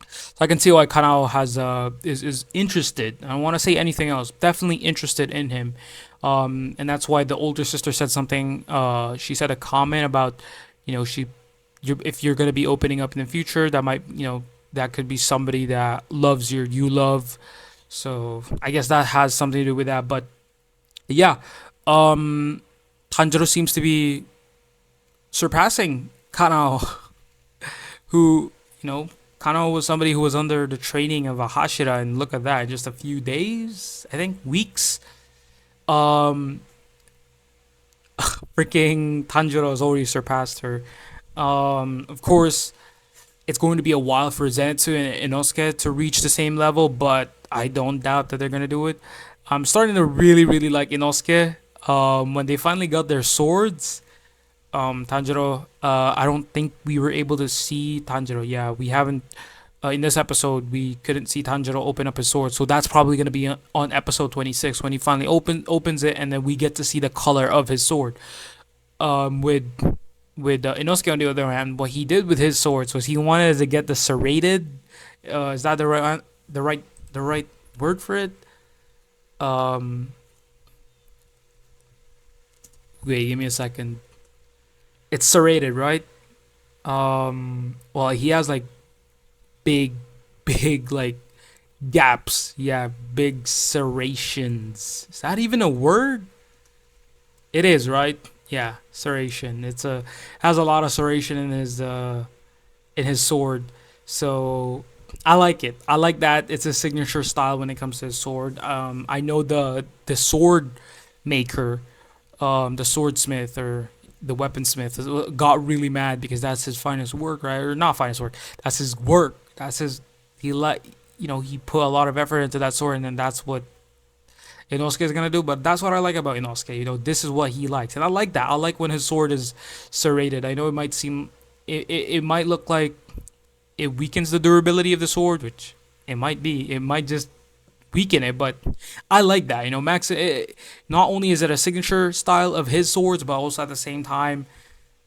So I can see why Kanao is interested. I don't want to say anything else. Definitely interested in him, and that's why the older sister said something. She said a comment about, she if you're going to be opening up in the future, that might, that could be somebody that loves you love. So I guess that has something to do with that. But yeah, Tanjiro seems to be surpassing Kanao, who, Kanao was somebody who was under the training of a Hashira, and look at that, just a few days, I think, weeks. Um, Freaking Tanjiro has already surpassed her. Of course, it's going to be a while for Zenitsu and Inosuke to reach the same level, but I don't doubt that they're gonna do it. I'm starting to really, really like Inosuke. When they finally got their swords, Tanjiro. I don't think we were able to see Tanjiro. Yeah, we haven't. In this episode, we couldn't see Tanjiro open up his sword, so that's probably gonna be on episode 26 when he finally opens it, and then we get to see the color of his sword. With Inosuke, on the other hand, what he did with his swords was he wanted to get the serrated. Is that the right word for it? Um, Wait, give me a second. It's serrated, right? Well, he has like big, big like gaps. Yeah, big serrations. Is that even a word? It is, right? Yeah, serration. It's a has a lot of serration in his sword. So I like it. I like that it's a signature style when it comes to his sword. I know the sword maker, the swordsmith or the weaponsmith got really mad because that's his finest work, right? Or not finest work. That's his work. That's his. He put a lot of effort into that sword, and then that's what Inosuke is gonna do. But that's what I like about Inosuke. This is what he likes, and I like that. I like when his sword is serrated. I know it might seem, it might look like it weakens the durability of the sword, which it might be. It might just weaken it, but I like that. Max. Not only is it a signature style of his swords, but also at the same time,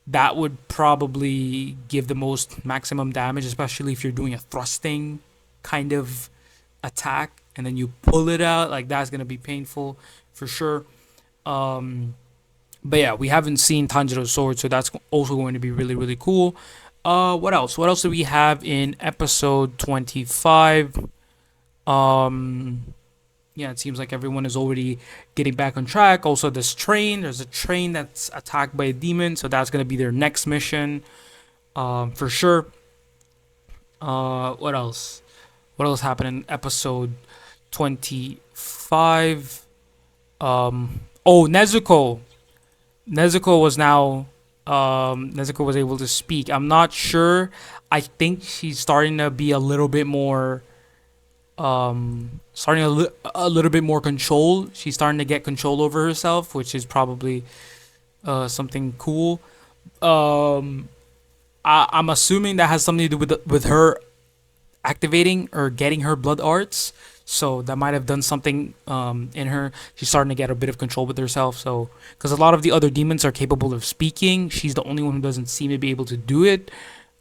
that would probably give the most maximum damage, especially if you're doing a thrusting kind of attack and then you pull it out. Like that's gonna be painful for sure. Um, but yeah, we haven't seen Tanjiro's sword, so that's also going to be really really cool. What else? What else do we have in episode 25? Um, yeah, it seems like everyone is already getting back on track. Also, this train, there's a train that's attacked by a demon, so that's gonna be their next mission, for sure. What else? What else happened in episode 25? Oh, Nezuko. Nezuko was now. Nezuko was able to speak. I'm not sure. I think she's starting to be a little bit more starting a little bit more control. She's starting to get control over herself, which is probably something cool. Um, I'm assuming that has something to do with her activating or getting her blood arts. So that might have done something in her. She's starting to get a bit of control with herself. So because a lot of the other demons are capable of speaking, she's the only one who doesn't seem to be able to do it.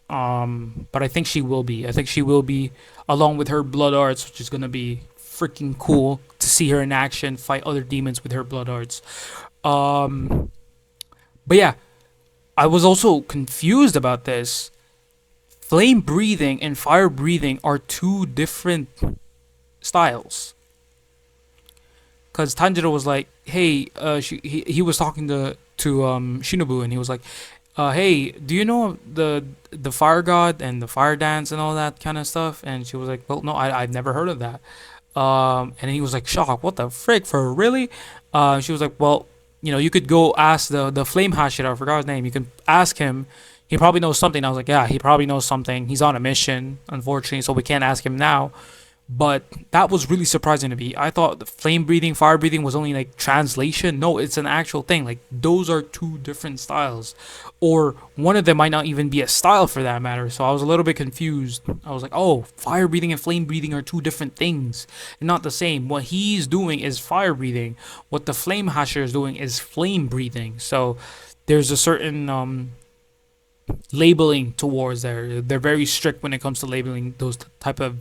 But I think she will be. I think she will be, along with her blood arts, which is gonna be freaking cool to see her in action, fight other demons with her blood arts. Um, but yeah, I was also confused about this. Flame breathing and fire breathing are two different styles. Cause Tanjiro was like, "Hey," he was talking to Shinobu, and he was like, "Hey, do you know the fire god and the fire dance and all that kind of stuff?" And she was like, "Well, no, I've never heard of that." And he was like, "Shocked, what the frick, for really?" She was like, "Well, you could go ask the flame Hashira. I forgot his name. You can ask him. He probably knows something." I was like, "Yeah, he probably knows something. He's on a mission, unfortunately, so we can't ask him now." But that was really surprising to me. I thought the flame breathing, fire breathing was only like translation. No, it's an actual thing. Like those are two different styles, or one of them might not even be a style for that matter. So I was a little bit confused. I was like, "Oh, fire breathing and flame breathing are two different things, not the same. What he's doing is fire breathing. What the flame hasher is doing is flame breathing." So there's a certain labeling towards there. They're very strict when it comes to labeling those type of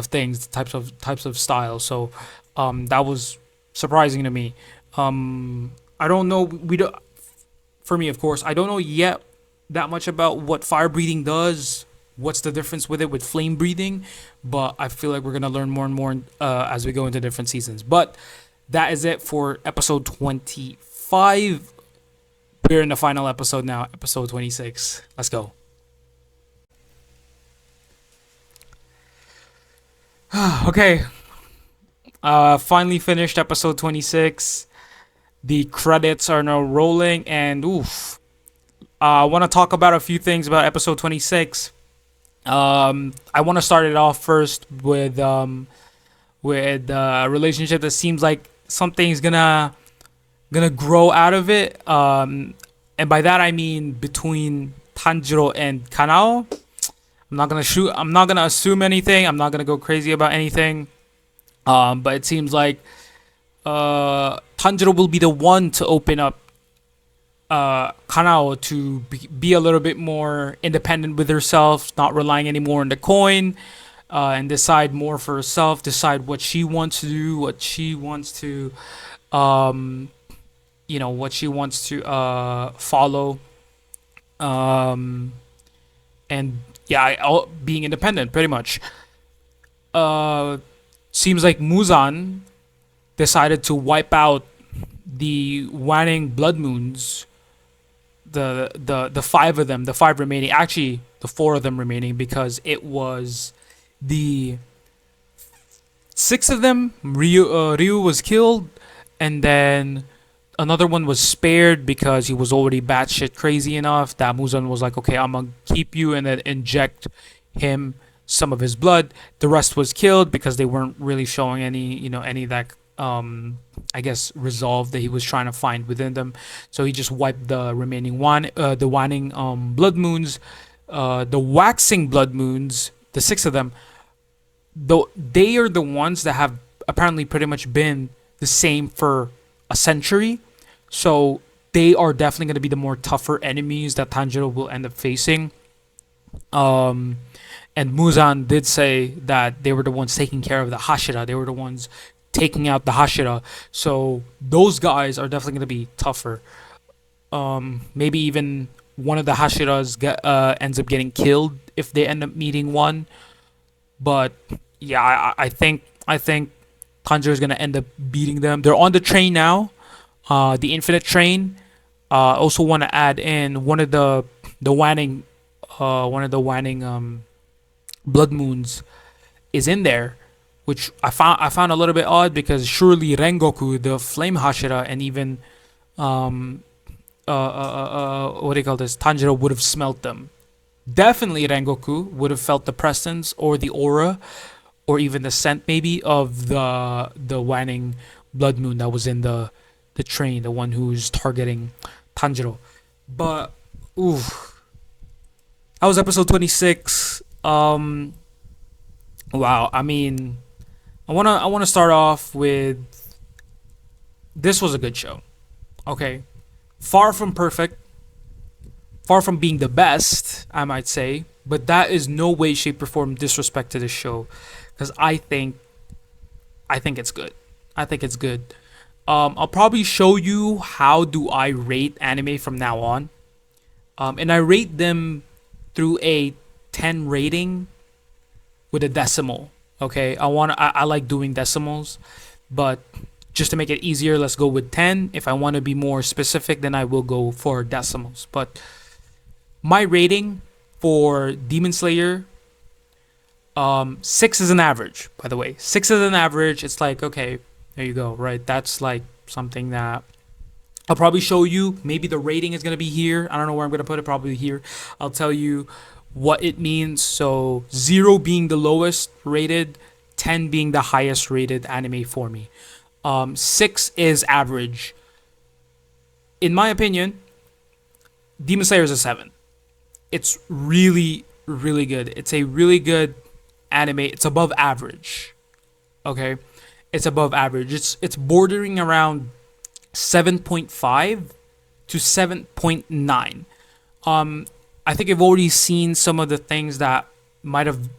things, types of styles. So that was surprising to me. I don't know. We don't. For me, of course, I don't know yet that much about what fire breathing does. What's the difference with it with flame breathing? But I feel like we're gonna learn more and more as we go into different seasons. But that is it for episode 25. We're in the final episode now, episode 26. Let's go. Okay. Finally finished episode 26. The credits are now rolling, and oof. I want to talk about a few things about episode 26. I want to start it off first with a relationship that seems like something's gonna grow out of it. And by that I mean between Tanjiro and Kanao. I'm not gonna assume anything. I'm not gonna go crazy about anything. But it seems like Tanjiro will be the one to open up Kanao to be a little bit more independent with herself, not relying anymore on the coin, and decide more for herself. Decide what she wants to do, what she wants to um, what she wants to follow, um, and yeah, being independent pretty much. uh Seems like Muzan decided to wipe out the Wanning Blood Moons, the five of them, the five remaining, actually the four of them remaining, because it was the six of them. Ryu was killed, and then another one was spared because he was already batshit crazy enough that Muzan was like, "Okay, I'm gonna keep you," and then inject him some of his blood. The rest was killed because they weren't really showing any of that I guess resolve that he was trying to find within them. So he just wiped the remaining the Wanning blood moons, the waxing blood moons, the six of them. Though they are the ones that have apparently pretty much been the same for a century. So they are definitely going to be the more tougher enemies that Tanjiro will end up facing. Um, and Muzan did say that they were the ones taking care of the Hashira. They were the ones taking out the Hashira. So those guys are definitely going to be tougher. Maybe even one of the Hashiras ends up getting killed if they end up meeting one. But yeah, I think Tanjiro is gonna end up beating them. They're on the train now, the Infinite Train. I also want to add in the Wanning, one of the Wanning Blood Moons is in there, which I found a little bit odd because surely Rengoku, the Flame Hashira, and even um what do you call this, Tanjiro would have smelt them. Definitely Rengoku would have felt the presence or the aura or even the scent maybe of the Wanning Blood Moon that was in the train, the one who's targeting Tanjiro. But ooh, that was episode 26. Wow, I mean, I wanna start off with, this was a good show. Okay. Far from perfect, far from being the best, I might say, but that is no way, shape, or form disrespect to this show, because I think it's good. I think it's good. I'll probably show you how do I rate anime from now on, and I rate them through a 10 rating with a decimal. Okay, I like doing decimals, but just to make it easier, let's go with 10. If I want to be more specific, then I will go for decimals. But my rating for Demon Slayer, 6 is an average, by the way. 6 is an average. It's like, okay, there you go, right? That's like something that I'll probably show you. Maybe the rating is going to be here. I don't know where I'm going to put it, probably here. I'll tell you what it means. So 0 being the lowest rated, 10 being the highest rated anime for me. 6 is average. In my opinion, Demon Slayer is a 7. It's really, really good. It's a really good anime. It's above average. Okay, it's above average. It's bordering around 7.5 to 7.9. I think I've already seen some of the things that might have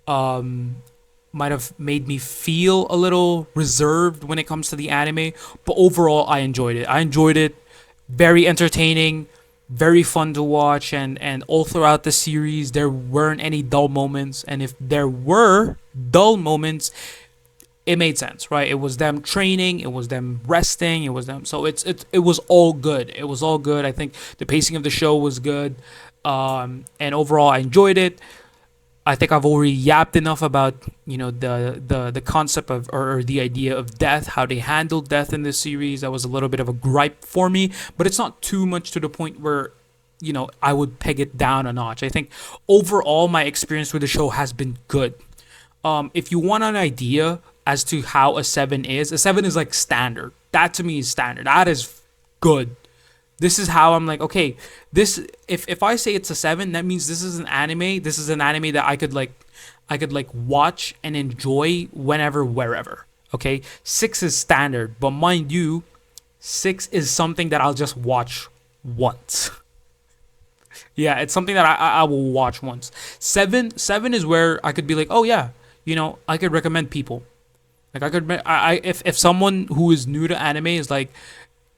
um might have made me feel a little reserved when it comes to the anime, but overall I enjoyed it. I enjoyed it. Very entertaining, very fun to watch, and all throughout the series there weren't any dull moments, and if there were dull moments, it made sense, right? It was them training, it was them resting, it was them, so it was all good. It was all good. I think the pacing of the show was good. And overall I enjoyed it. I think I've already yapped enough about, the concept of, or the idea of death, how they handled death in this series. That was a little bit of a gripe for me, but it's not too much to the point where I would peg it down a notch. I think overall my experience with the show has been good. If you want an idea as to how a 7 is like standard. That to me is standard. That is good. This is how I'm like, okay, this, if I say it's a 7, that means this is an anime. This is an anime that I could watch and enjoy whenever, wherever. Okay? 6 is standard, but mind you, 6 is something that I'll just watch once. Yeah, it's something that I will watch once. 7 is where I could be like, oh yeah, I could recommend people. Like if someone who is new to anime is like,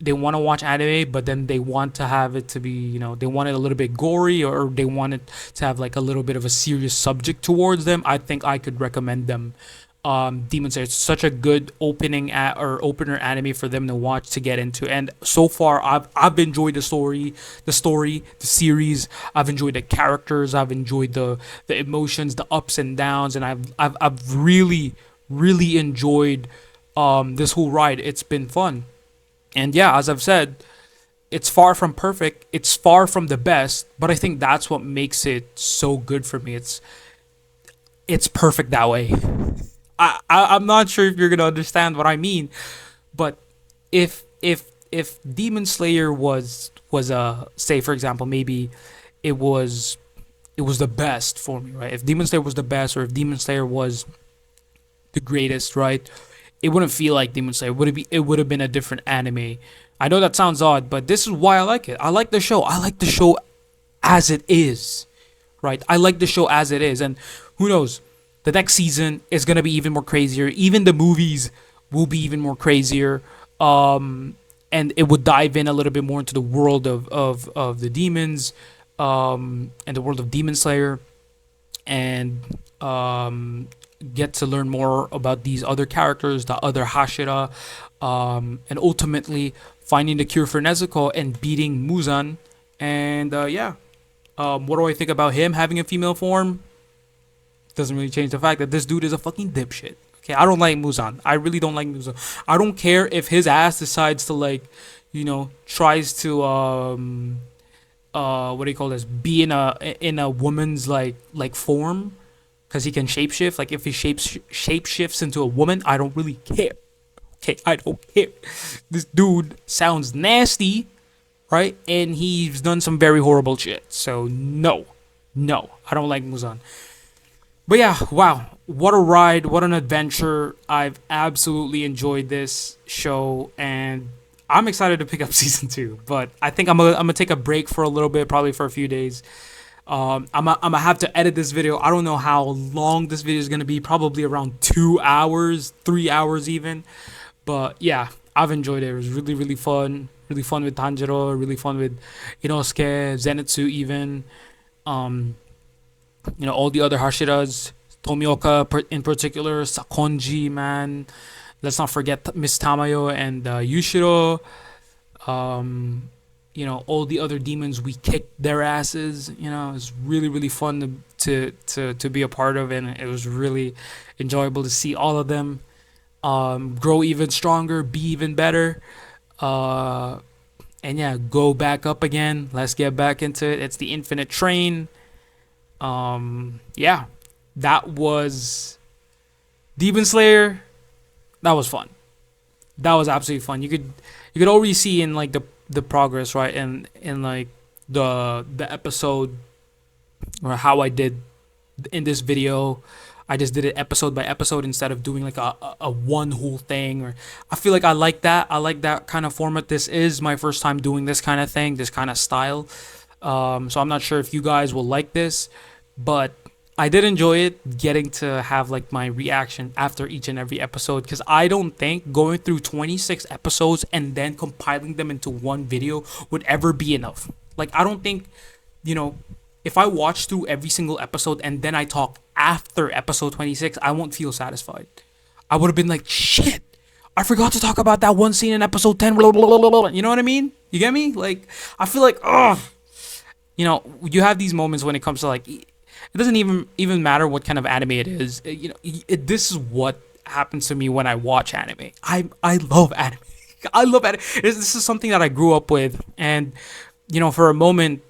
they want to watch anime, but then they want to have it to be, they want it a little bit gory, or they want it to have like a little bit of a serious subject towards them, I think I could recommend them Demon Slayer. It's such a good opener anime for them to watch, to get into. And so far I've enjoyed the story, the series. I've enjoyed the characters, I've enjoyed the emotions, the ups and downs, and I've really, really enjoyed this whole ride. It's been fun. And yeah, as I've said, it's far from perfect. It's far from the best, but I think that's what makes it so good for me. It's perfect that way. I'm not sure if you're gonna understand what I mean, but if Demon Slayer was say, for example, maybe it was the best for me, right? If Demon Slayer was the best, or if Demon Slayer was the greatest, right? It wouldn't feel like Demon Slayer. It would have been a different anime. I know that sounds odd, but this is why I like it. I like the show. I like the show as it is, right? I like the show as it is, and who knows, the next season is gonna be even more crazier. Even the movies will be even more crazier, and it would dive in a little bit more into the world of the demons, and the world of Demon Slayer, and get to learn more about these other characters, the other Hashira, and ultimately finding the cure for Nezuko and beating Muzan. And yeah, what do I think about him having a female form? Doesn't really change the fact that this dude is a fucking dipshit. Okay, I don't like Muzan. I really don't like Muzan. I don't care if his ass decides to like, tries to what do you call this? Be in a woman's like form, because he can shapeshift. Like if he shapeshifts into a woman, I don't really care. Okay, I don't care. This dude sounds nasty, right? And he's done some very horrible shit. So no, I don't like Muzan. But yeah, wow, what a ride, what an adventure. I've absolutely enjoyed this show, and I'm excited to pick up season 2. But I think I'm gonna take a break for a little bit, probably for a few days. I'm gonna have to edit this video. I don't know how long this video is gonna be. Probably around 2 hours, 3 hours even. But yeah, I've enjoyed it. It was really, really fun. Really fun with Tanjiro. Really fun with Inosuke, Zenitsu even. All the other Hashiras. Tomioka in particular. Sakonji, man. Let's not forget Miss Tamayo and Yushiro. All the other demons, we kicked their asses. It was really, really fun to be a part of, and it was really enjoyable to see all of them grow even stronger, be even better, and yeah, go back up again. Let's get back into it. It's the Infinite Train. Yeah, that was Demon Slayer. That was fun. That was absolutely fun. You could already see in like the progress, right, and in like the episode, or how I did in this video. I just did it episode by episode instead of doing like a one whole thing. Or I feel like I like that. I like that kind of format. This is my first time doing this kind of thing, this kind of style. So I'm not sure if you guys will like this, but I did enjoy it, getting to have like my reaction after each and every episode, because I don't think going through 26 episodes and then compiling them into one video would ever be enough. Like, I don't think, if I watch through every single episode and then I talk after episode 26, I won't feel satisfied. I would have been like, shit, I forgot to talk about that one scene in episode 10. Blah, blah, blah, blah, blah. You know what I mean? You get me? Like, I feel like, you have these moments when it comes to like, it doesn't even matter what kind of anime it is. This is what happens to me when I watch anime. I love anime. I love anime. This is something that I grew up with, and for a moment,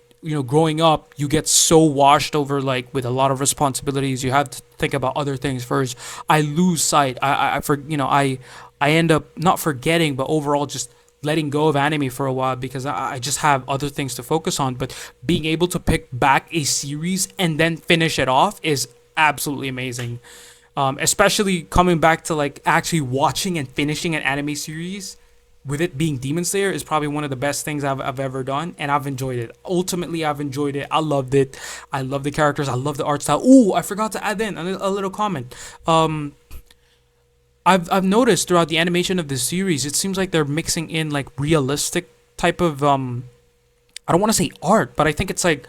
growing up, you get so washed over like with a lot of responsibilities. You have to think about other things first. I lose sight. I end up not forgetting, but overall just letting go of anime for a while, because I just have other things to focus on. But being able to pick back a series and then finish it off is absolutely amazing. Especially coming back to like actually watching and finishing an anime series, with it being Demon Slayer, is probably one of the best things I've ever done, and I've enjoyed it. Ultimately, I've enjoyed it. I loved it. I love the characters. I love the art style. Ooh, I forgot to add in a little comment. I've noticed throughout the animation of this series, it seems like they're mixing in like realistic type of I don't want to say art, but I think it's like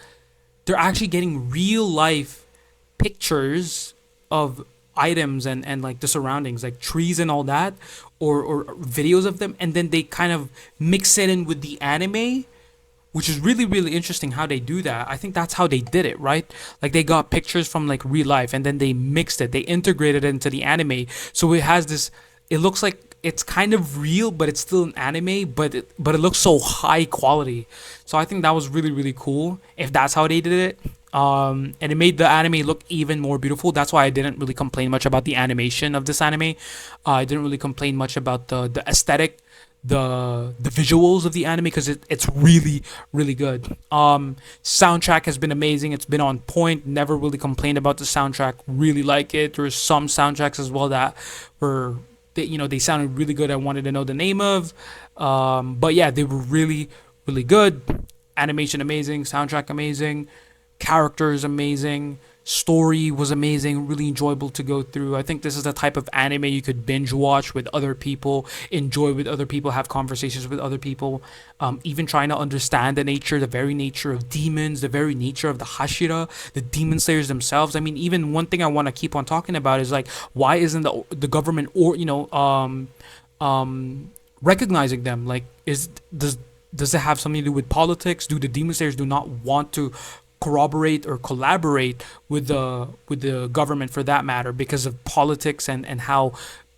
they're actually getting real life pictures of items and like the surroundings, like trees and all that, or videos of them, and then they kind of mix it in with the anime, which is really, really interesting how they do that. I think that's how they did it, right? Like they got pictures from like real life and then they mixed it, they integrated it into the anime, so it has this, it looks like it's kind of real, but it's still an anime, but it looks so high quality. So I think that was really, really cool if that's how they did it. And it made the anime look even more beautiful. That's why I didn't really complain much about the animation of this anime. I didn't really complain much about the aesthetic, the visuals of the anime, because it's really, really good. Soundtrack has been amazing. It's been on point. Never really complained about the soundtrack. Really like it. There's some soundtracks as well that were they sounded really good. I wanted to know the name of, but yeah, they were really really good. Animation amazing, soundtrack amazing, characters amazing, story was amazing, really enjoyable to go through. I think this is the type of anime you could binge watch with other people, enjoy with other people, have conversations with other people, even trying to understand the very nature of demons, the very nature of the Hashira, the demon slayers themselves. I mean, even one thing I want to keep on talking about is like, why isn't the government, or recognizing them? Like, does it have something to do with politics? Do the demon slayers do not want to corroborate or collaborate with the government, for that matter, because of politics and how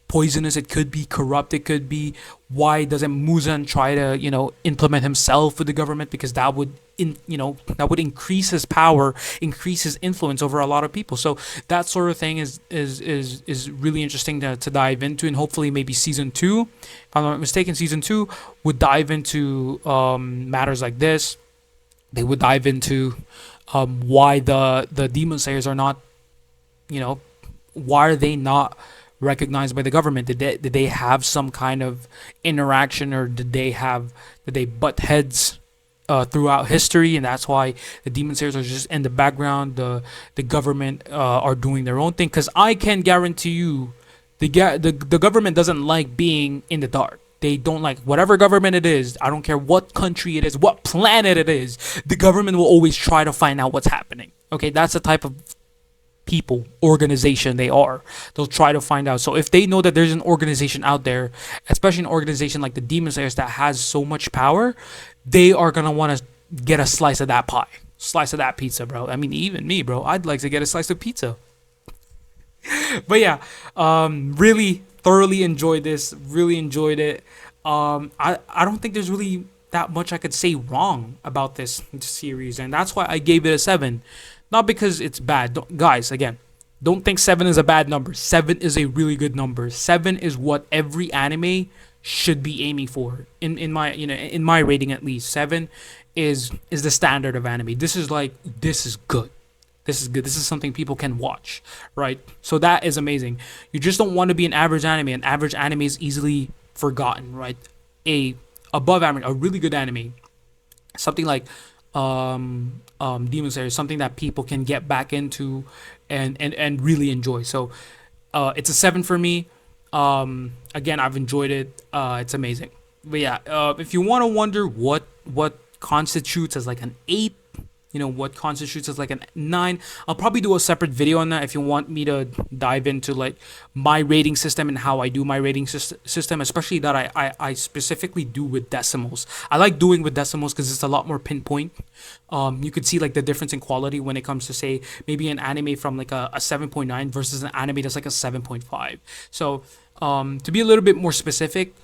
poisonous it could be, corrupt it could be? Why doesn't Muzan try to implement himself with the government, because that would increase his power, increase his influence over a lot of people? So that sort of thing is really interesting to dive into, and hopefully maybe season 2, if I'm not mistaken, season 2 would dive into matters like this. They would dive into why the demon slayers are not, why are they not recognized by the government? Did they have some kind of interaction, or did they butt heads throughout history, and that's why the demon slayers are just in the background? The government are doing their own thing, because I can guarantee you, the government doesn't like being in the dark. They don't like whatever government it is. I don't care what country it is, what planet it is. The government will always try to find out what's happening. Okay, that's the type of people, organization they are. They'll try to find out. So if they know that there's an organization out there, especially an organization like the Demon Slayers that has so much power, they are gonna want to get a slice of that pie, slice of that pizza, bro. I mean, even me, bro, I'd like to get a slice of pizza. But yeah, really thoroughly enjoyed this. Really enjoyed it. I don't think there's really that much I could say wrong about this series, and that's why I gave it a 7. Not because it's bad, guys. Again, don't think 7 is a bad number. 7 is a really good number. 7 is what every anime should be aiming for. In my rating, at least 7 is the standard of anime. This is good. This is good. This is something people can watch, right? So that is amazing. You just don't want to be an average anime. An average anime is easily forgotten, right? A above average, a really good anime, something like Demon Slayer, something that people can get back into and really enjoy. So it's a 7 for me. Again, I've enjoyed it. It's amazing. But yeah, if you want to wonder what constitutes as like an 8, what constitutes as like a 9, I'll probably do a separate video on that if you want me to dive into like my rating system and how I do my rating system, especially that I specifically do with decimals. I like doing with decimals because it's a lot more pinpoint. You could see like the difference in quality when it comes to, say, maybe an anime from like a 7.9 versus an anime that's like a 7.5. So to be a little bit more specific,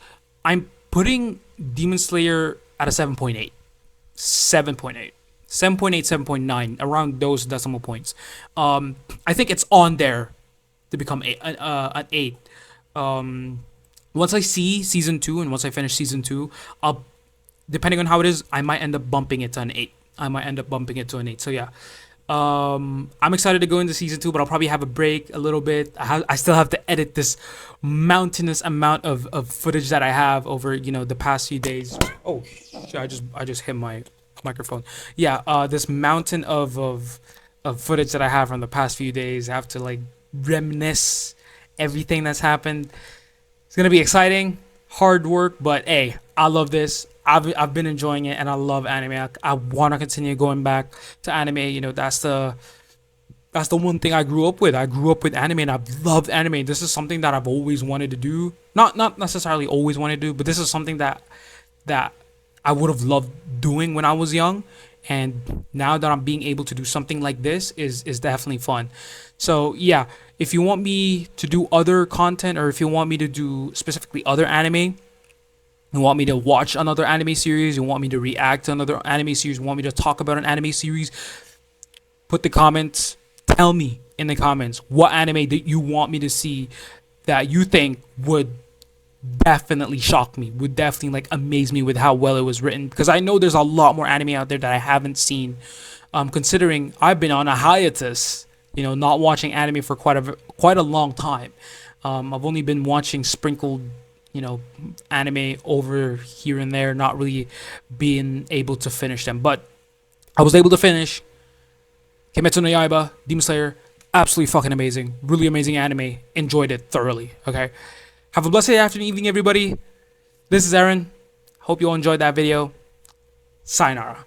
I'm putting Demon Slayer at a 7.8. 7.8. 7.8, 7.9, around those decimal points. I think it's on there to become an 8. Once I see season 2 and once I finish season 2, I'll, depending on how it is, I might end up bumping it to an 8. So yeah. I'm excited to go into season 2, but I'll probably have a break a little bit. I still have to edit this mountainous amount of footage that I have over, the past few days. Oh, shit, I just hit my microphone. Yeah, this mountain of footage that I have from the past few days. I have to like reminisce everything that's happened. It's gonna be exciting, hard work, but hey, I love this. I've been enjoying it, and I love anime. I want to continue going back to anime. That's the one thing I grew up with. I grew up with anime, and I've loved anime. This is something that I've always wanted to do. Not necessarily always wanted to do, but this is something that I would have loved doing when I was young, and now that I'm being able to do something like this is definitely fun. So yeah, if you want me to do other content, or if you want me to do specifically other anime, you want me to watch another anime series, you want me to react to another anime series, you want me to talk about an anime series, put the comments, tell me in the comments what anime that you want me to see that you think would definitely shock me, would definitely like amaze me with how well it was written, because I know there's a lot more anime out there that I haven't seen, considering I've been on a hiatus, not watching anime for quite a long time. I've only been watching sprinkled, anime over here and there, not really being able to finish them. But I was able to finish Kimetsu no Yaiba, Demon Slayer. Absolutely fucking amazing. Really amazing anime. Enjoyed it thoroughly. Okay. Have a blessed afternoon, evening, everybody. This is Aaron. Hope you all enjoyed that video. Sayonara.